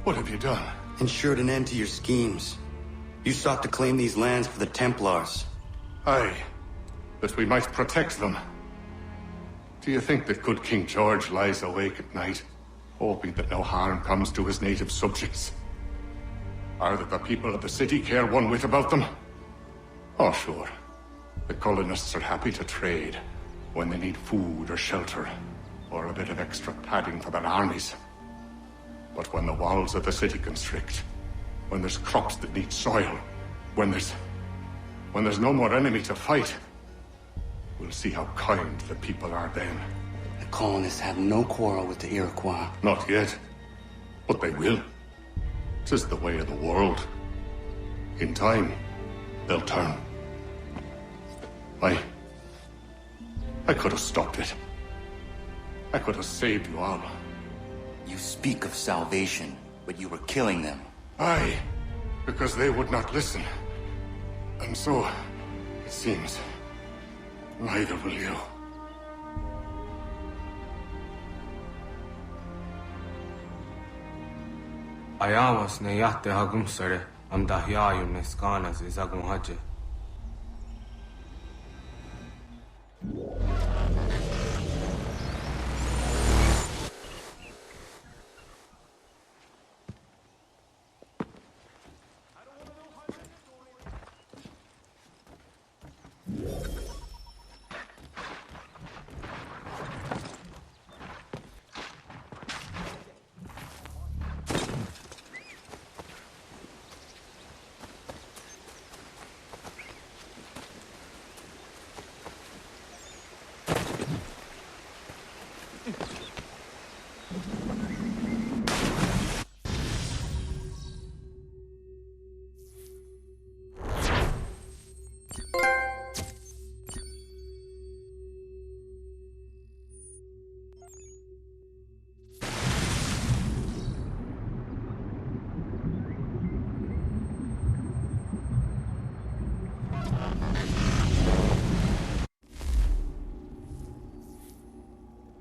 What have you done? Ensured an end to your schemes. You sought to claim these lands for the Templars. Aye, that we might protect them. Do you think that good King George lies awake at night, hoping that no harm comes to his native subjects? Or that the people of the city care one whit about them? Oh, sure. The colonists are happy to trade when they need food or shelter, or a bit of extra padding for their armies. But when the walls of the city constrict, when there's crops that need soil, when there's no more enemy to fight, we'll see how kind the people are then. The colonists have no quarrel with the Iroquois. Not yet, but they will. 'Tis the way of the world. In time, they'll turn. I could have stopped it. I could have saved you all. You speak of salvation, but you were killing them. Aye, because they would not listen. And so, it seems, neither will you. Ayawas ne yahte hagum sare am dahyayu ne skanas izagum haje.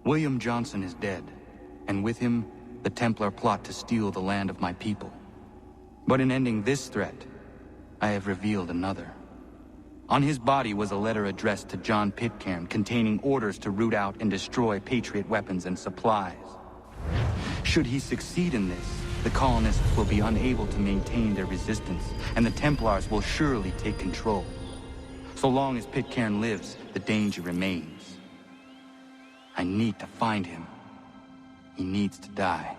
William Johnson is dead, and with him, the Templar plot to steal the land of my people. But in ending this threat, I have revealed another. On his body was a letter addressed to John Pitcairn containing orders to root out and destroy Patriot weapons and supplies. Should he succeed in this, the colonists will be unable to maintain their resistance, and the Templars will surely take control. So long as Pitcairn lives, the danger remains. I need to find him. He needs to die.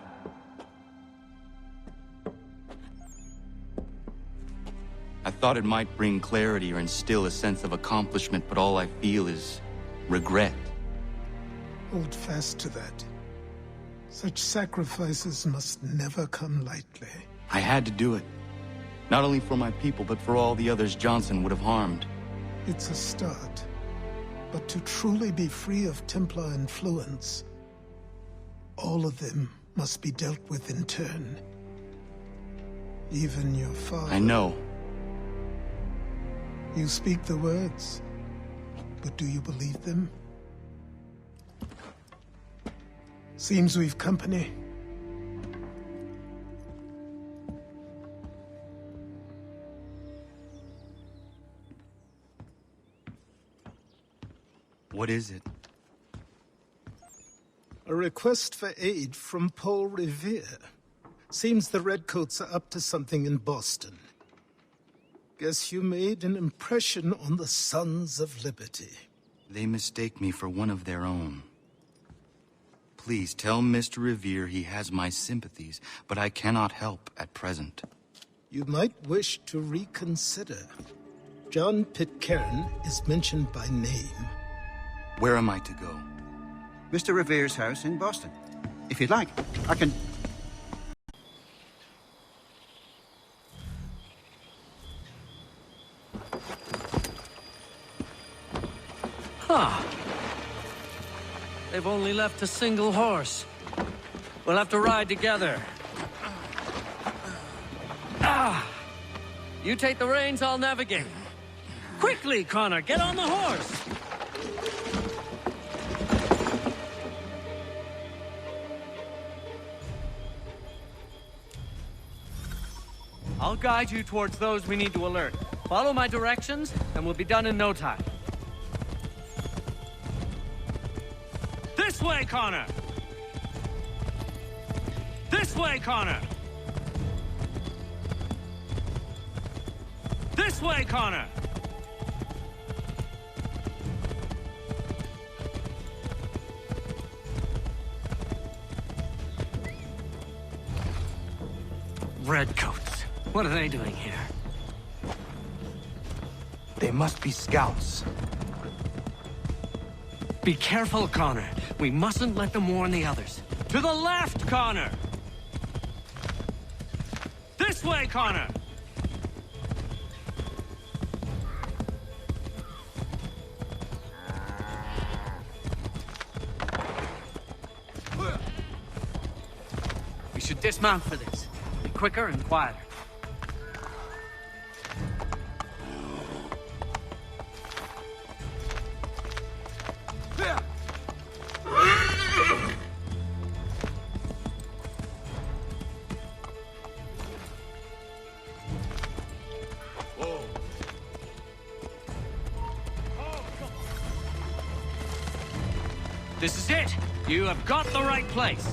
I thought it might bring clarity or instill a sense of accomplishment, but all I feel is regret. Hold fast to that. Such sacrifices must never come lightly. I had to do it. Not only for my people, but for all the others Johnson would have harmed. It's a start. But to truly be free of Templar influence, all of them must be dealt with in turn. Even your father. I know. You speak the words, but do you believe them? Seems we've company. What is it? A request for aid from Paul Revere. Seems the Redcoats are up to something in Boston. Guess you made an impression on the Sons of Liberty. They mistake me for one of their own. Please tell Mr. Revere he has my sympathies, but I cannot help at present. You might wish to reconsider. John Pitcairn is mentioned by name. Where am I to go? Mr. Revere's house in Boston. If you'd like, I can... Huh. They've only left a single horse. We'll have to ride together. Ah! You take the reins, I'll navigate. Quickly, Connor, get on the horse! I'll guide you towards those we need to alert. Follow my directions, and we'll be done in no time. This way, Connor! This way, Connor! This way, Connor! Redcoats. What are they doing here? They must be scouts. Be careful, Connor. We mustn't let them warn the others. To the left, Connor! This way, Connor! We should dismount for this. Be quicker and quieter. This is it! You have got the right place!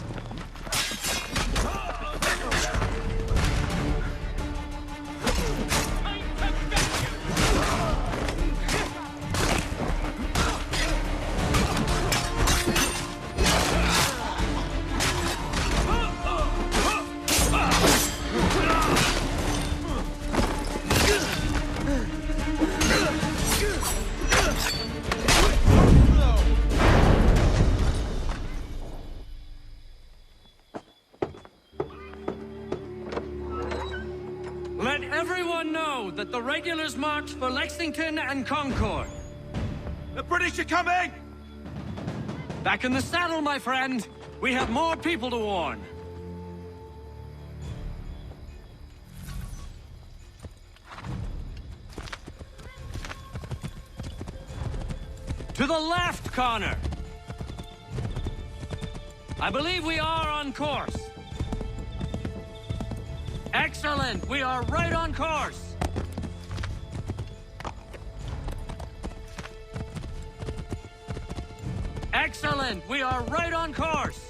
Let everyone know that the regulars marched for Lexington and Concord. The British are coming! Back in the saddle, my friend. We have more people to warn. To the left, Connor. I believe we are on course. Excellent! We are right on course! Excellent! We are right on course!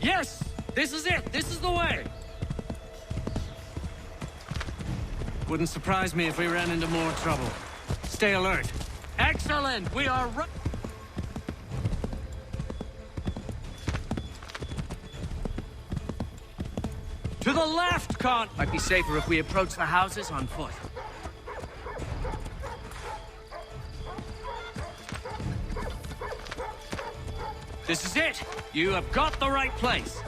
Yes! This is it! This is the way! Wouldn't surprise me if we ran into more trouble. Stay alert. Excellent! We are right... To the left, Con... Might be safer if we approach the houses on foot. This is it! You have got the right place.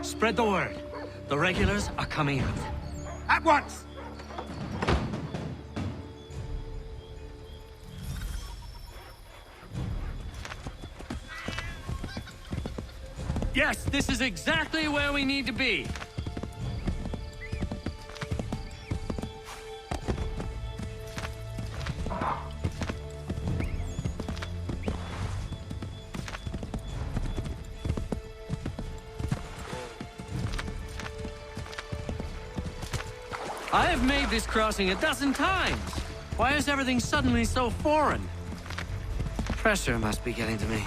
Spread the word. The regulars are coming out. At once! Yes, this is exactly where we need to be. I have made this crossing a dozen times. Why is everything suddenly so foreign? Pressure must be getting to me.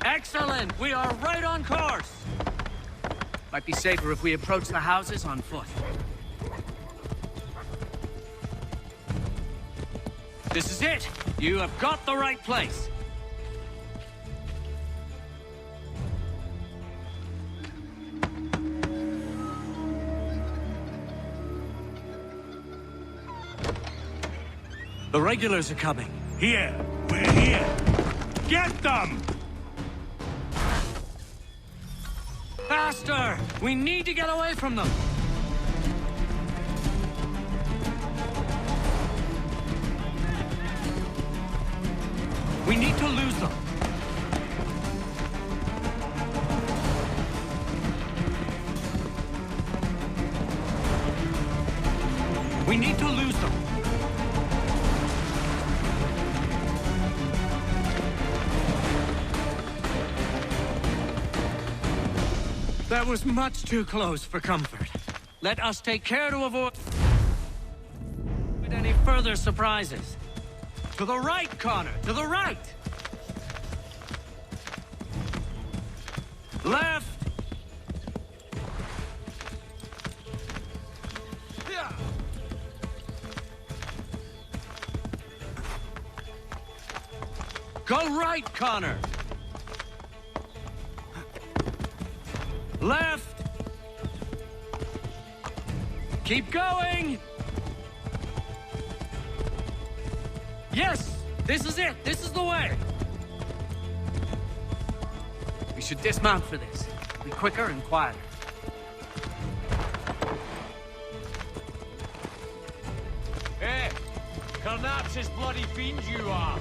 Excellent! We are right on course! Might be safer if we approach the houses on foot. This is it! You have got the right place! The regulars are coming. Here. We're here. Get them! Faster! We need to get away from them! We need to lose them. We need to lose them. That was much too close for comfort. Let us take care to avoid any further surprises. To the right, Connor! To the right! Left! Go right, Connor! Left! Keep going! Yes! This is it! This is the way! We should dismount for this. Be quicker and quieter. Hey! Carnax's bloody fiends you are!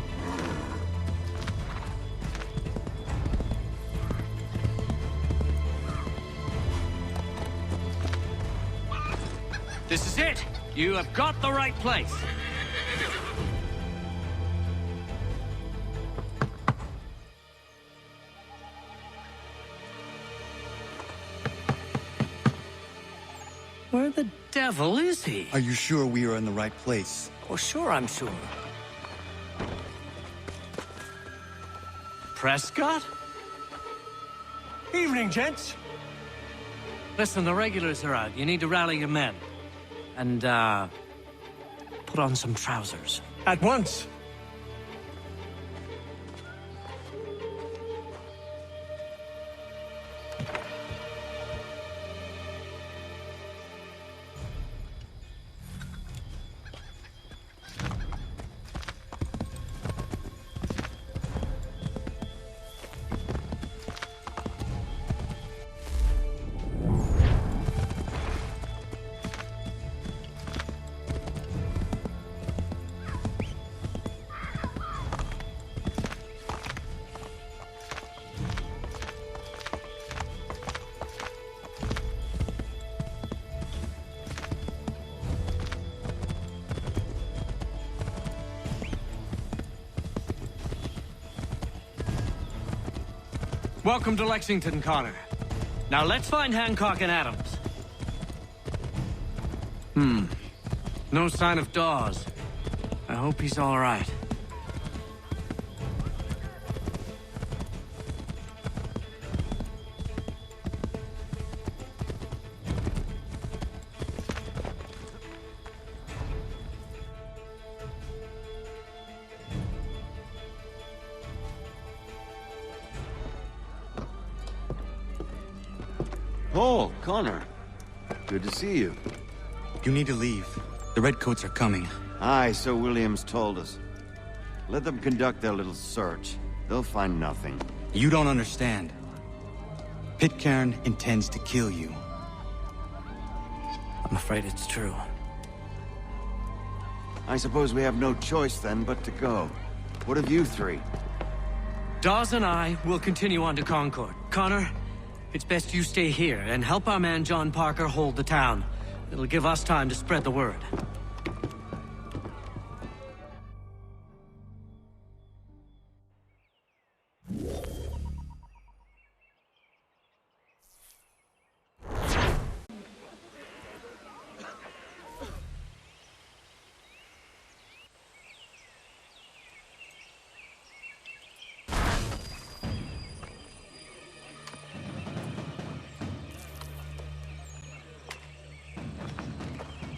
This is it! You have got the right place! Where the devil is he? Are you sure we are in the right place? Oh, sure, I'm sure. Prescott? Evening, gents. Listen, the regulars are out. You need to rally your men. And, put on some trousers. At once. Welcome to Lexington, Connor. Now let's find Hancock and Adams. No sign of Dawes. I hope he's all right. Oh, Connor. Good to see you. You need to leave. The Redcoats are coming. Aye, so Williams told us. Let them conduct their little search. They'll find nothing. You don't understand. Pitcairn intends to kill you. I'm afraid it's true. I suppose we have no choice then but to go. What of you three? Dawes and I will continue on to Concord. Connor, it's best you stay here and help our man John Parker hold the town. It'll give us time to spread the word.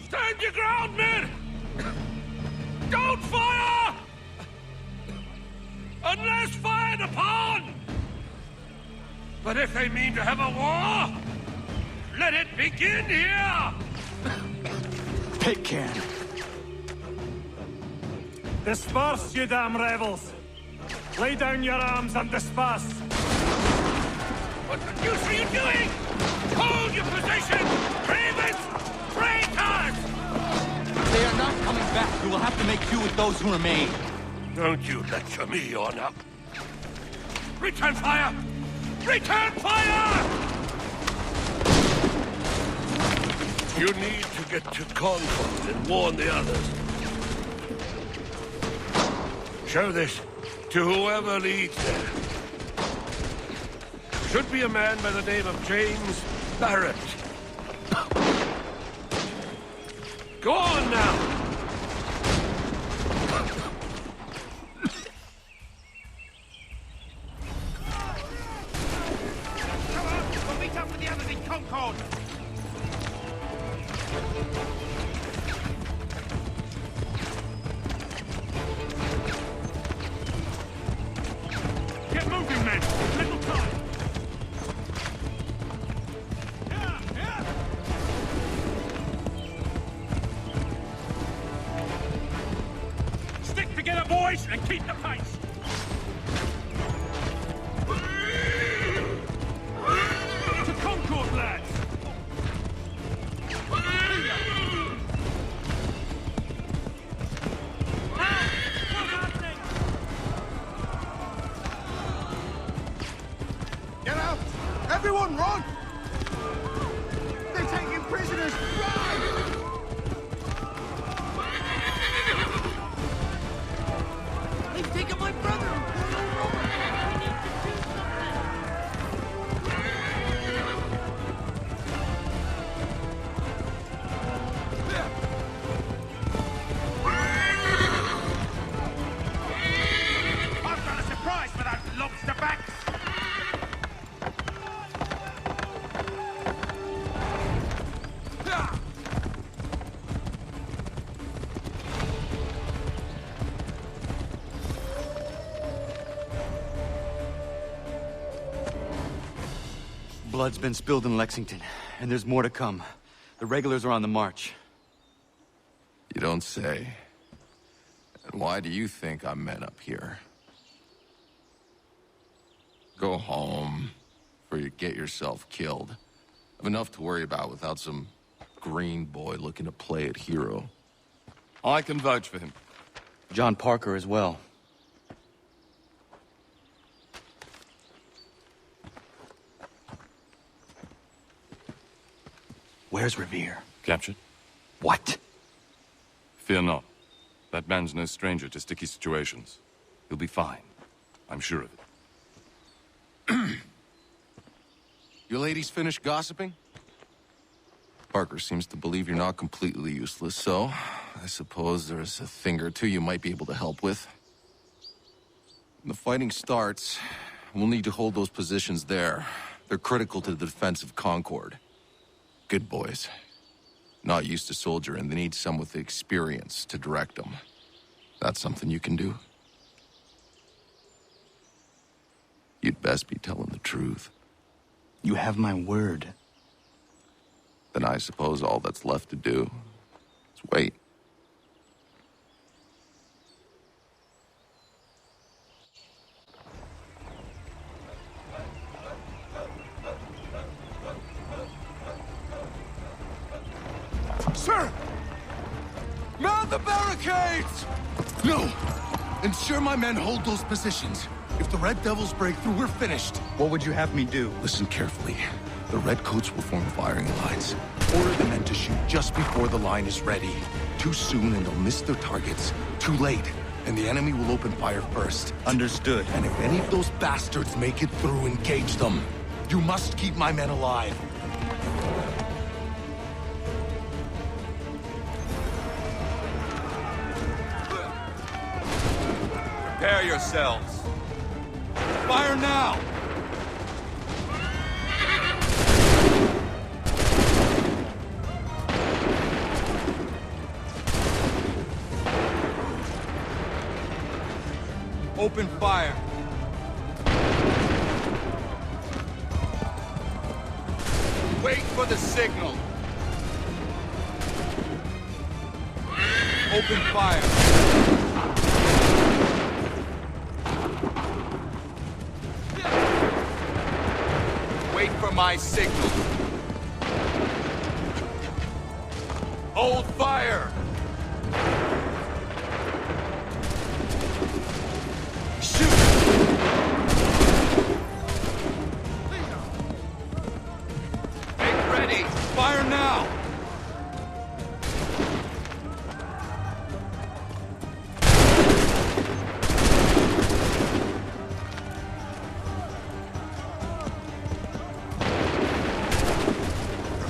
Stand your ground, men! Don't fire! Unless fired upon! But if they mean to have a war, let it begin here! Pitcairn! Disperse, you damn rebels! Lay down your arms and disperse! What the deuce are you doing? Hold your position! Ravens! Traitors! They are not coming back. We will have to make do with those who remain. Don't you lecture me, Orna. Return fire! Return fire! You need to get to Concord and warn the others. Show this to whoever leads there. Should be a man by the name of James Barrett. Go on now! We'll meet up with the others in Concord! Get moving, men! Little time! Stick together, boys, and keep the pace! To Concord, lads! Get out! Everyone run! They're taking prisoners! Run! They've taken my brother! We need to do something! I've got a surprise for those lobster backs! Blood's been spilled in Lexington, and there's more to come. The regulars are on the march. You don't say. And why do you think I'm men up here? Go home, before you get yourself killed. I've enough to worry about without some green boy looking to play it hero. I can vouch for him. John Parker as well. Where's Revere? Captured? What? Fear not. That man's no stranger to sticky situations. He'll be fine. I'm sure of it. You ladies finished gossiping? Parker seems to believe you're not completely useless, so I suppose there's a thing or two you might be able to help with. When the fighting starts, we'll need to hold those positions there. They're critical to the defense of Concord. Good boys. Not used to soldiering, they need some with the experience to direct them. That's something you can do? You'd best be telling the truth. You have my word. Then I suppose all that's left to do is wait. Sir! Man the barricades! No! Ensure my men hold those positions. If the Red Devils break through, we're finished. What would you have me do? Listen carefully. The Redcoats will form firing lines. Order the men to shoot just before the line is ready. Too soon and they'll miss their targets. Too late, and the enemy will open fire first. Understood. And if any of those bastards make it through, engage them. You must keep my men alive. Prepare yourselves. Fire now! Open fire. Wait for the signal. Open fire. Wait for my signal. Hold fire. Shoot. Make ready. Fire now.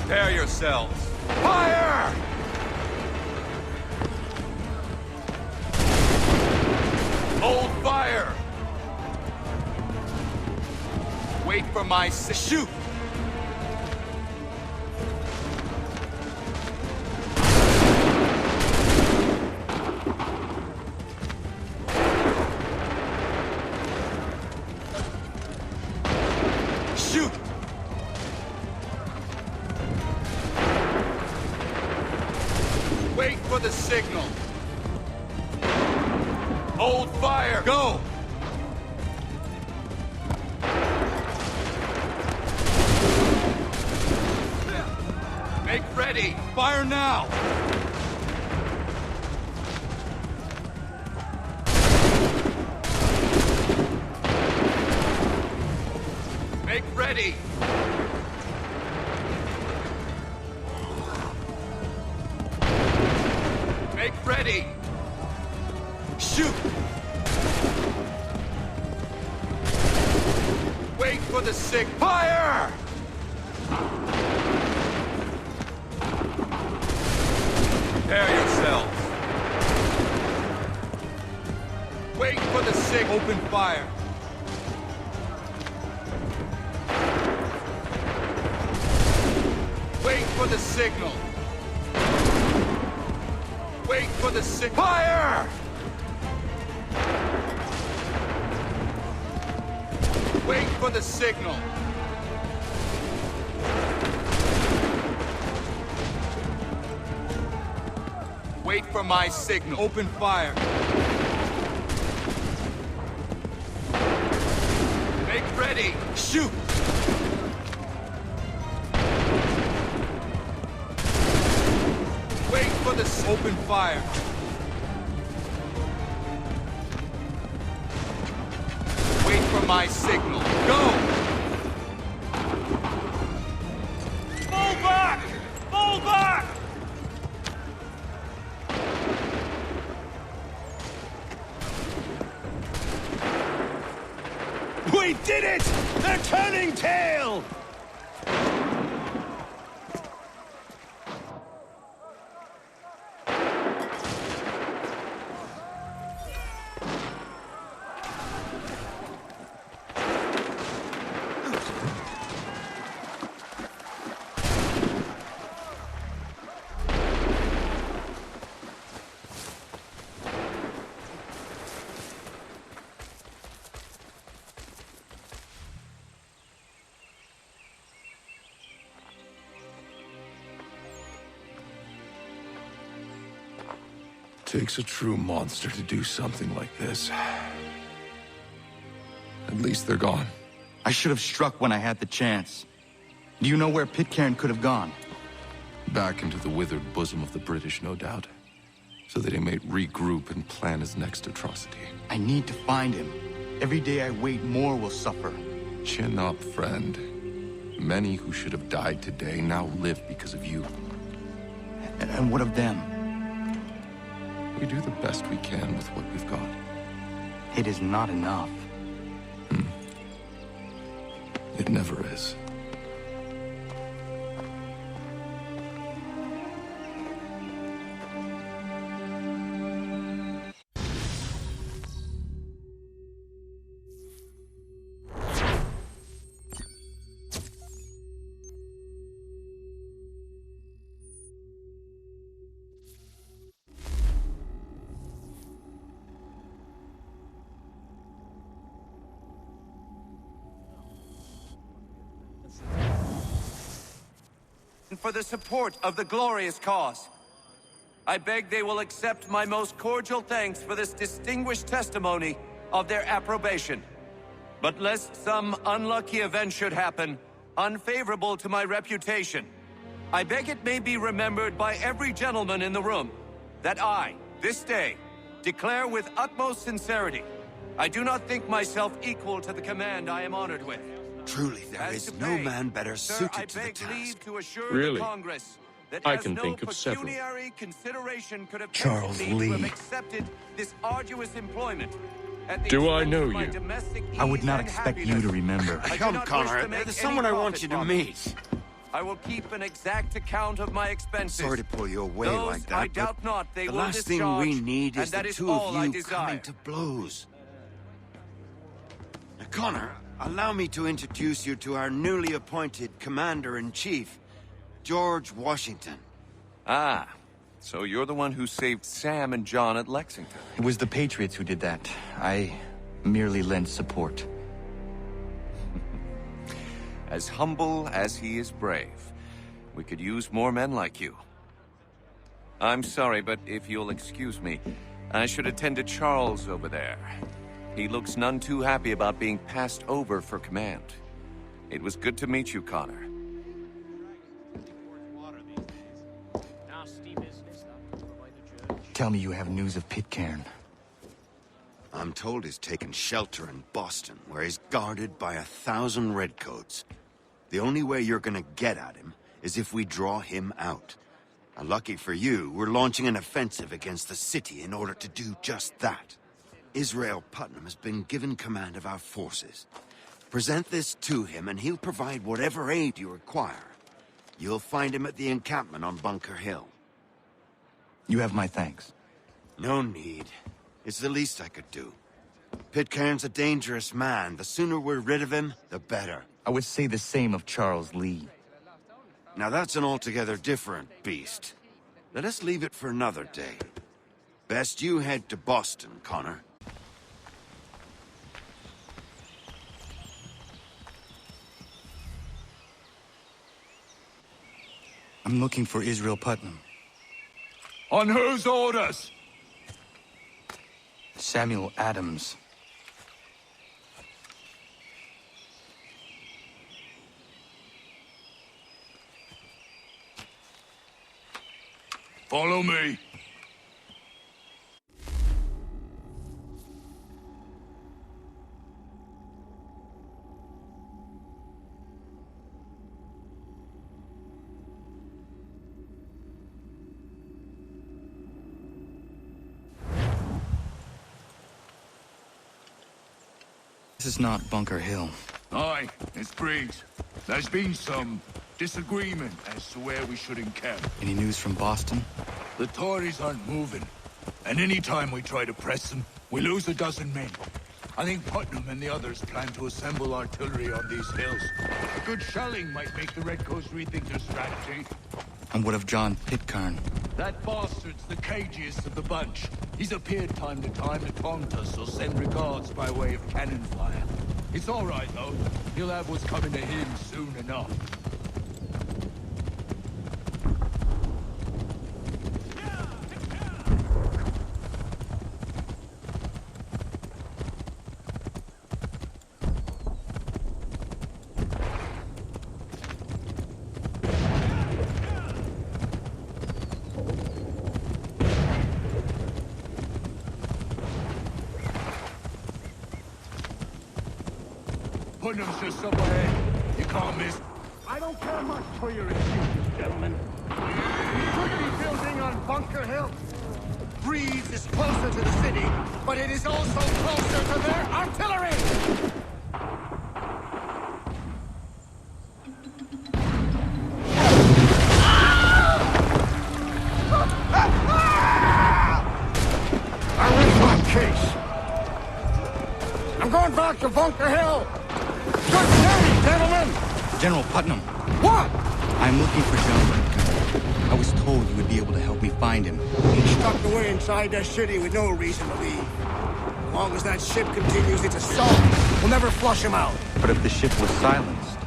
Prepare yourselves. Fire! Hold fire! Wait for my shoot! Shoot! Wait for the signal. Hold fire. Go. Make ready. Fire now. Make ready. Make ready! Shoot! Wait for the sick fire! Prepare yourselves. Wait for the sick. Open fire. Wait for the signal. Wait for the fire! Wait for the signal. Wait for my signal. Open fire. Make ready. Shoot! Wait for the open fire. Wait for my signal. Go! Fall back! Fall back! We did it! They're turning tail! Takes a true monster to do something like this. At least they're gone. I should have struck when I had the chance. Do you know where Pitcairn could have gone? Back into the withered bosom of the British, no doubt. So that he may regroup and plan his next atrocity. I need to find him. Every day I wait, more will suffer. Chin up, friend. Many who should have died today now live because of you. And what of them? We do the best we can with what we've got. It is not enough. It never is. For the support of the glorious cause. I beg they will accept my most cordial thanks for this distinguished testimony of their approbation. But lest some unlucky event should happen, unfavorable to my reputation, I beg it may be remembered by every gentleman in the room that I, this day, declare with utmost sincerity, I do not think myself equal to the command I am honored with. Truly, there is no man better suited to the task. Really? Congress that I has can no think of several. pecuniary consideration could have Charles tempted me to have Lee. accepted this arduous employment. At the Do I expense know of my you? domestic I would ease not and expect you happiness. to remember. I do Come, not wish Connor. to make There's any someone I want profit you to from meet. it. I will keep an exact account of my expenses. Sorry to pull you away Those like that, I but doubt not they the will last thing discharge, we need and is the that is two all of I you desire. coming to blows. Now, Connor, allow me to introduce you to our newly appointed Commander-in-Chief, George Washington. Ah, so you're the one who saved Sam and John at Lexington. It was the Patriots who did that. I merely lent support. As humble as he is brave. We could use more men like you. I'm sorry, but if you'll excuse me, I should attend to Charles over there. He looks none too happy about being passed over for command. It was good to meet you, Connor. Tell me you have news of Pitcairn. I'm told he's taken shelter in Boston, where he's guarded by 1,000 redcoats. The only way you're gonna get at him is if we draw him out. Now, lucky for you, we're launching an offensive against the city in order to do just that. Israel Putnam has been given command of our forces. Present this to him and he'll provide whatever aid you require. You'll find him at the encampment on Bunker Hill. You have my thanks. No need. It's the least I could do. Pitcairn's a dangerous man. The sooner we're rid of him, the better. I would say the same of Charles Lee. Now that's an altogether different beast. Let us leave it for another day. Best you head to Boston, Connor. I'm looking for Israel Putnam. On whose orders? Samuel Adams. Follow me. This is not Bunker Hill. Aye, it's Briggs. There's been some disagreement as to where we should encamp. Any news from Boston? The Tories aren't moving, and any time we try to press them, we lose a dozen men. I think Putnam and the others plan to assemble artillery on these hills. A good shelling might make the Redcoats rethink their strategy. And what of John Pitcairn? That bastard's the cagiest of the bunch. He's appeared time to time to taunt us or send regards by way of cannon fire. It's all right, though. He'll have what's coming to him soon enough. Putnam's just up ahead. You can't miss. I don't care much for your excuses, gentlemen. We could be building on Bunker Hill. Breeze is closer to the city, but it is also closer to their artillery! I win my case. I'm going back to Bunker Hill. Good day, gentlemen! General Putnam. What? I'm looking for John Pitcairn. I was told you would be able to help me find him. He's stuck away inside that city with no reason to leave. As long as that ship continues its assault, we'll never flush him out. But if the ship was silenced...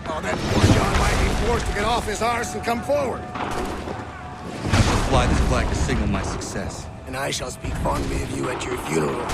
Oh, that poor John might be forced to get off his arse and come forward. The fly this flag to signal my success. And I shall speak fondly of you at your funeral.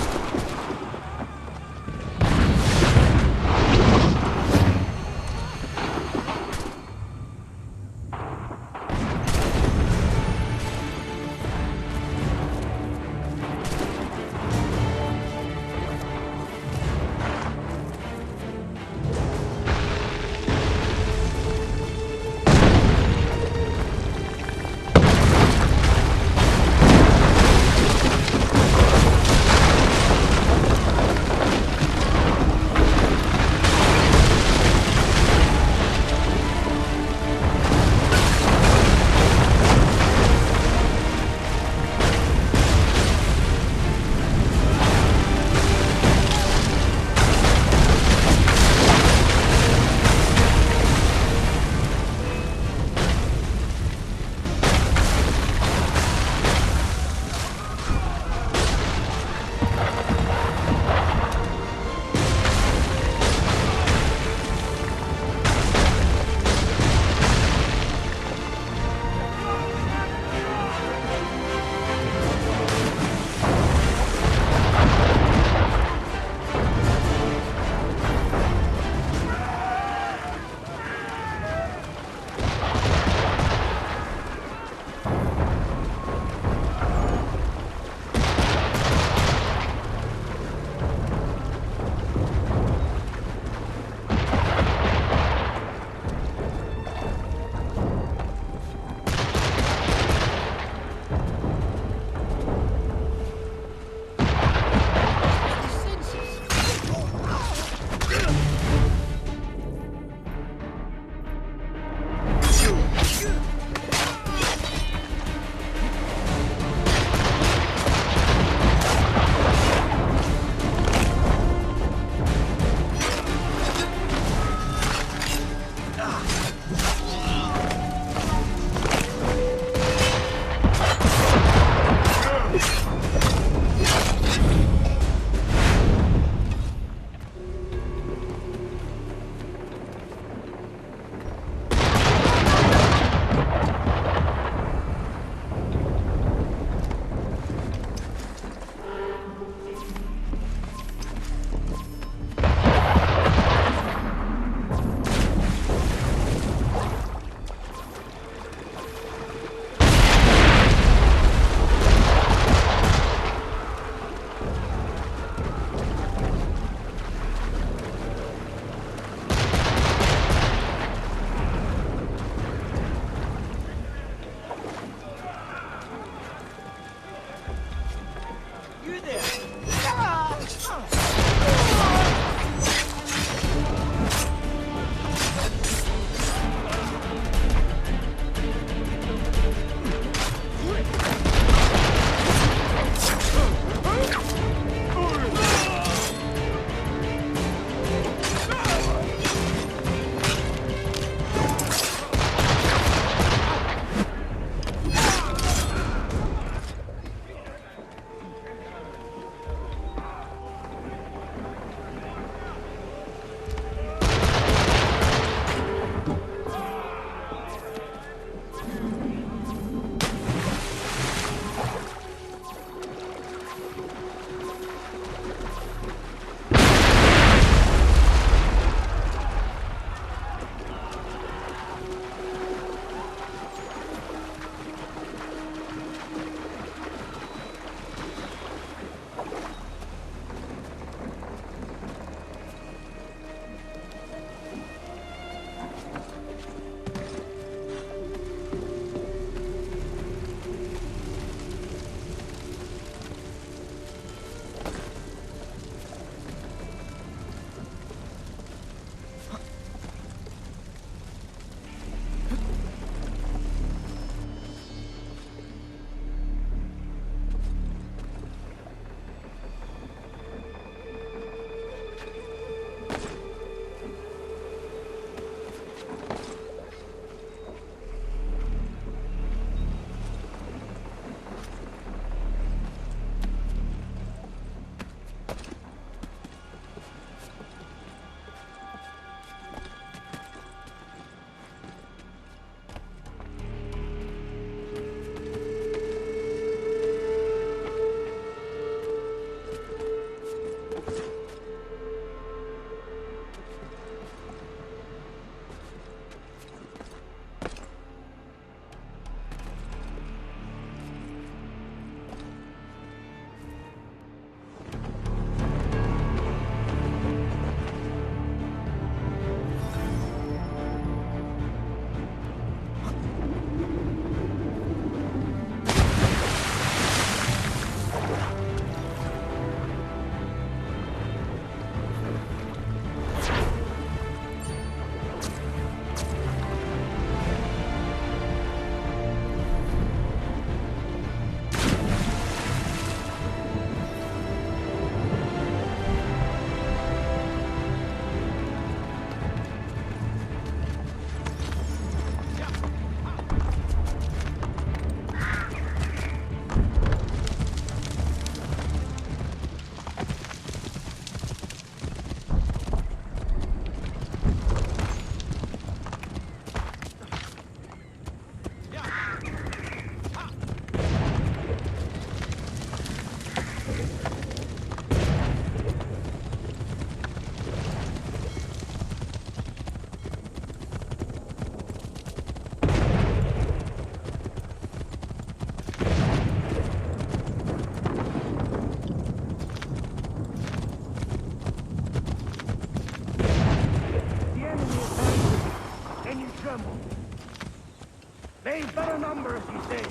say.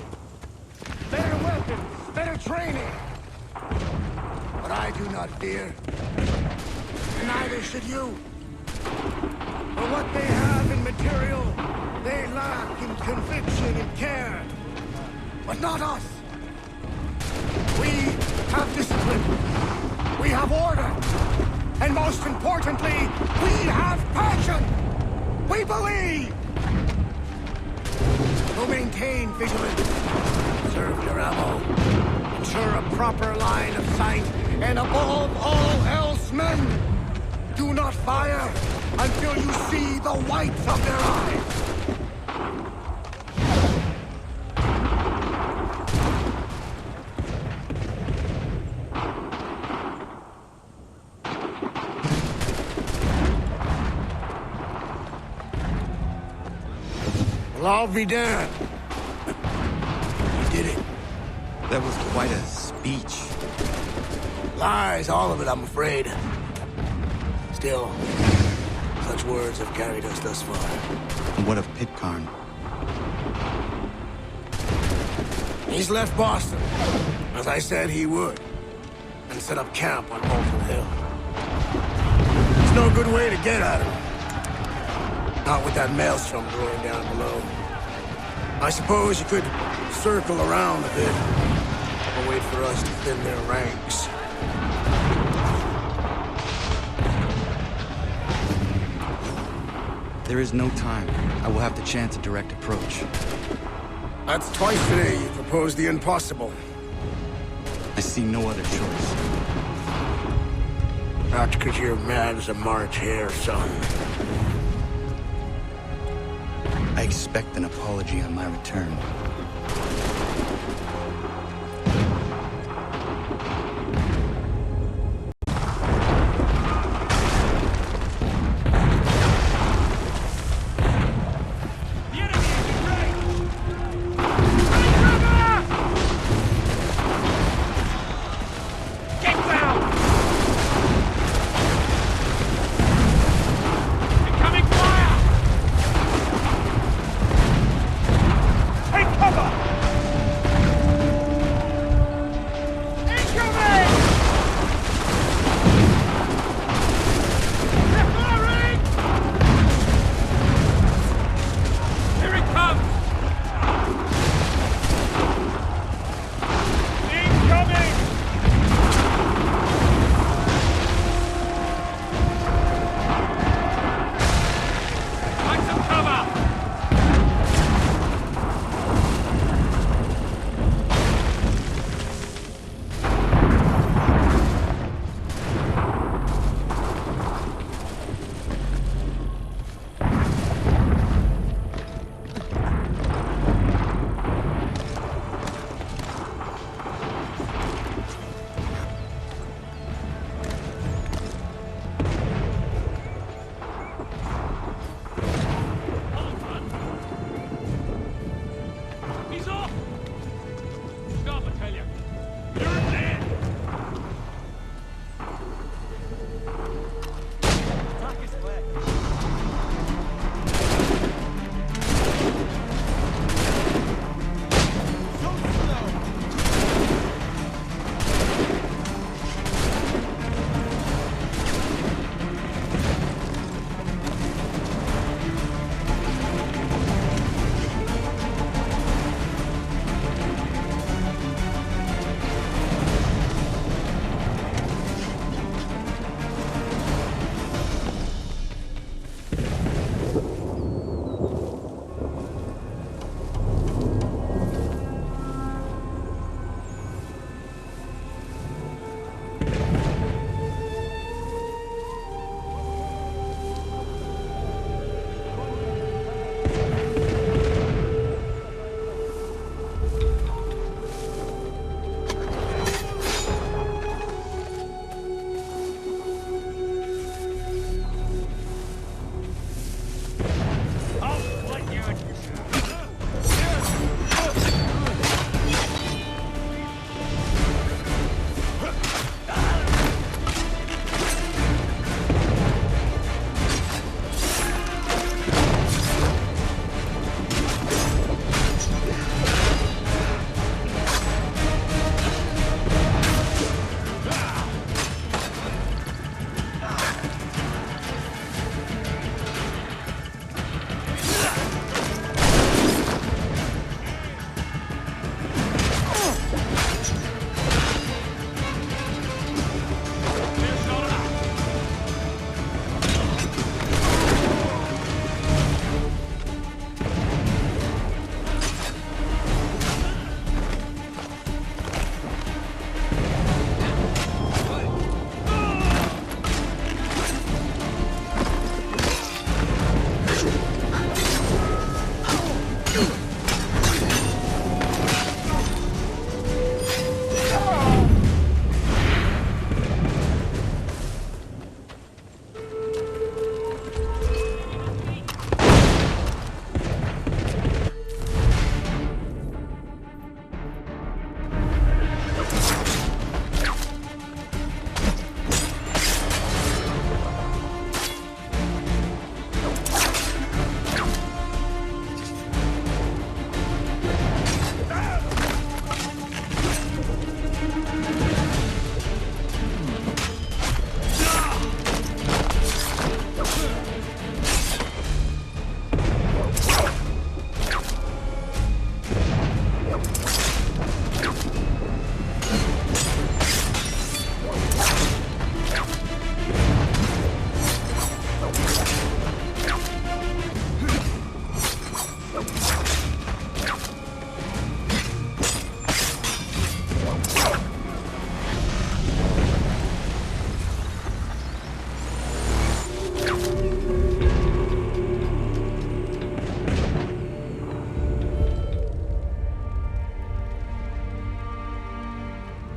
Better weapons, better training. But I do not fear. And neither should you. For what they have in material, they lack in conviction and care. But not us. We have discipline. We have order. And most importantly, we have passion. We believe. So maintain vigilance. Preserve your ammo. Ensure a proper line of sight. And above all else, men, do not fire until you see the whites of their eyes. Well, I'll be damned. You did it. That was quite a speech. Lies, all of it, I'm afraid. Still, such words have carried us thus far. And what of Pitcairn? He's left Boston, as I said he would, and set up camp on Bolton Hill. There's no good way to get at him. Not with that maelstrom growing down below. I suppose you could circle around a bit, or wait for us to thin their ranks. There is no time. I will have to chance a direct approach. That's twice today you proposed the impossible. I see no other choice. Not because you're mad as a March hare, son. I expect an apology on my return. Take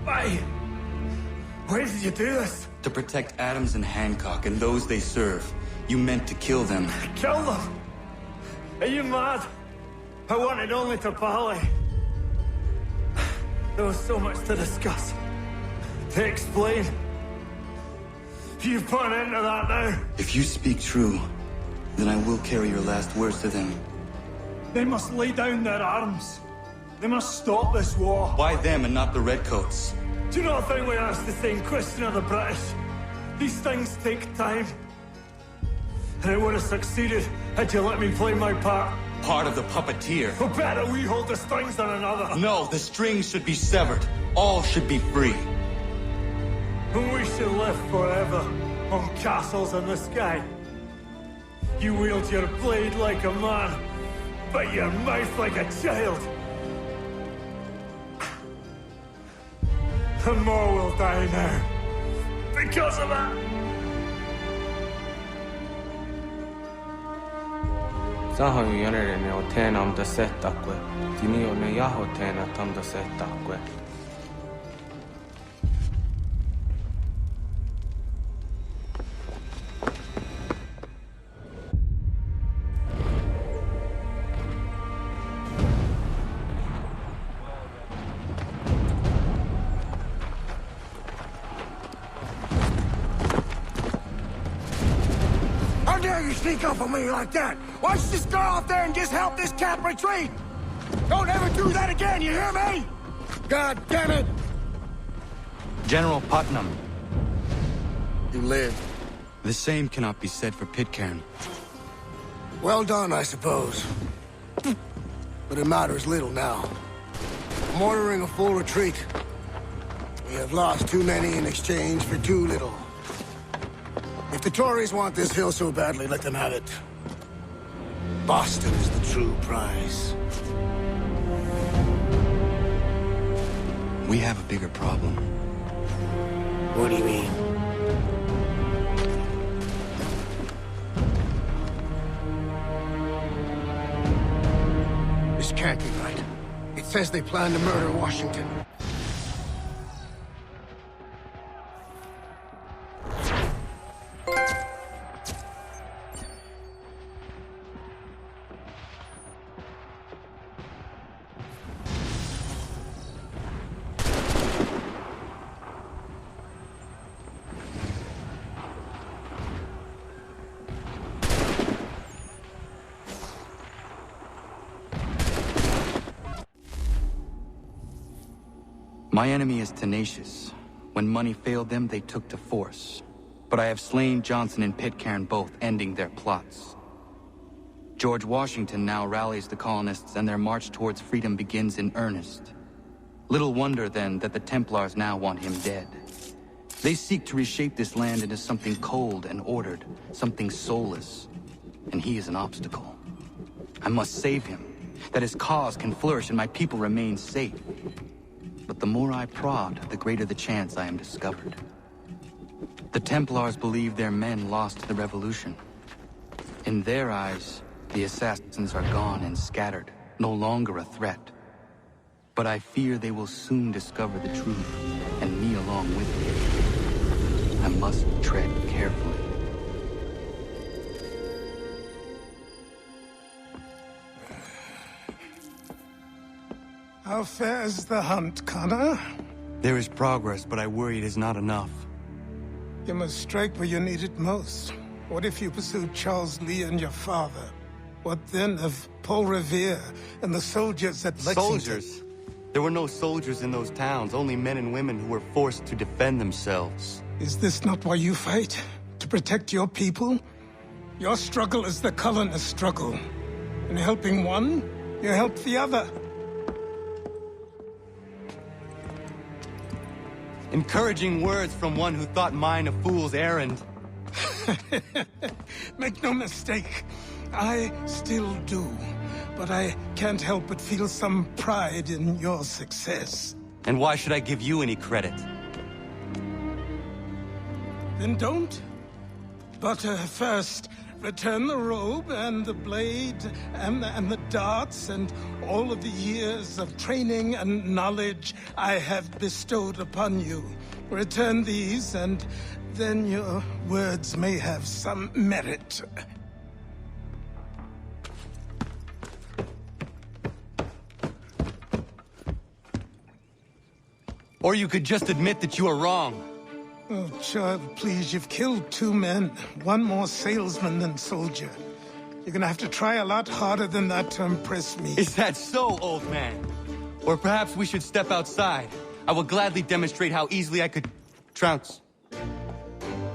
Why did you do this? To protect Adams and Hancock and those they serve, you meant to kill them. Kill them? Are you mad? I wanted only to parley. There was so much to discuss, to explain. You put an end to that now. If you speak true, then I will carry your last words to them. They must lay down their arms. They must stop this war. Why them and not the Redcoats? Do you not think we asked the same question of the British? These things take time. And it would have succeeded had you let me play my part. Part of the puppeteer. But better we hold the strings than another. No, the strings should be severed. All should be free. And we should live forever on castles in the sky. You wield your blade like a man, but your mouth like a child. And more will die now. Because of that. Sahoy yanere ne otenam da setakwe. Tinio ne yahotena tam da setakwe. Sneak up on me like that. Why don't you just go out there and just help this cap retreat? Don't ever do that again, you hear me? God damn it! General Putnam. You live. The same cannot be said for Pitcairn. Well done, I suppose. But it matters little now. I'm ordering a full retreat. We have lost too many in exchange for too little. If the Tories want this hill so badly, let them have it. Boston is the true prize. We have a bigger problem. What do you mean? This can't be right. It says they plan to murder Washington. My enemy is tenacious. When money failed them, they took to force. But I have slain Johnson and Pitcairn both, ending their plots. George Washington now rallies the colonists and their march towards freedom begins in earnest. Little wonder, then, that the Templars now want him dead. They seek to reshape this land into something cold and ordered, something soulless. And he is an obstacle. I must save him, that his cause can flourish and my people remain safe. But the more I prod, the greater the chance I am discovered. The Templars believe their men lost the revolution. In their eyes, the assassins are gone and scattered, no longer a threat. But I fear they will soon discover the truth, and me along with them. I must tread carefully. How fares the hunt, Connor? There is progress, but I worry it is not enough. You must strike where you need it most. What if you pursued Charles Lee and your father? What then of Paul Revere and the soldiers at Lexington? Soldiers? There were no soldiers in those towns, only men and women who were forced to defend themselves. Is this not why you fight? To protect your people? Your struggle is the colonist struggle. In helping one, you help the other. Encouraging words from one who thought mine a fool's errand. Make no mistake, I still do. But I can't help but feel some pride in your success. And why should I give you any credit? Then don't. But first, Return the robe and the blade and the darts and all of the years of training and knowledge I have bestowed upon you. Return these, and then your words may have some merit. Or you could just admit that you are wrong. Oh, child, please, you've killed 2 men. One more salesman than soldier. You're gonna have to try a lot harder than that to impress me. Is that so, old man? Or perhaps we should step outside. I will gladly demonstrate how easily I could trounce.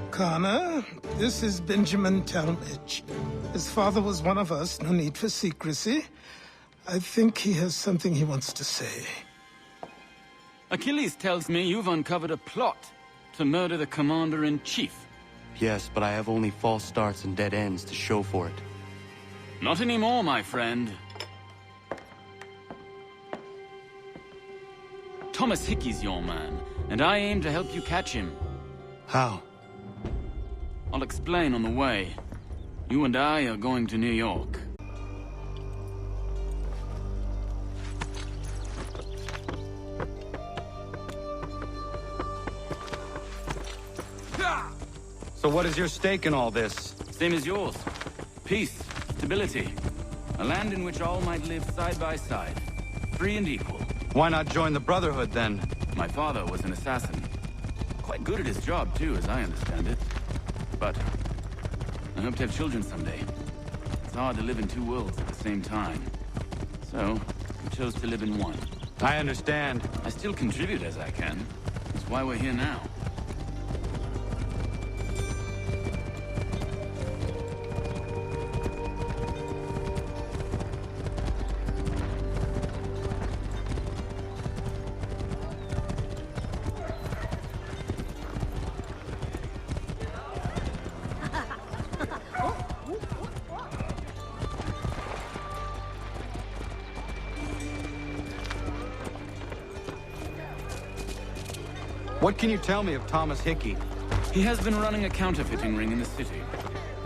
Connor, this is Benjamin Talmadge. His father was one of us, no need for secrecy. I think he has something he wants to say. Achilles tells me you've uncovered a plot to murder the commander-in-chief. Yes, but I have only false starts and dead ends to show for it. Not anymore, my friend. Thomas Hickey's your man, and I aim to help you catch him. How? I'll explain on the way. You and I are going to New York. So what is your stake in all this? Same as yours. Peace, stability. A land in which all might live side by side. Free and equal. Why not join the Brotherhood, then? My father was an assassin. Quite good at his job, too, as I understand it. But I hope to have children someday. It's hard to live in 2 worlds at the same time. So, I chose to live in one. I understand. I still contribute as I can. That's why we're here now. What can you tell me of Thomas Hickey? He has been running a counterfeiting ring in the city.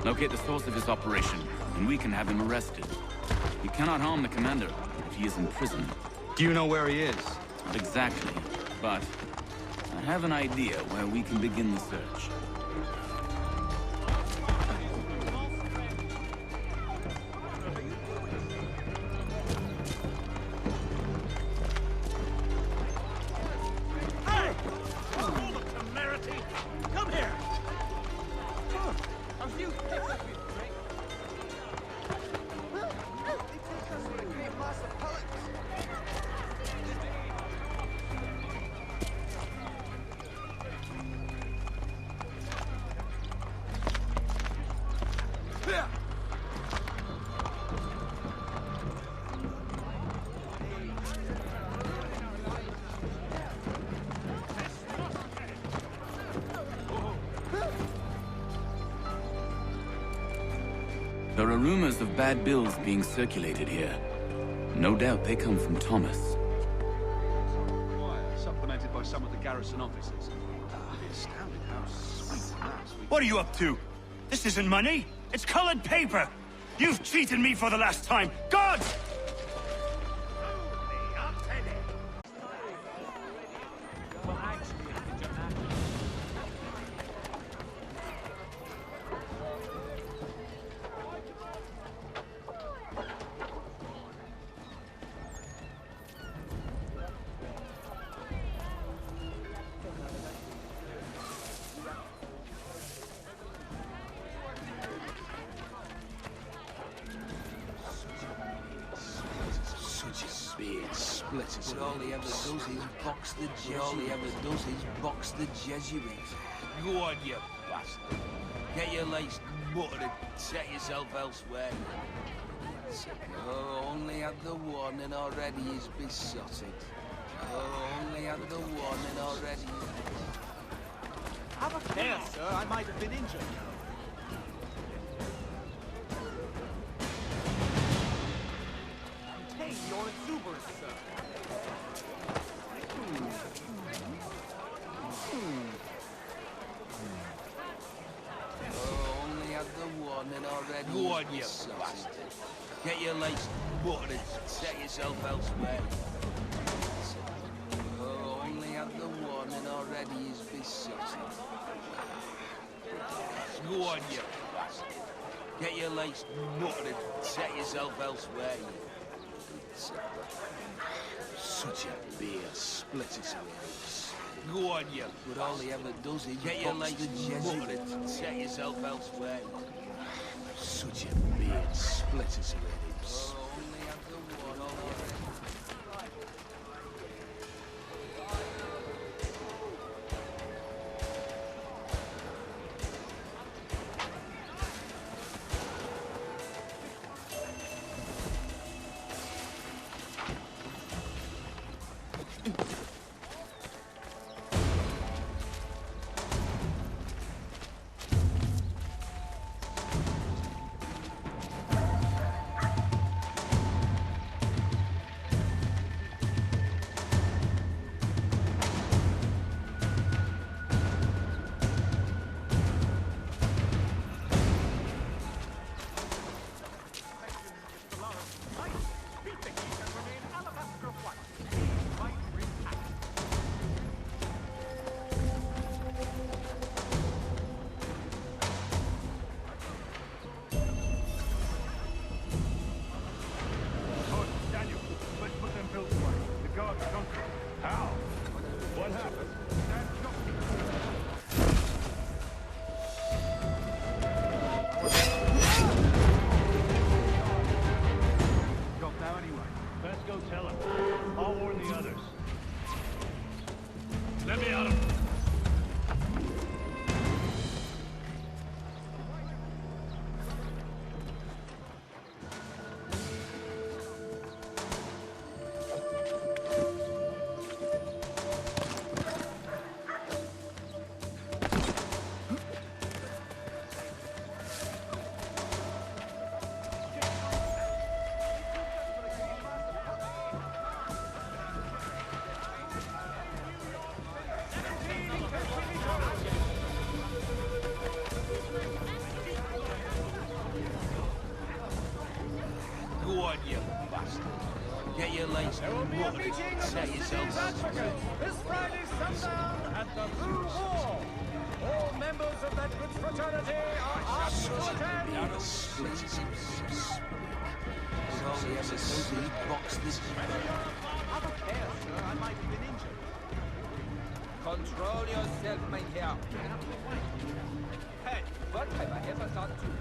Locate the source of his operation, and we can have him arrested. He cannot harm the commander if he is in prison. Do you know where he is? Not exactly, but I have an idea where we can begin the search. There are rumors of bad bills being circulated here. No doubt they come from Thomas. Supplemented by some of the garrison officers. I'd be astounded how sweet and nice we... What are you up to? This isn't money. It's colored paper. You've cheated me for the last time. Gods! But all he ever does is box the Jesuits. All he ever does is box the Jesuits. Go on, you bastard. Get your legs buttered and set yourself elsewhere. Oh, only had the warning already, he's besotted. Oh, only had the warning already. Have a care, sir. I might have been injured. Contain your exuberance, sir. Oh, only had the warning already. already. Go on, you bastard. Get your legs buttered and set yourself elsewhere. Oh, only had the warning already is besotted. Go on, you bastard. Get your legs buttered and set yourself elsewhere. Such a beer splits its lips. Go on, you. But all he ever does is get your box legs the buttered and set yourself elsewhere. Such a beard splits its lips. Oh, only had the warning already. Go on, you bastard. Get your legs buttered and set yourself elsewhere. This Friday sundown at the Blue Hall. All members of that good fraternity are asked to attend. Beer splits its lips. But all he ever does is box the I don't care, sir. I might have been injured. Control yourself, mein Herr. Hey, what have I ever done to you?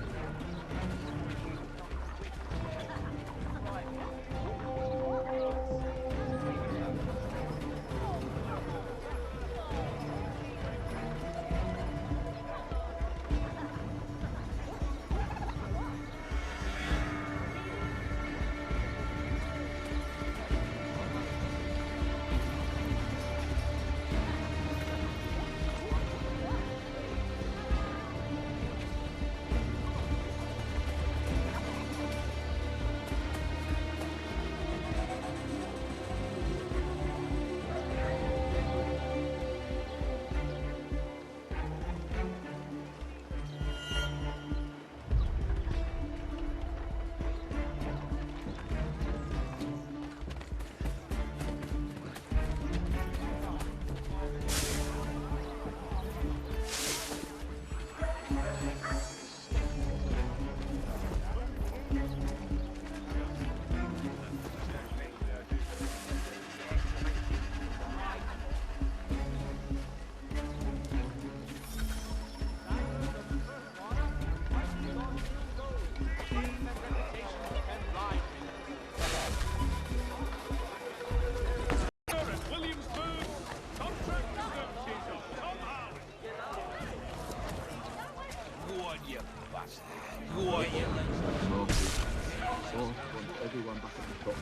Everyone back at the top.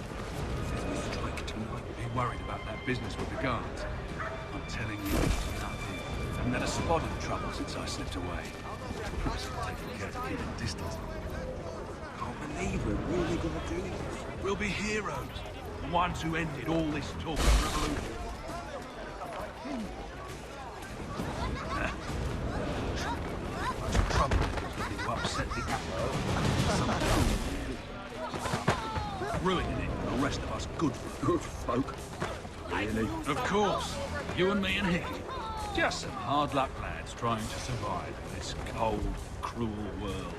If there's a strike tonight, be worried about that business with the guards. I'm telling you, nothing. I haven't had a spot of trouble since I slipped away. Perhaps I'm taking care to keep a distance. Can't believe we're really gonna do this. We'll be heroes. The ones who ended all this talk of revolution. Trouble is to upset the apple. ruining it for the rest of us good folk. Really? Of course. You and me and Hickey. Just some hard luck lads trying to survive in this cold, cruel world.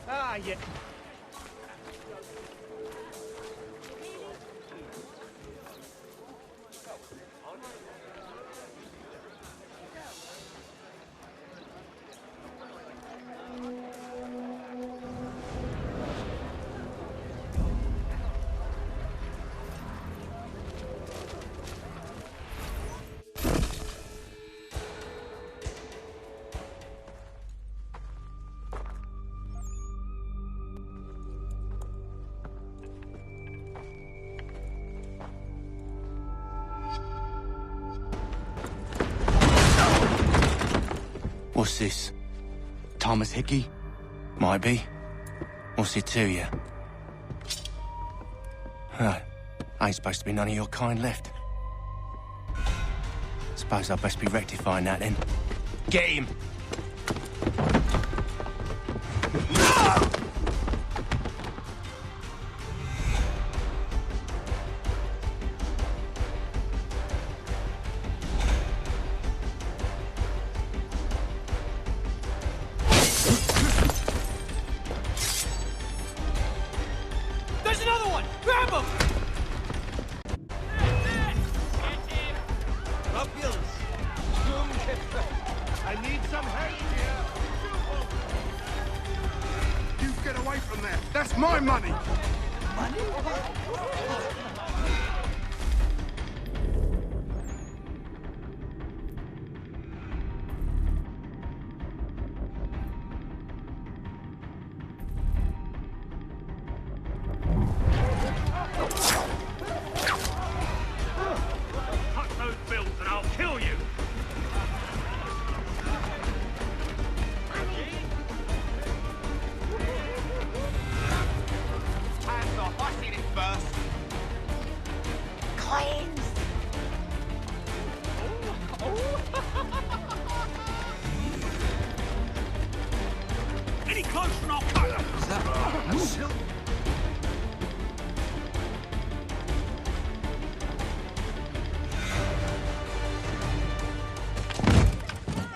Ah, yeah. What's this? Thomas Hickey? Might be. What's it to you? Huh. Ain't supposed to be none of your kind left. Suppose I'd best be rectifying that then. Get him! There's another one! Grab him! I need some help here. You get away from there. That's my money. Cut those bills and I'll kill you! Time for horse eating first. Cleanse. Any closer and I'll cut them! Is that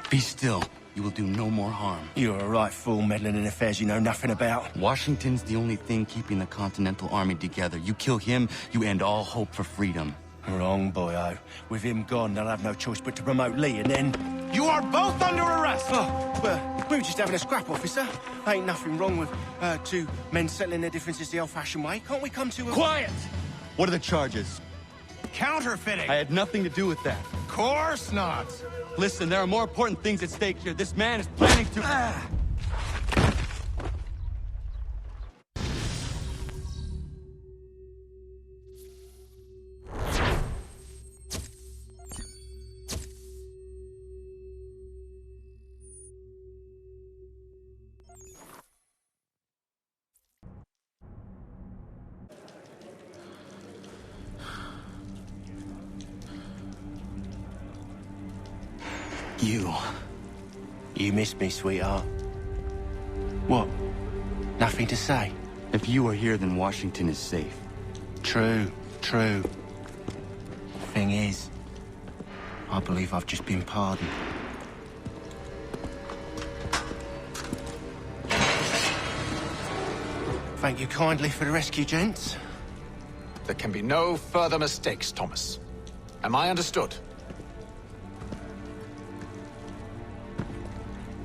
Be still. You will do no more harm. You're a right fool meddling in affairs you know nothing about. Washington's the only thing keeping the Continental Army together. You kill him, you end all hope for freedom. Wrong, boyo. With him gone, they'll have no choice but to promote Lee, and then... You are both under arrest! Oh, well, we were just having a scrap, officer. Ain't nothing wrong with two men settling their differences the old-fashioned way. Can't we come to a... Quiet! What are the charges? Counterfeiting! I had nothing to do with that. Course not! Listen, there are more important things at stake here. This man is planning to... You missed me, sweetheart. What? Nothing to say? If you are here, then Washington is safe. True. Thing is, I believe I've just been pardoned. Thank you kindly for the rescue, gents. There can be no further mistakes, Thomas. Am I understood?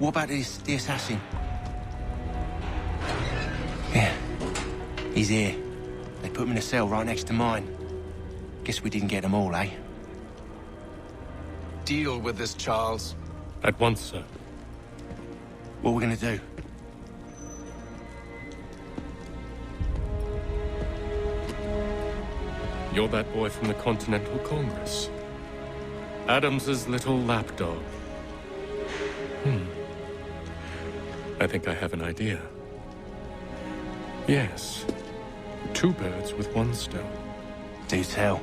What about the assassin? Yeah, he's here. They put him in a cell right next to mine. Guess we didn't get them all, eh? Deal with this, Charles. At once, sir. What are we gonna do? You're that boy from the Continental Congress. Adams's little lapdog. I think I have an idea. Yes. Two birds with one stone. Do tell.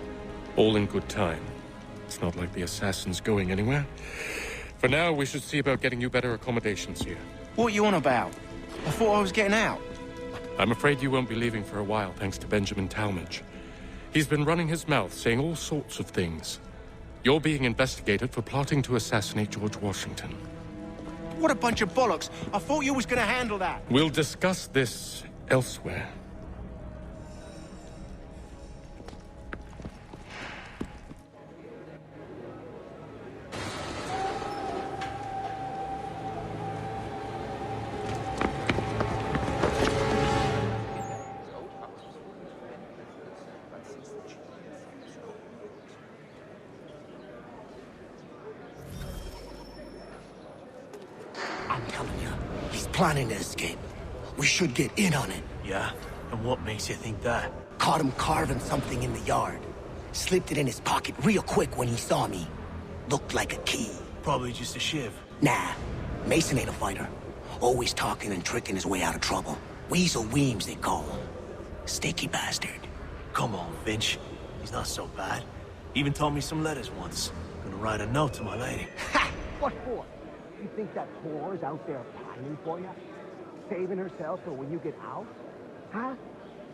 All in good time. It's not like the assassin's going anywhere. For now, we should see about getting you better accommodations here. What you on about? I thought I was getting out. I'm afraid you won't be leaving for a while, thanks to Benjamin Talmadge. He's been running his mouth, saying all sorts of things. You're being investigated for plotting to assassinate George Washington. What a bunch of bollocks. I thought you was gonna handle that. We'll discuss this elsewhere. I'm telling you, he's planning to escape. We should get in on it. Yeah? And what makes you think that? Caught him carving something in the yard. Slipped it in his pocket real quick when he saw me. Looked like a key. Probably just a shiv. Nah, Mason ain't a fighter. Always talking and tricking his way out of trouble. Weasel Weems, they call him. Sticky bastard. Come on, Finch. He's not so bad. Even taught me some letters once. Gonna write a note to my lady. Ha! What for? You think that whore's out there pining for you? Saving herself for when you get out? Huh?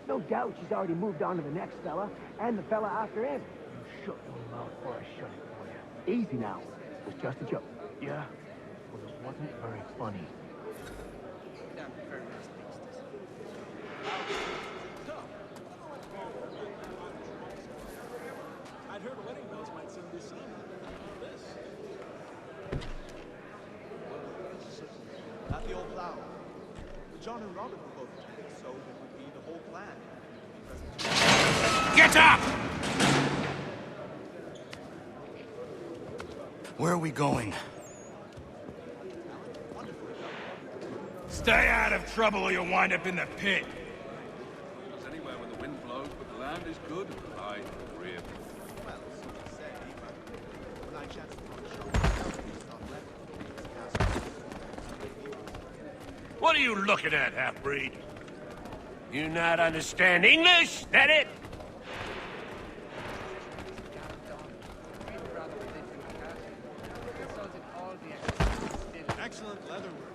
No doubt she's already moved on to the next fella, and the fella after him. You shut your mouth or I shut it for you. Easy now. It was just a joke. Yeah? Well, it wasn't very funny. I'd heard wedding bells might soon be sung. This. At the old plow. John and Robert were both attending, so it would be the whole plan. Get up! Where are we going? Stay out of trouble or you'll wind up in the pit. Goes anywhere when the wind blows, but the land is good. I agree. Well, so to say, but when I chanced upon a shop, not left. What are you looking at, half-breed? You not understand English? That it? Excellent leather work.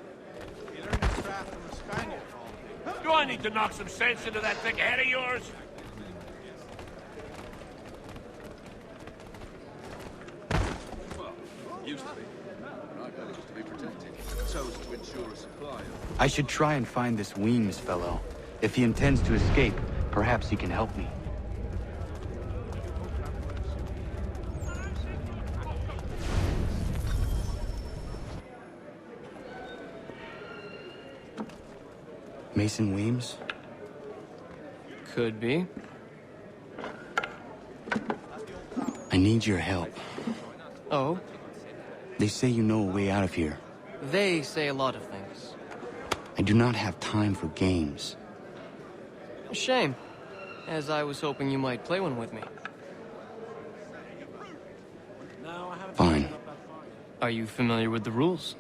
He learned his craft from a Spaniard of all things. Do I need to knock some sense into that thick head of yours? Well, used to be. When I got it was to be protected. So as to ensure a supply of... I should try and find this Weems fellow. If he intends to escape, perhaps he can help me. Mason Weems? Could be. I need your help. Oh? They say you know a way out of here. They say a lot of things. I do not have time for games. Shame, as I was hoping you might play one with me. Fine. Are you familiar with the rules?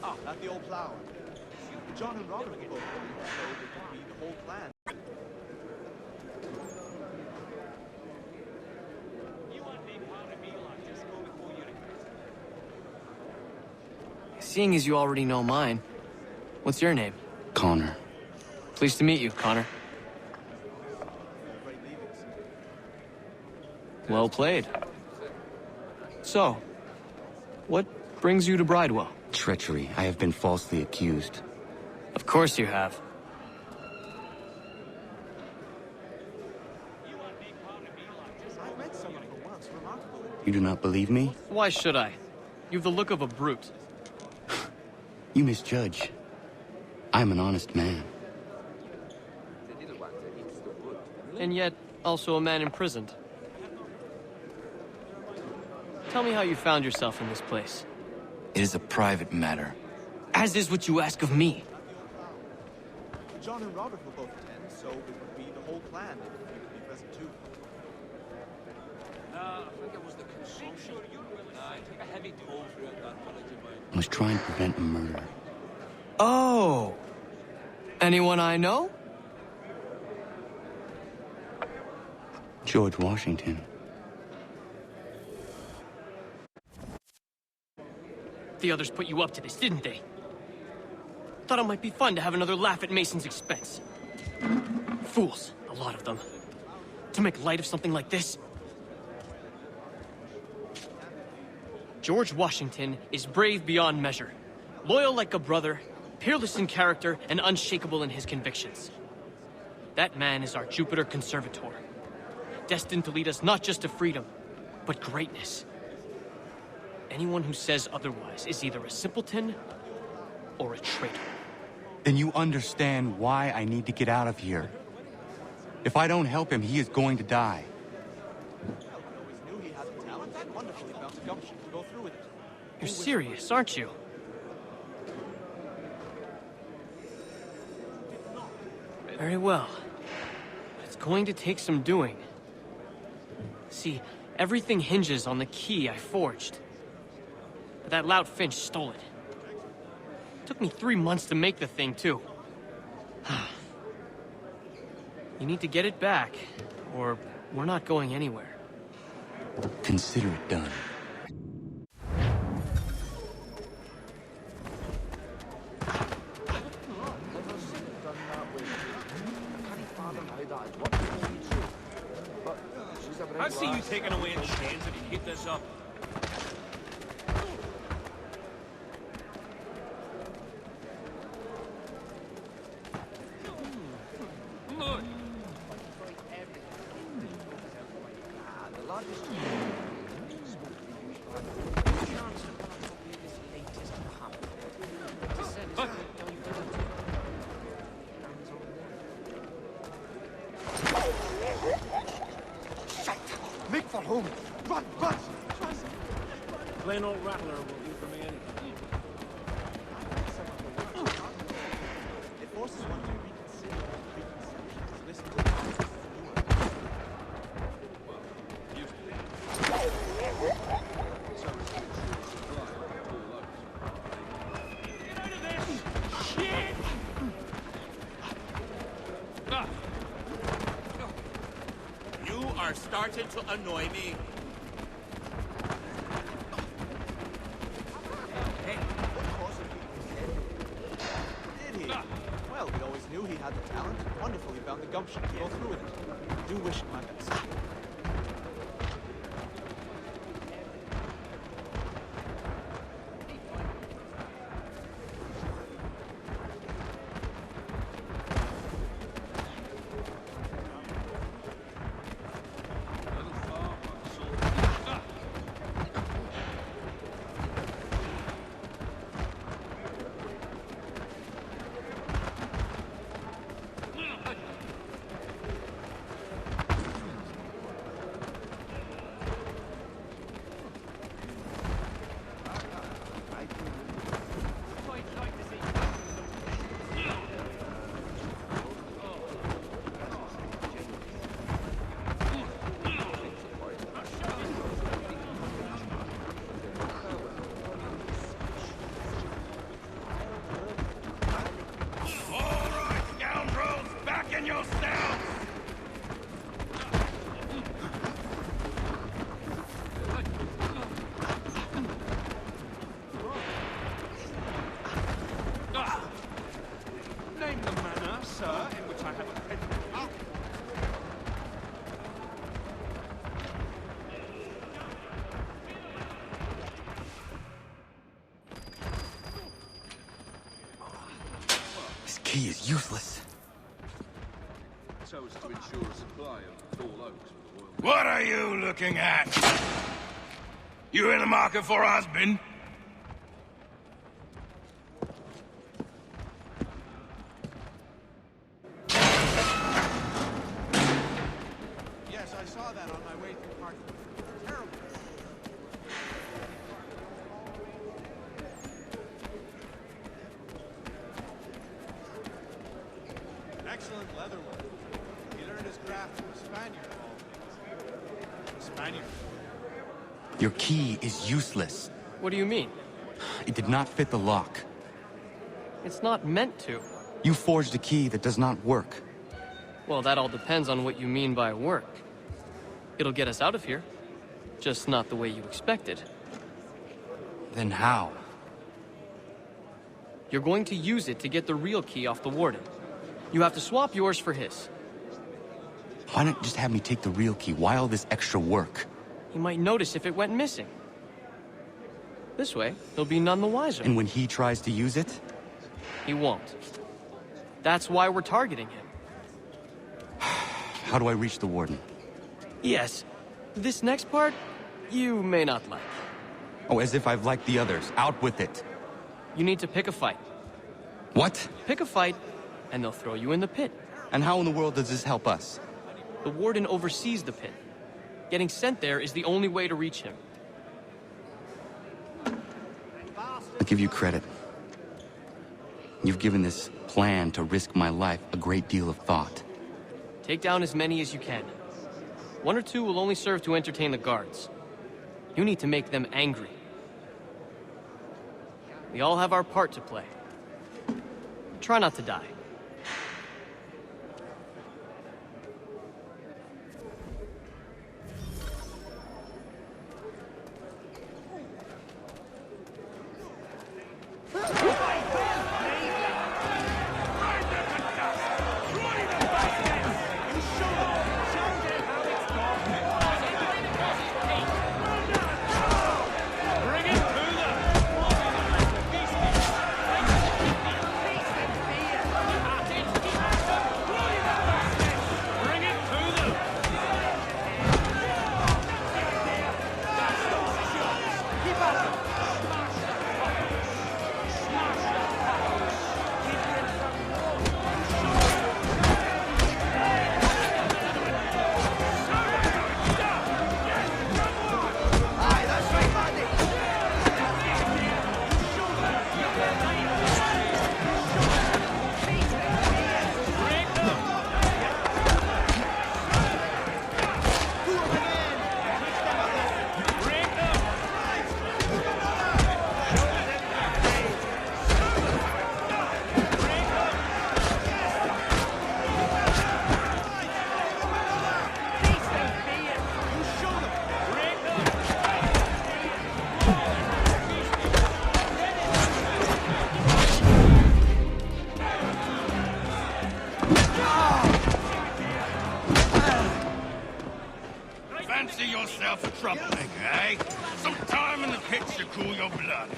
Ah, at the old plow. John and Robert were both attending, so it would be the whole plan. Seeing as you already know mine, what's your name? Connor. Pleased to meet you, Connor. Well played. So, what brings you to Bridewell? Treachery. I have been falsely accused. Of course you have. I met someone for once, remarkable. You do not believe me? Why should I? You've the look of a brute. You misjudge. I'm an honest man. And yet, also a man imprisoned. Tell me how you found yourself in this place. It is a private matter. As is what you ask of me. John and Robert will both attend, so it would be the whole plan if you could be present too. Nah, I think it was the consumption. Nah, I took a heavy toll throughout that village of mine. I was trying to prevent a murder. Oh! Anyone I know? George Washington. The others put you up to this, didn't they? Thought it might be fun to have another laugh at Mason's expense. Fools, a lot of them. To make light of something like this. George Washington is brave beyond measure, loyal like a brother, peerless in character, and unshakable in his convictions. That man is our Jupiter Conservator, destined to lead us not just to freedom, but greatness. Anyone who says otherwise is either a simpleton or a traitor. Then you understand why I need to get out of here. If I don't help him, he is going to die. You're serious, aren't you? Very well. It's going to take some doing. See, everything hinges on the key I forged. But that lout Finch stole it. Took me 3 months to make the thing, too. You need to get it back, or we're not going anywhere. Consider it done. I see you taking away in chains if you keep this up. Make for home! Run, run! Plain old rattler will do for me anything. It forces one to reconsider preconceptions, listen to You are starting to annoy me. Did he? Well, we always knew he had the talent. Wonderful he found the gumption to go through with it. I do wish him my best. Name the manner, sir, in which I have offended you. This key is useless. So as to ensure a supply of tall oaks for the royal... What are you looking at? You in the market for a husband? Yes, I saw that on my way through Park. Terrible. Excellent leatherwork. He learned his craft from a Spaniard of all things. A Spaniard. Your key is useless. What do you mean? It did not fit the lock. It's not meant to. You forged a key that does not work. Well, that all depends on what you mean by work. It'll get us out of here. Just not the way you expected. Then how? You're going to use it to get the real key off the warden. You have to swap yours for his. Why not just have me take the real key? Why all this extra work? He might notice if it went missing. This way, he'll be none the wiser. And when he tries to use it? He won't. That's why we're targeting him. How do I reach the warden? Yes. This next part, you may not like. Oh, as if I've liked the others. Out with it. You need to pick a fight. What? Pick a fight, and they'll throw you in the pit. And how in the world does this help us? The warden oversees the pit. Getting sent there is the only way to reach him. I'll give you credit. You've given this plan to risk my life a great deal of thought. Take down as many as you can. 1 or 2 will only serve to entertain the guards. You need to make them angry. We all have our part to play. Try not to die. Fancy yourself a troublemaker, eh? Some time in the pits to cool your blood.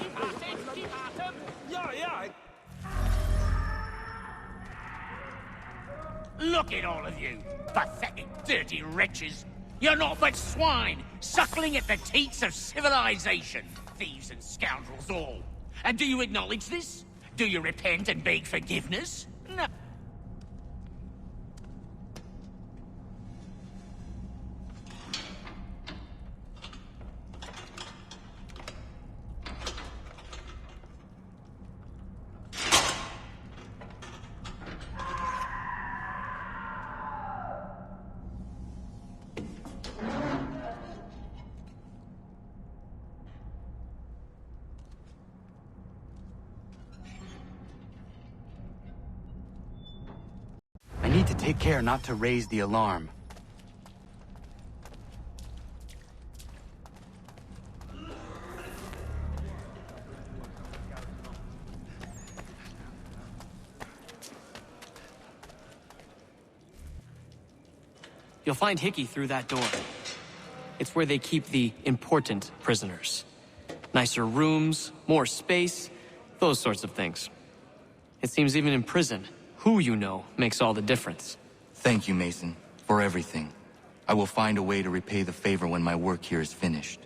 Look at all of you, pathetic, dirty wretches. You're not but swine, suckling at the teats of civilization. Thieves and scoundrels all. And do you acknowledge this? Do you repent and beg forgiveness? No. I need to take care not to raise the alarm. You'll find Hickey through that door. It's where they keep the important prisoners. Nicer rooms, more space, those sorts of things. It seems even in prison, who you know makes all the difference. Thank you, Mason, for everything. I will find a way to repay the favor when my work here is finished.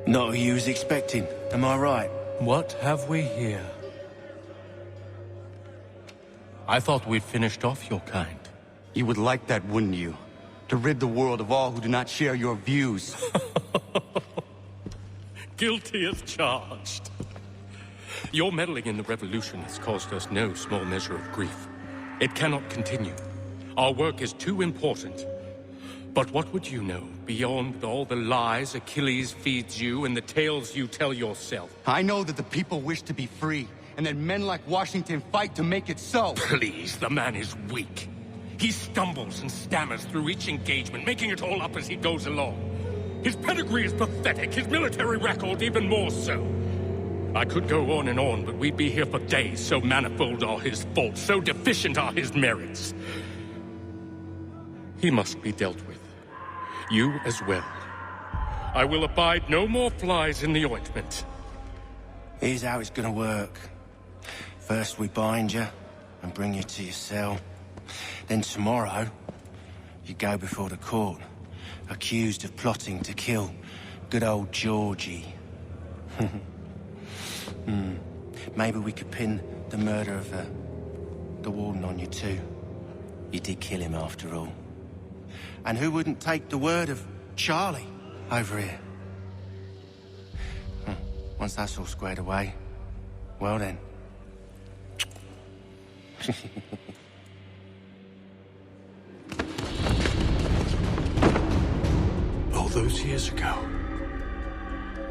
Not who you was expecting, am I right? What have we here? I thought we'd finished off your kind. You would like that, wouldn't you? To rid the world of all who do not share your views. Guilty as charged. Your meddling in the revolution has caused us no small measure of grief. It cannot continue. Our work is too important. But what would you know beyond all the lies Achilles feeds you and the tales you tell yourself? I know that the people wish to be free, and that men like Washington fight to make it so. Please, the man is weak. He stumbles and stammers through each engagement, making it all up as he goes along. His pedigree is pathetic, his military record even more so. I could go on and on, but we'd be here for days, so manifold are his faults, so deficient are his merits. He must be dealt with. You as well. I will abide no more flies in the ointment. Here's how it's gonna work. First we bind you and bring you to your cell. Then tomorrow, you go before the court, accused of plotting to kill good old Georgie. Maybe we could pin the murder of the warden on you too. You did kill him after all. And who wouldn't take the word of Charlie over here? Once that's all squared away, well then. All those years ago,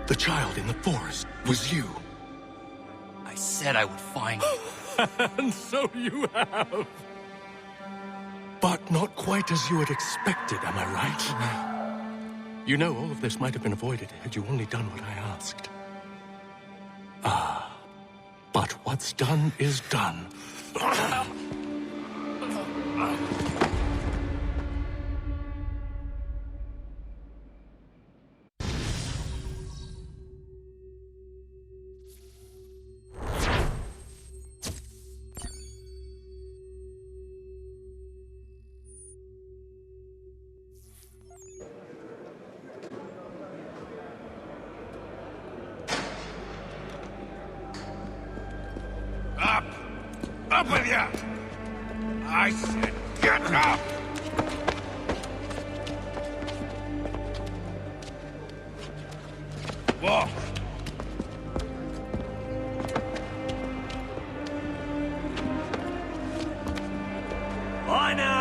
the child in the forest was you. I said I would find you. And so you have. But not quite as you had expected, am I right? You know, all of this might have been avoided had you only done what I asked. But what's done is done. Up with you! I said, get up! Walk! Bye now!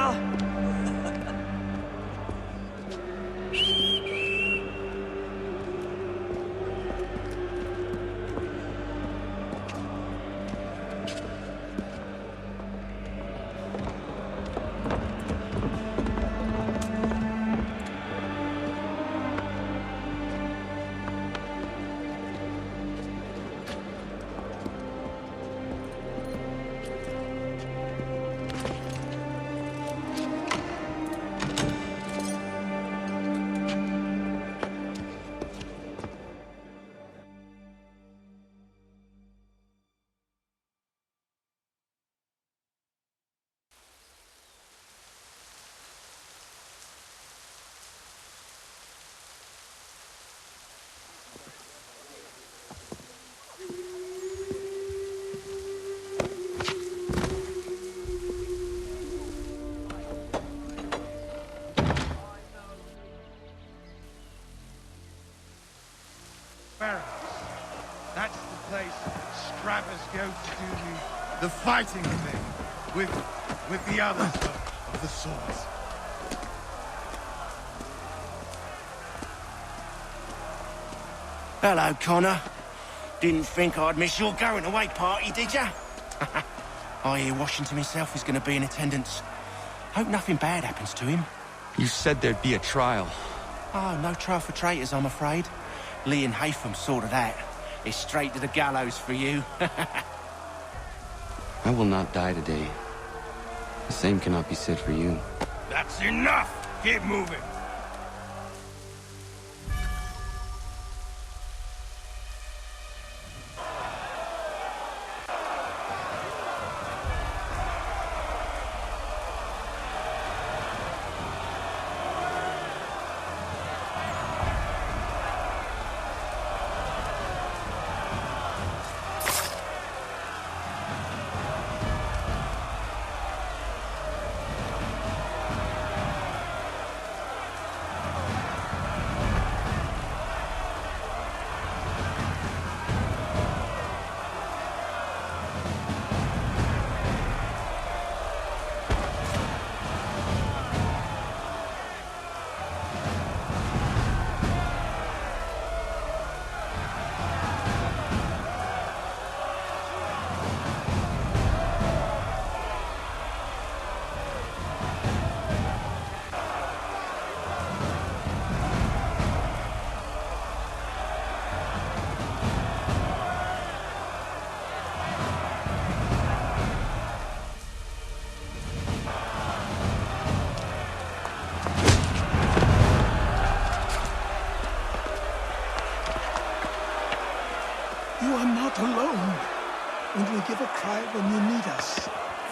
That's the place strappers go to do the fighting thing with the others of the swords. Hello, Connor. Didn't think I'd miss your going away party, did ya? I hear Washington himself is going to be in attendance. Hope nothing bad happens to him. You said there'd be a trial. Oh, no trial for traitors, I'm afraid. Lee and Haytham sorted that. It's straight to the gallows for you. I will not die today. The same cannot be said for you. That's enough! Keep moving!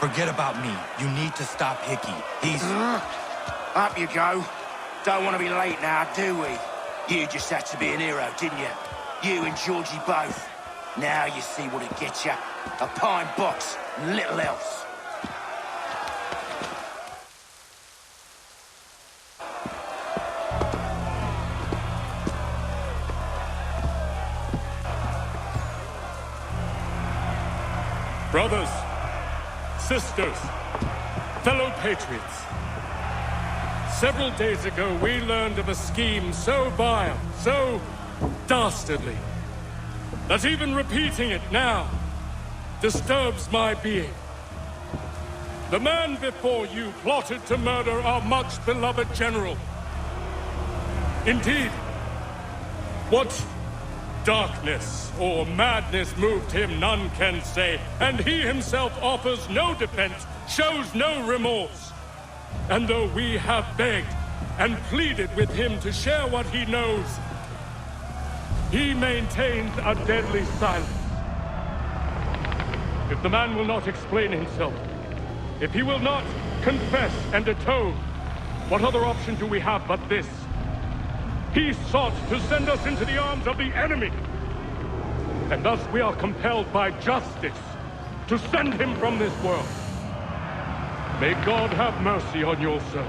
Forget about me. You need to stop Hickey. He's... Up you go. Don't want to be late now, do we? You just had to be an hero, didn't you? You and Georgie both. Now you see what it gets you. A pine box, little else. Brothers, sisters, fellow patriots. Several days ago, we learned of a scheme so vile, so dastardly, that even repeating it now disturbs my being. The man before you plotted to murder our much-beloved general. Indeed, what darkness or madness moved him, none can say, and he himself offers no defense, shows no remorse. And though we have begged and pleaded with him to share what he knows, he maintains a deadly silence. If the man will not explain himself, if he will not confess and atone, what other option do we have but this? He sought to send us into the arms of the enemy. And thus we are compelled by justice to send him from this world. May God have mercy on your soul.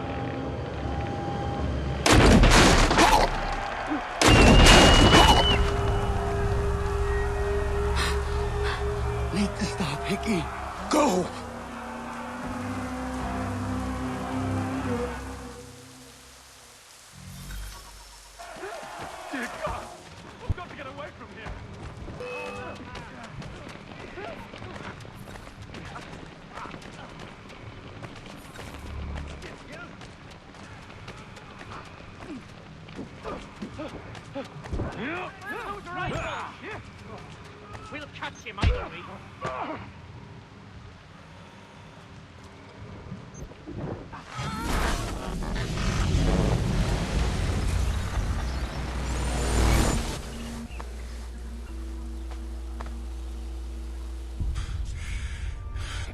Need to stop, Hickey. Go! Dear God! We've got to get away from here! We'll catch him either way.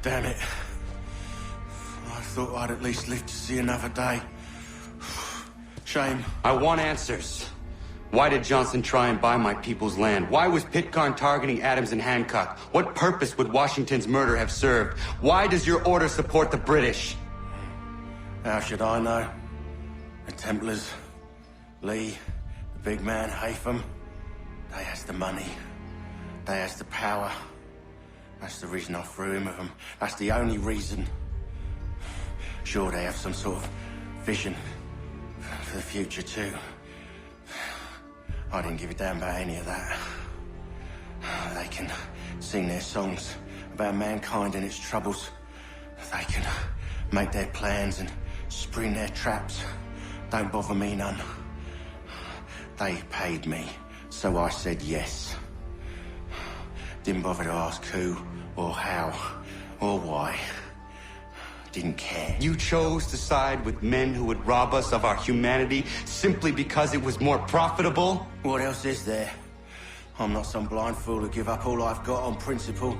Damn it. I thought I'd at least live to see another day. Shame. I want answers. Why did Johnson try and buy my people's land? Why was Pitcairn targeting Adams and Hancock? What purpose would Washington's murder have served? Why does your order support the British? How should I know? The Templars, Lee, the big man, Haytham, they has the money. They has the power. That's the reason I threw him with them. That's the only reason. Sure, they have some sort of vision for the future, too. I didn't give a damn about any of that. They can sing their songs about mankind and its troubles. They can make their plans and spring their traps. Don't bother me none. They paid me, so I said yes. Didn't bother to ask who, or how, or why. Didn't care. You chose to side with men who would rob us of our humanity simply because it was more profitable? What else is there? I'm not some blind fool to give up all I've got on principle.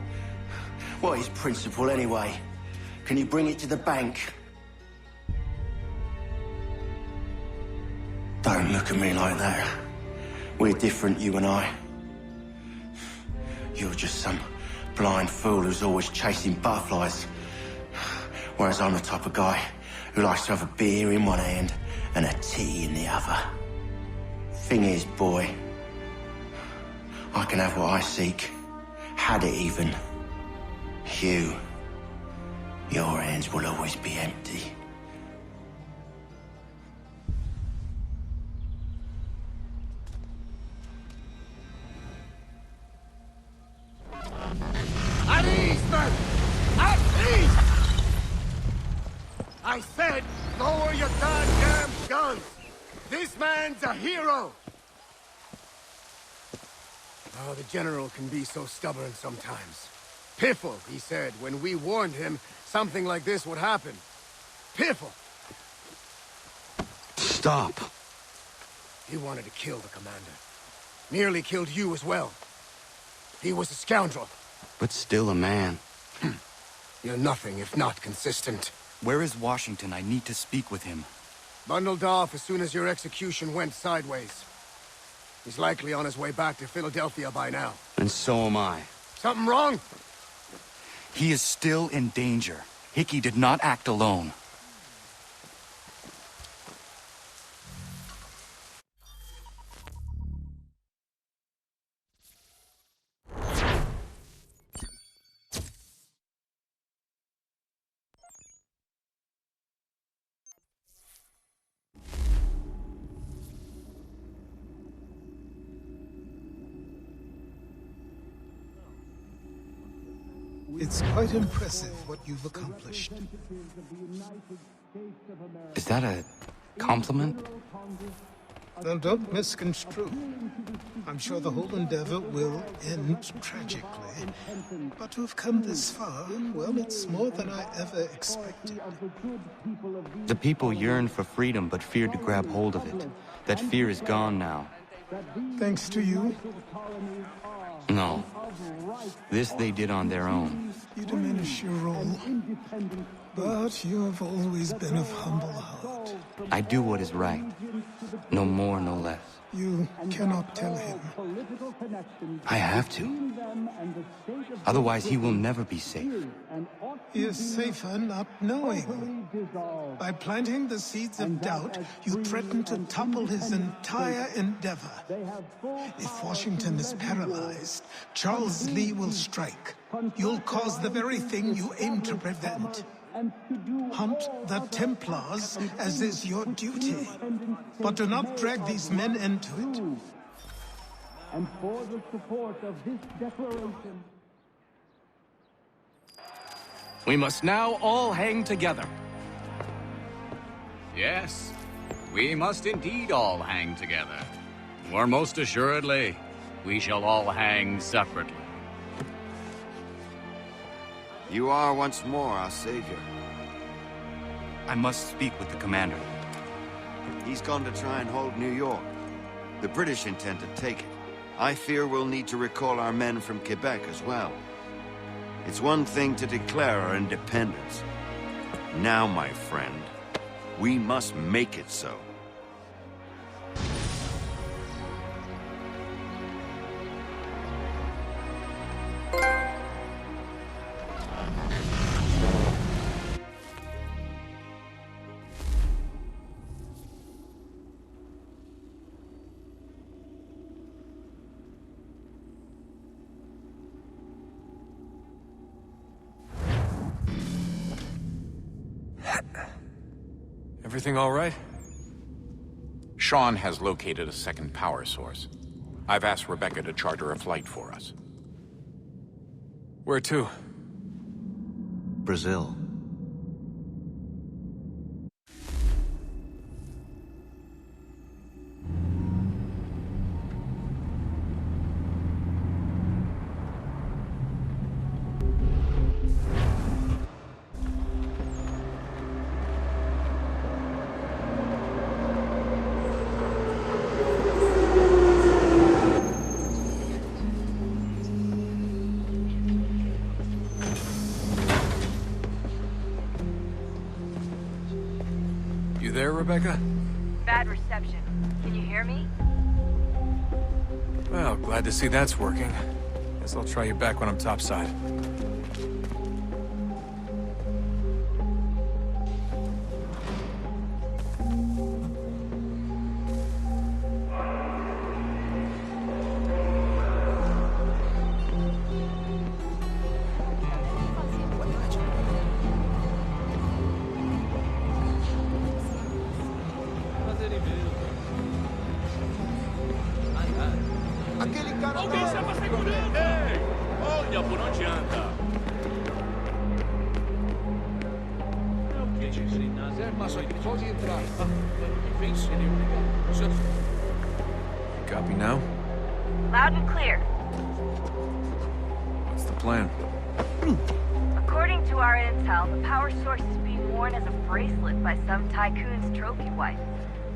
What is principle anyway? Can you bring it to the bank? Don't look at me like that. We're different, you and I. You're just some blind fool who's always chasing butterflies. Whereas I'm the type of guy who likes to have a beer in one hand and a tea in the other. Thing is, boy, I can have what I seek. Had it even. Your hands will always be empty. At ease, men! At ease! I said, lower your goddamn guns! This man's a hero! Oh, the general can be so stubborn sometimes. Piffle, he said, when we warned him something like this would happen. Piffle! Stop. He wanted to kill the commander. Nearly killed you as well. He was a scoundrel. But still a man. You're nothing if not consistent. Where is Washington? I need to speak with him. Bundled off as soon as your execution went sideways. He's likely on his way back to Philadelphia by now. And so am I. Something wrong? He is still in danger. Hickey did not act alone. It's quite impressive what you've accomplished. Is that a compliment? Now, don't misconstrue. I'm sure the whole endeavor will end tragically. But to have come this far, well, it's more than I ever expected. The people yearn for freedom but feared to grab hold of it. That fear is gone now. Thanks to you? No. This they did on their own. You diminish your role. But you have always been of humble heart. I do what is right. No more, no less. You cannot tell him. I have to. Otherwise, he will never be safe. He is safer not knowing. By planting the seeds of doubt, you threaten to topple his entire endeavor. If Washington is paralyzed, Charles Lee will strike. You'll cause the very thing you aim to prevent. Hunt the Templars, as is your duty. But do not drag these men into it. And for the support of this declaration... We must now all hang together. Yes, we must indeed all hang together. Or most assuredly, we shall all hang separately. You are once more our savior. I must speak with the commander. He's gone to try and hold New York. The British intend to take it. I fear we'll need to recall our men from Quebec as well. It's one thing to declare our independence. Now, my friend, we must make it so. Everything all right? Sean has located a second power source. I've asked Rebecca to charter a flight for us. Where to? Brazil. There, Rebecca? Bad reception. Can you hear me? Well, glad to see that's working. Guess I'll try you back when I'm topside. Alguém se afasta segurando! Ei! Olha por onde anda! É o que te ensinar? É, mas aí pode entrar. Vem, seria obrigado. Copy now? Loud and clear. What's the plan? According to our intel, the power source is being worn as a bracelet by some tycoon's trophy wife.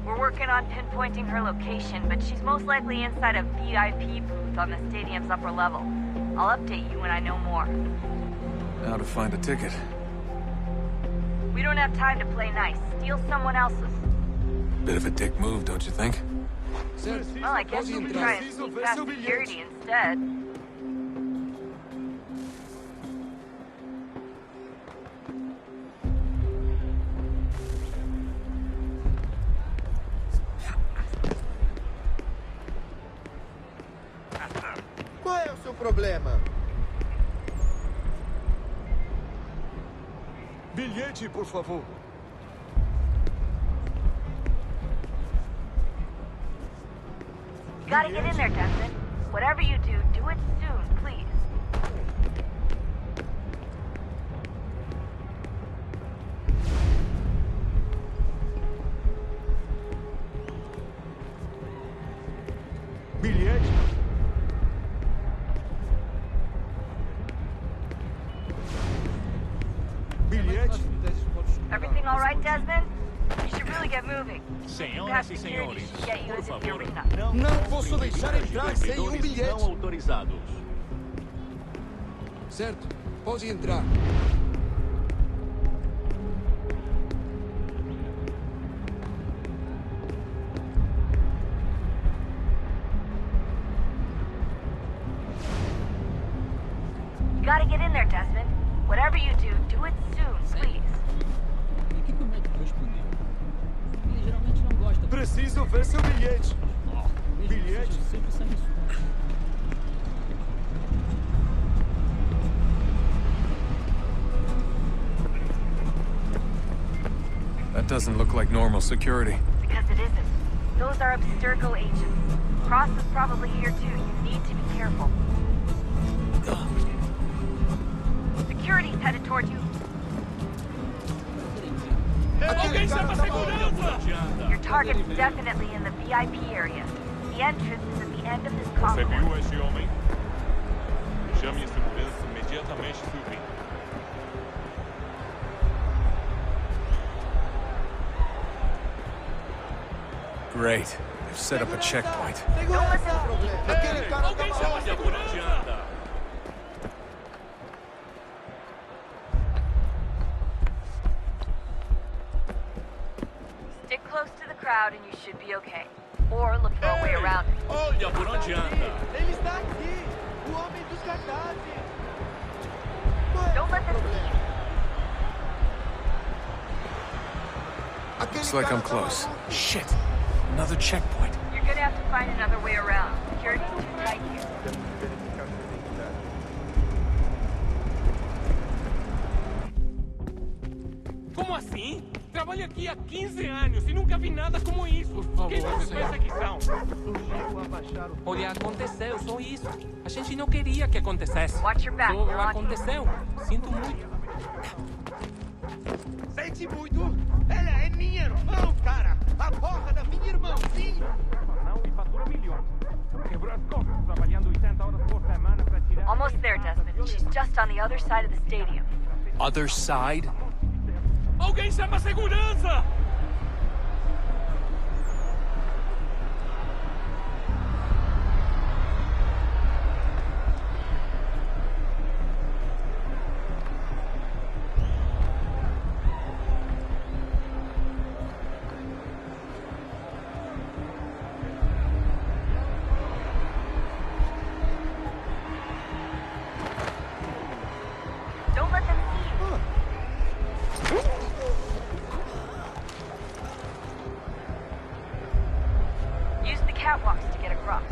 We're working on pinpointing her location, but she's most likely inside a VIP booth on the stadium's upper level. I'll update you when I know more. How to find a ticket. We don't have time to play nice. Steal someone else's. Bit of a dick move, don't you think? Well, I guess you could try and sneak past security instead. Qual é o seu problema? Bilhete, por favor. You gotta get in there, Desmond. Whatever you do, do it soon, please. Bilhete. Bilhete. Everything all right, Desmond? You should really get moving. Senhoras e senhores, por favor, Não posso deixar entrar sem bilhete. não autorizados. Certo, pode entrar. You gotta get in there, Desmond. Whatever you do, do it soon, please. Preciso ver seu bilhete. Bilhete? That doesn't look like normal security. Because it isn't. Those are Abstergo agents. Cross is probably here too. You need to be careful. Security's headed toward you. Your target's definitely in the VIP area. The entrance is at the end of this complex. Você viu esse homem? Chame a segurança imediatamente se o vir. Great. They've set up a checkpoint. Alguém chama a segurança! Stick close to the crowd and you should be okay. Or look for a way around it. Olha por onde anda. Ele está aqui. O homem dos cartazes. Don't let them Looks like I'm close. Shit. Another checkpoint. You're gonna have to find another way around. Security's too tight here. Como assim? Trabalho aqui há 15 anos e nunca vi nada como isso. Por favor, quem vocês pensam que são? Olha, aconteceu, só isso. A gente não queria que acontecesse. Watch your back, Só aconteceu. Sinto muito. Sente muito. Ela é minha irmã, cara. A porra da minha irmã, sim. E fatura milhões. Quebrou as costas trabalhando 80 horas por semana para tirar... Almost there, Desmond. She's just on the other side of the stadium. Other side? Alguém chama a segurança! Don't let them see you. Use the catwalks to get across.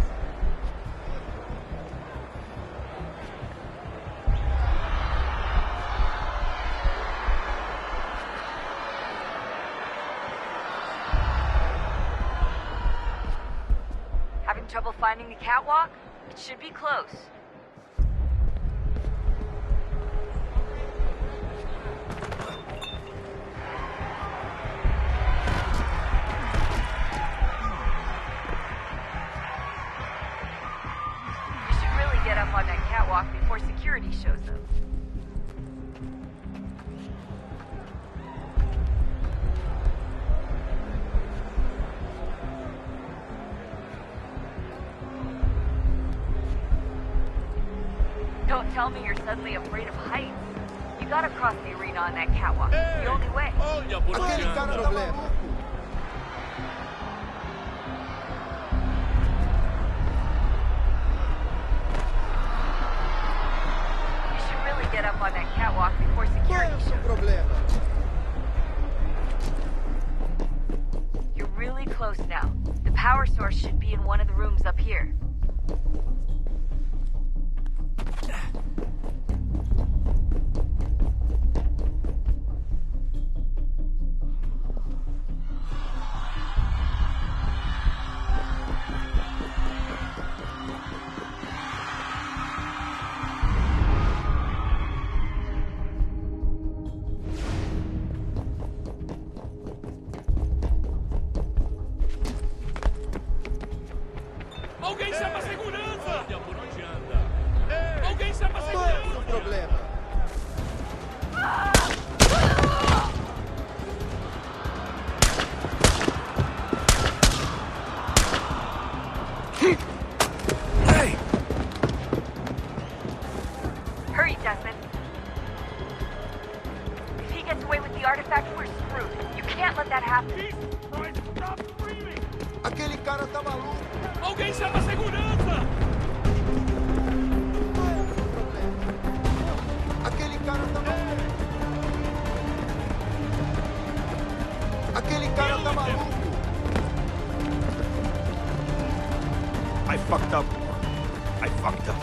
Having trouble finding the catwalk? It should be close. Get up on that catwalk before security shows up. Don't tell me you're suddenly afraid of heights. We gotta cross the arena on that catwalk. It's the only way. You should really get up on that catwalk before security shows. You're really close now. The power source should be in one of the rooms up here. Alguém chama a segurança! Olha por onde anda! Alguém chama a segurança! Qual é o problema? Hey! Hurry, Desmond. If he gets away with the artifact, we're screwed. You can't let that happen. Stop screaming! Aquele cara tá maluco! Alguém chama a segurança! Aquele cara tá maluco! Aquele cara tá maluco! I fucked up. I fucked up.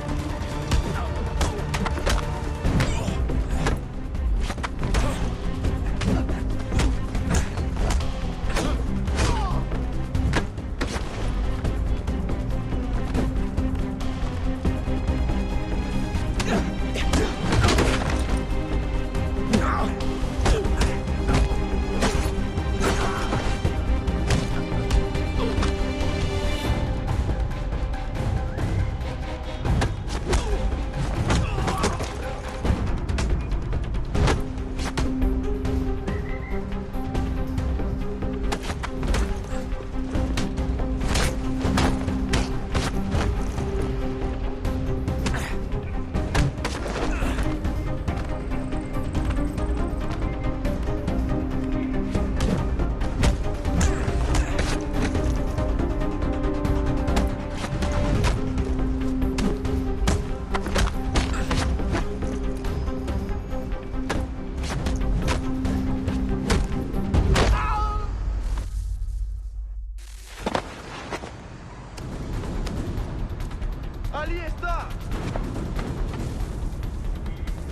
Ali está!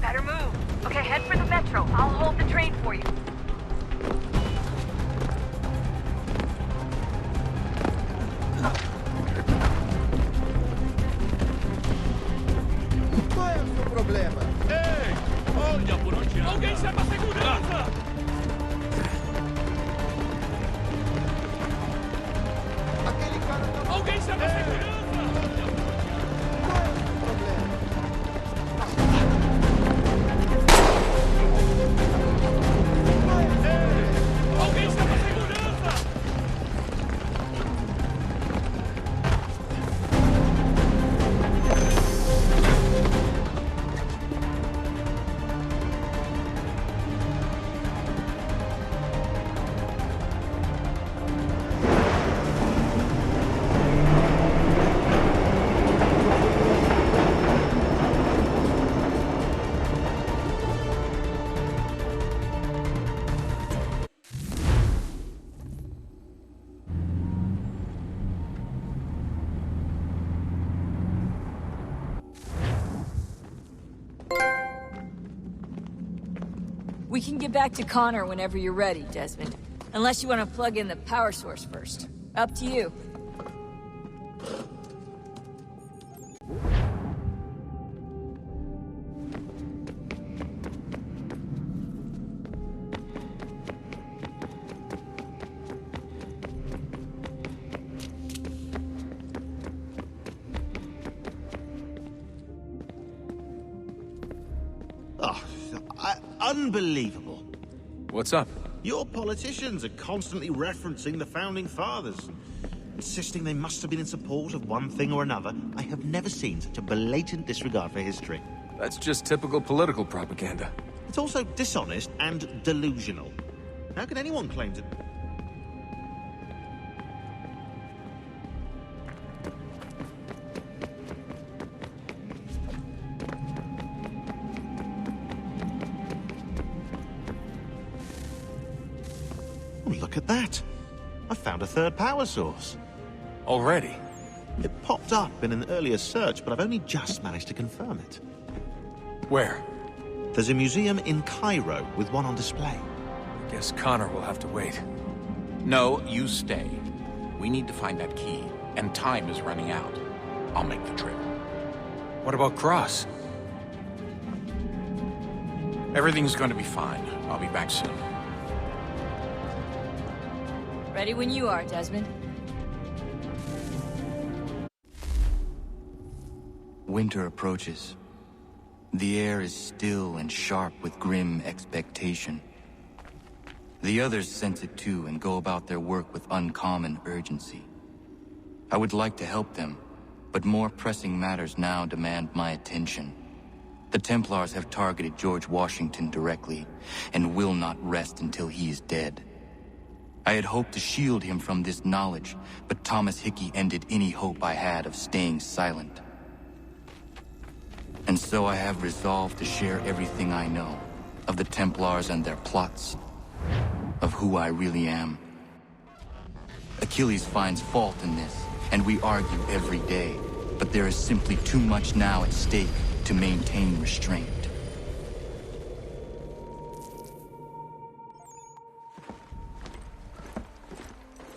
Better move. Okay, head for the metro. I'll hold the train for you. Qual é o seu problema? Ei! Olha por onde anda! Alguém chama a segurança! Aquele cara tá maluco! Alguém chama a segurança! Alguém chama a segurança! We can get back to Connor whenever you're ready, Desmond. Unless you want to plug in the power source first. Up to you. Unbelievable. What's up? Your politicians are constantly referencing the Founding Fathers, insisting they must have been in support of one thing or another. I have never seen such a blatant disregard for history. That's just typical political propaganda. It's also dishonest and delusional. How can anyone claim to... Oh, look at that. I found a third power source. Already? It popped up in an earlier search, but I've only just managed to confirm it. Where? There's a museum in Cairo with one on display. Guess Connor will have to wait. No, you stay. We need to find that key, and time is running out. I'll make the trip. What about Cross? Everything's going to be fine. I'll be back soon. Ready when you are, Desmond. Winter approaches. The air is still and sharp with grim expectation. The others sense it too and go about their work with uncommon urgency. I would like to help them, but more pressing matters now demand my attention. The Templars have targeted George Washington directly, and will not rest until he is dead. I had hoped to shield him from this knowledge, but Thomas Hickey ended any hope I had of staying silent. And so I have resolved to share everything I know, of the Templars and their plots, of who I really am. Achilles finds fault in this, and we argue every day, but there is simply too much now at stake to maintain restraint.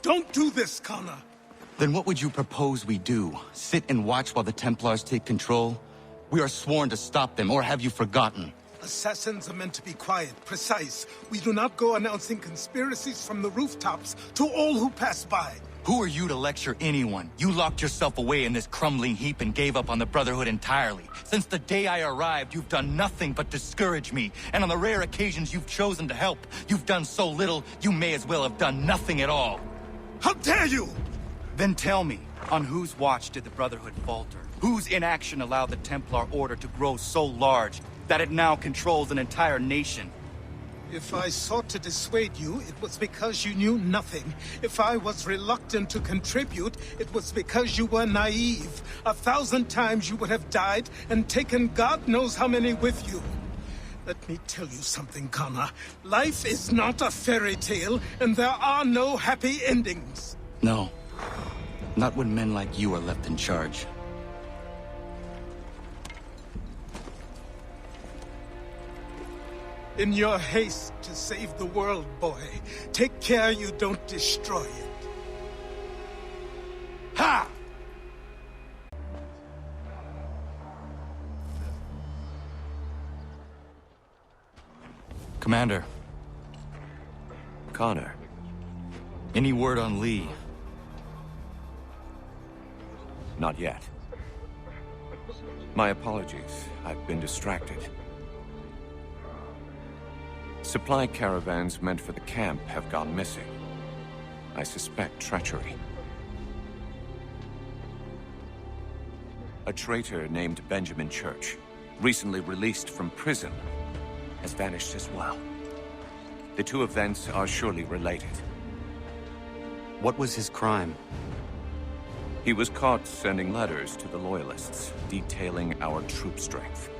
Don't do this, Connor! Then what would you propose we do? Sit and watch while the Templars take control? We are sworn to stop them, or have you forgotten? Assassins are meant to be quiet, precise. We do not go announcing conspiracies from the rooftops to all who pass by. Who are you to lecture anyone? You locked yourself away in this crumbling heap and gave up on the Brotherhood entirely. Since the day I arrived, you've done nothing but discourage me. And on the rare occasions you've chosen to help, you've done so little, you may as well have done nothing at all. How dare you! Then tell me, on whose watch did the Brotherhood falter? Whose inaction allowed the Templar Order to grow so large that it now controls an entire nation? If I sought to dissuade you, it was because you knew nothing. If I was reluctant to contribute, it was because you were naive. 1,000 times you would have died and taken God knows how many with you. Let me tell you something, Connor. Life is not a fairy tale, and there are no happy endings. No. Not when men like you are left in charge. In your haste to save the world, boy, take care you don't destroy it. Ha! Commander. Connor. Any word on Lee? Not yet. My apologies. I've been distracted. Supply caravans meant for the camp have gone missing. I suspect treachery. A traitor named Benjamin Church, recently released from prison, has vanished as well. The two events are surely related. What was his crime? He was caught sending letters to the Loyalists, detailing our troop strength.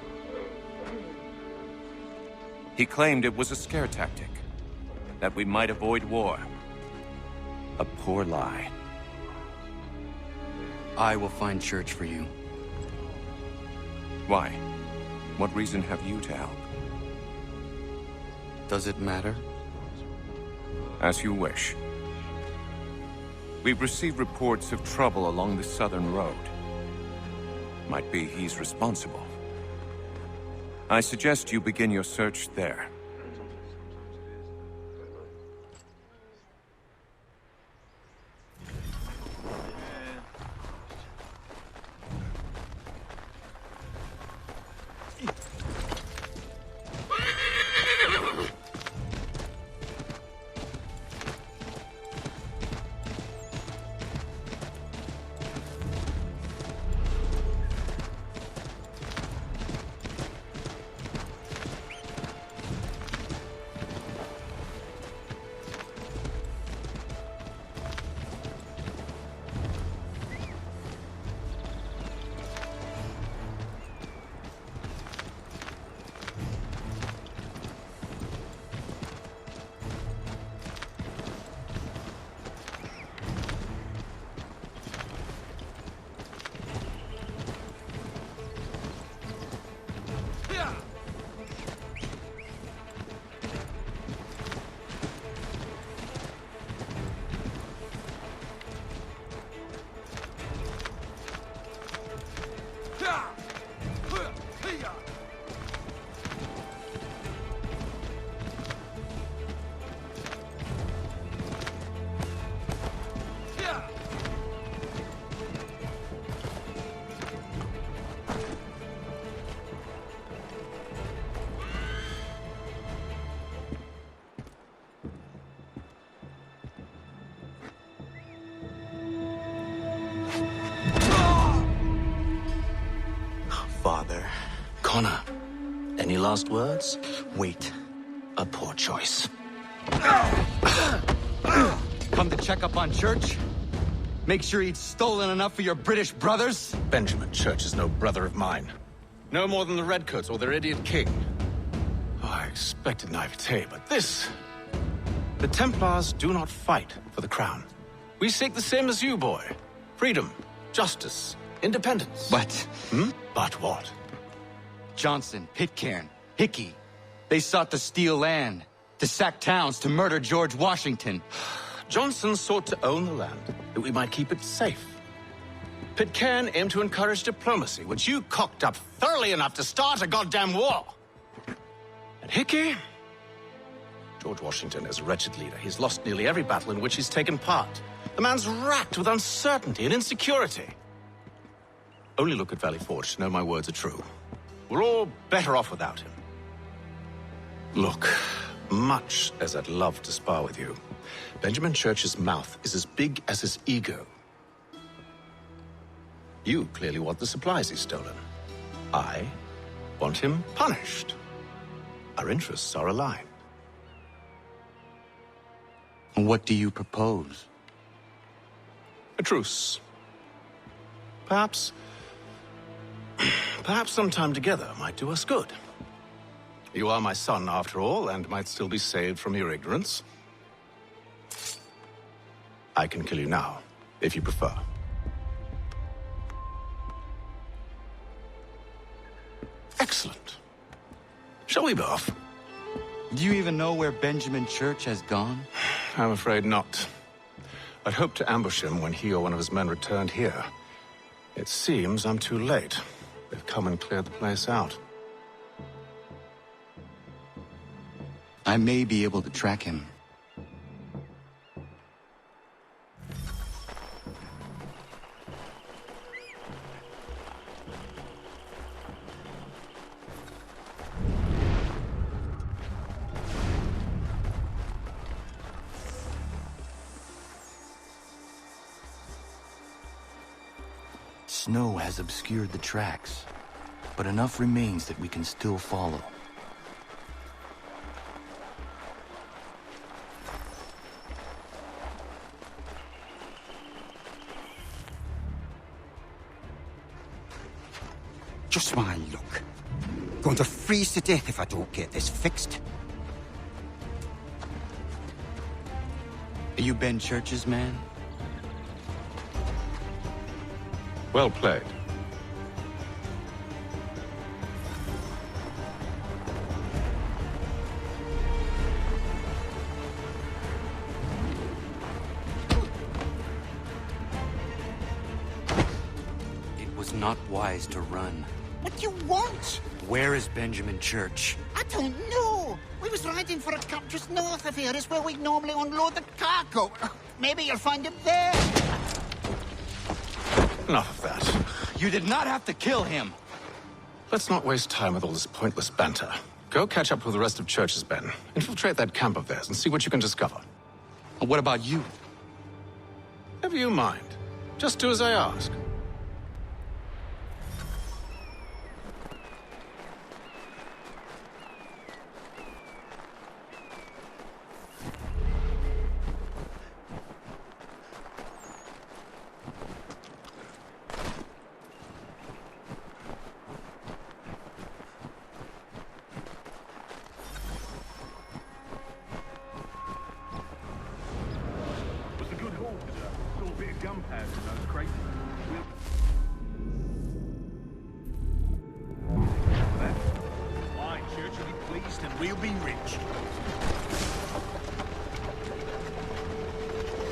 He claimed it was a scare tactic, that we might avoid war. A poor lie. I will find Church for you. Why? What reason have you to help? Does it matter? As you wish. We've received reports of trouble along the southern road. Might be he's responsible. I suggest you begin your search there. last words? Wait. A poor choice. Come to check up on Church? Make sure he'd stolen enough for your British brothers? Benjamin Church is no brother of mine. No more than the Redcoats or their idiot king. Oh, I expected naivete, but this... The Templars do not fight for the crown. We seek the same as you, boy. Freedom, justice, independence. But... But what? Johnson, Pitcairn, Hickey. They sought to steal land, to sack towns, to murder George Washington. Johnson sought to own the land, that we might keep it safe. Pitcairn aimed to encourage diplomacy, which you cocked up thoroughly enough to start a goddamn war. And Hickey? George Washington is a wretched leader. He's lost nearly every battle in which he's taken part. The man's racked with uncertainty and insecurity. Only look at Valley Forge to know my words are true. We're all better off without him. Look, much as I'd love to spar with you, Benjamin Church's mouth is as big as his ego. You clearly want the supplies he's stolen. I want him punished. Our interests are aligned. What do you propose? A truce. Perhaps some time together might do us good. You are my son, after all, and might still be saved from your ignorance. I can kill you now, if you prefer. Excellent. Shall we be off? Do you even know where Benjamin Church has gone? I'm afraid not. I'd hoped to ambush him when he or one of his men returned here. It seems I'm too late. They've come and cleared the place out. I may be able to track him. Snow has obscured the tracks, but enough remains that we can still follow. Just my luck. Going to freeze to death if I don't get this fixed. Are you Ben Church's man? Well played. It was not wise to run. What do you want? Where is Benjamin Church? I don't know. We was riding for a camp just north of here. Is where we normally unload the cargo. Maybe you'll find him there. Enough of that. You did not have to kill him. Let's not waste time with all this pointless banter. Go catch up with the rest of Church's men. Infiltrate that camp of theirs and see what you can discover. What about you? Never you mind. Just do as I ask. We'll be rich.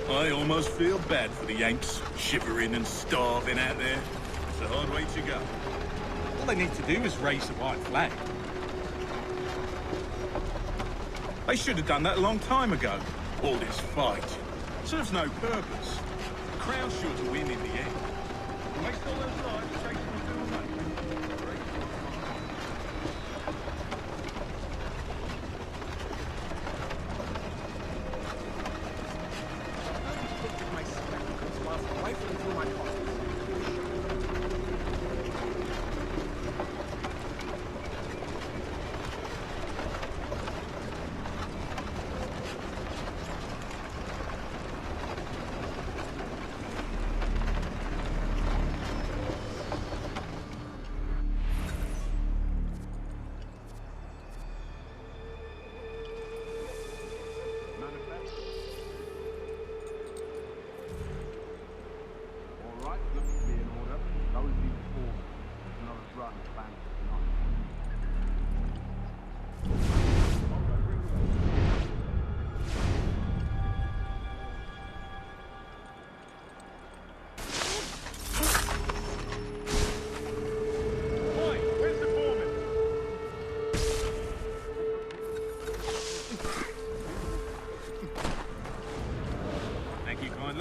I almost feel bad for the Yanks, shivering and starving out there. It's a hard way to go. All they need to do is raise the white flag. They should have done that a long time ago. All this fight serves no purpose. The crown's sure to win in the end. Waste all those lives chasing the field money.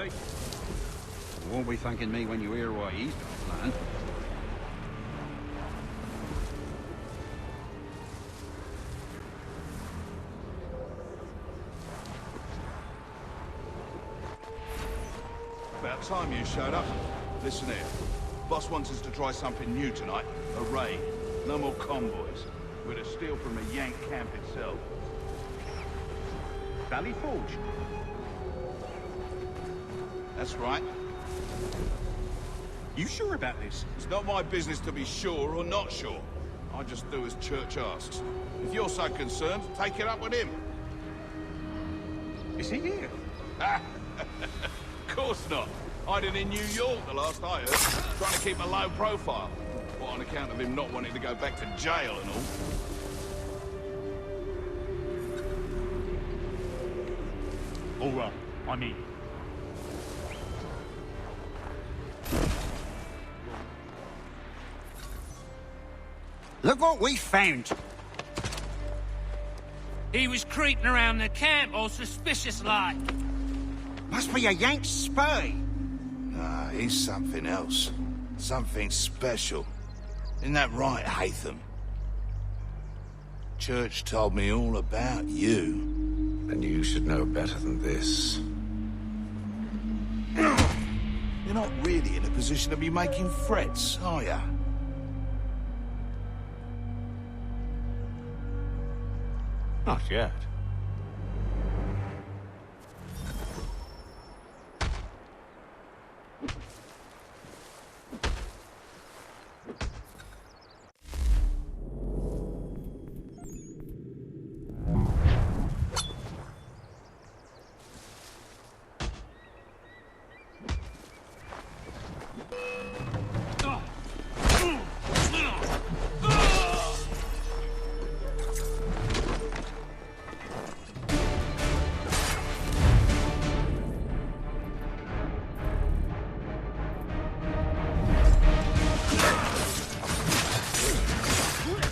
Lee. You won't be thanking me when you hear what he's got planned. About time you showed up. Listen here. Boss wants us to try something new tonight. A raid. No more convoys. We're to steal from the Yank camp itself. Valley Forge? That's right. You sure about this? It's not my business to be sure or not sure. I just do as Church asks. If you're so concerned, take it up with him. Is he here? Of course not. Hiding in New York, the last I heard. Trying to keep a low profile. What, on account of him not wanting to go back to jail and all? All right, I'm in. Look what we found. He was creeping around the camp all suspicious-like. Must be a Yank spy. Nah, he's something else. Something special. Isn't that right, Hatham? Church told me all about you. And you should know better than this. You're not really in a position to be making threats, are ya? Not yet.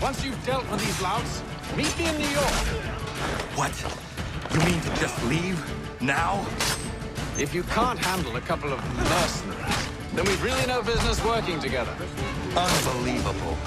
Once you've dealt with these louts, meet me in New York. What? You mean to just leave? Now? If you can't handle a couple of mercenaries, then we've really no business working together. Unbelievable.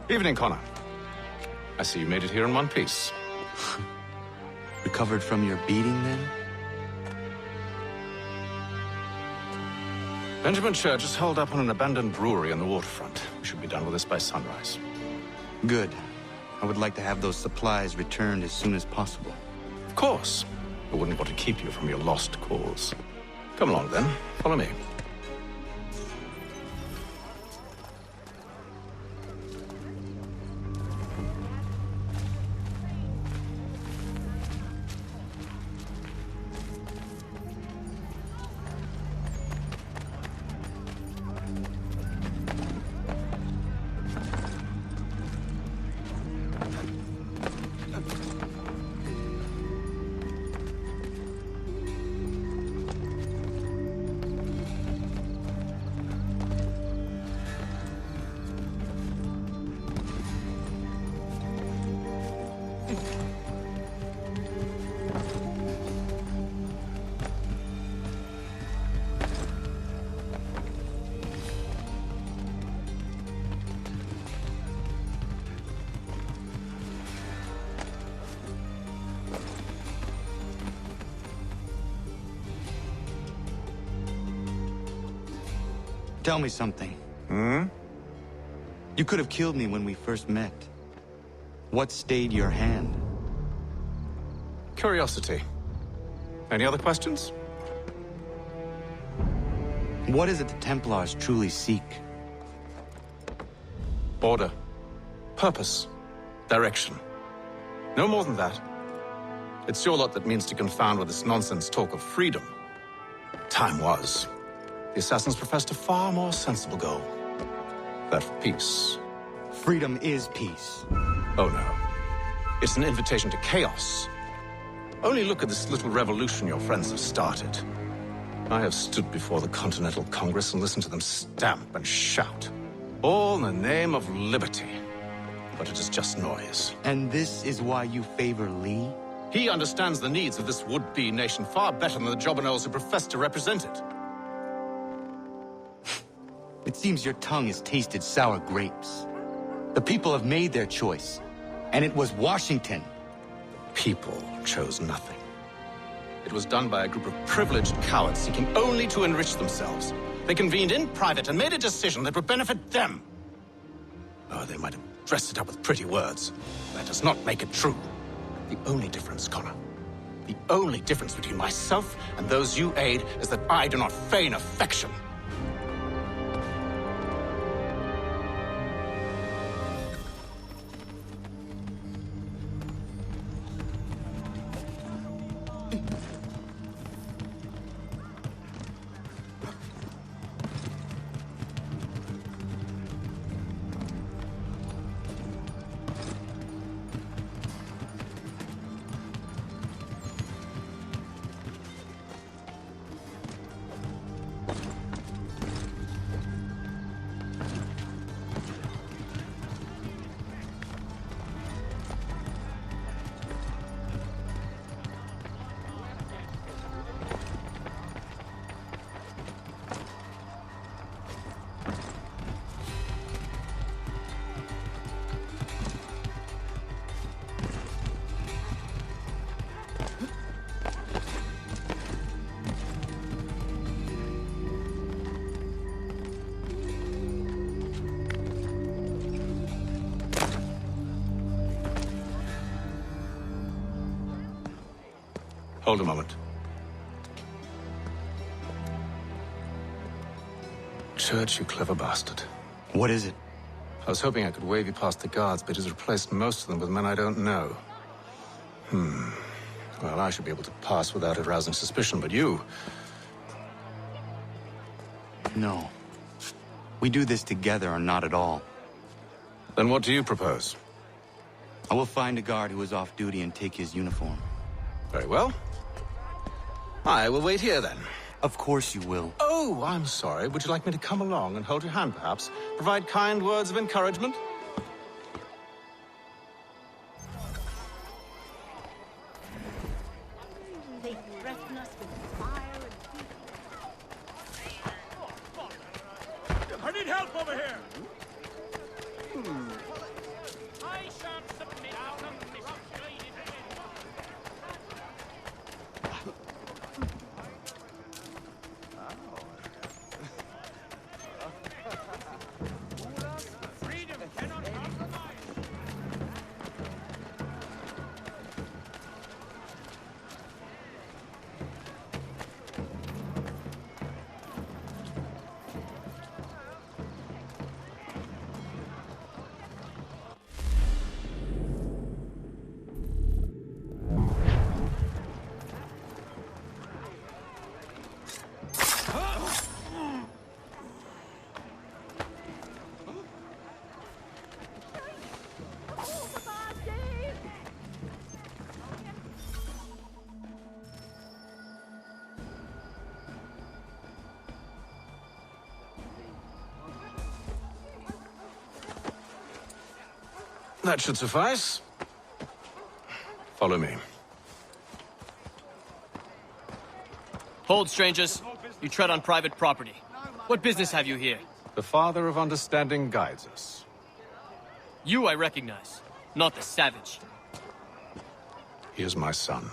Evening, Connor. I see you made it here in one piece. Recovered from your beating, then? Benjamin Church is holed up on an abandoned brewery on the waterfront. We should be done with this by sunrise. Good. I would like to have those supplies returned as soon as possible. Of course. I wouldn't want to keep you from your lost cause. Come along, then. Follow me. Tell me something. Hmm? You could have killed me when we first met. What stayed your hand? Curiosity. Any other questions? What is it the Templars truly seek? Order. Purpose. Direction. No more than that. It's your lot that means to confound with this nonsense talk of freedom. Time was. The assassins professed a far more sensible goal. That of peace. Freedom is peace. Oh no. It's an invitation to chaos. Only look at this little revolution your friends have started. I have stood before the Continental Congress and listened to them stamp and shout. All in the name of liberty. But it is just noise. And this is why you favor Lee? He understands the needs of this would-be nation far better than the jobberknolls who profess to represent it. It seems your tongue has tasted sour grapes. The people have made their choice, and it was Washington. People chose nothing. It was done by a group of privileged cowards seeking only to enrich themselves. They convened in private and made a decision that would benefit them. Oh, they might have dressed it up with pretty words. That does not make it true. The only difference, Connor, the only difference between myself and those you aid is that I do not feign affection. Hold a moment. Church, you clever bastard. What is it? I was hoping I could wave you past the guards, but he's replaced most of them with men I don't know. Well, I should be able to pass without arousing suspicion, but you... No. We do this together or not at all. Then what do you propose? I will find a guard who is off duty and take his uniform. Very well. I will wait here, then. Of course you will. Oh, I'm sorry. Would you like me to come along and hold your hand, perhaps? Provide kind words of encouragement? They threaten us with fire and... I need help over here! I shan't submit to misguided men. Freedom cannot compromise. That should suffice. Follow me. Hold, strangers. You tread on private property. What business have you here? The Father of Understanding guides us. You I recognize, not the savage. He is my son.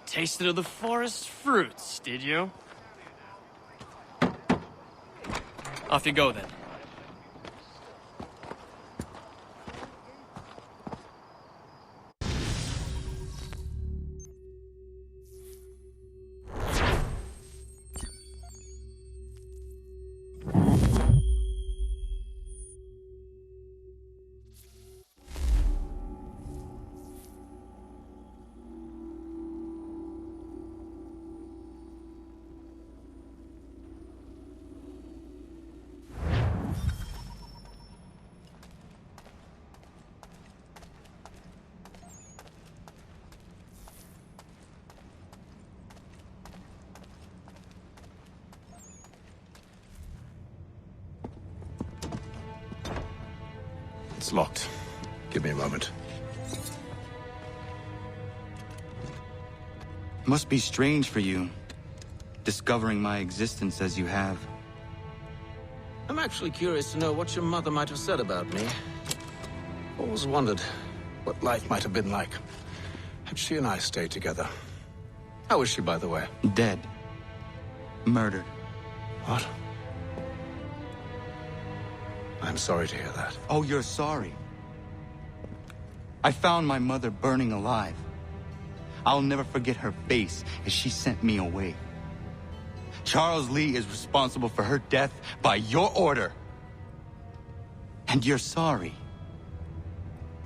Tasted of the forest fruits, did you? Off you go, then. It's locked. Give me a moment. Must be strange for you, discovering my existence as you have. I'm actually curious to know what your mother might have said about me. Always wondered what life might have been like had she and I stayed together. How is she, by the way? Dead. Murdered. What? I'm sorry to hear that. Oh, you're sorry? I found my mother burning alive. I'll never forget her face as she sent me away. Charles Lee is responsible for her death by your order. And you're sorry.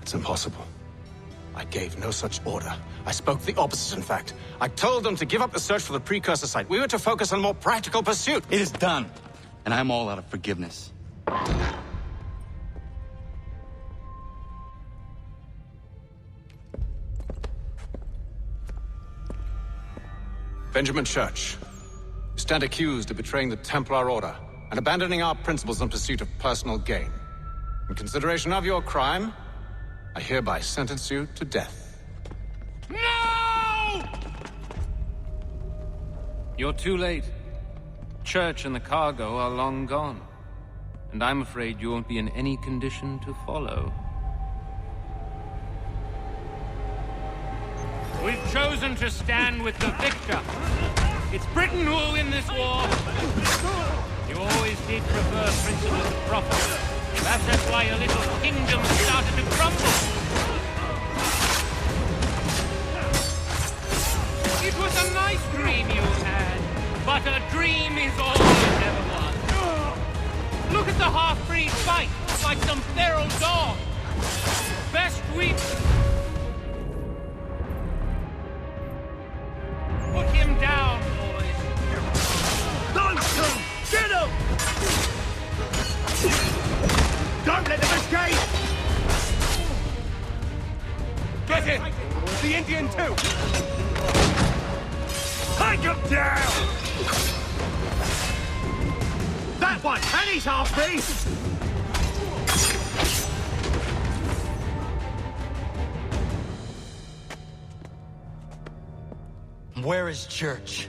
It's impossible. I gave no such order. I spoke the opposite, in fact. I told them to give up the search for the precursor site. We were to focus on a more practical pursuit. It is done, and I'm all out of forgiveness. Benjamin Church, you stand accused of betraying the Templar Order and abandoning our principles in pursuit of personal gain. In consideration of your crime, I hereby sentence you to death. No! You're too late. Church and the cargo are long gone. And I'm afraid you won't be in any condition to follow. We've chosen to stand with the victor. It's Britain who will win this war. You always did prefer principles of profit. Perhaps that's why your little kingdom started to crumble. It was a nice dream you had, but a dream is all it ever was. Look at the half-breed fight, like some feral dog. Best we... Put him down, boys. Nonsense! Get him! Don't let them escape! Get him! The Indian too! Take him down! That one! And he's half-breed! Where is Church?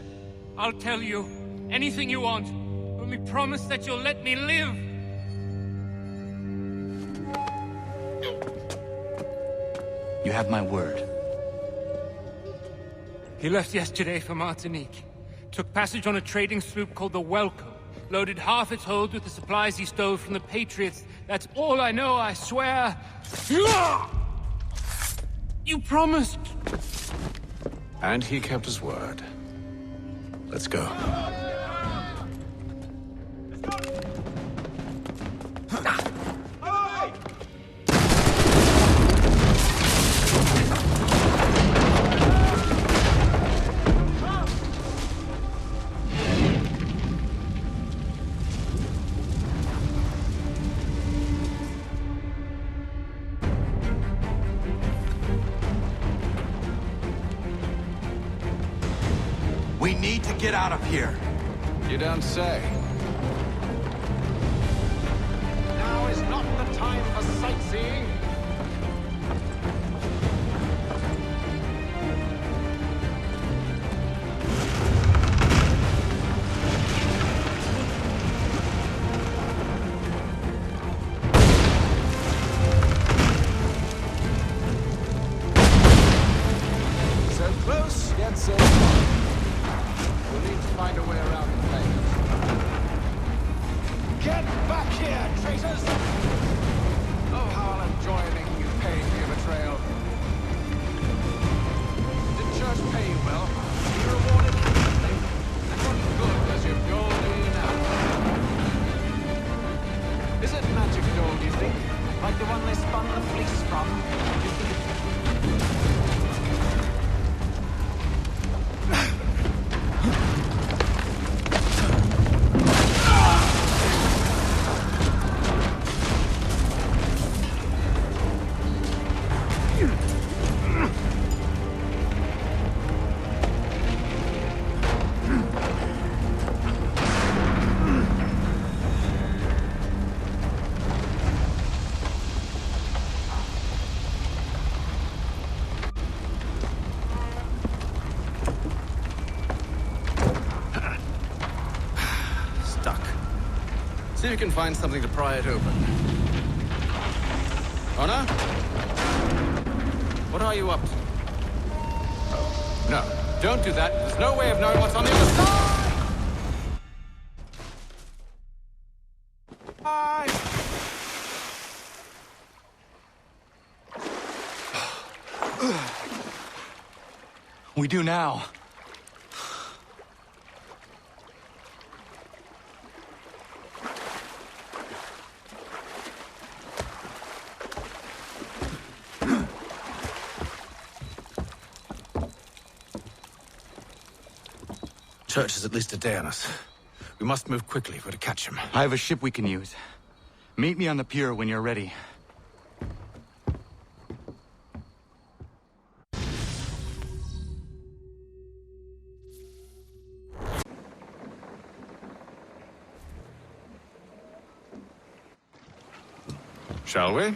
I'll tell you. Anything you want. Only promise that you'll let me live. You have my word. He left yesterday for Martinique. Took passage on a trading sloop called the Welcome. Loaded half its hold with the supplies he stole from the Patriots. That's all I know, I swear. You promised. And he kept his word. Let's go. We need to get out of here. You don't say. Now is not the time for sightseeing. So close, yet so far. We'll need to find a way around the flames. Get traitors! Oh, how I'll enjoy making you pay for your betrayal. Did church pay you well? You rewarded differently? And what good does your gold do you now? Is it magic gold, you think? Like the one they spun the fleece from? You think it's... See if you can find something to pry it open. Honor? What are you up to? Oh, no. Don't do that. There's no way of knowing what's on the other side! We do now. Church is at least a day on us. We must move quickly if we're to catch him. I have a ship we can use. Meet me on the pier when you're ready. Shall we?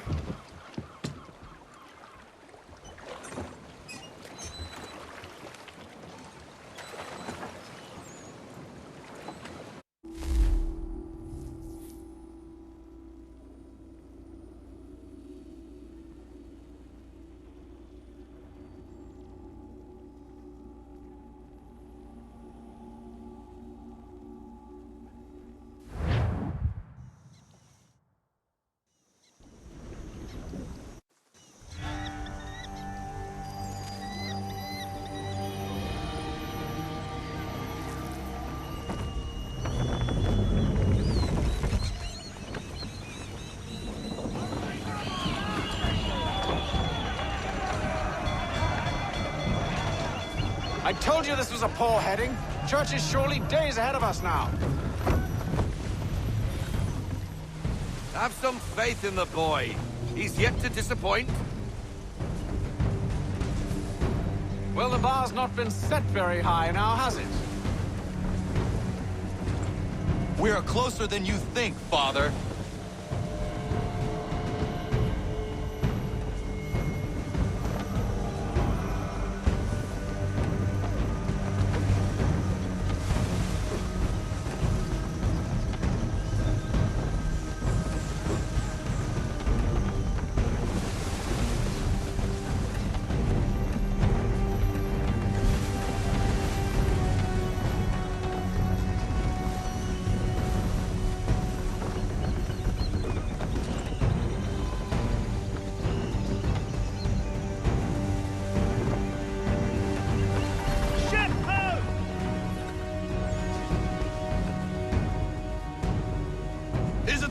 I told you this was a poor heading. Church is surely days ahead of us now. Have some faith in the boy. He's yet to disappoint. Well, the bar's not been set very high now, has it? We are closer than you think, Father.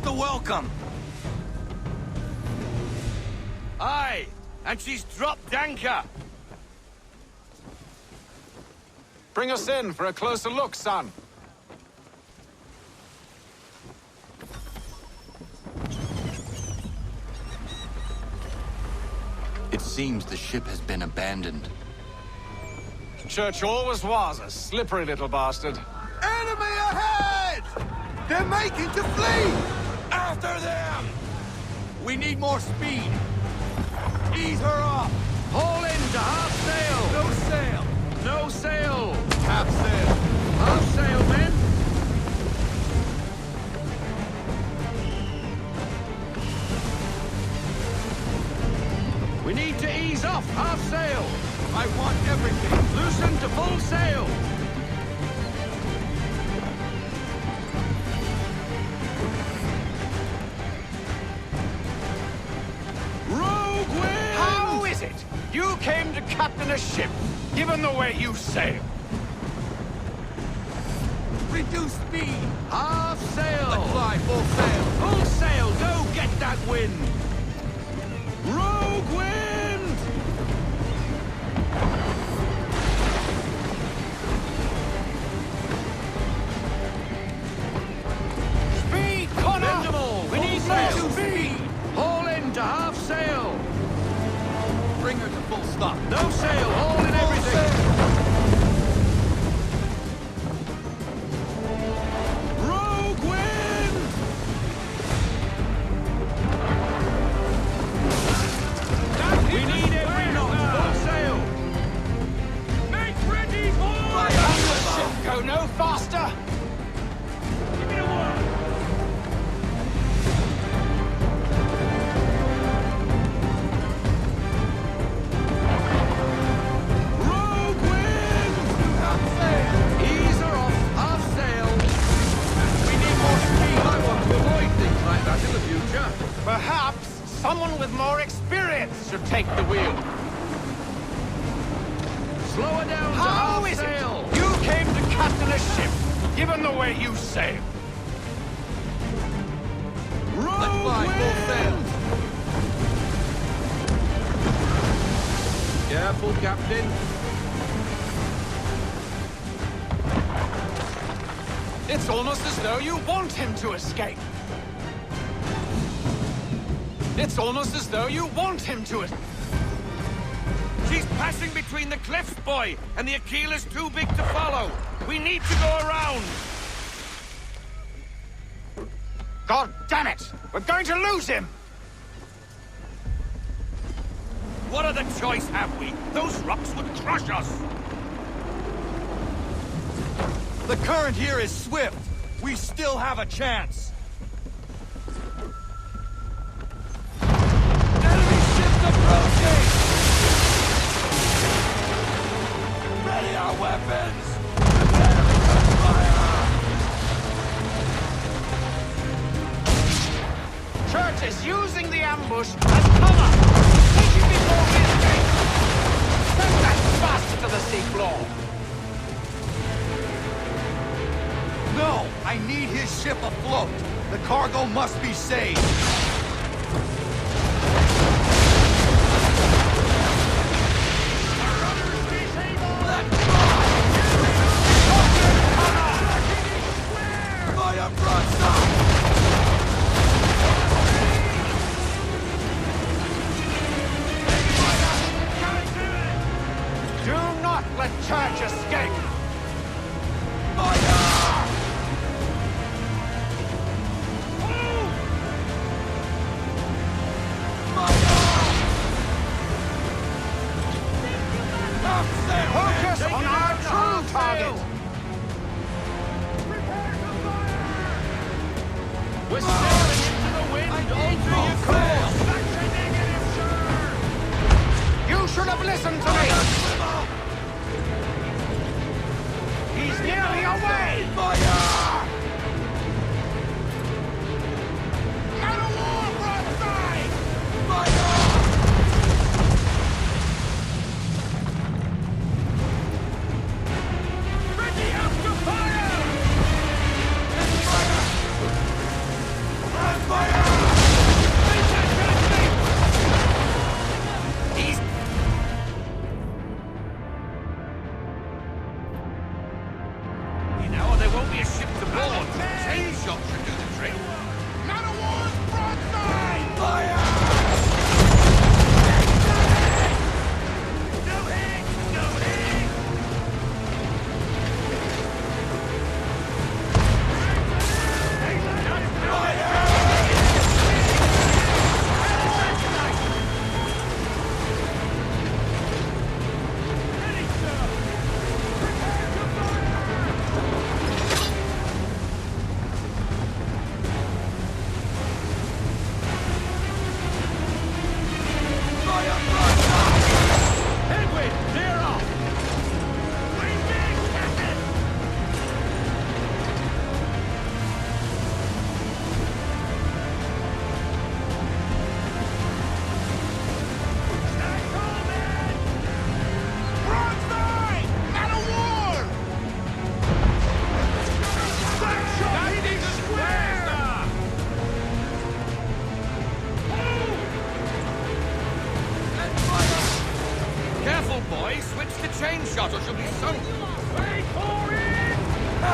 Welcome. Aye, and she's dropped anchor. Bring us in for a closer look, son. It seems the ship has been abandoned. Church always was a slippery little bastard. Enemy ahead! They're making to flee! After them! We need more speed. Ease her up. Haul in to half sail. No sail. No sail. Half sail. Half sail, men. We need to ease off half sail. I want everything loosened to full sail. captain a ship, given the way you sail. Reduce speed! Half sail! Let's fly full sail! Full sail! Go get that wind! Rogue wind! Speed, Connor! Bend them all! We need more speed! Haul in to half sail! Bring her to full stop. No sail! Haul in everything! No faster! Give me a word! Rogue wind! Half sail! Ease her off, half sail! We need more speed! I want to avoid things like that in the future. Perhaps someone with more experience should take the wheel. Slow her down to How half is sail! it you came to captain a ship, given the way you sail? Let's fly full sail! Careful, Captain. It's almost as though you want him to escape. It's almost as though you want him to escape. She's passing between the cliffs, boy, and the Aquila's too big to follow. We need to go around. God damn it! We're going to lose him! What other choice have we? Those rocks would crush us. The current here is swift. We still have a chance. Enemy ships approaching! Ready our weapons! Prepare to fire! Church is using the ambush as cover! Take it before we escape! Send that bastard to the seafloor! No! I need his ship afloat! The cargo must be saved! Do not let Church escape! Focus on our true target! We're sailing into the wind onto your course. That's a negative, sir. You should have listened to me! He's nearly away! Fire! Man of war, broadside! Fire! Ready up to fire! Fire! He's... You know, or there won't be a ship to board. Chain shot should do the trick. Man of war's broadside! Fire! No hit! No hit!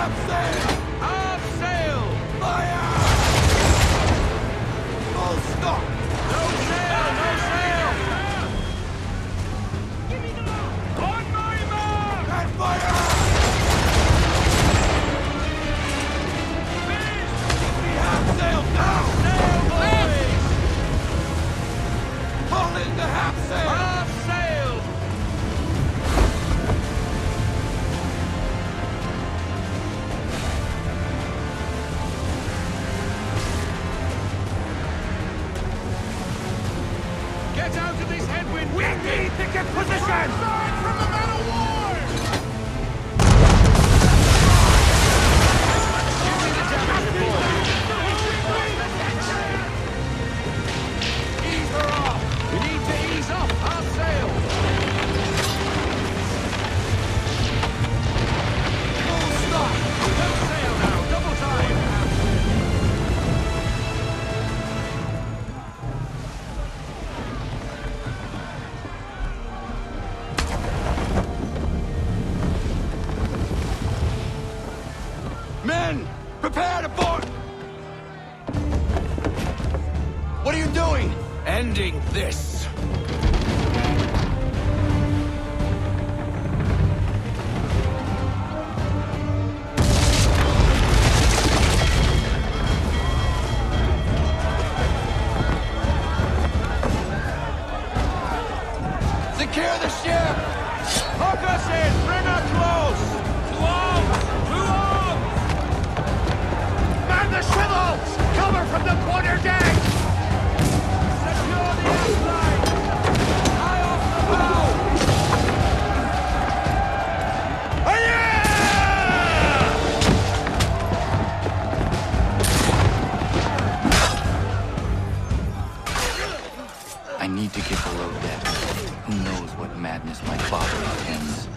Half sail! Half sail! Fire! Full stop! No sail! No sail! Give me the mark! On my mark! And fire! Please! Give me half sail now! Sail, boys! Pull in the half sail! Half sail! Get out of this headwind! We need to get position! Start from the man of war! Using the damage report. Ease her off! We need to ease up our sail! Full stop! No sail now! Double time! Men! Prepare to board! What are you doing? Ending this. Secure the ship! Hook us in! Bring her close! To arms! To arms! Man the swivels! Cover from the quarter deck! Secure the outside! High off the bow! I need to get below deck. Who knows what madness my father intends.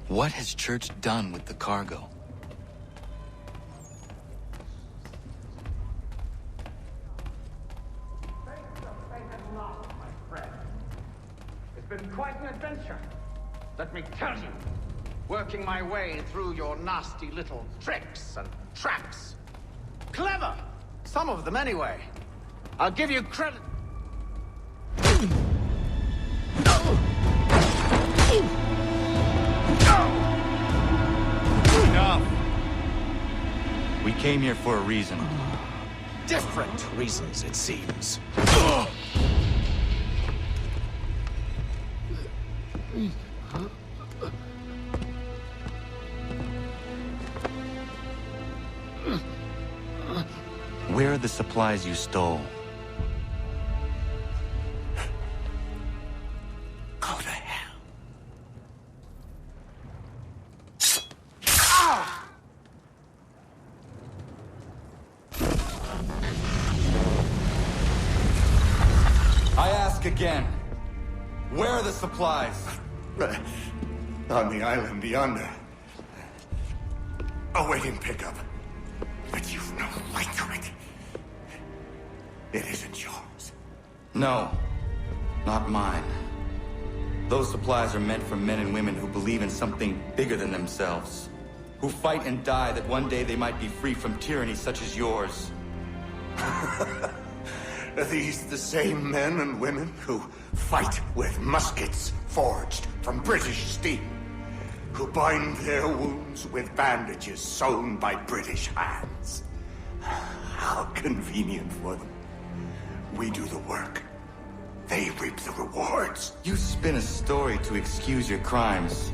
What has Church done with the cargo? It's been quite an adventure, let me tell you. Working my way through your nasty little tricks and traps. Clever! Some of them, anyway. I'll give you credit. Enough! We came here for a reason. Different reasons, it seems. Where are the supplies you stole? Go to hell. I ask again. Where are the supplies? On the island yonder. Awaiting pickup. But you've no right to it. It isn't yours. No, not mine. Those supplies are meant for men and women who believe in something bigger than themselves. Who fight and die that one day they might be free from tyranny such as yours. Are these the same men and women who fight with muskets forged from British steel? Who bind their wounds with bandages sewn by British hands? How convenient for them. We do the work. They reap the rewards. You spin a story to excuse your crimes,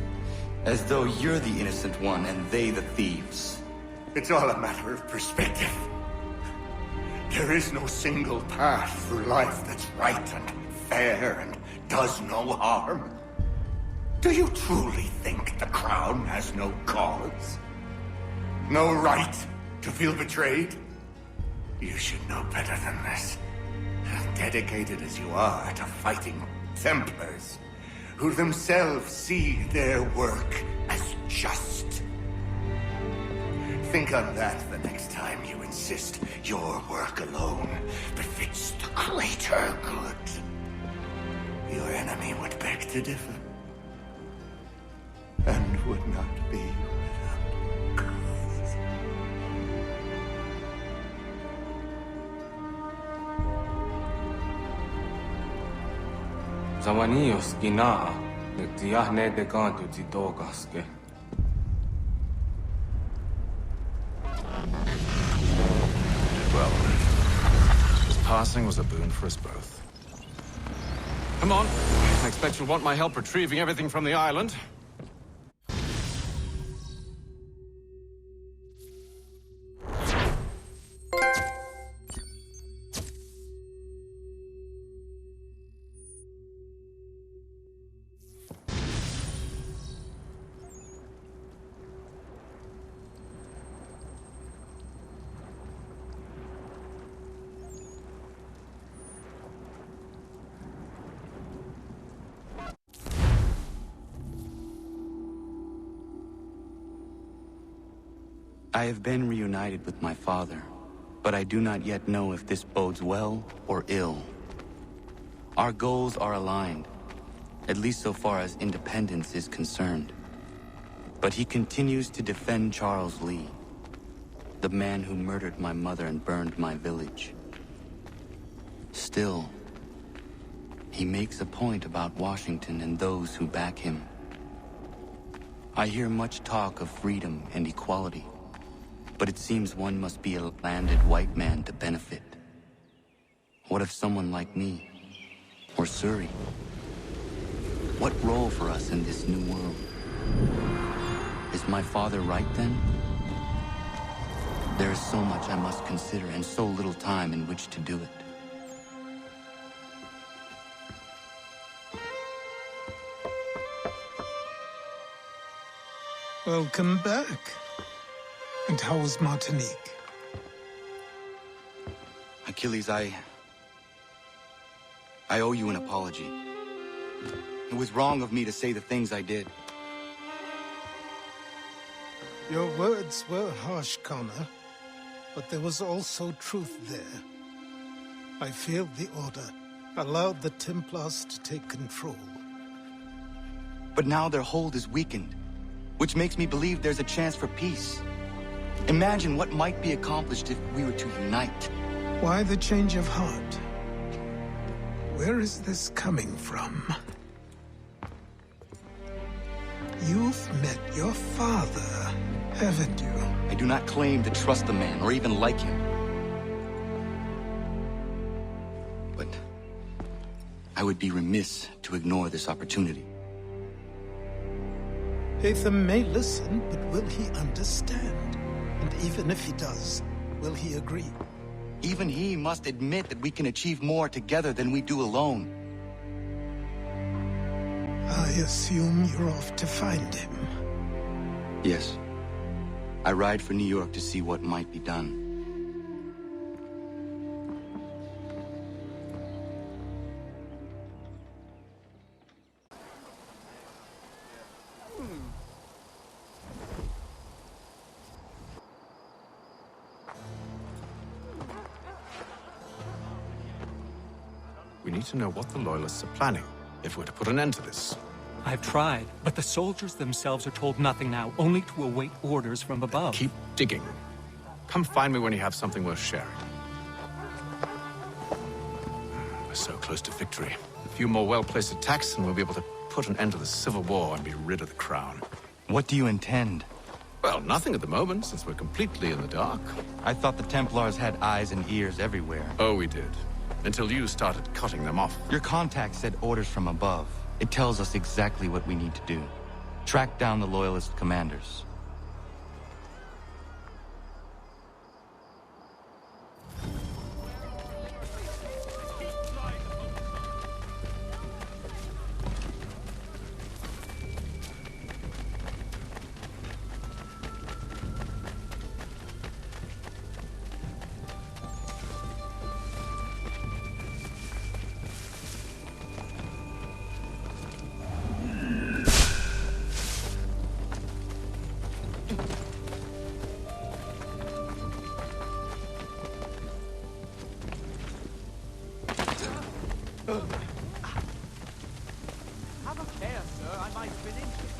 as though you're the innocent one and they the thieves. It's all a matter of perspective. There is no single path through life that's right and fair and does no harm. Do you truly think the Crown has no cause? No right to feel betrayed? You should know better than this. Dedicated as you are to fighting Templars, who themselves see their work as just. Think on that the next time you insist your work alone befits the greater good. Your enemy would beg to differ, and would not be without cause. Zawanios gina, netiahne de canto titogaske. Well, this passing was a boon for us both. Come on. I expect you'll want my help retrieving everything from the island. I have been reunited with my father, but I do not yet know if this bodes well or ill. Our goals are aligned, at least so far as independence is concerned. But he continues to defend Charles Lee, the man who murdered my mother and burned my village. Still, he makes a point about Washington and those who back him. I hear much talk of freedom and equality, but it seems one must be a landed white man to benefit. What if someone like me, or Surrey? What role for us in this new world? Is my father right then? There is so much I must consider and so little time in which to do it. Welcome back. And how was Martinique? Achilles, I owe you an apology. It was wrong of me to say the things I did. Your words were harsh, Connor, but there was also truth there. I failed the Order, allowed the Templars to take control. But now their hold is weakened, which makes me believe there's a chance for peace. Imagine what might be accomplished if we were to unite. Why the change of heart? Where is this coming from? You've met your father, haven't you? I do not claim to trust the man, or even like him. But I would be remiss to ignore this opportunity. Hatham may listen, but will he understand? And even if he does, will he agree? Even he must admit that we can achieve more together than we do alone. I assume you're off to find him. Yes. I ride for New York to see what might be done. we need to know what the Loyalists are planning, if we're to put an end to this. I've tried, but the soldiers themselves are told nothing now, only to await orders from above. Keep digging. Come find me when you have something worth sharing. We're so close to victory. A few more well-placed attacks and we'll be able to put an end to the Civil War and be rid of the crown. What do you intend? Well, nothing at the moment, since we're completely in the dark. I thought the Templars had eyes and ears everywhere. Oh, we did. Until you started cutting them off. Your contact said orders from above. It tells us exactly what we need to do. Track down the Loyalist commanders. Have a care, sir. I might spin into it.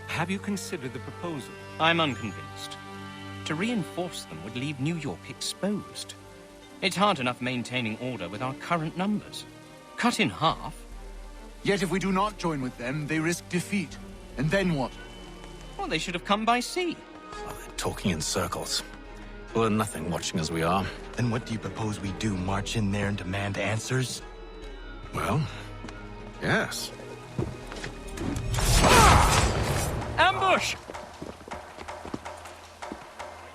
Have you considered the proposal? I'm unconvinced. To reinforce them would leave New York exposed. It's hard enough maintaining order with our current numbers. Cut in half. Yet if we do not join with them, they risk defeat. And then what? Well, they should have come by sea. Talking in circles. We'll learn nothing watching as we are. Then what do you propose we do? March in there and demand answers? Well, yes. Ambush!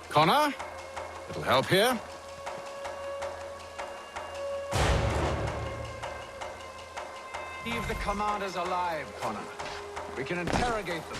Connor? Little help here? Leave the commanders alive, Connor. We can interrogate them.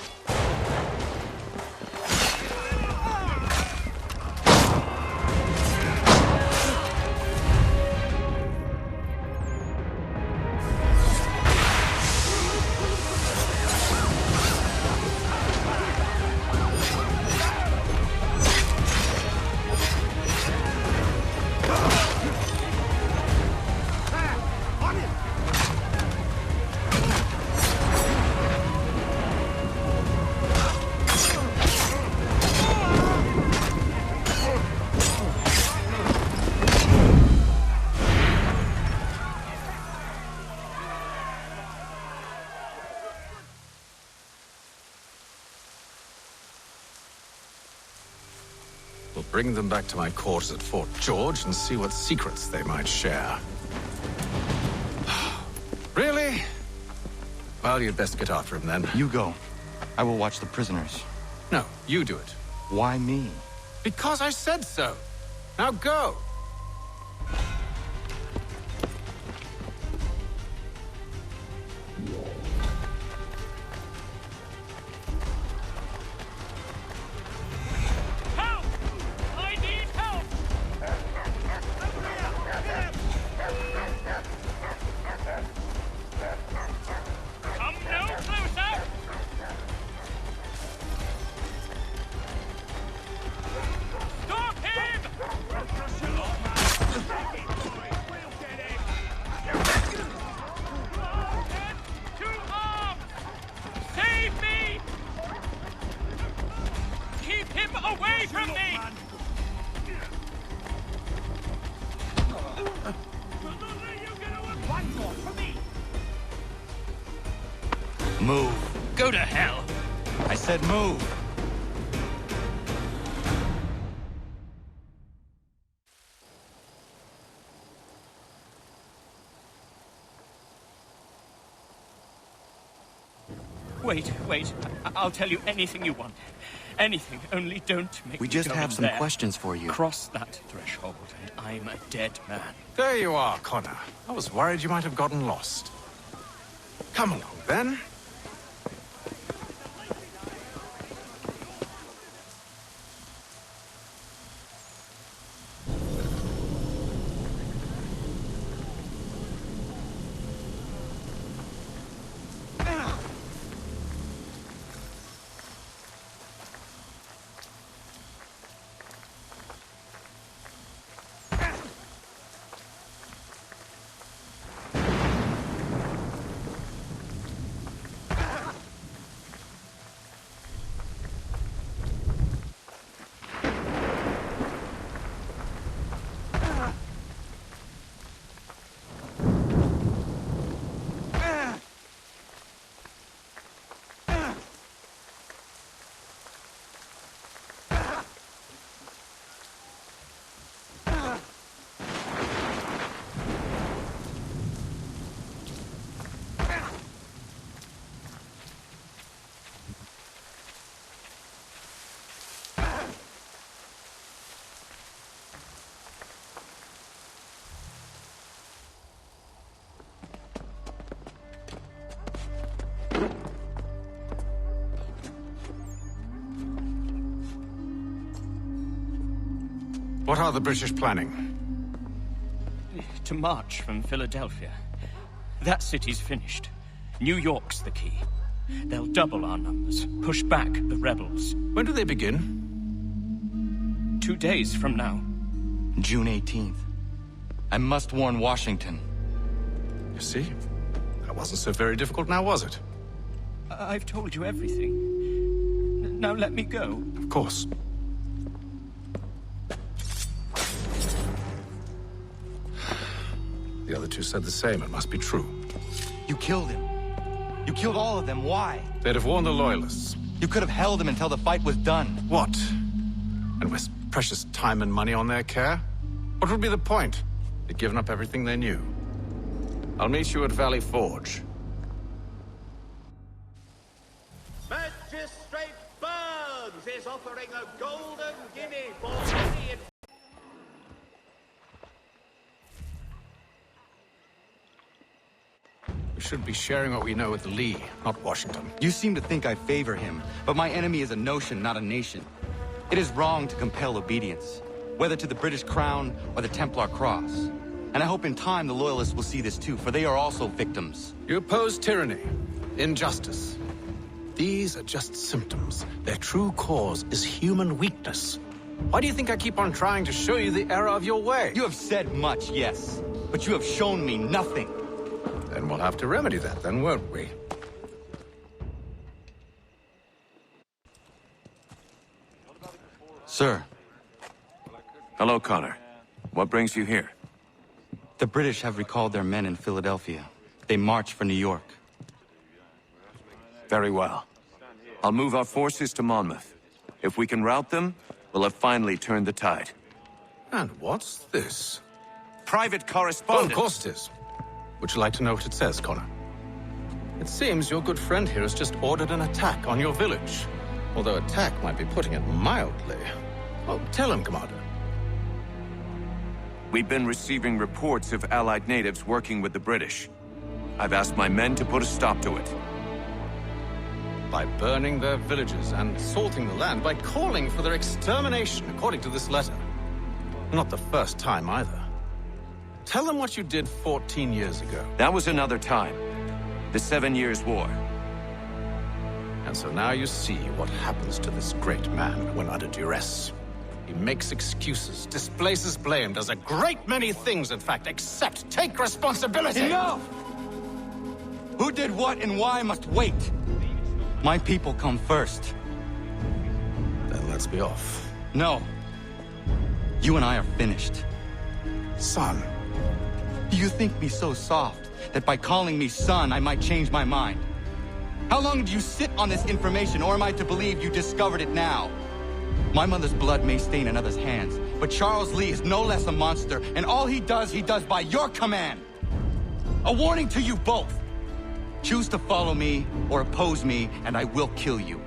We'll bring them back to my quarters at Fort George and see what secrets they might share. Really? Well, you'd best get after him then. You go. I will watch the prisoners. No, you do it. Why me? Because I said so. Now go. Move. Go to hell. I said move. Wait. I'll tell you anything you want. Anything, only don't make We me just go have in some there. questions for you. Cross that threshold, and I'm a dead man. There you are, Connor. I was worried you might have gotten lost. Come along, then. What are the British planning? To march from Philadelphia. That city's finished. New York's the key. They'll double our numbers, push back the rebels. When do they begin? 2 days from now. June 18th. I must warn Washington. You see? That wasn't so very difficult now, was it? I've told you everything. Now let me go. Of course. The other two said the same. It must be true. You killed him. You killed all of them. Why? They'd have warned the Loyalists. You could have held him until the fight was done. What? And waste precious time and money on their care? What would be the point? They'd given up everything they knew. I'll meet you at Valley Forge. Magistrate Burns is offering a golden guinea for any... We should be sharing what we know with Lee, not Washington. You seem to think I favor him, but my enemy is a notion, not a nation. It is wrong to compel obedience, whether to the British Crown or the Templar Cross. And I hope in time the Loyalists will see this too, for they are also victims. You oppose tyranny, injustice. These are just symptoms. Their true cause is human weakness. Why do you think I keep on trying to show you the error of your way? You have said much, yes, but you have shown me nothing. Then we'll have to remedy that, then, won't we? Sir. Hello, Connor. What brings you here? The British have recalled their men in Philadelphia. They march for New York. Very well. I'll move our forces to Monmouth. If we can rout them, we'll have finally turned the tide. And what's this? Private Oh, correspondence. of course it is. Would you like to know what it says, Connor? It seems your good friend here has just ordered an attack on your village. Although attack might be putting it mildly. Oh, tell him, Commander. We've been receiving reports of Allied natives working with the British. I've asked my men to put a stop to it. By burning their villages and salting the land, by calling for their extermination, according to this letter. Not the first time, either. Tell them what you did 14 years ago. That was another time. The 7 Years' War. And so now you see what happens to this great man when under duress. He makes excuses, displaces blame, does a great many things, in fact, except take responsibility! Enough! Who did what and why must wait. My people come first. Then let's be off. No. You and I are finished. Son. Do you think me so soft that by calling me son I might change my mind? How long do you sit on this information, or am I to believe you discovered it now? My mother's blood may stain another's hands, but Charles Lee is no less a monster, and all he does by your command. A warning to you both. Choose to follow me or oppose me, and I will kill you.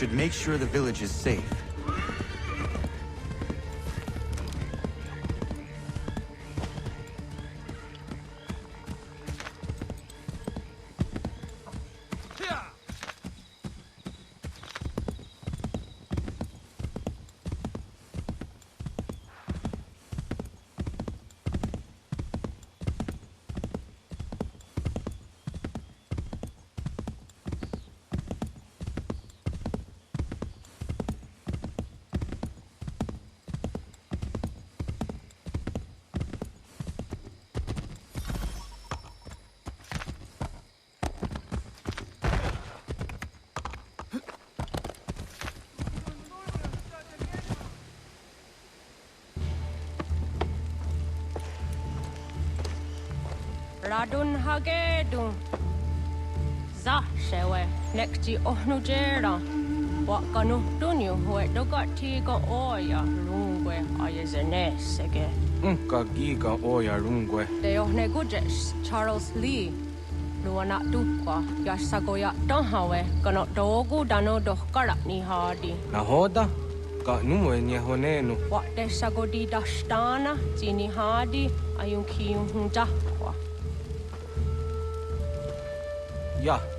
Should make sure the village is safe. Radun hagedun. Za shewe nekti ohnujera. Wakanu dunyu huetogati go oya rungwe ayezenesege. Unka giga oya rungwe. De ohne gujes Charles Lee. Luana dukwa yasagoya donhawe kano dogu dano dohkara ni hadi. Nahoda? Ka numwe ni honenu. Wat de sagodi dashtana zini hadi ayunki hunja.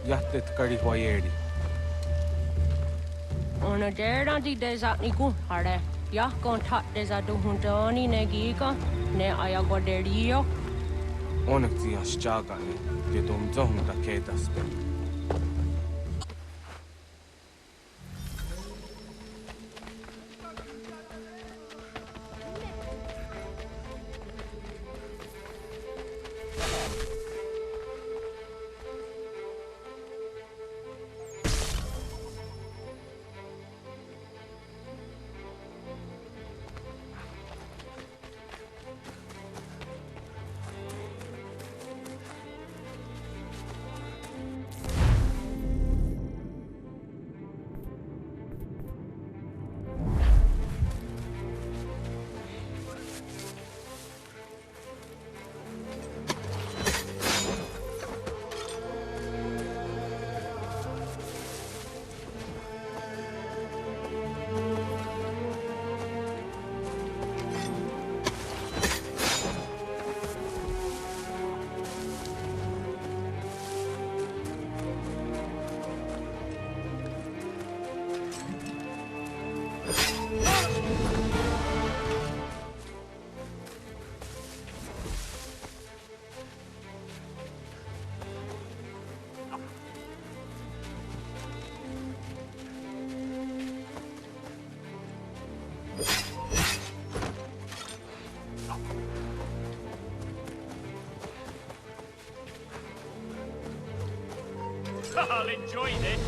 Ja tet karihwayeri. Ona dera di desa niku hare. Ya kontak desa duhundani negiga ne ayagoderio. Onak ti ashchagane. Je dom zohn da ketaspe. I'll enjoy this.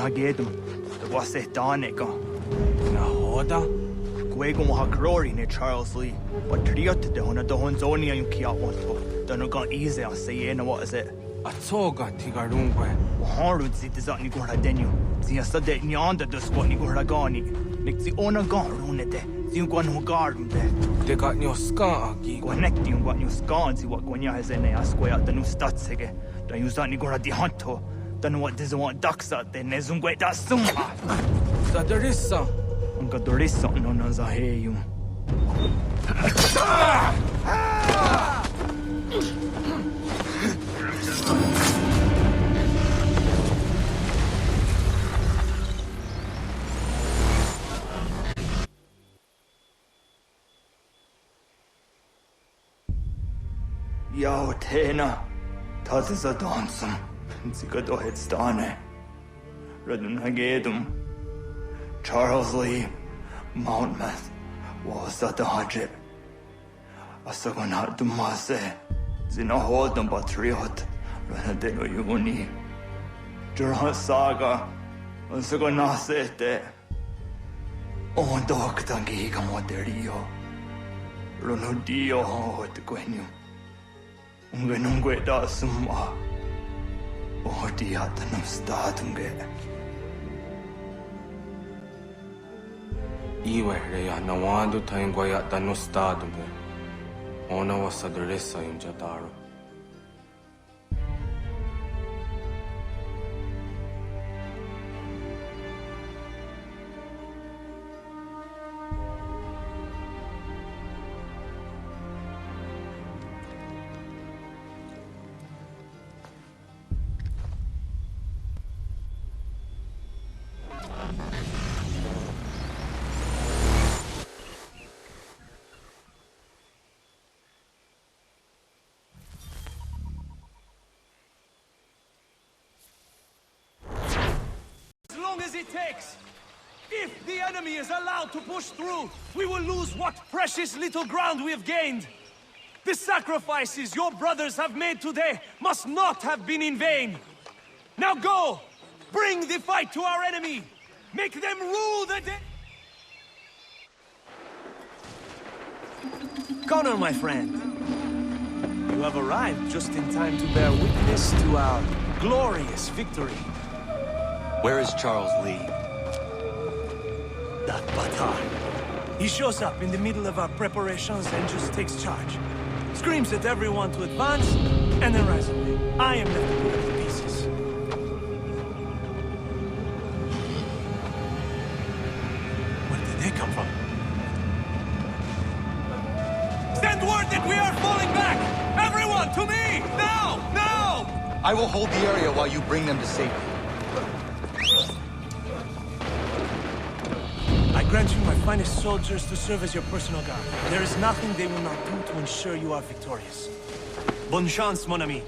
Gedum, the Wase Danica. Nahoda? Guego Hakrori ne Charles Lee. What Triot the Hona Donzonia you Kia want to. Don't go easy, I say, what is it? A toga Tigarungue. Horrid zit is on Nigura Denu. See a study yonder the squat Nigura Gani. Nick the owner gone runete. The one who guard there. They got your scar, connecting what new scars, what Gwenya has in a square the new statsege. Don't use that Nigura di Hunto. Don't know what this one ducks out then as un guida summa. Sadarissa. Un gadorissa non as a heum. Yo, Tena. That is a dancing. Zigado Headstane. Redun Hagedum. Charles Lee. Mountmouth. Was that the Hajib? A second heart to Masse. Zina hold them Patriot. Renadeno Uni. Jurhan Saga. A second Nasete. Oh, Doctor Giga Moderio. Runudio Hot Gwenum. Ungenungue da Summa. Oh, dia tanam statunge. Iwe reya nawando taingwaya tanu statunge. Ona wasadresa imjataro. As it takes. If the enemy is allowed to push through, we will lose what precious little ground we have gained. The sacrifices your brothers have made today must not have been in vain. Now go! Bring the fight to our enemy! Make them rule the day! Connor, my friend. You have arrived just in time to bear witness to our glorious victory. Where is Charles Lee? That Batar. He shows up in the middle of our preparations and just takes charge. Screams at everyone to advance, and then rides away. I am left to put up the pieces. Where did they come from? Send word that we are falling back! Everyone, to me! Now! Now! I will hold the area while you bring them to safety. I grant you my finest soldiers to serve as your personal guard. There is nothing they will not do to ensure you are victorious. Bonne chance, mon ami.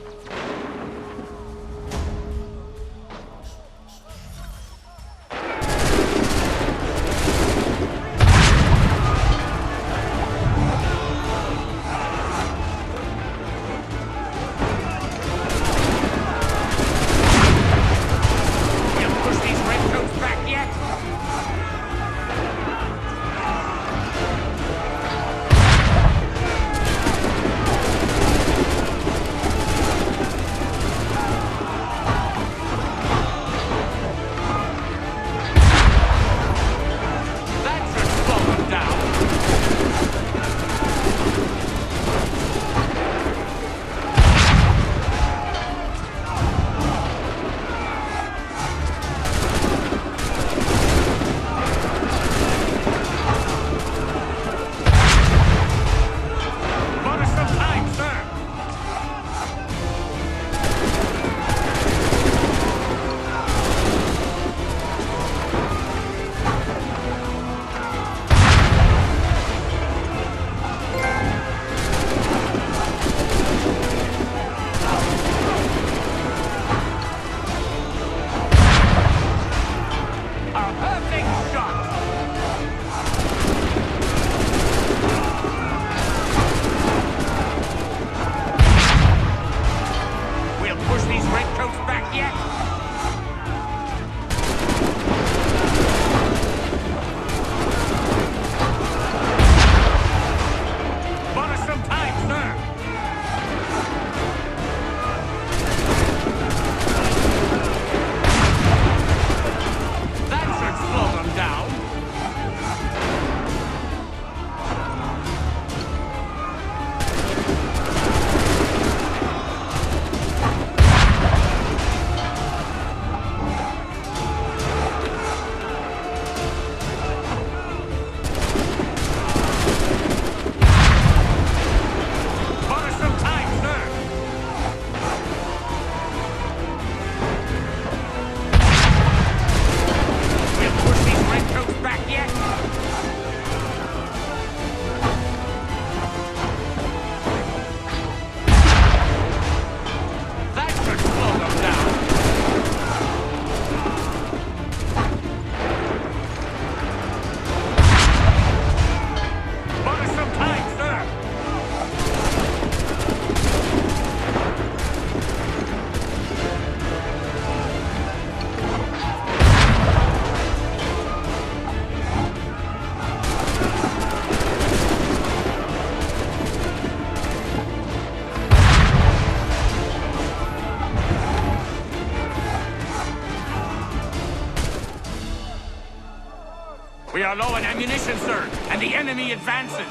We are low on ammunition, sir, and the enemy advances.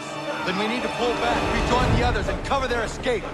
Then we need to pull back, rejoin the others, and cover their escape.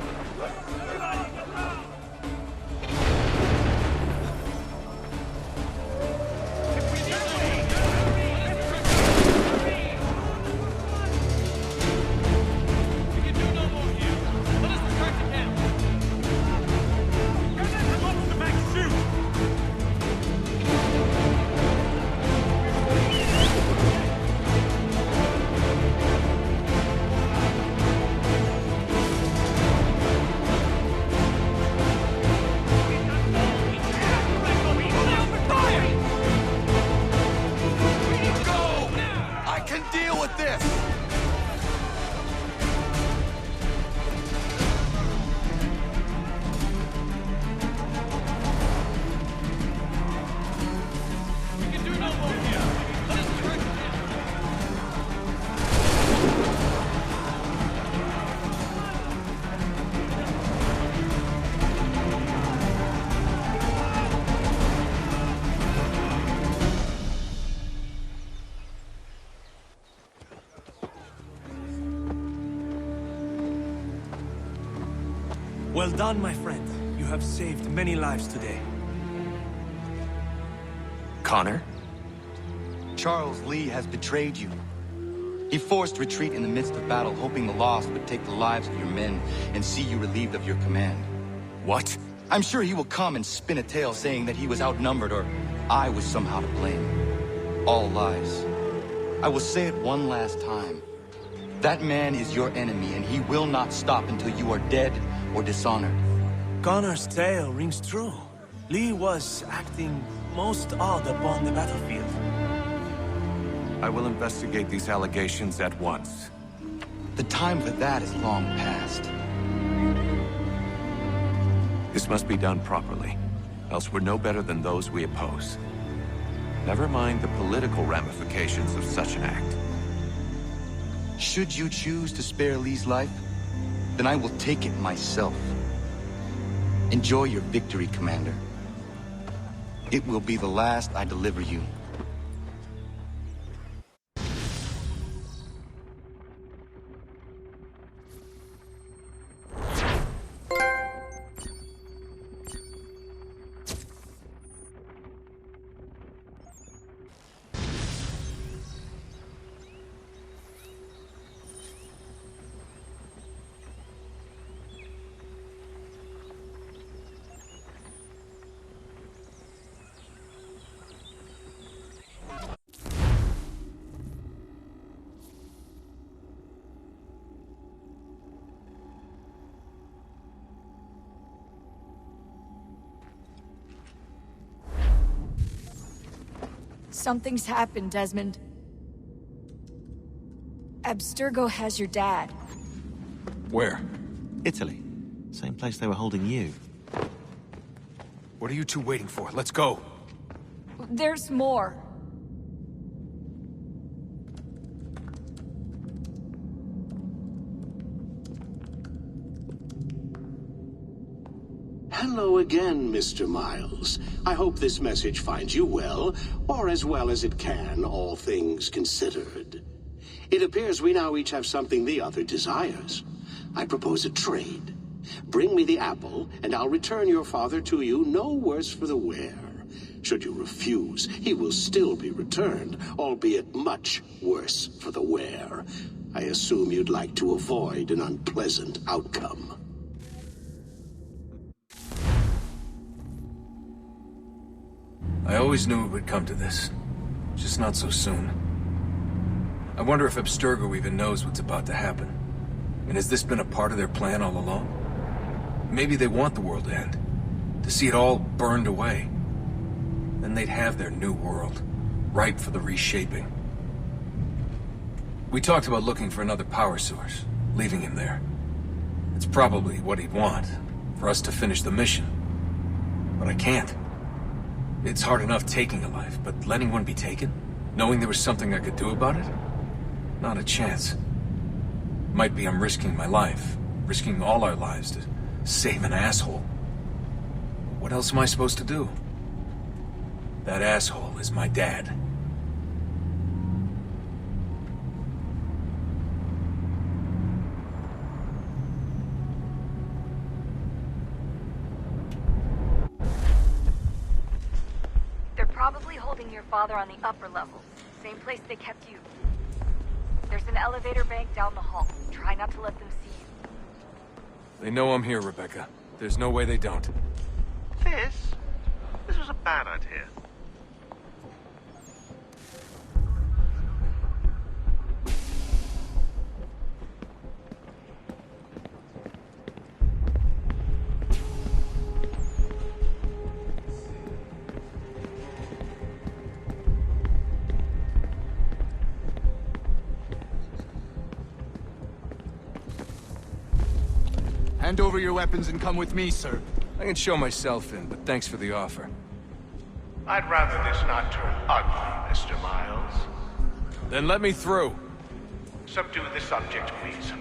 Well done, my friend. You have saved many lives today. Connor? Charles Lee has betrayed you. He forced retreat in the midst of battle, hoping the loss would take the lives of your men and see you relieved of your command. What? I'm sure he will come and spin a tale saying that he was outnumbered or I was somehow to blame. All lies. I will say it one last time. That man is your enemy, and he will not stop until you are dead or dishonored. Connor's tale rings true. Lee was acting most odd upon the battlefield. I will investigate these allegations at once. The time for that is long past. This must be done properly, else we're no better than those we oppose. Never mind the political ramifications of such an act. Should you choose to spare Lee's life, then I will take it myself. Enjoy your victory, Commander. It will be the last I deliver you. Something's happened, Desmond. Abstergo has your dad. Where? Italy. Same place they were holding you. What are you two waiting for? Let's go. There's more. Hello again, Mr. Miles. I hope this message finds you well, or as well as it can, all things considered. It appears we now each have something the other desires. I propose a trade. Bring me the apple, and I'll return your father to you no worse for the wear. Should you refuse, he will still be returned, albeit much worse for the wear. I assume you'd like to avoid an unpleasant outcome. I always knew it would come to this. Just not so soon. I wonder if Abstergo even knows what's about to happen. And has this been a part of their plan all along? Maybe they want the world to end. To see it all burned away. Then they'd have their new world, ripe for the reshaping. We talked about looking for another power source, leaving him there. It's probably what he'd want, for us to finish the mission. But I can't. It's hard enough taking a life, but letting one be taken? Knowing there was something I could do about it? Not a chance. Might be I'm risking my life, risking all our lives to save an asshole. What else am I supposed to do? That asshole is my dad. keeping your father on the upper levels. Same place they kept you. There's an elevator bank down the hall. Try not to let them see you. They know I'm here, Rebecca. There's no way they don't. This was a bad idea. Hand over your weapons and come with me, sir. I can show myself in, but thanks for the offer. I'd rather this not turn ugly, Mr. Miles. Then let me through. Subdue the subject, please.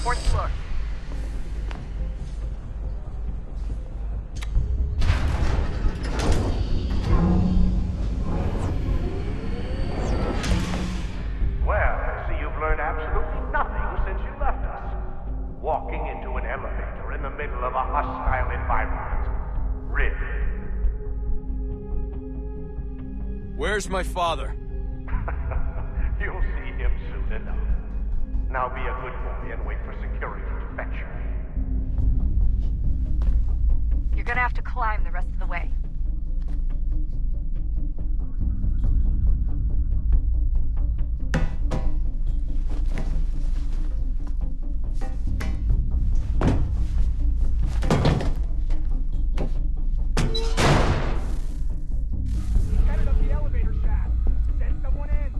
Fourth floor. Well, I see you've learned absolutely nothing since you left us. Walking into an elevator in the middle of a hostile environment. Really? Where's my father? You'll see him soon enough. Now be a good boy and wait for security to fetch you. You're gonna have to climb the rest of the way. Headed up the elevator shaft. Send someone in.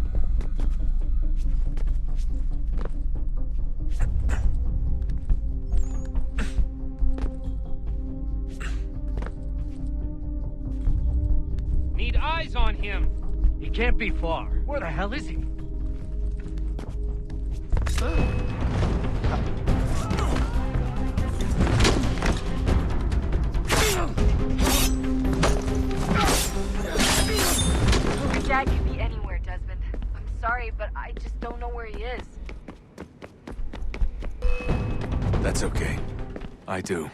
Need eyes on him. He can't be far. Where the hell is he? Your dad could be anywhere, Desmond. I'm sorry, but I just don't know where he is. That's okay. I do.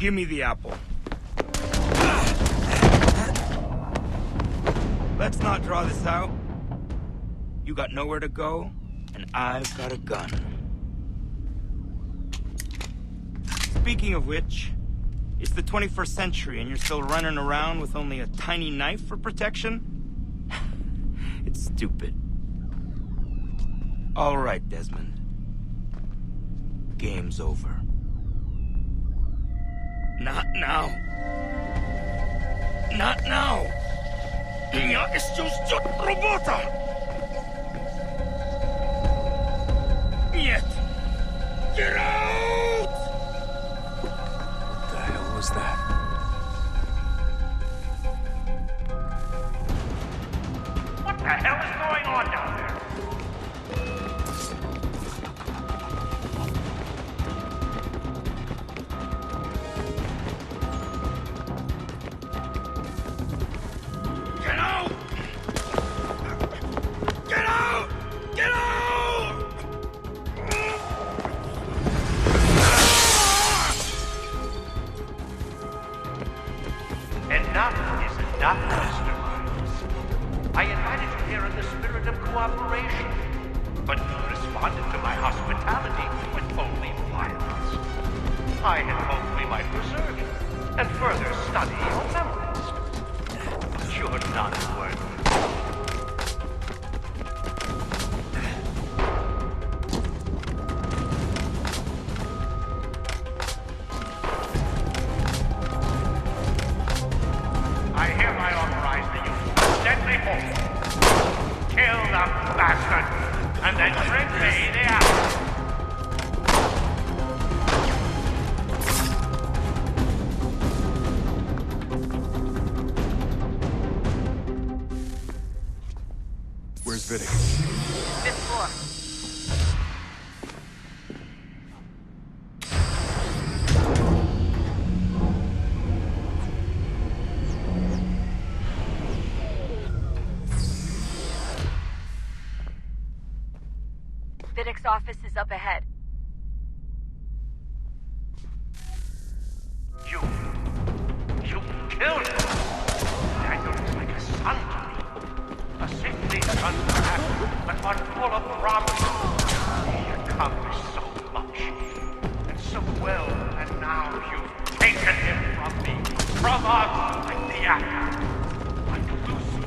Give me the apple. Let's not draw this out. You got nowhere to go, and I've got a gun. Speaking of which, it's the 21st century and you're still running around with only a tiny knife for protection? It's stupid. All right, Desmond. Game's over. Not now. Not now. Я исчезну работа. Нет. Get out! What the hell was that? What the hell is going on down there? Get out! Get out! Get out! Enough is enough, Mr. Miles. I invited you here in the spirit of cooperation, but you responded to my hospitality with only violence. I had hoped we might preserve you and further study your memories. But you're not worthy. I hereby authorize the use of deadly force. Kill the bastard, and then bring me the apple. Where's Vidic? Fifth floor. Vidic's office is up ahead. You killed him. Daniel is like a son to me. A sickly son, perhaps, but one full of promise. He accomplished so much, and so well, and now you've taken him from me, from us, like the act. Like Lucy,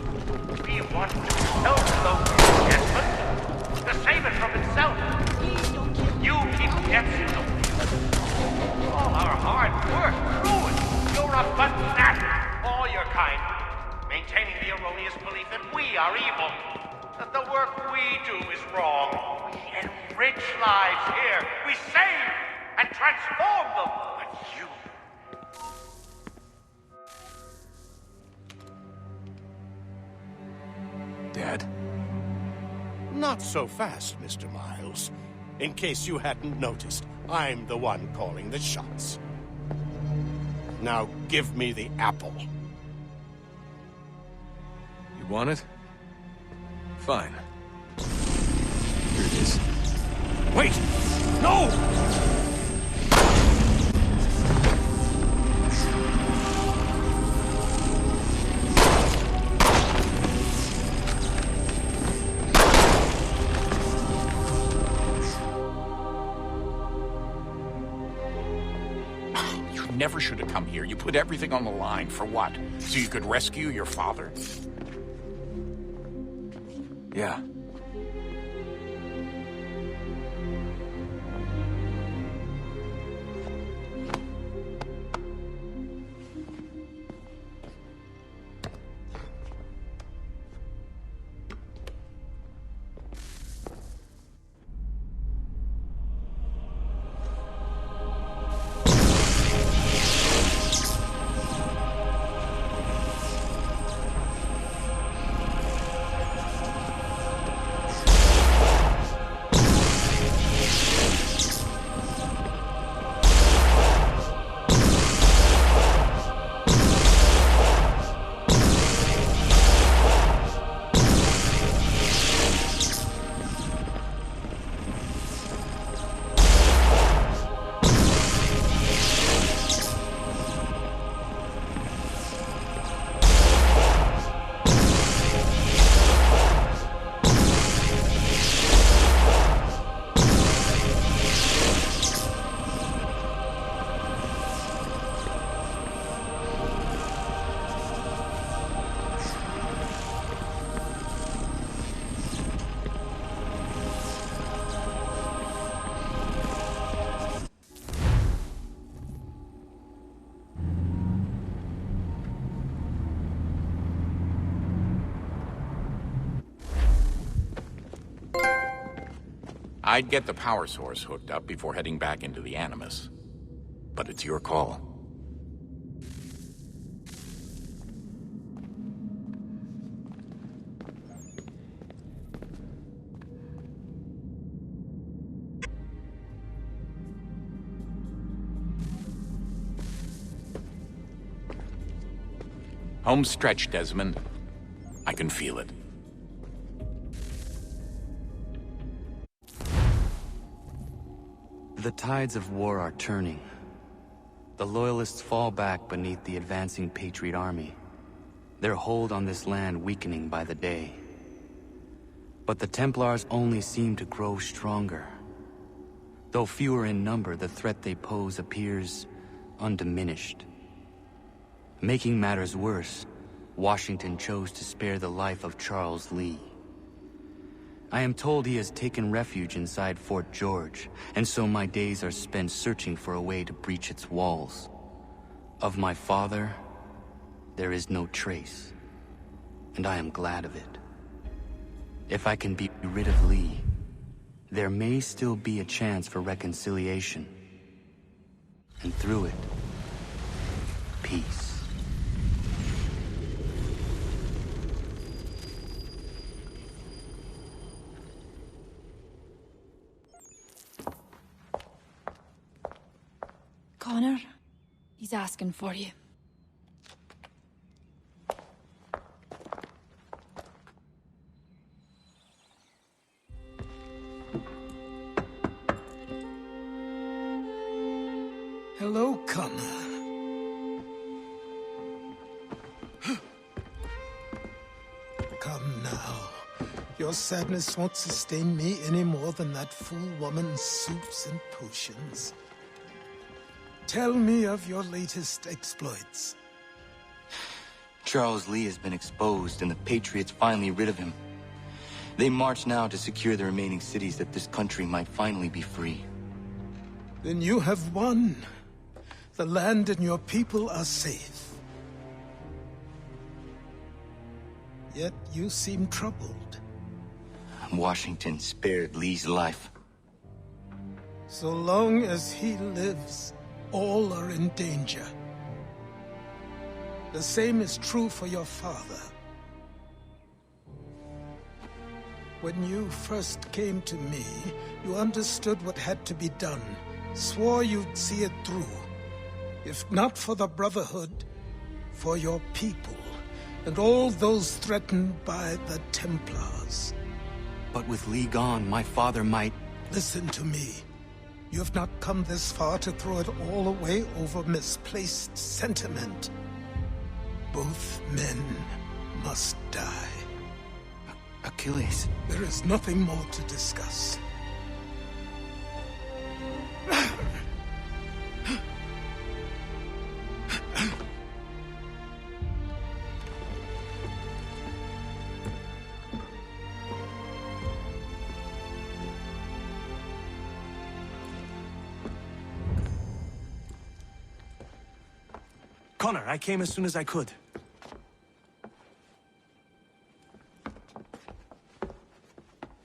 we want to help the Desmond, to save it from itself. You keep guessing the all our hard work ruined. You're a fanatic, all your kind, maintaining the erroneous belief that we are evil, that the work we do is wrong. We enrich lives here. We save and transform them. But you... Dad? Not so fast, Mr. Miles. In case you hadn't noticed, I'm the one calling the shots. Now give me the apple. You want it? Fine. Here it is. Wait! No! Never should have come here. You put everything on the line. For what? So you could rescue your father? Yeah. I'd get the power source hooked up before heading back into the Animus. But it's your call. Home stretch, Desmond. I can feel it. The tides of war are turning. The Loyalists fall back beneath the advancing Patriot army, their hold on this land weakening by the day. But the Templars only seem to grow stronger. Though fewer in number, the threat they pose appears undiminished. Making matters worse, Washington chose to spare the life of Charles Lee. I am told he has taken refuge inside Fort George, and so my days are spent searching for a way to breach its walls. Of my father, there is no trace, and I am glad of it. If I can be rid of Lee, there may still be a chance for reconciliation. And through it, peace. Connor, he's asking for you. Hello, Connor. Come now. Your sadness won't sustain me any more than that fool woman's soups and potions. Tell me of your latest exploits. Charles Lee has been exposed, and the Patriots finally rid of him. They march now to secure the remaining cities that this country might finally be free. Then you have won. The land and your people are safe. Yet you seem troubled. Washington spared Lee's life. So long as he lives, all are in danger. The same is true for your father. When you first came to me, you understood what had to be done, swore you'd see it through. If not for the Brotherhood, for your people, and all those threatened by the Templars. But with Lee gone, my father might... Listen to me. You have not come this far to throw it all away over misplaced sentiment. Both men must die. Achilles. There is nothing more to discuss. Connor, I came as soon as I could.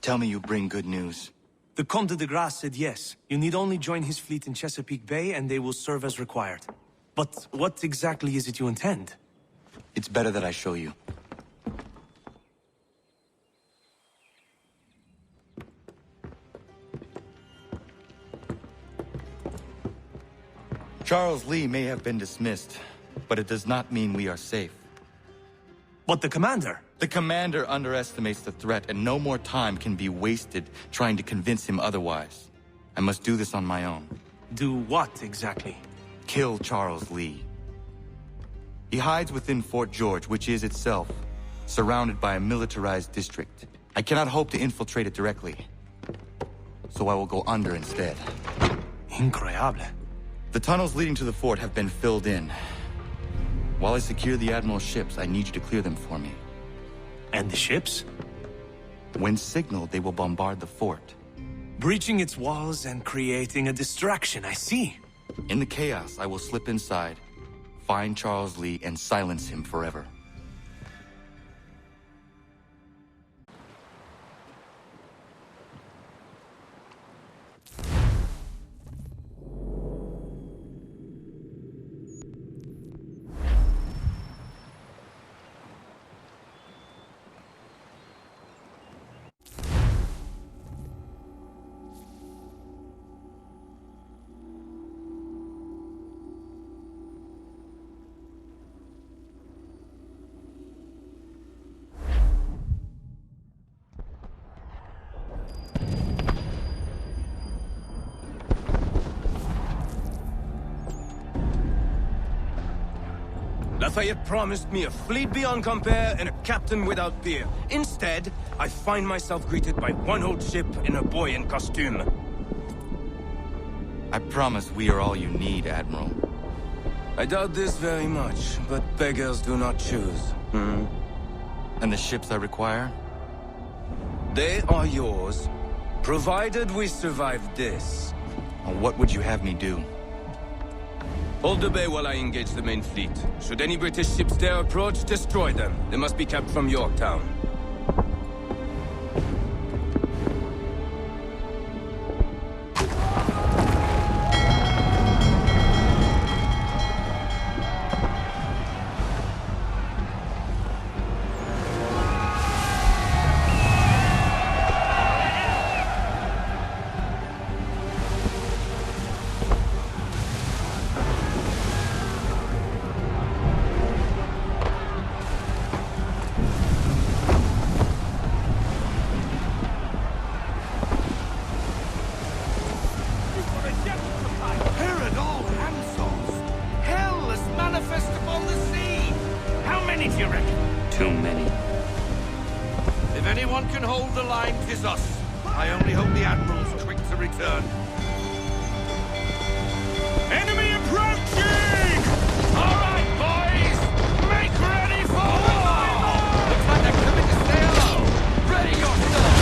Tell me you bring good news. The Comte de Grasse said yes. You need only join his fleet in Chesapeake Bay and they will serve as required. But what exactly is it you intend? It's better that I show you. Charles Lee may have been dismissed, but it does not mean we are safe. But the commander? The commander underestimates the threat, and no more time can be wasted trying to convince him otherwise. I must do this on my own. Do what exactly? Kill Charles Lee. He hides within Fort George, which is itself surrounded by a militarized district. I cannot hope to infiltrate it directly, so I will go under instead. Incroyable. The tunnels leading to the fort have been filled in. While I secure the Admiral's ships, I need you to clear them for me. And the ships? When signaled, they will bombard the fort. Breaching its walls and creating a distraction, I see. In the chaos, I will slip inside, find Charles Lee, and silence him forever. Lafayette promised me a fleet beyond compare and a captain without peer. Instead, I find myself greeted by one old ship and a boy in costume. I promise we are all you need, Admiral. I doubt this very much, but beggars do not choose. Hmm? And the ships I require? They are yours, provided we survive this. What would you have me do? Hold the bay while I engage the main fleet. Should any British ships dare approach, destroy them. They must be kept from Yorktown. Too many. If anyone can hold the line, 'tis us. I only hope the Admiral's quick to return. Enemy approaching! All right, boys! Make ready for war! Looks like they're coming to stay low. Ready yourself!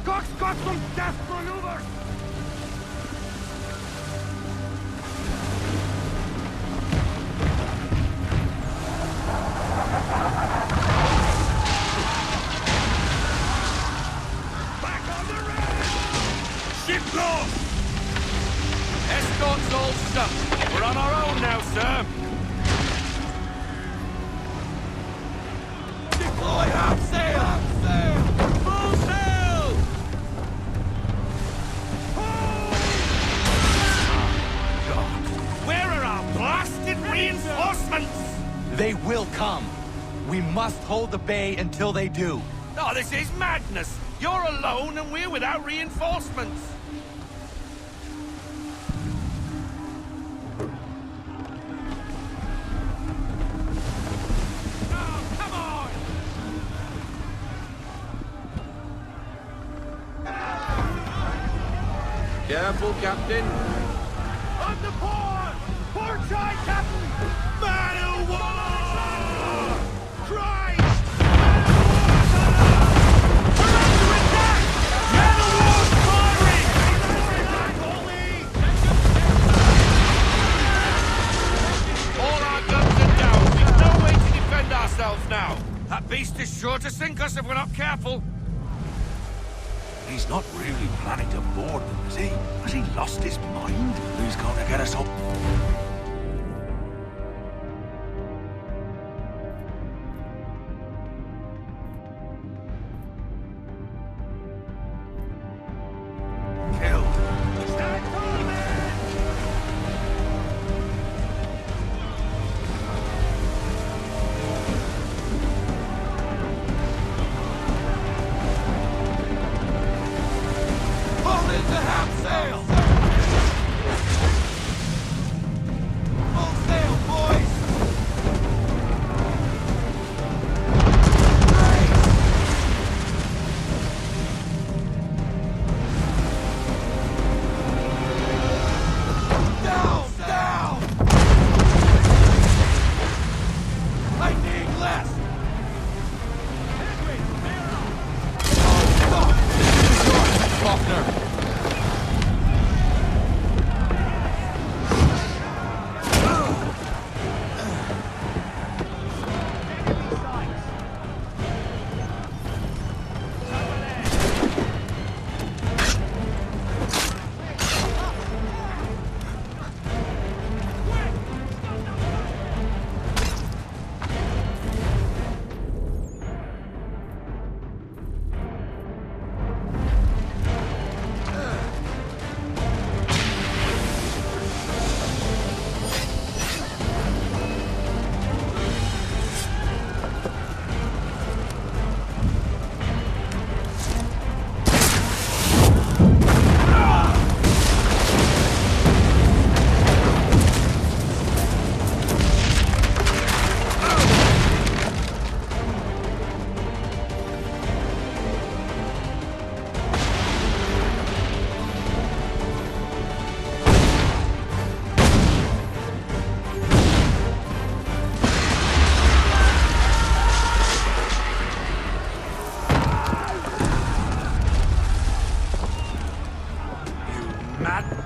Cook's got some death maneuvers! Back on the red! Ship lost! Escort's all stuck. We're on our own now, sir. Deploy half sail! Half sail! Full sail! God, where are our blasted reinforcements? They will come. We must hold the bay until they do. Oh, this is madness! You're alone and we're without reinforcements! Careful, Captain. On the port! Port side, Captain! Man of war! Christ! Man of war! We're under attack! Man of war's firing! All our guns are down. We've no way to defend ourselves now. That beast is sure to sink us if we're not careful. He's not really planning to board them, is he? Has he lost his mind? He's going to get us up.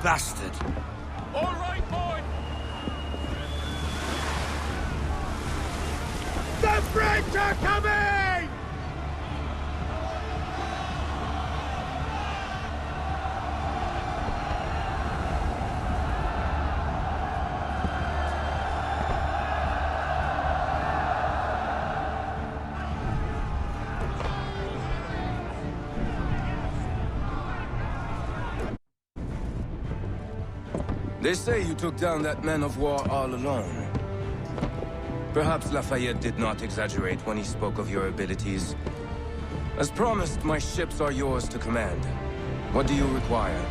Bastard! All right, boy! The French are coming! They say you took down that man of war all alone. Perhaps Lafayette did not exaggerate when he spoke of your abilities. As promised, my ships are yours to command. What do you require?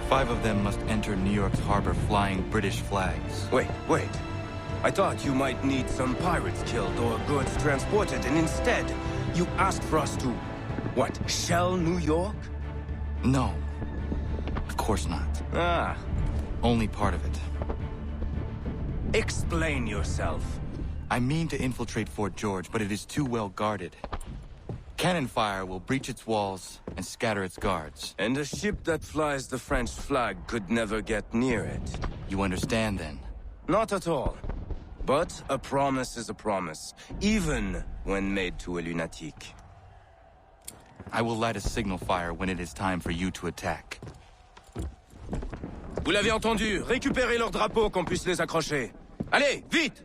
5 of them must enter New York's harbor flying British flags. Wait. I thought you might need some pirates killed or goods transported, and instead, you asked for us to, what, shell New York? No. Of course not. Ah. Only part of it. Explain yourself. I mean to infiltrate Fort George, but it is too well guarded. Cannon fire will breach its walls and scatter its guards. And a ship that flies the French flag could never get near it. You understand, then? Not at all. But a promise is a promise, even when made to a lunatic. I will light a signal fire when it is time for you to attack. Vous l'avez entendu, récupérez leurs drapeaux qu'on puisse les accrocher. Allez, vite!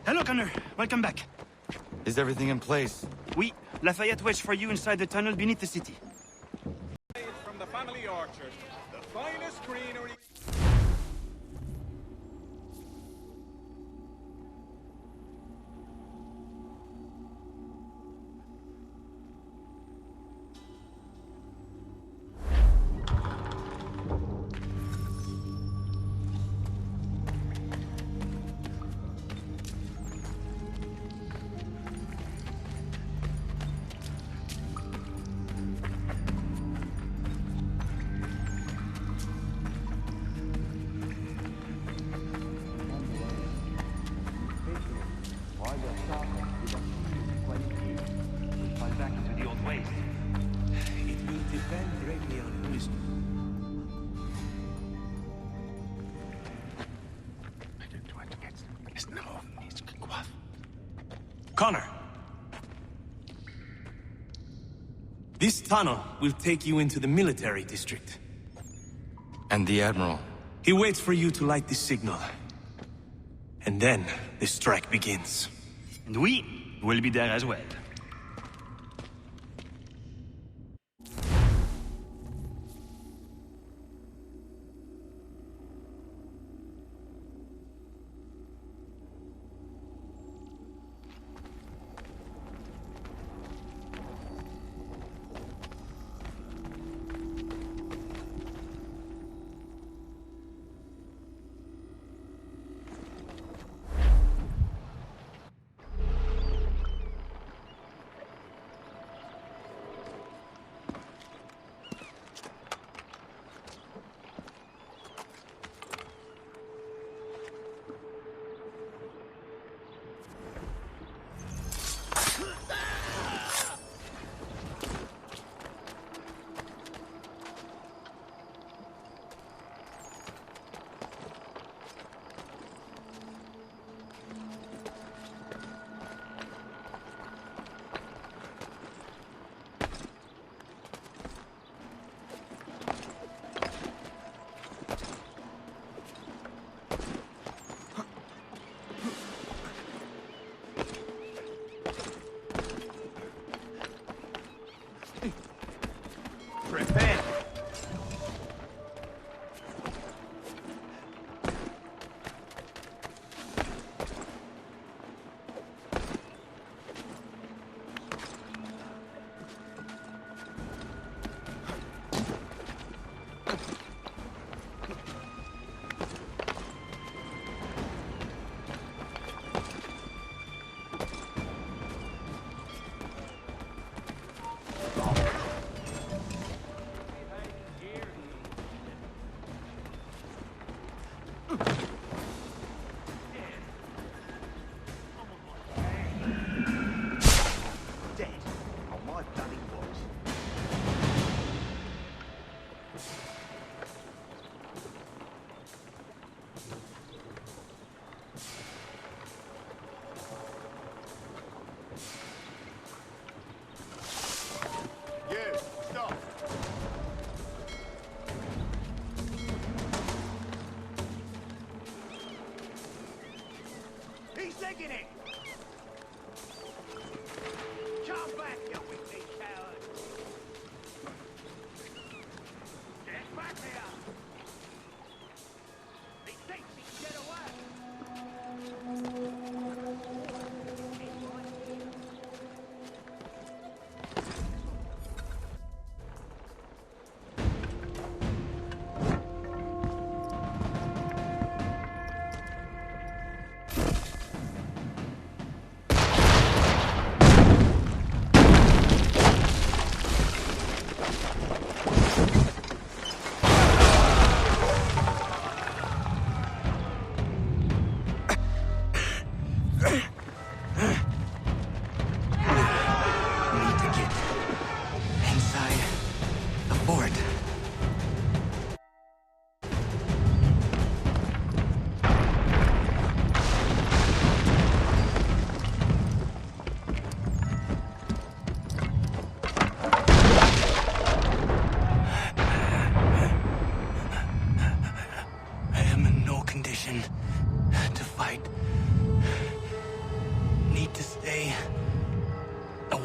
Hello, Connor. Welcome back. Is everything in place? Oui. Lafayette waits for you inside the tunnel beneath the city. From the family orchard, the finest greenery. Back into the old ways. It will depend greatly on your wisdom. Connor! This tunnel will take you into the military district. And the Admiral? He waits for you to light the signal. And then the strike begins. And we will be there as well.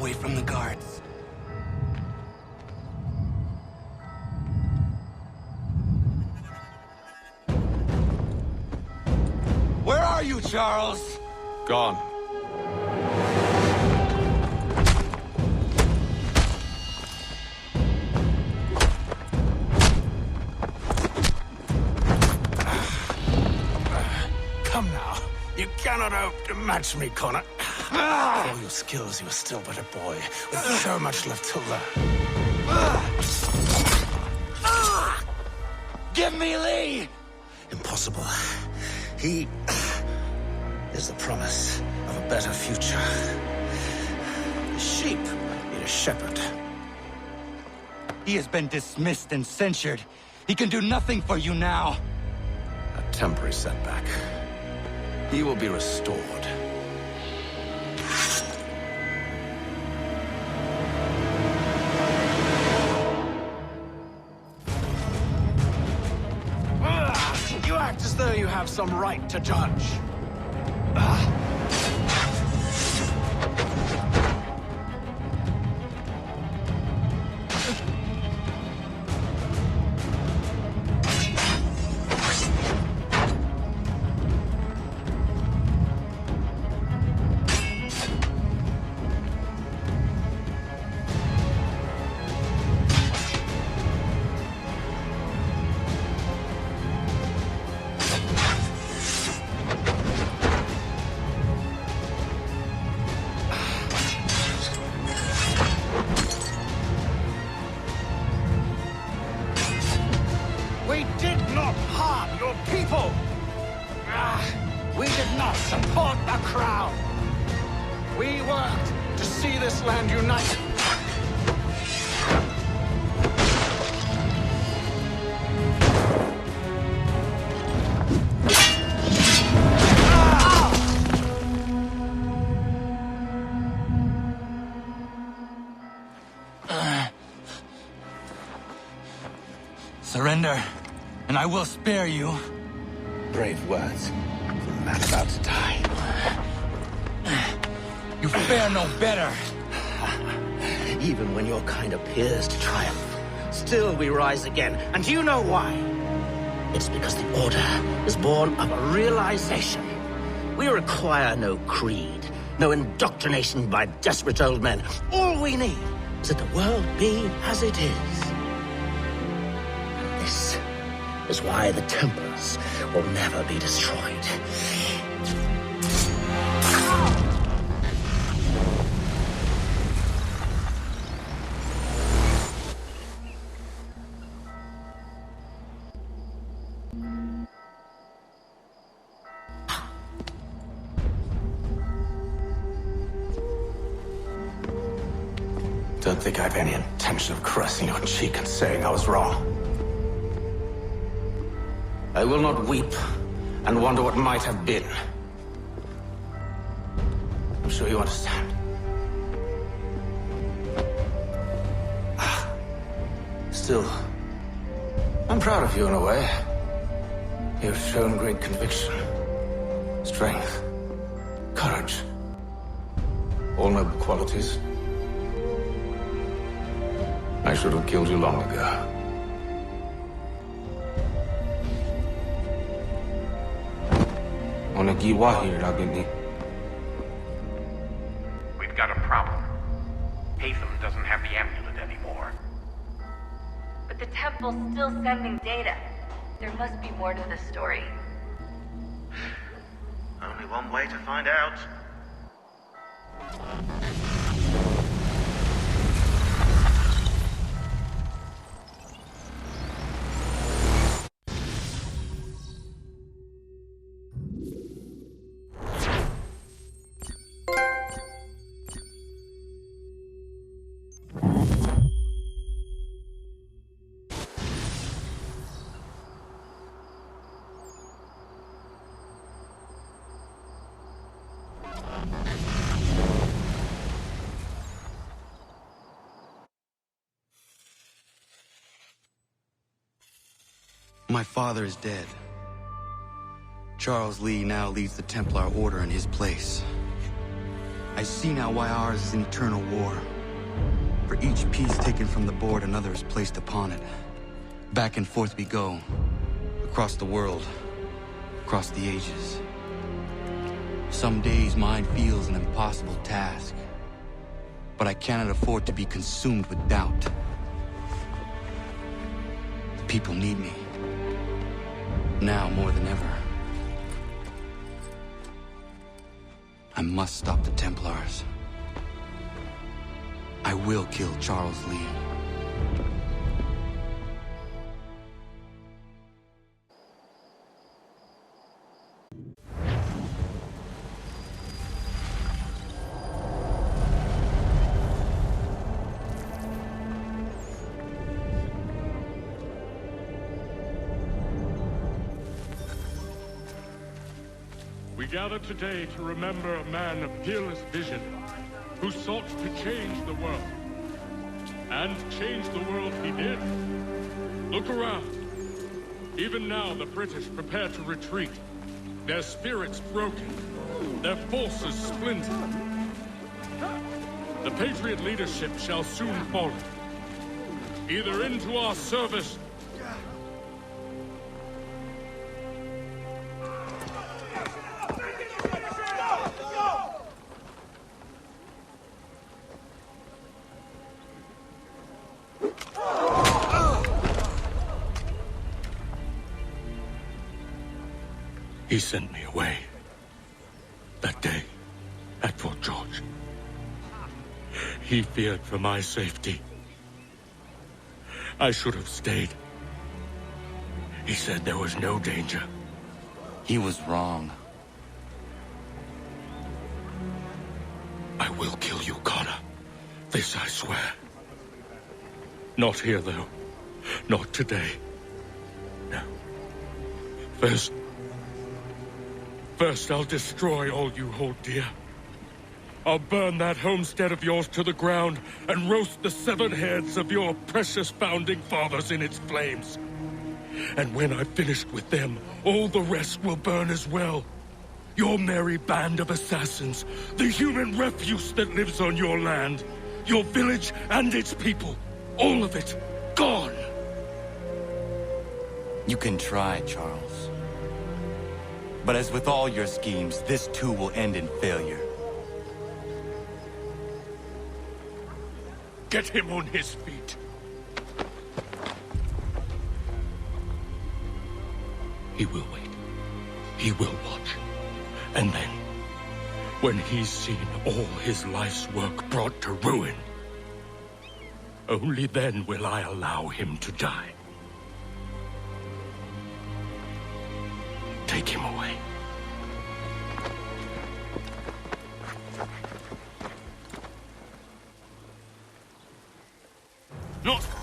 away from the guards. Where are you, Charles? Gone. Come now. You cannot outmatch me, Connor. For all your skills, you are still but a boy, with so much left to learn. Give me Lee! Impossible. He is the promise of a better future. The sheep need a shepherd. He has been dismissed and censured. He can do nothing for you now. A temporary setback. He will be restored. You act as though you have some right to judge. We did not harm your people! We did not support the crown! We worked to see this land united! Surrender, and I will spare you. Brave words from a man about to die. You fare no better. Even when your kind appears to triumph, still we rise again. And you know why? It's because the Order is born of a realization. We require no creed, no indoctrination by desperate old men. All we need is that the world be as it is. This is why the Templars will never be destroyed. Don't think I have any intention of caressing your cheek and saying I was wrong. I will not weep and wonder what might have been. I'm sure you understand. Still, I'm proud of you in a way. You've shown great conviction, strength, courage. All noble qualities. I should have killed you long ago. We've got a problem. Hatham doesn't have the amulet anymore. But the temple's still sending data. There must be more to this story. Only one way to find out. My father is dead. Charles Lee now leads the Templar Order in his place. I see now why ours is an eternal war. For each piece taken from the board, another is placed upon it. Back and forth we go. Across the world. Across the ages. Some days mine feels an impossible task. But I cannot afford to be consumed with doubt. The people need me. Now more than ever. I must stop the Templars. I will kill Charles Lee. We gather today to remember a man of peerless vision who sought to change the world. And change the world he did. Look around. Even now the British prepare to retreat. Their spirits broken. Their forces splintered. The Patriot leadership shall soon fall. Either into our service He sent me away. That day, at Fort George. He feared for my safety. I should have stayed. He said there was no danger. He was wrong. I will kill you, Connor. This I swear. Not here, though. Not today. No. First, I'll destroy all you hold dear. I'll burn that homestead of yours to the ground and roast the severed heads of your precious founding fathers in its flames. And when I've finished with them, all the rest will burn as well. Your merry band of assassins, the human refuse that lives on your land, your village and its people, all of it, gone. You can try, Charles. But as with all your schemes, this too will end in failure. Get him on his feet. He will wait. He will watch. And then, when he's seen all his life's work brought to ruin, only then will I allow him to die. Take him away. Not...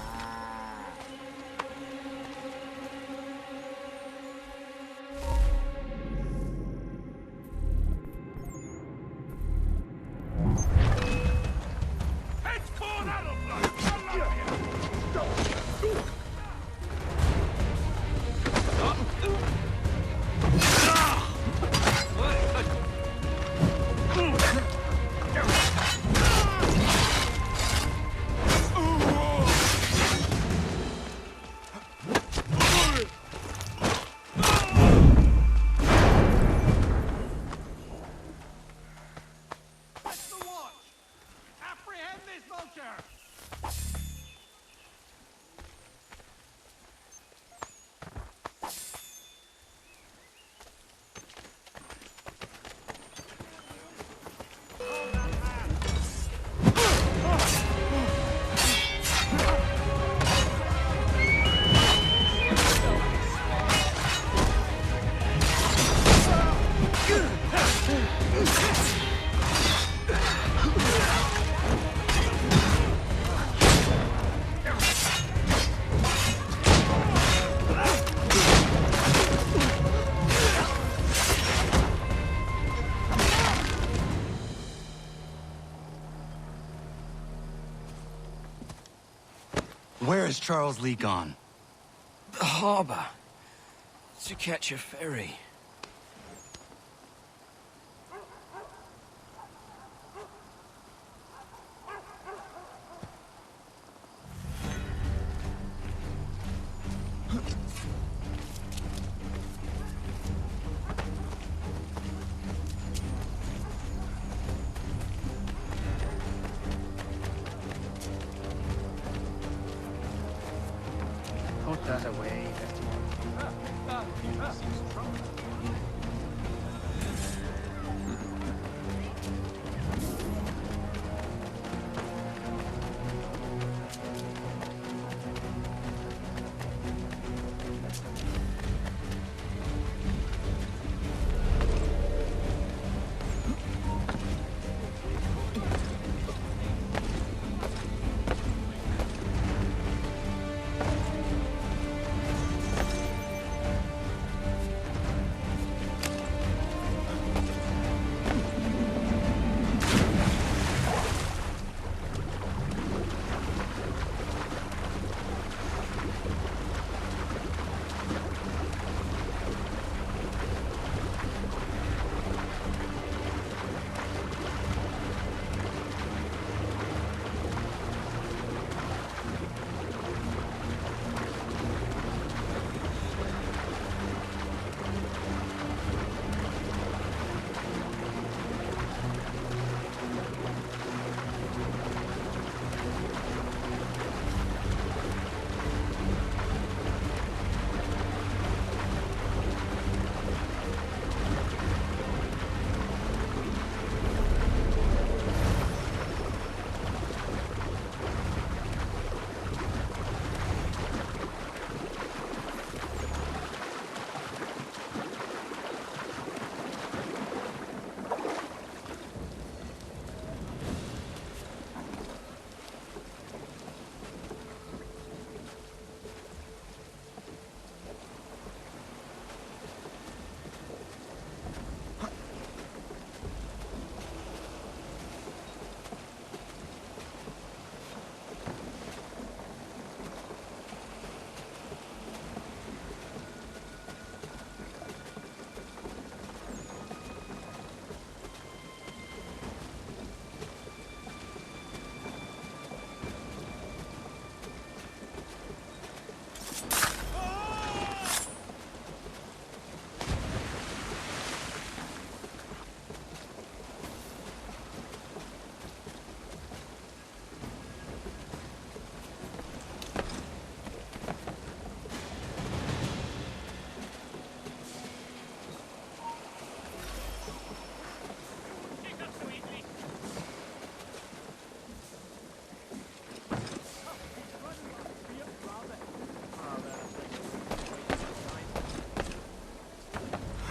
Where is Charles Lee gone? The harbor. To catch a ferry. There's a way.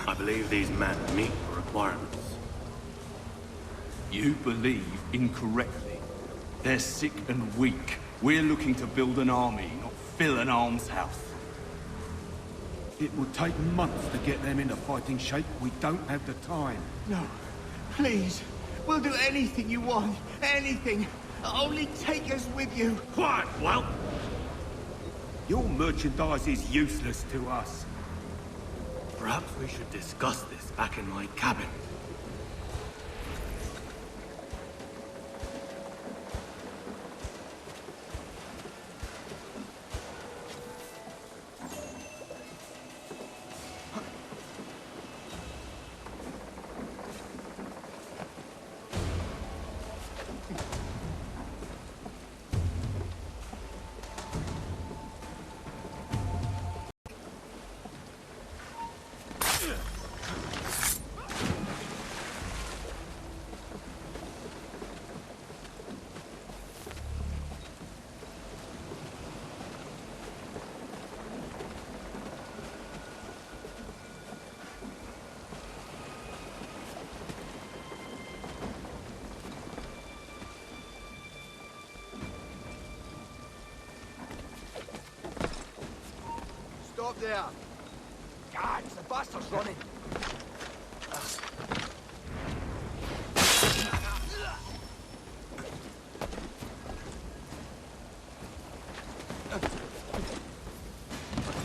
I believe these men meet the requirements. You believe incorrectly. They're sick and weak. We're looking to build an army, not fill an almshouse. It would take months to get them into fighting shape. We don't have the time. No. Please. We'll do anything you want. Anything. Only take us with you. Quiet, whelp! Your merchandise is useless to us. Perhaps we should discuss this back in my cabin. Stop there! God, the bastard's running!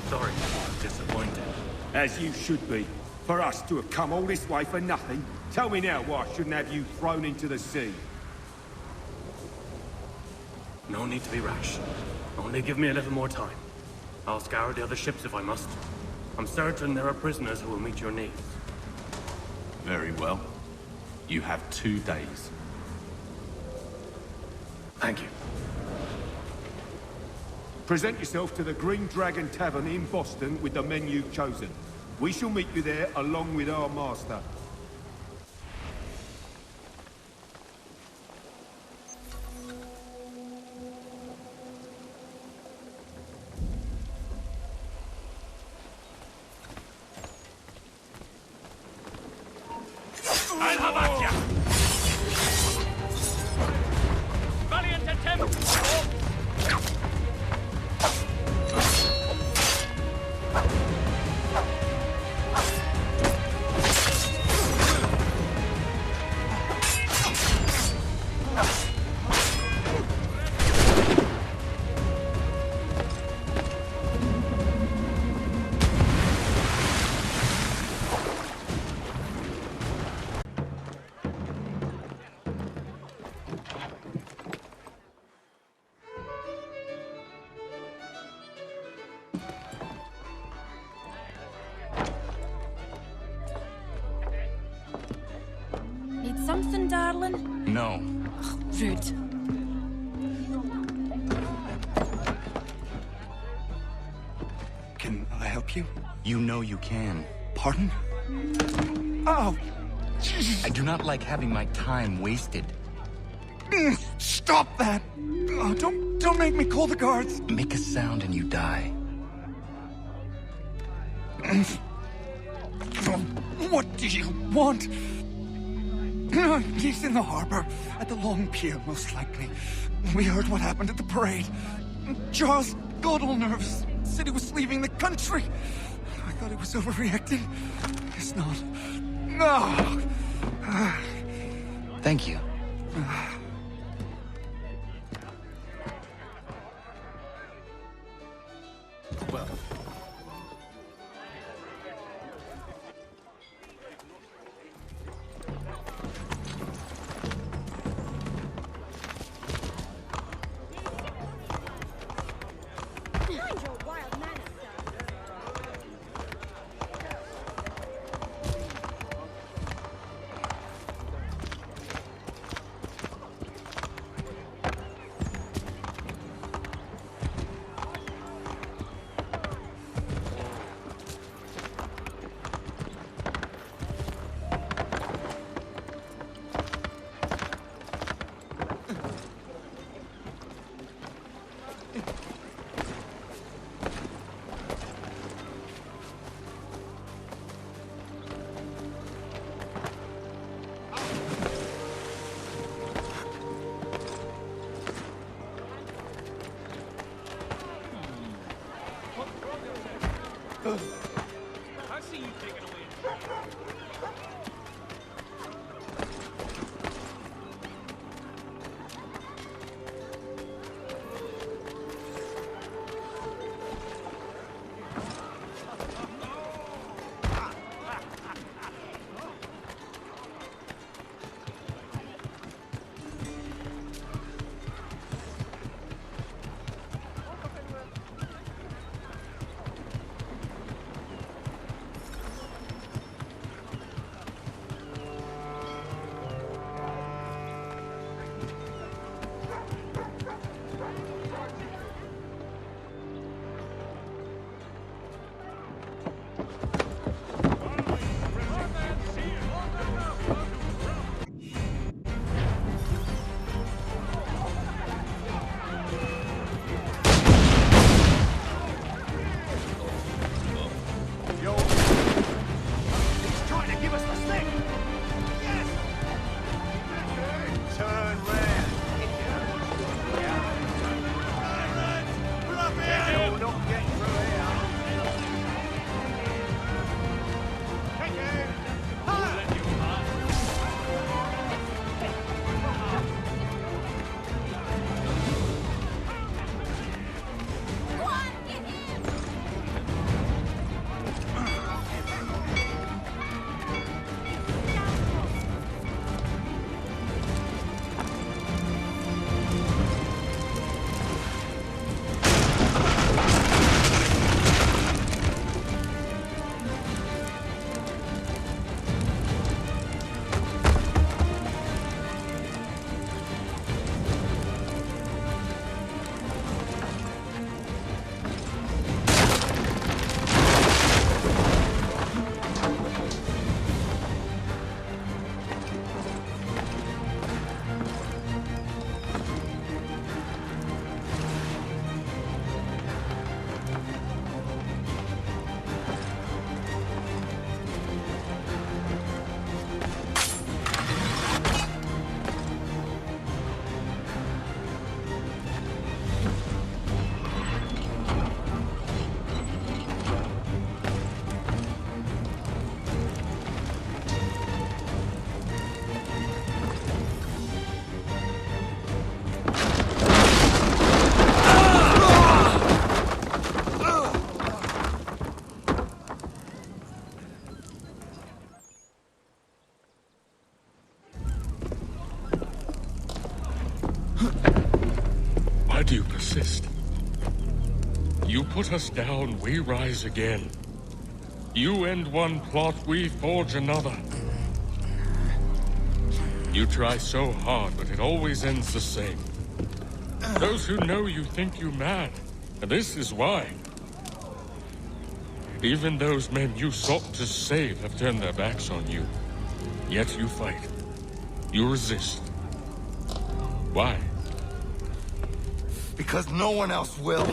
Sorry, I'm disappointed. As you should be. For us to have come all this way for nothing. Tell me now why I shouldn't have you thrown into the sea. No need to be rash. Only give me a little more time. I'll scour the other ships if I must. I'm certain there are prisoners who will meet your needs. Very well. You have 2 days. Thank you. Present yourself to the Green Dragon Tavern in Boston with the men you've chosen. We shall meet you there along with our master. Valiant attempt! Need something, darling? No. Ugh, rude. Can I help you? You know you can. Pardon? Oh! I do not like having my time wasted. Stop that! Oh, don't make me call the guards! Make a sound and you die. What do you want? He's in the harbor, at the Long Pier, most likely. We heard what happened at the parade. Charles got all nervous, said he was leaving the country. I thought he was overreacting. It's not. No! Thank you. Well. Why do you persist? You put us down, we rise again. You end one plot, we forge another. You try so hard, but it always ends the same. Those who know you think you mad, and this is why. Even those men you sought to save have turned their backs on you. Yet you fight. You resist. Why? Because no one else will.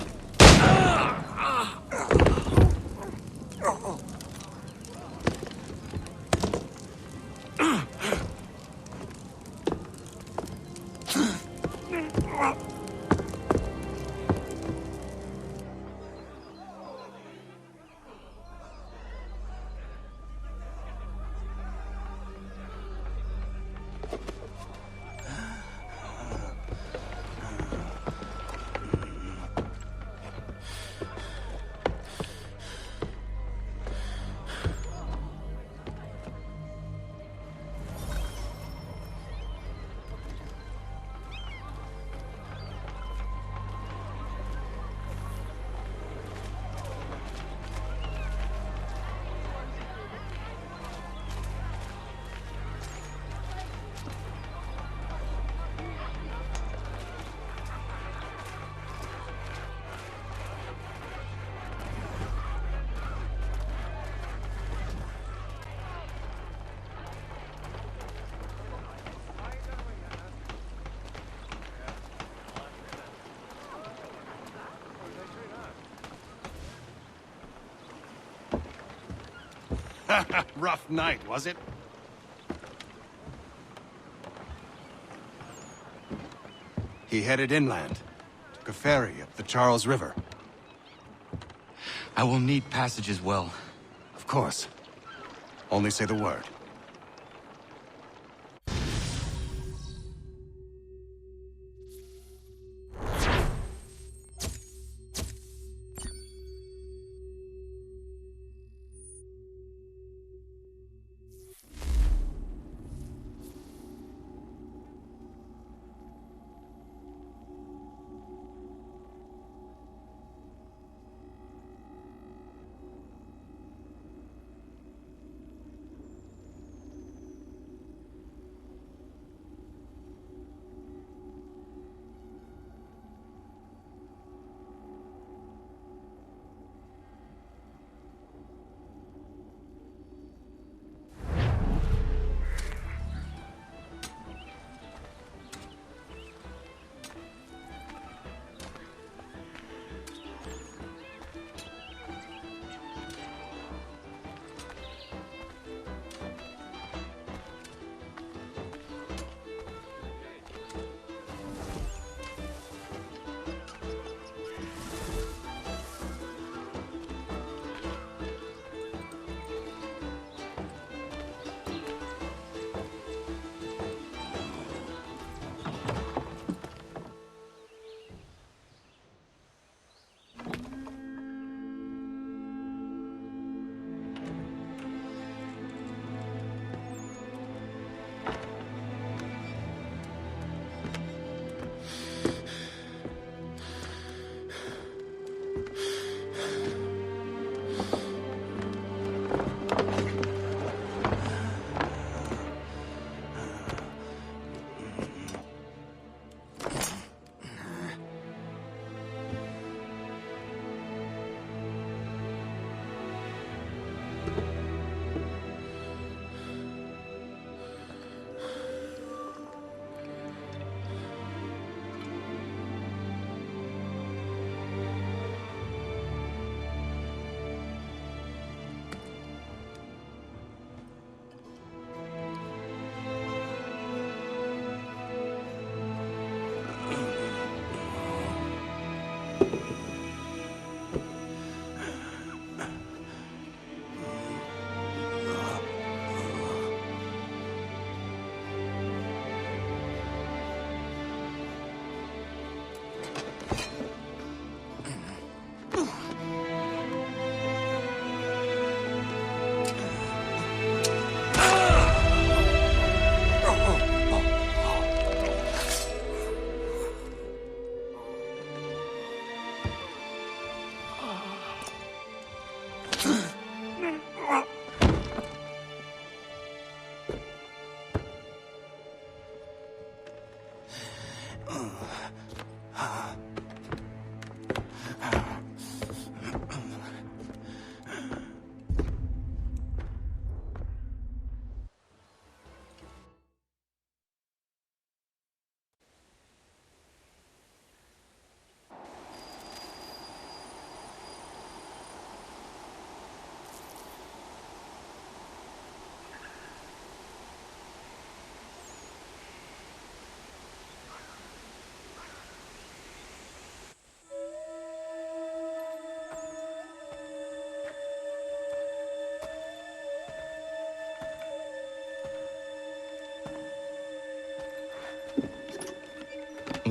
Rough night, was it? He headed inland. Took a ferry up the Charles River. I will need passage as well. Of course. Only say the word.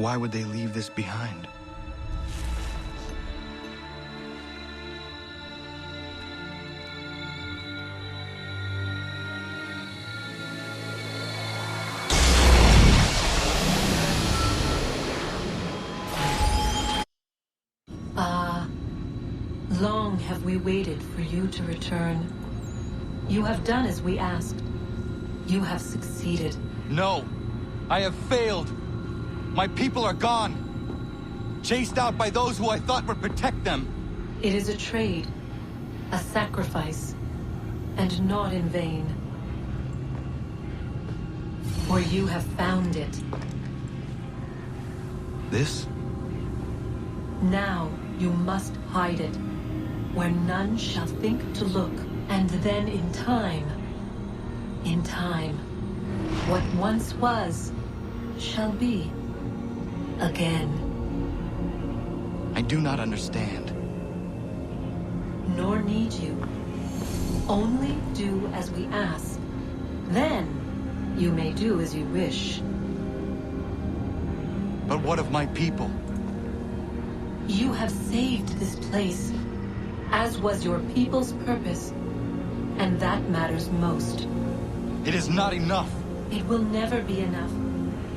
Why would they leave this behind? Long have we waited for you to return. You have done as we asked. You have succeeded. No! I have failed! My people are gone! Chased out by those who I thought would protect them! It is a trade, a sacrifice, and not in vain. For you have found it. This? Now you must hide it, where none shall think to look, and then in time, what once was, shall be again. I do not understand. Nor need you. Only do as we ask. Then you may do as you wish. But what of my people? You have saved this place, as was your people's purpose, and that matters most. It is not enough. It will never be enough.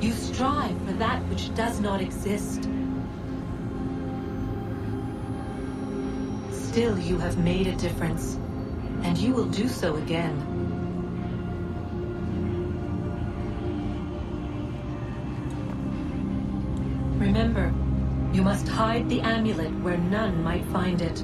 You strive for that which does not exist. Still, you have made a difference, and you will do so again. Remember, you must hide the amulet where none might find it.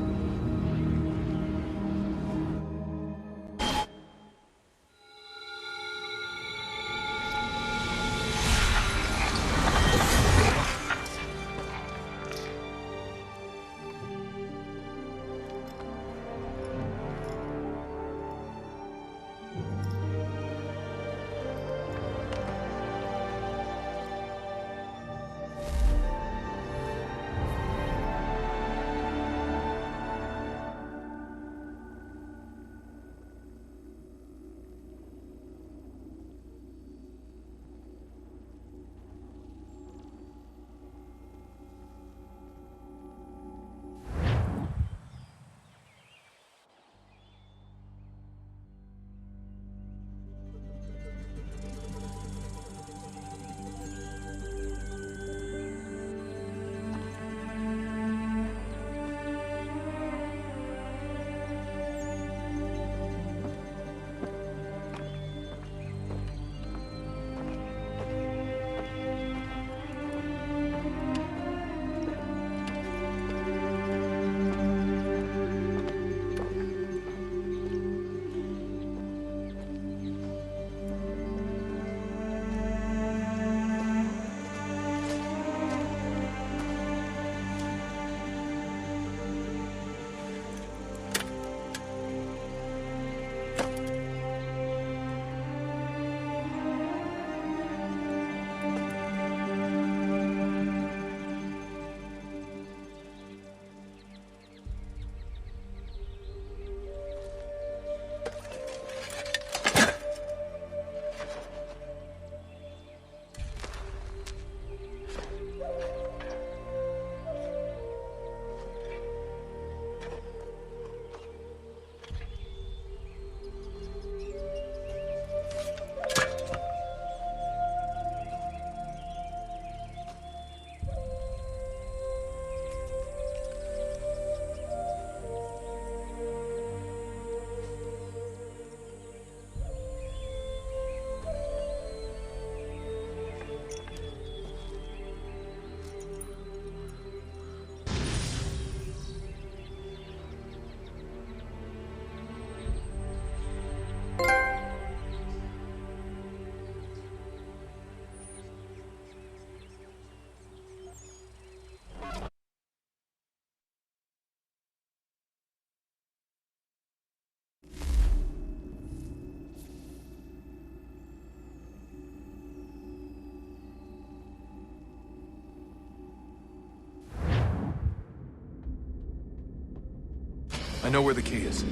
know where the key is.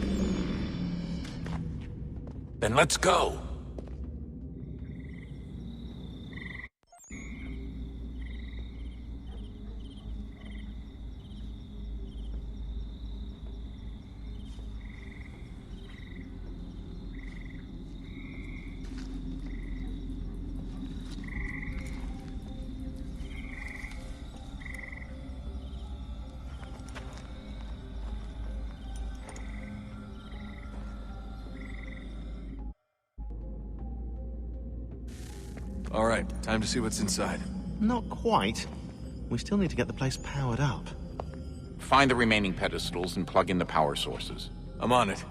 Then let's go! All right, time to see what's inside. Not quite. We still need to get the place powered up. Find the remaining pedestals and plug in the power sources. I'm on it.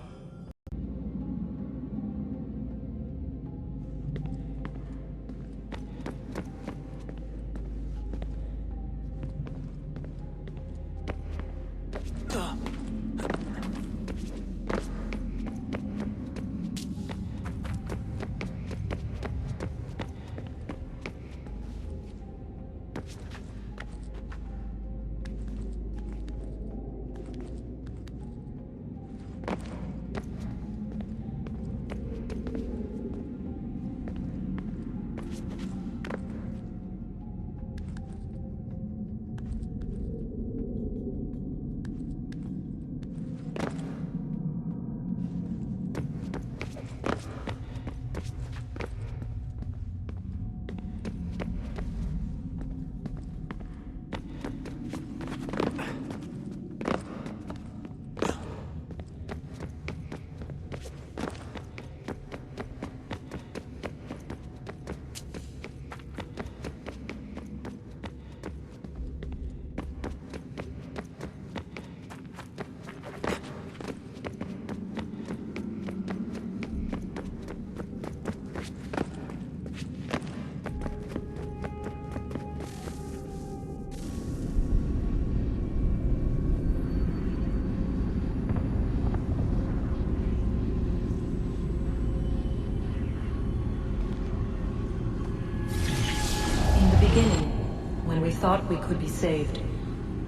When we thought we could be saved,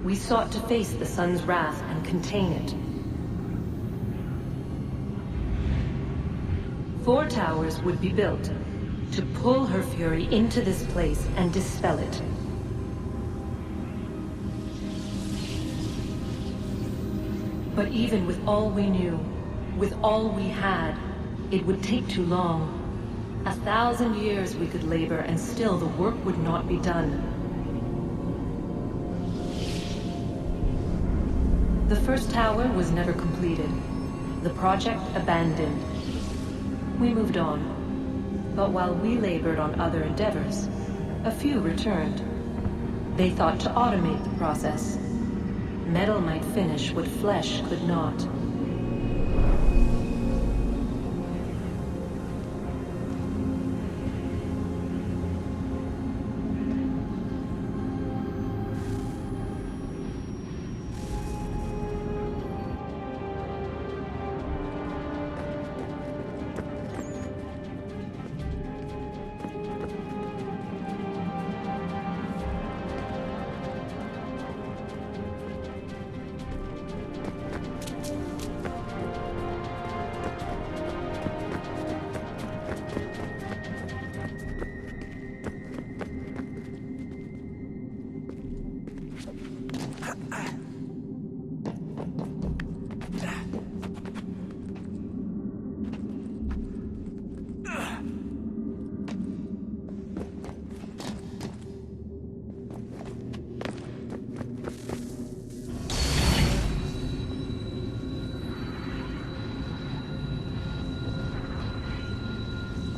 we sought to face the sun's wrath and contain it. 4 towers would be built to pull her fury into this place and dispel it. But even with all we knew, with all we had, it would take too long. 1,000 years we could labor and still the work would not be done. The first tower was never completed. The project abandoned. We moved on. But while we labored on other endeavors, a few returned. They thought to automate the process. Metal might finish what flesh could not.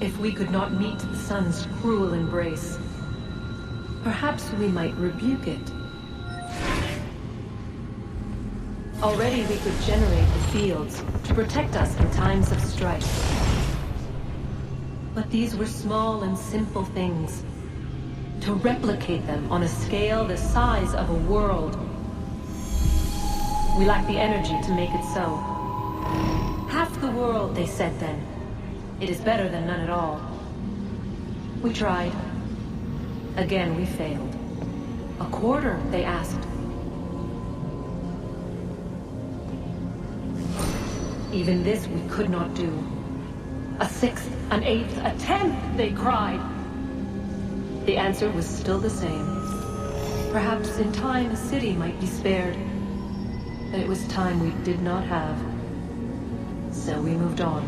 If we could not meet the sun's cruel embrace, perhaps we might rebuke it. Already we could generate the fields to protect us in times of strife. But these were small and simple things. To replicate them on a scale the size of a world, we lack the energy to make it so. Half the world, they said then. It is better than none at all. We tried. Again, we failed. A quarter, they asked. Even this we could not do. A sixth, an eighth, a 10th, they cried. The answer was still the same. Perhaps in time a city might be spared. But it was time we did not have. So we moved on.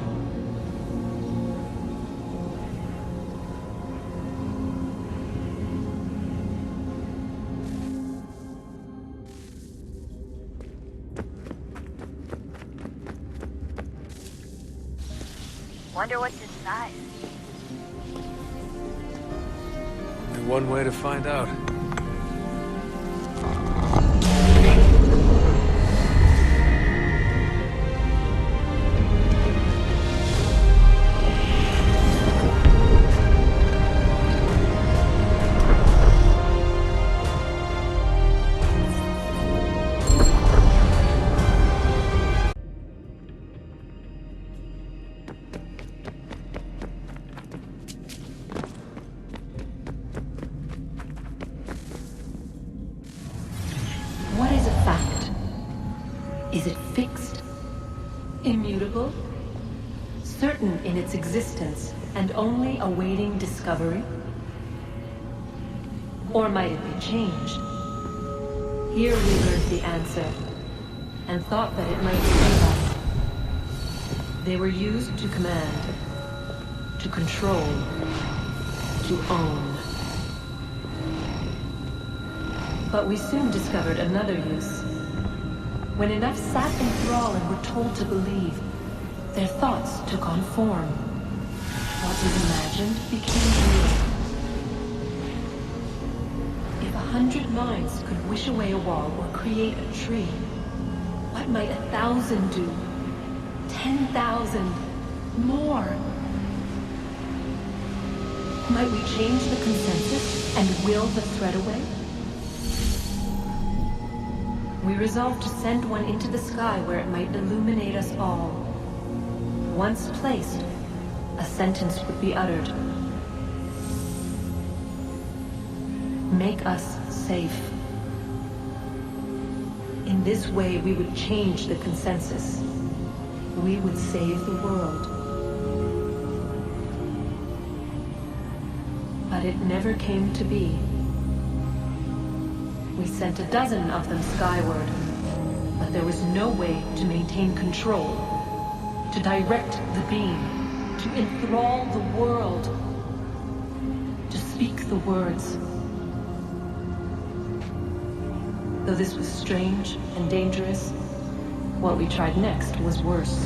Wonder what's inside. Only one way to find out. What is a fact? Is it fixed? Immutable? Certain in its existence and only awaiting discovery? Or might it be changed? Here we learned the answer, and thought that it might save us. They were used to command, to control, to own. But we soon discovered another use. When enough sat in thrall and were told to believe, their thoughts took on form. What was imagined became real. If 100 minds could wish away a wall or create a tree, what might 1,000 do? 10,000? More? Might we change the consensus and will the threat away? We resolved to send one into the sky where it might illuminate us all. Once placed, a sentence would be uttered. Make us safe. In this way, we would change the consensus. We would save the world. But it never came to be. We sent a dozen of them skyward, but there was no way to maintain control, to direct the beam, to enthrall the world, to speak the words. Though this was strange and dangerous, what we tried next was worse.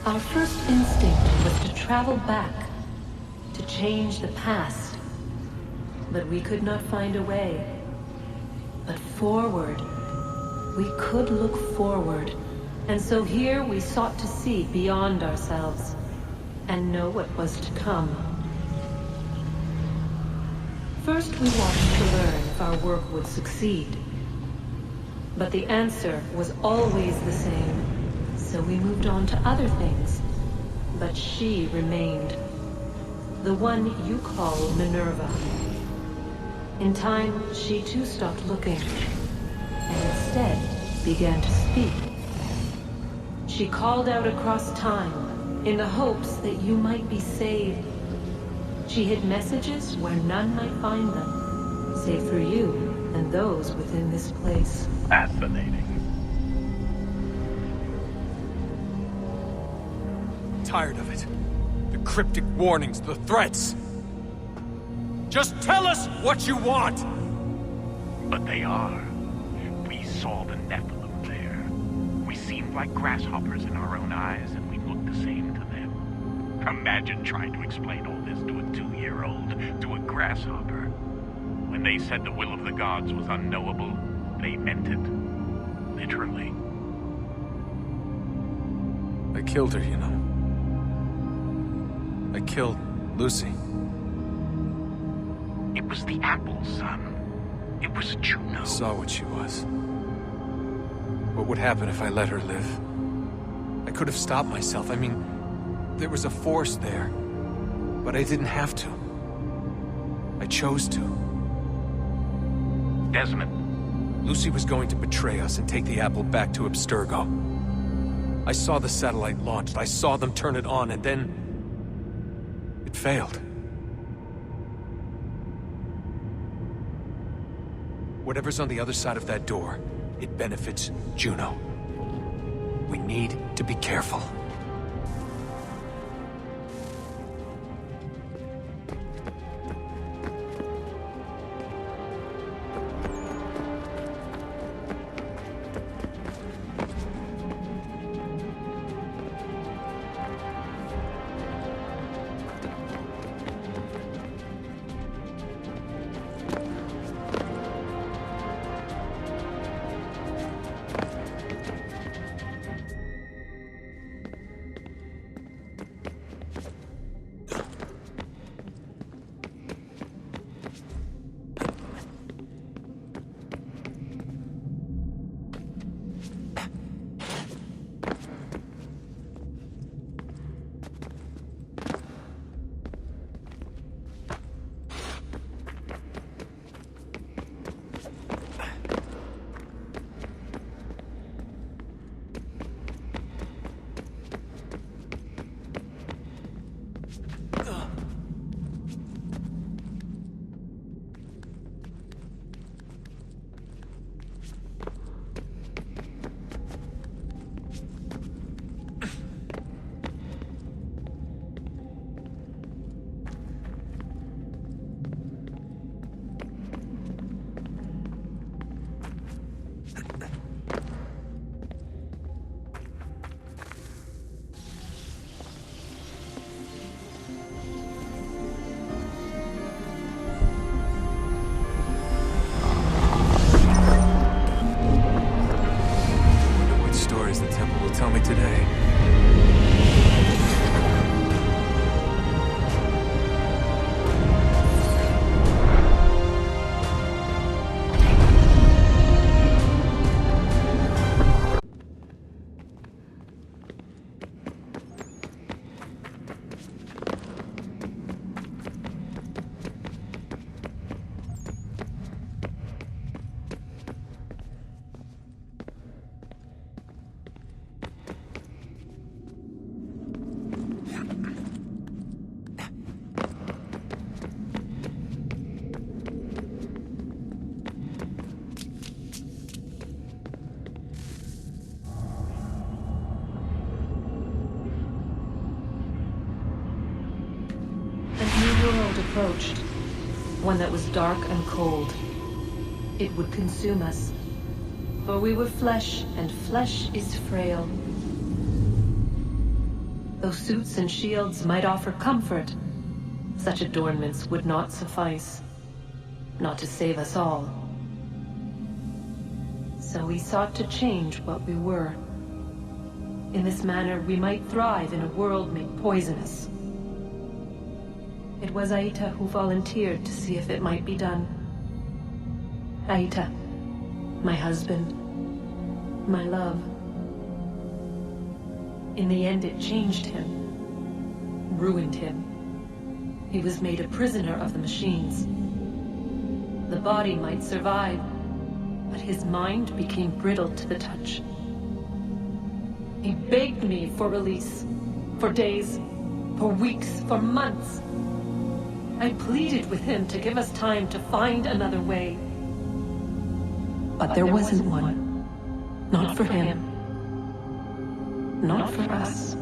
Our first instinct was to travel back, to change the past. But we could not find a way. But forward. We could look forward. And so here we sought to see beyond ourselves, and know what was to come. First we watched to learn if our work would succeed. But the answer was always the same. So we moved on to other things. But she remained. The one you call Minerva. In time, she too stopped looking, and instead began to speak. She called out across time, in the hopes that you might be saved. She hid messages where none might find them, save for you and those within this place. Fascinating. Tired of it. The cryptic warnings, the threats. Just tell us what you want! But they are. We saw the Nephilim there. We seemed like grasshoppers in our own eyes, and we looked the same to them. Imagine trying to explain all this to a 2-year-old, to a grasshopper. When they said the will of the gods was unknowable, they meant it. Literally. I killed her, you know. I killed Lucy. It was the apple, son. It was Juno. I saw what she was. What would happen if I let her live? I could have stopped myself. I mean, there was a force there. But I didn't have to. I chose to. Desmond. Lucy was going to betray us and take the apple back to Abstergo. I saw the satellite launched. I saw them turn it on, and then... it failed. Whatever's on the other side of that door, it benefits Juno. We need to be careful. Approached, one that was dark and cold. It would consume us, for we were flesh, and flesh is frail. Though suits and shields might offer comfort, such adornments would not suffice, not to save us all. So we sought to change what we were. In this manner, we might thrive in a world made poisonous. It was Aita who volunteered to see if it might be done. Aita, my husband, my love. In the end, it changed him, ruined him. He was made a prisoner of the machines. The body might survive, but his mind became brittle to the touch. He begged me for release, for days, for weeks, for months. I pleaded with him to give us time to find another way. But there wasn't one. Not for him. Not for us.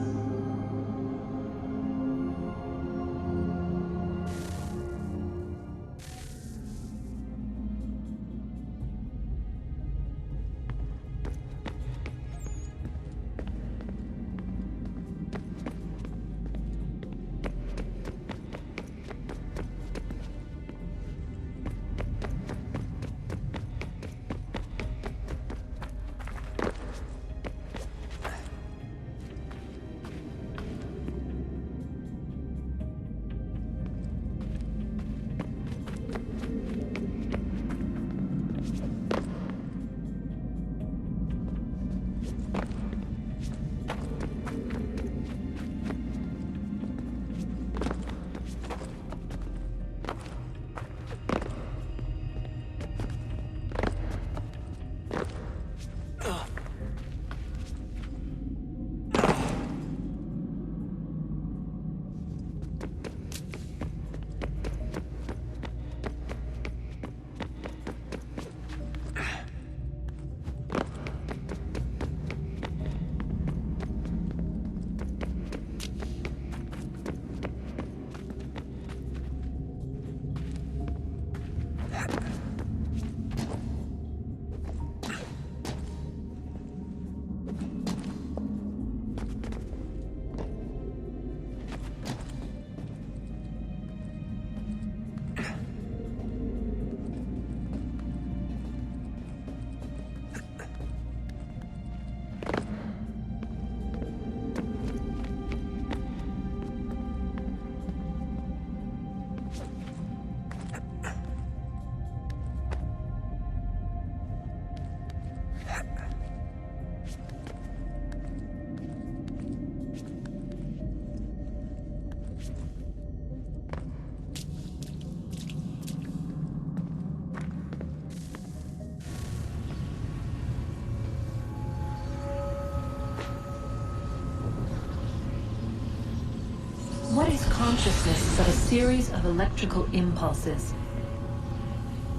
consciousness but a series of electrical impulses,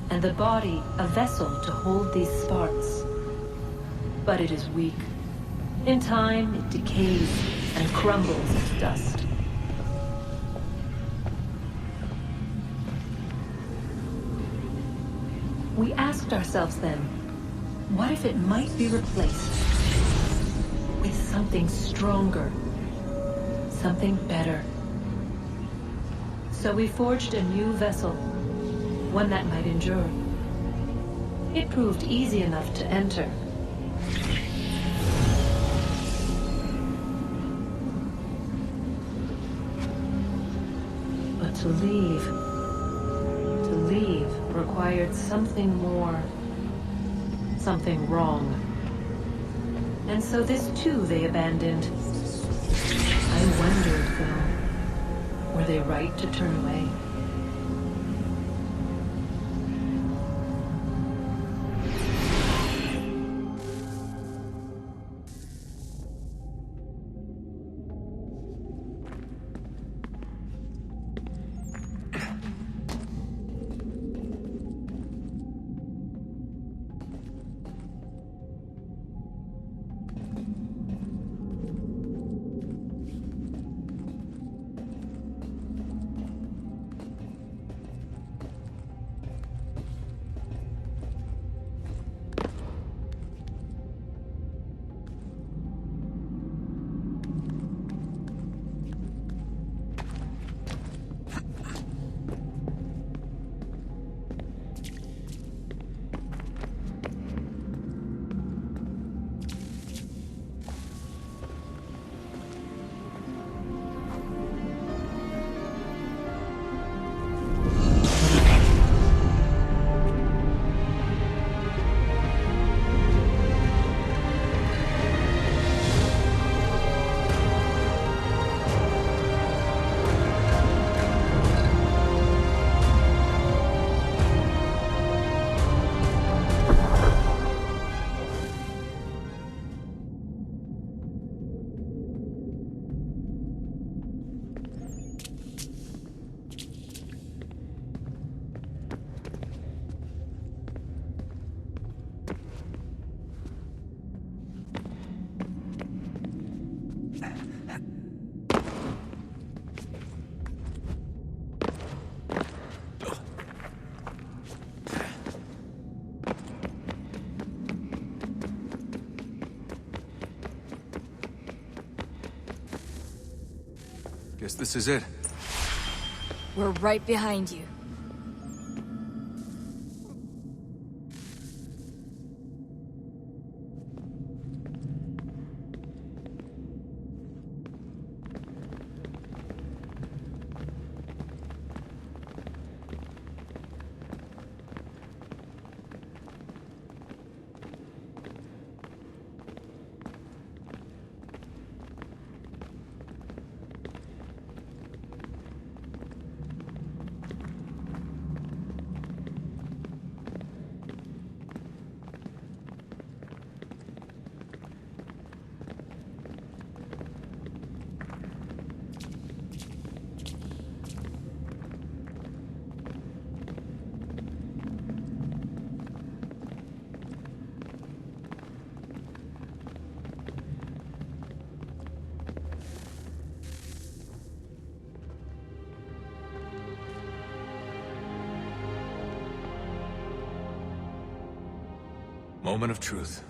and the body a vessel to hold these sparks. But it is weak. In time, it decays and crumbles into dust. We asked ourselves then, what if it might be replaced with something stronger, something better? So we forged a new vessel, one that might endure. It proved easy enough to enter. But to leave required something more, something wrong. And so this too they abandoned. I wondered, though, were they right to turn away? Guess this is it. We're right behind you. Moment of truth.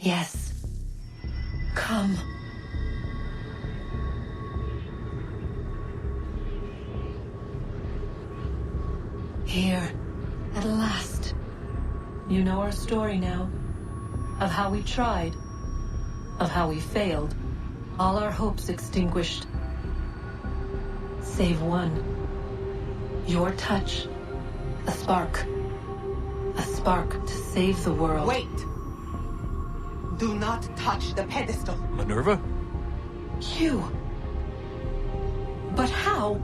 Yes. Come. Here, at last. You know our story now. Of how we tried. Of how we failed. All our hopes extinguished. Save one. Your touch. A spark. A spark to save the world. Wait! Do not touch the pedestal. Minerva? You. But how?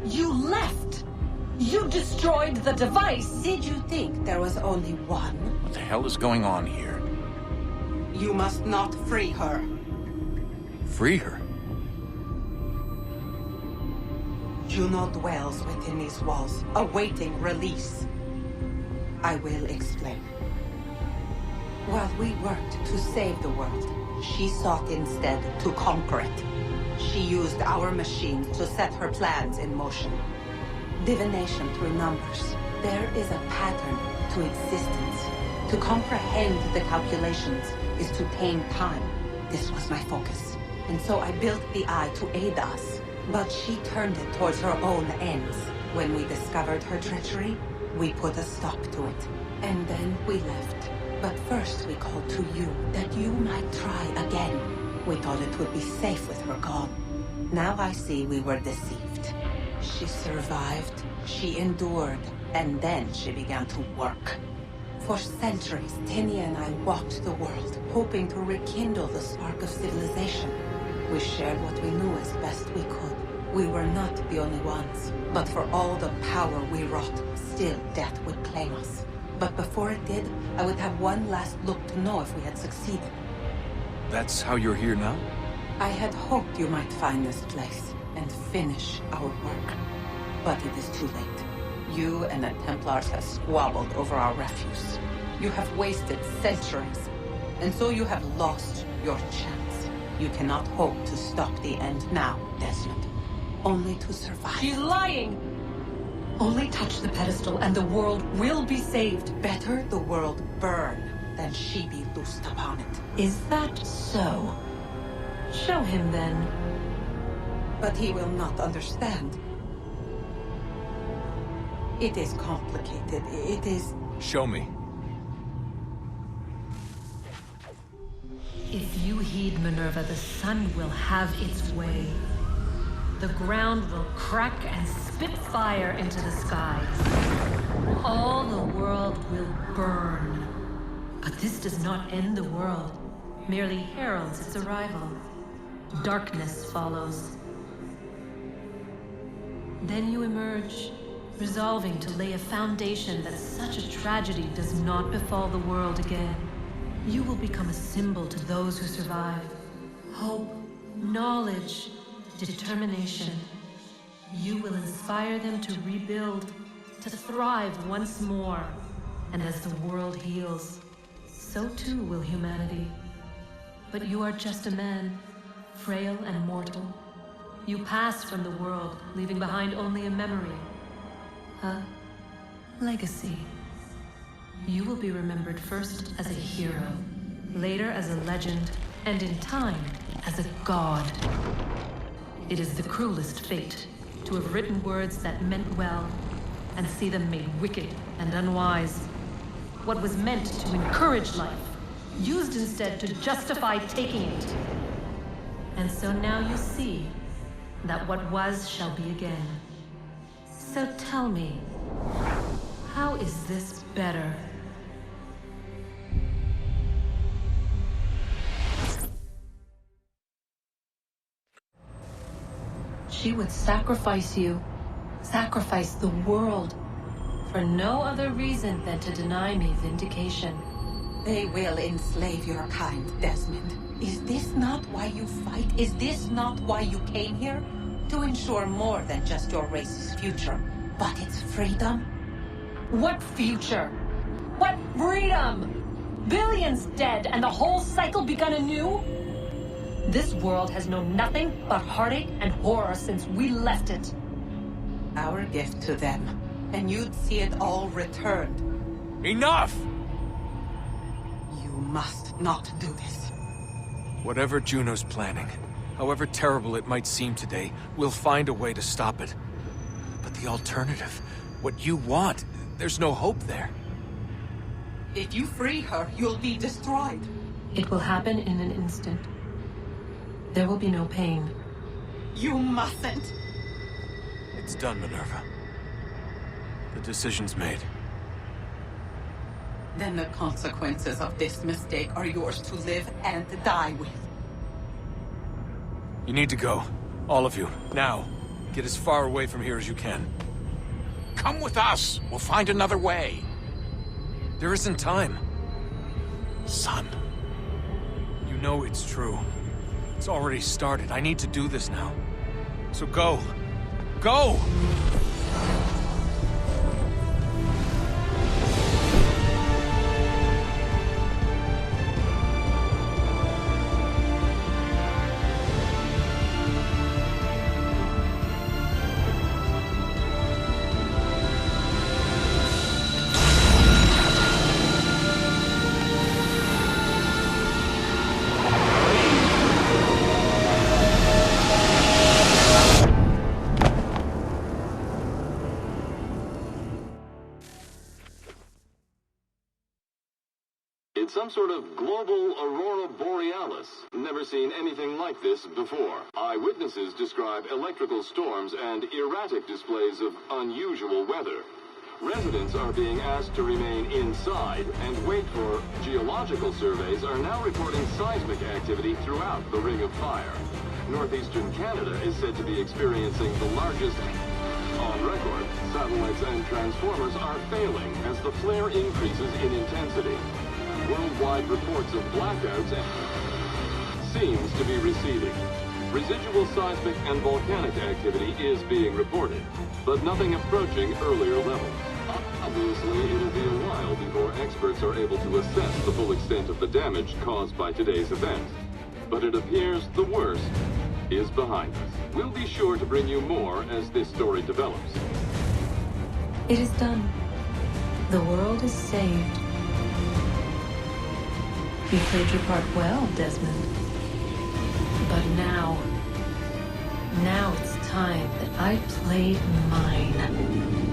You left! You destroyed the device! Did you think there was only one? What the hell is going on here? You must not free her. Free her? Juno dwells within these walls, awaiting release. I will explain. While we worked to save the world, she sought instead to conquer it. She used our machines to set her plans in motion. Divination through numbers. There is a pattern to existence. To comprehend the calculations is to tame time. This was my focus. And so I built the eye to aid us. But she turned it towards her own ends. When we discovered her treachery, we put a stop to it. And then we left. But first we called to you, that you might try again. We thought it would be safe with her gone. Now I see we were deceived. She survived, she endured, and then she began to work. For centuries, Tinia and I walked the world, hoping to rekindle the spark of civilization. We shared what we knew as best we could. We were not the only ones, but for all the power we wrought, still death would claim us. But before it did, I would have one last look to know if we had succeeded. That's how you're here now? I had hoped you might find this place and finish our work. But it is too late. You and the Templars have squabbled over our refuse. You have wasted centuries, and so you have lost your chance. You cannot hope to stop the end now, Desmond. Only to survive. She's lying! Only touch the pedestal and the world will be saved. Better the world burn than she be loosed upon it. Is that so? Show him then. But he will not understand. It is complicated. It is... Show me. If you heed Minerva, the sun will have its way. The ground will crack and spit fire into the skies. All the world will burn. But this does not end the world, merely heralds its arrival. Darkness follows. Then you emerge, resolving to lay a foundation that such a tragedy does not befall the world again. You will become a symbol to those who survive. Hope, knowledge, determination. You will inspire them to rebuild, to thrive once more. And as the world heals, so too will humanity. But you are just a man, frail and mortal. You pass from the world, leaving behind only a memory. A legacy. You will be remembered first as a hero, later as a legend, and in time, as a god. It is the cruelest fate, to have written words that meant well, and see them made wicked and unwise. What was meant to encourage life, used instead to justify taking it. And so now you see that what was shall be again. So tell me, how is this better? She would sacrifice you, sacrifice the world, for no other reason than to deny me vindication. They will enslave your kind, Desmond. Is this not why you fight? Is this not why you came here? To ensure more than just your race's future, but its freedom? What future? What freedom? Billions dead and the whole cycle begun anew? This world has known nothing but heartache and horror since we left it. Our gift to them, and you'd see it all returned. Enough! You You must not do this. Whatever Juno's planning, however terrible it might seem today, we'll find a way to stop it. But the alternative, what you want, there's no hope there. If you free her, you'll be destroyed. It will happen in an instant. There will be no pain. You mustn't. It's done, Minerva. The decision's made. Then the consequences of this mistake are yours to live and die with. You need to go. All of you. Now. Get as far away from here as you can. Come with us. We'll find another way. There isn't time. Son. You know it's true. It's already started. I need to do this now. So go. Go! It's some sort of global aurora borealis. Never seen anything like this before. Eyewitnesses describe electrical storms and erratic displays of unusual weather. Residents are being asked to remain inside and wait for geological surveys are now reporting seismic activity throughout the Ring of Fire. Northeastern Canada is said to be experiencing the largest on record. Satellites and transformers are failing as the flare increases in intensity. Worldwide reports of blackouts seems to be receding. Residual seismic and volcanic activity is being reported, but nothing approaching earlier levels. Obviously, it'll be a while before experts are able to assess the full extent of the damage caused by today's event. But it appears the worst is behind us. We'll be sure to bring you more as this story develops. It is done. The world is saved. You played your part well, Desmond. But now it's time that I played mine.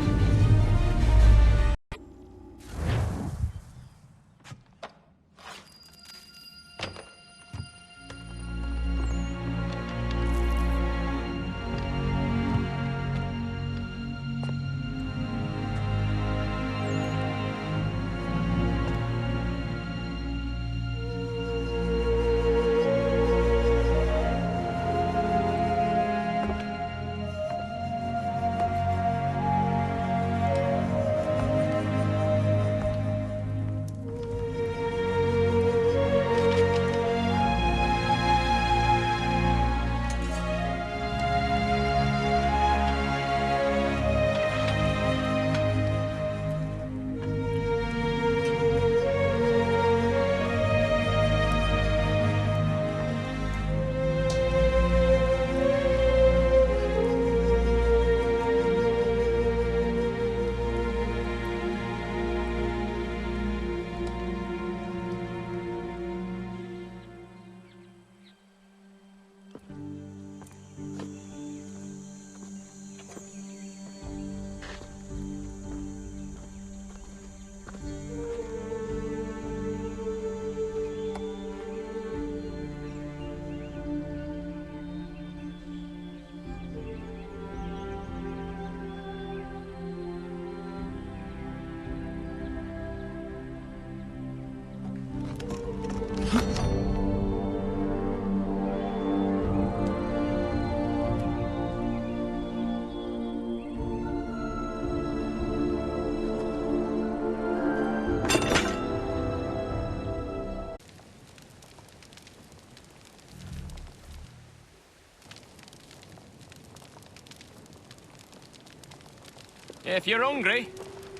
If you're hungry,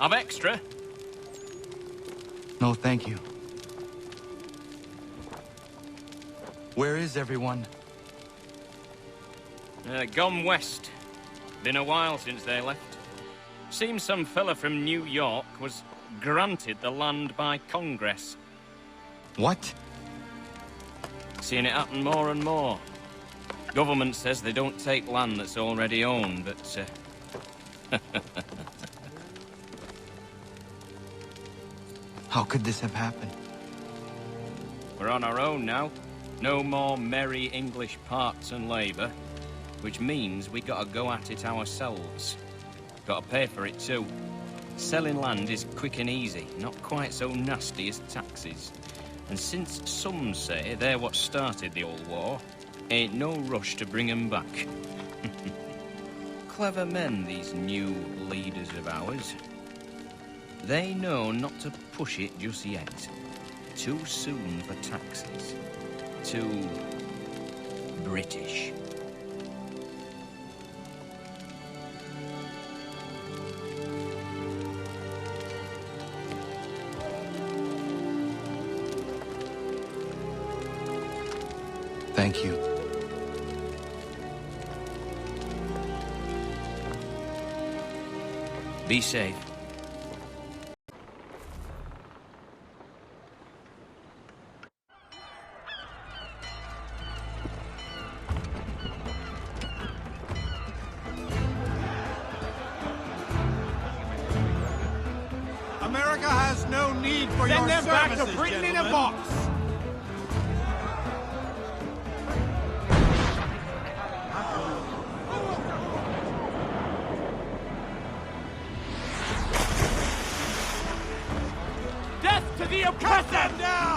I've extra. No, thank you. Where is everyone? Gone west. Been a while since they left. Seems some fella from New York was granted the land by Congress. What? Seeing it happen more and more. Government says they don't take land that's already owned, but... How could this have happened? We're on our own now. No more merry English parts and labour. Which means we gotta go at it ourselves. Gotta pay for it too. Selling land is quick and easy, not quite so nasty as taxes. And since some say they're what started the old war, ain't no rush to bring 'em back. Clever men, these new leaders of ours. They know not to push it just yet. Too soon for taxes. Too British. Thank you. Be safe. America has no need for your services, back to Britain gentlemen. In a box! Death to the oppressor! Cut them down!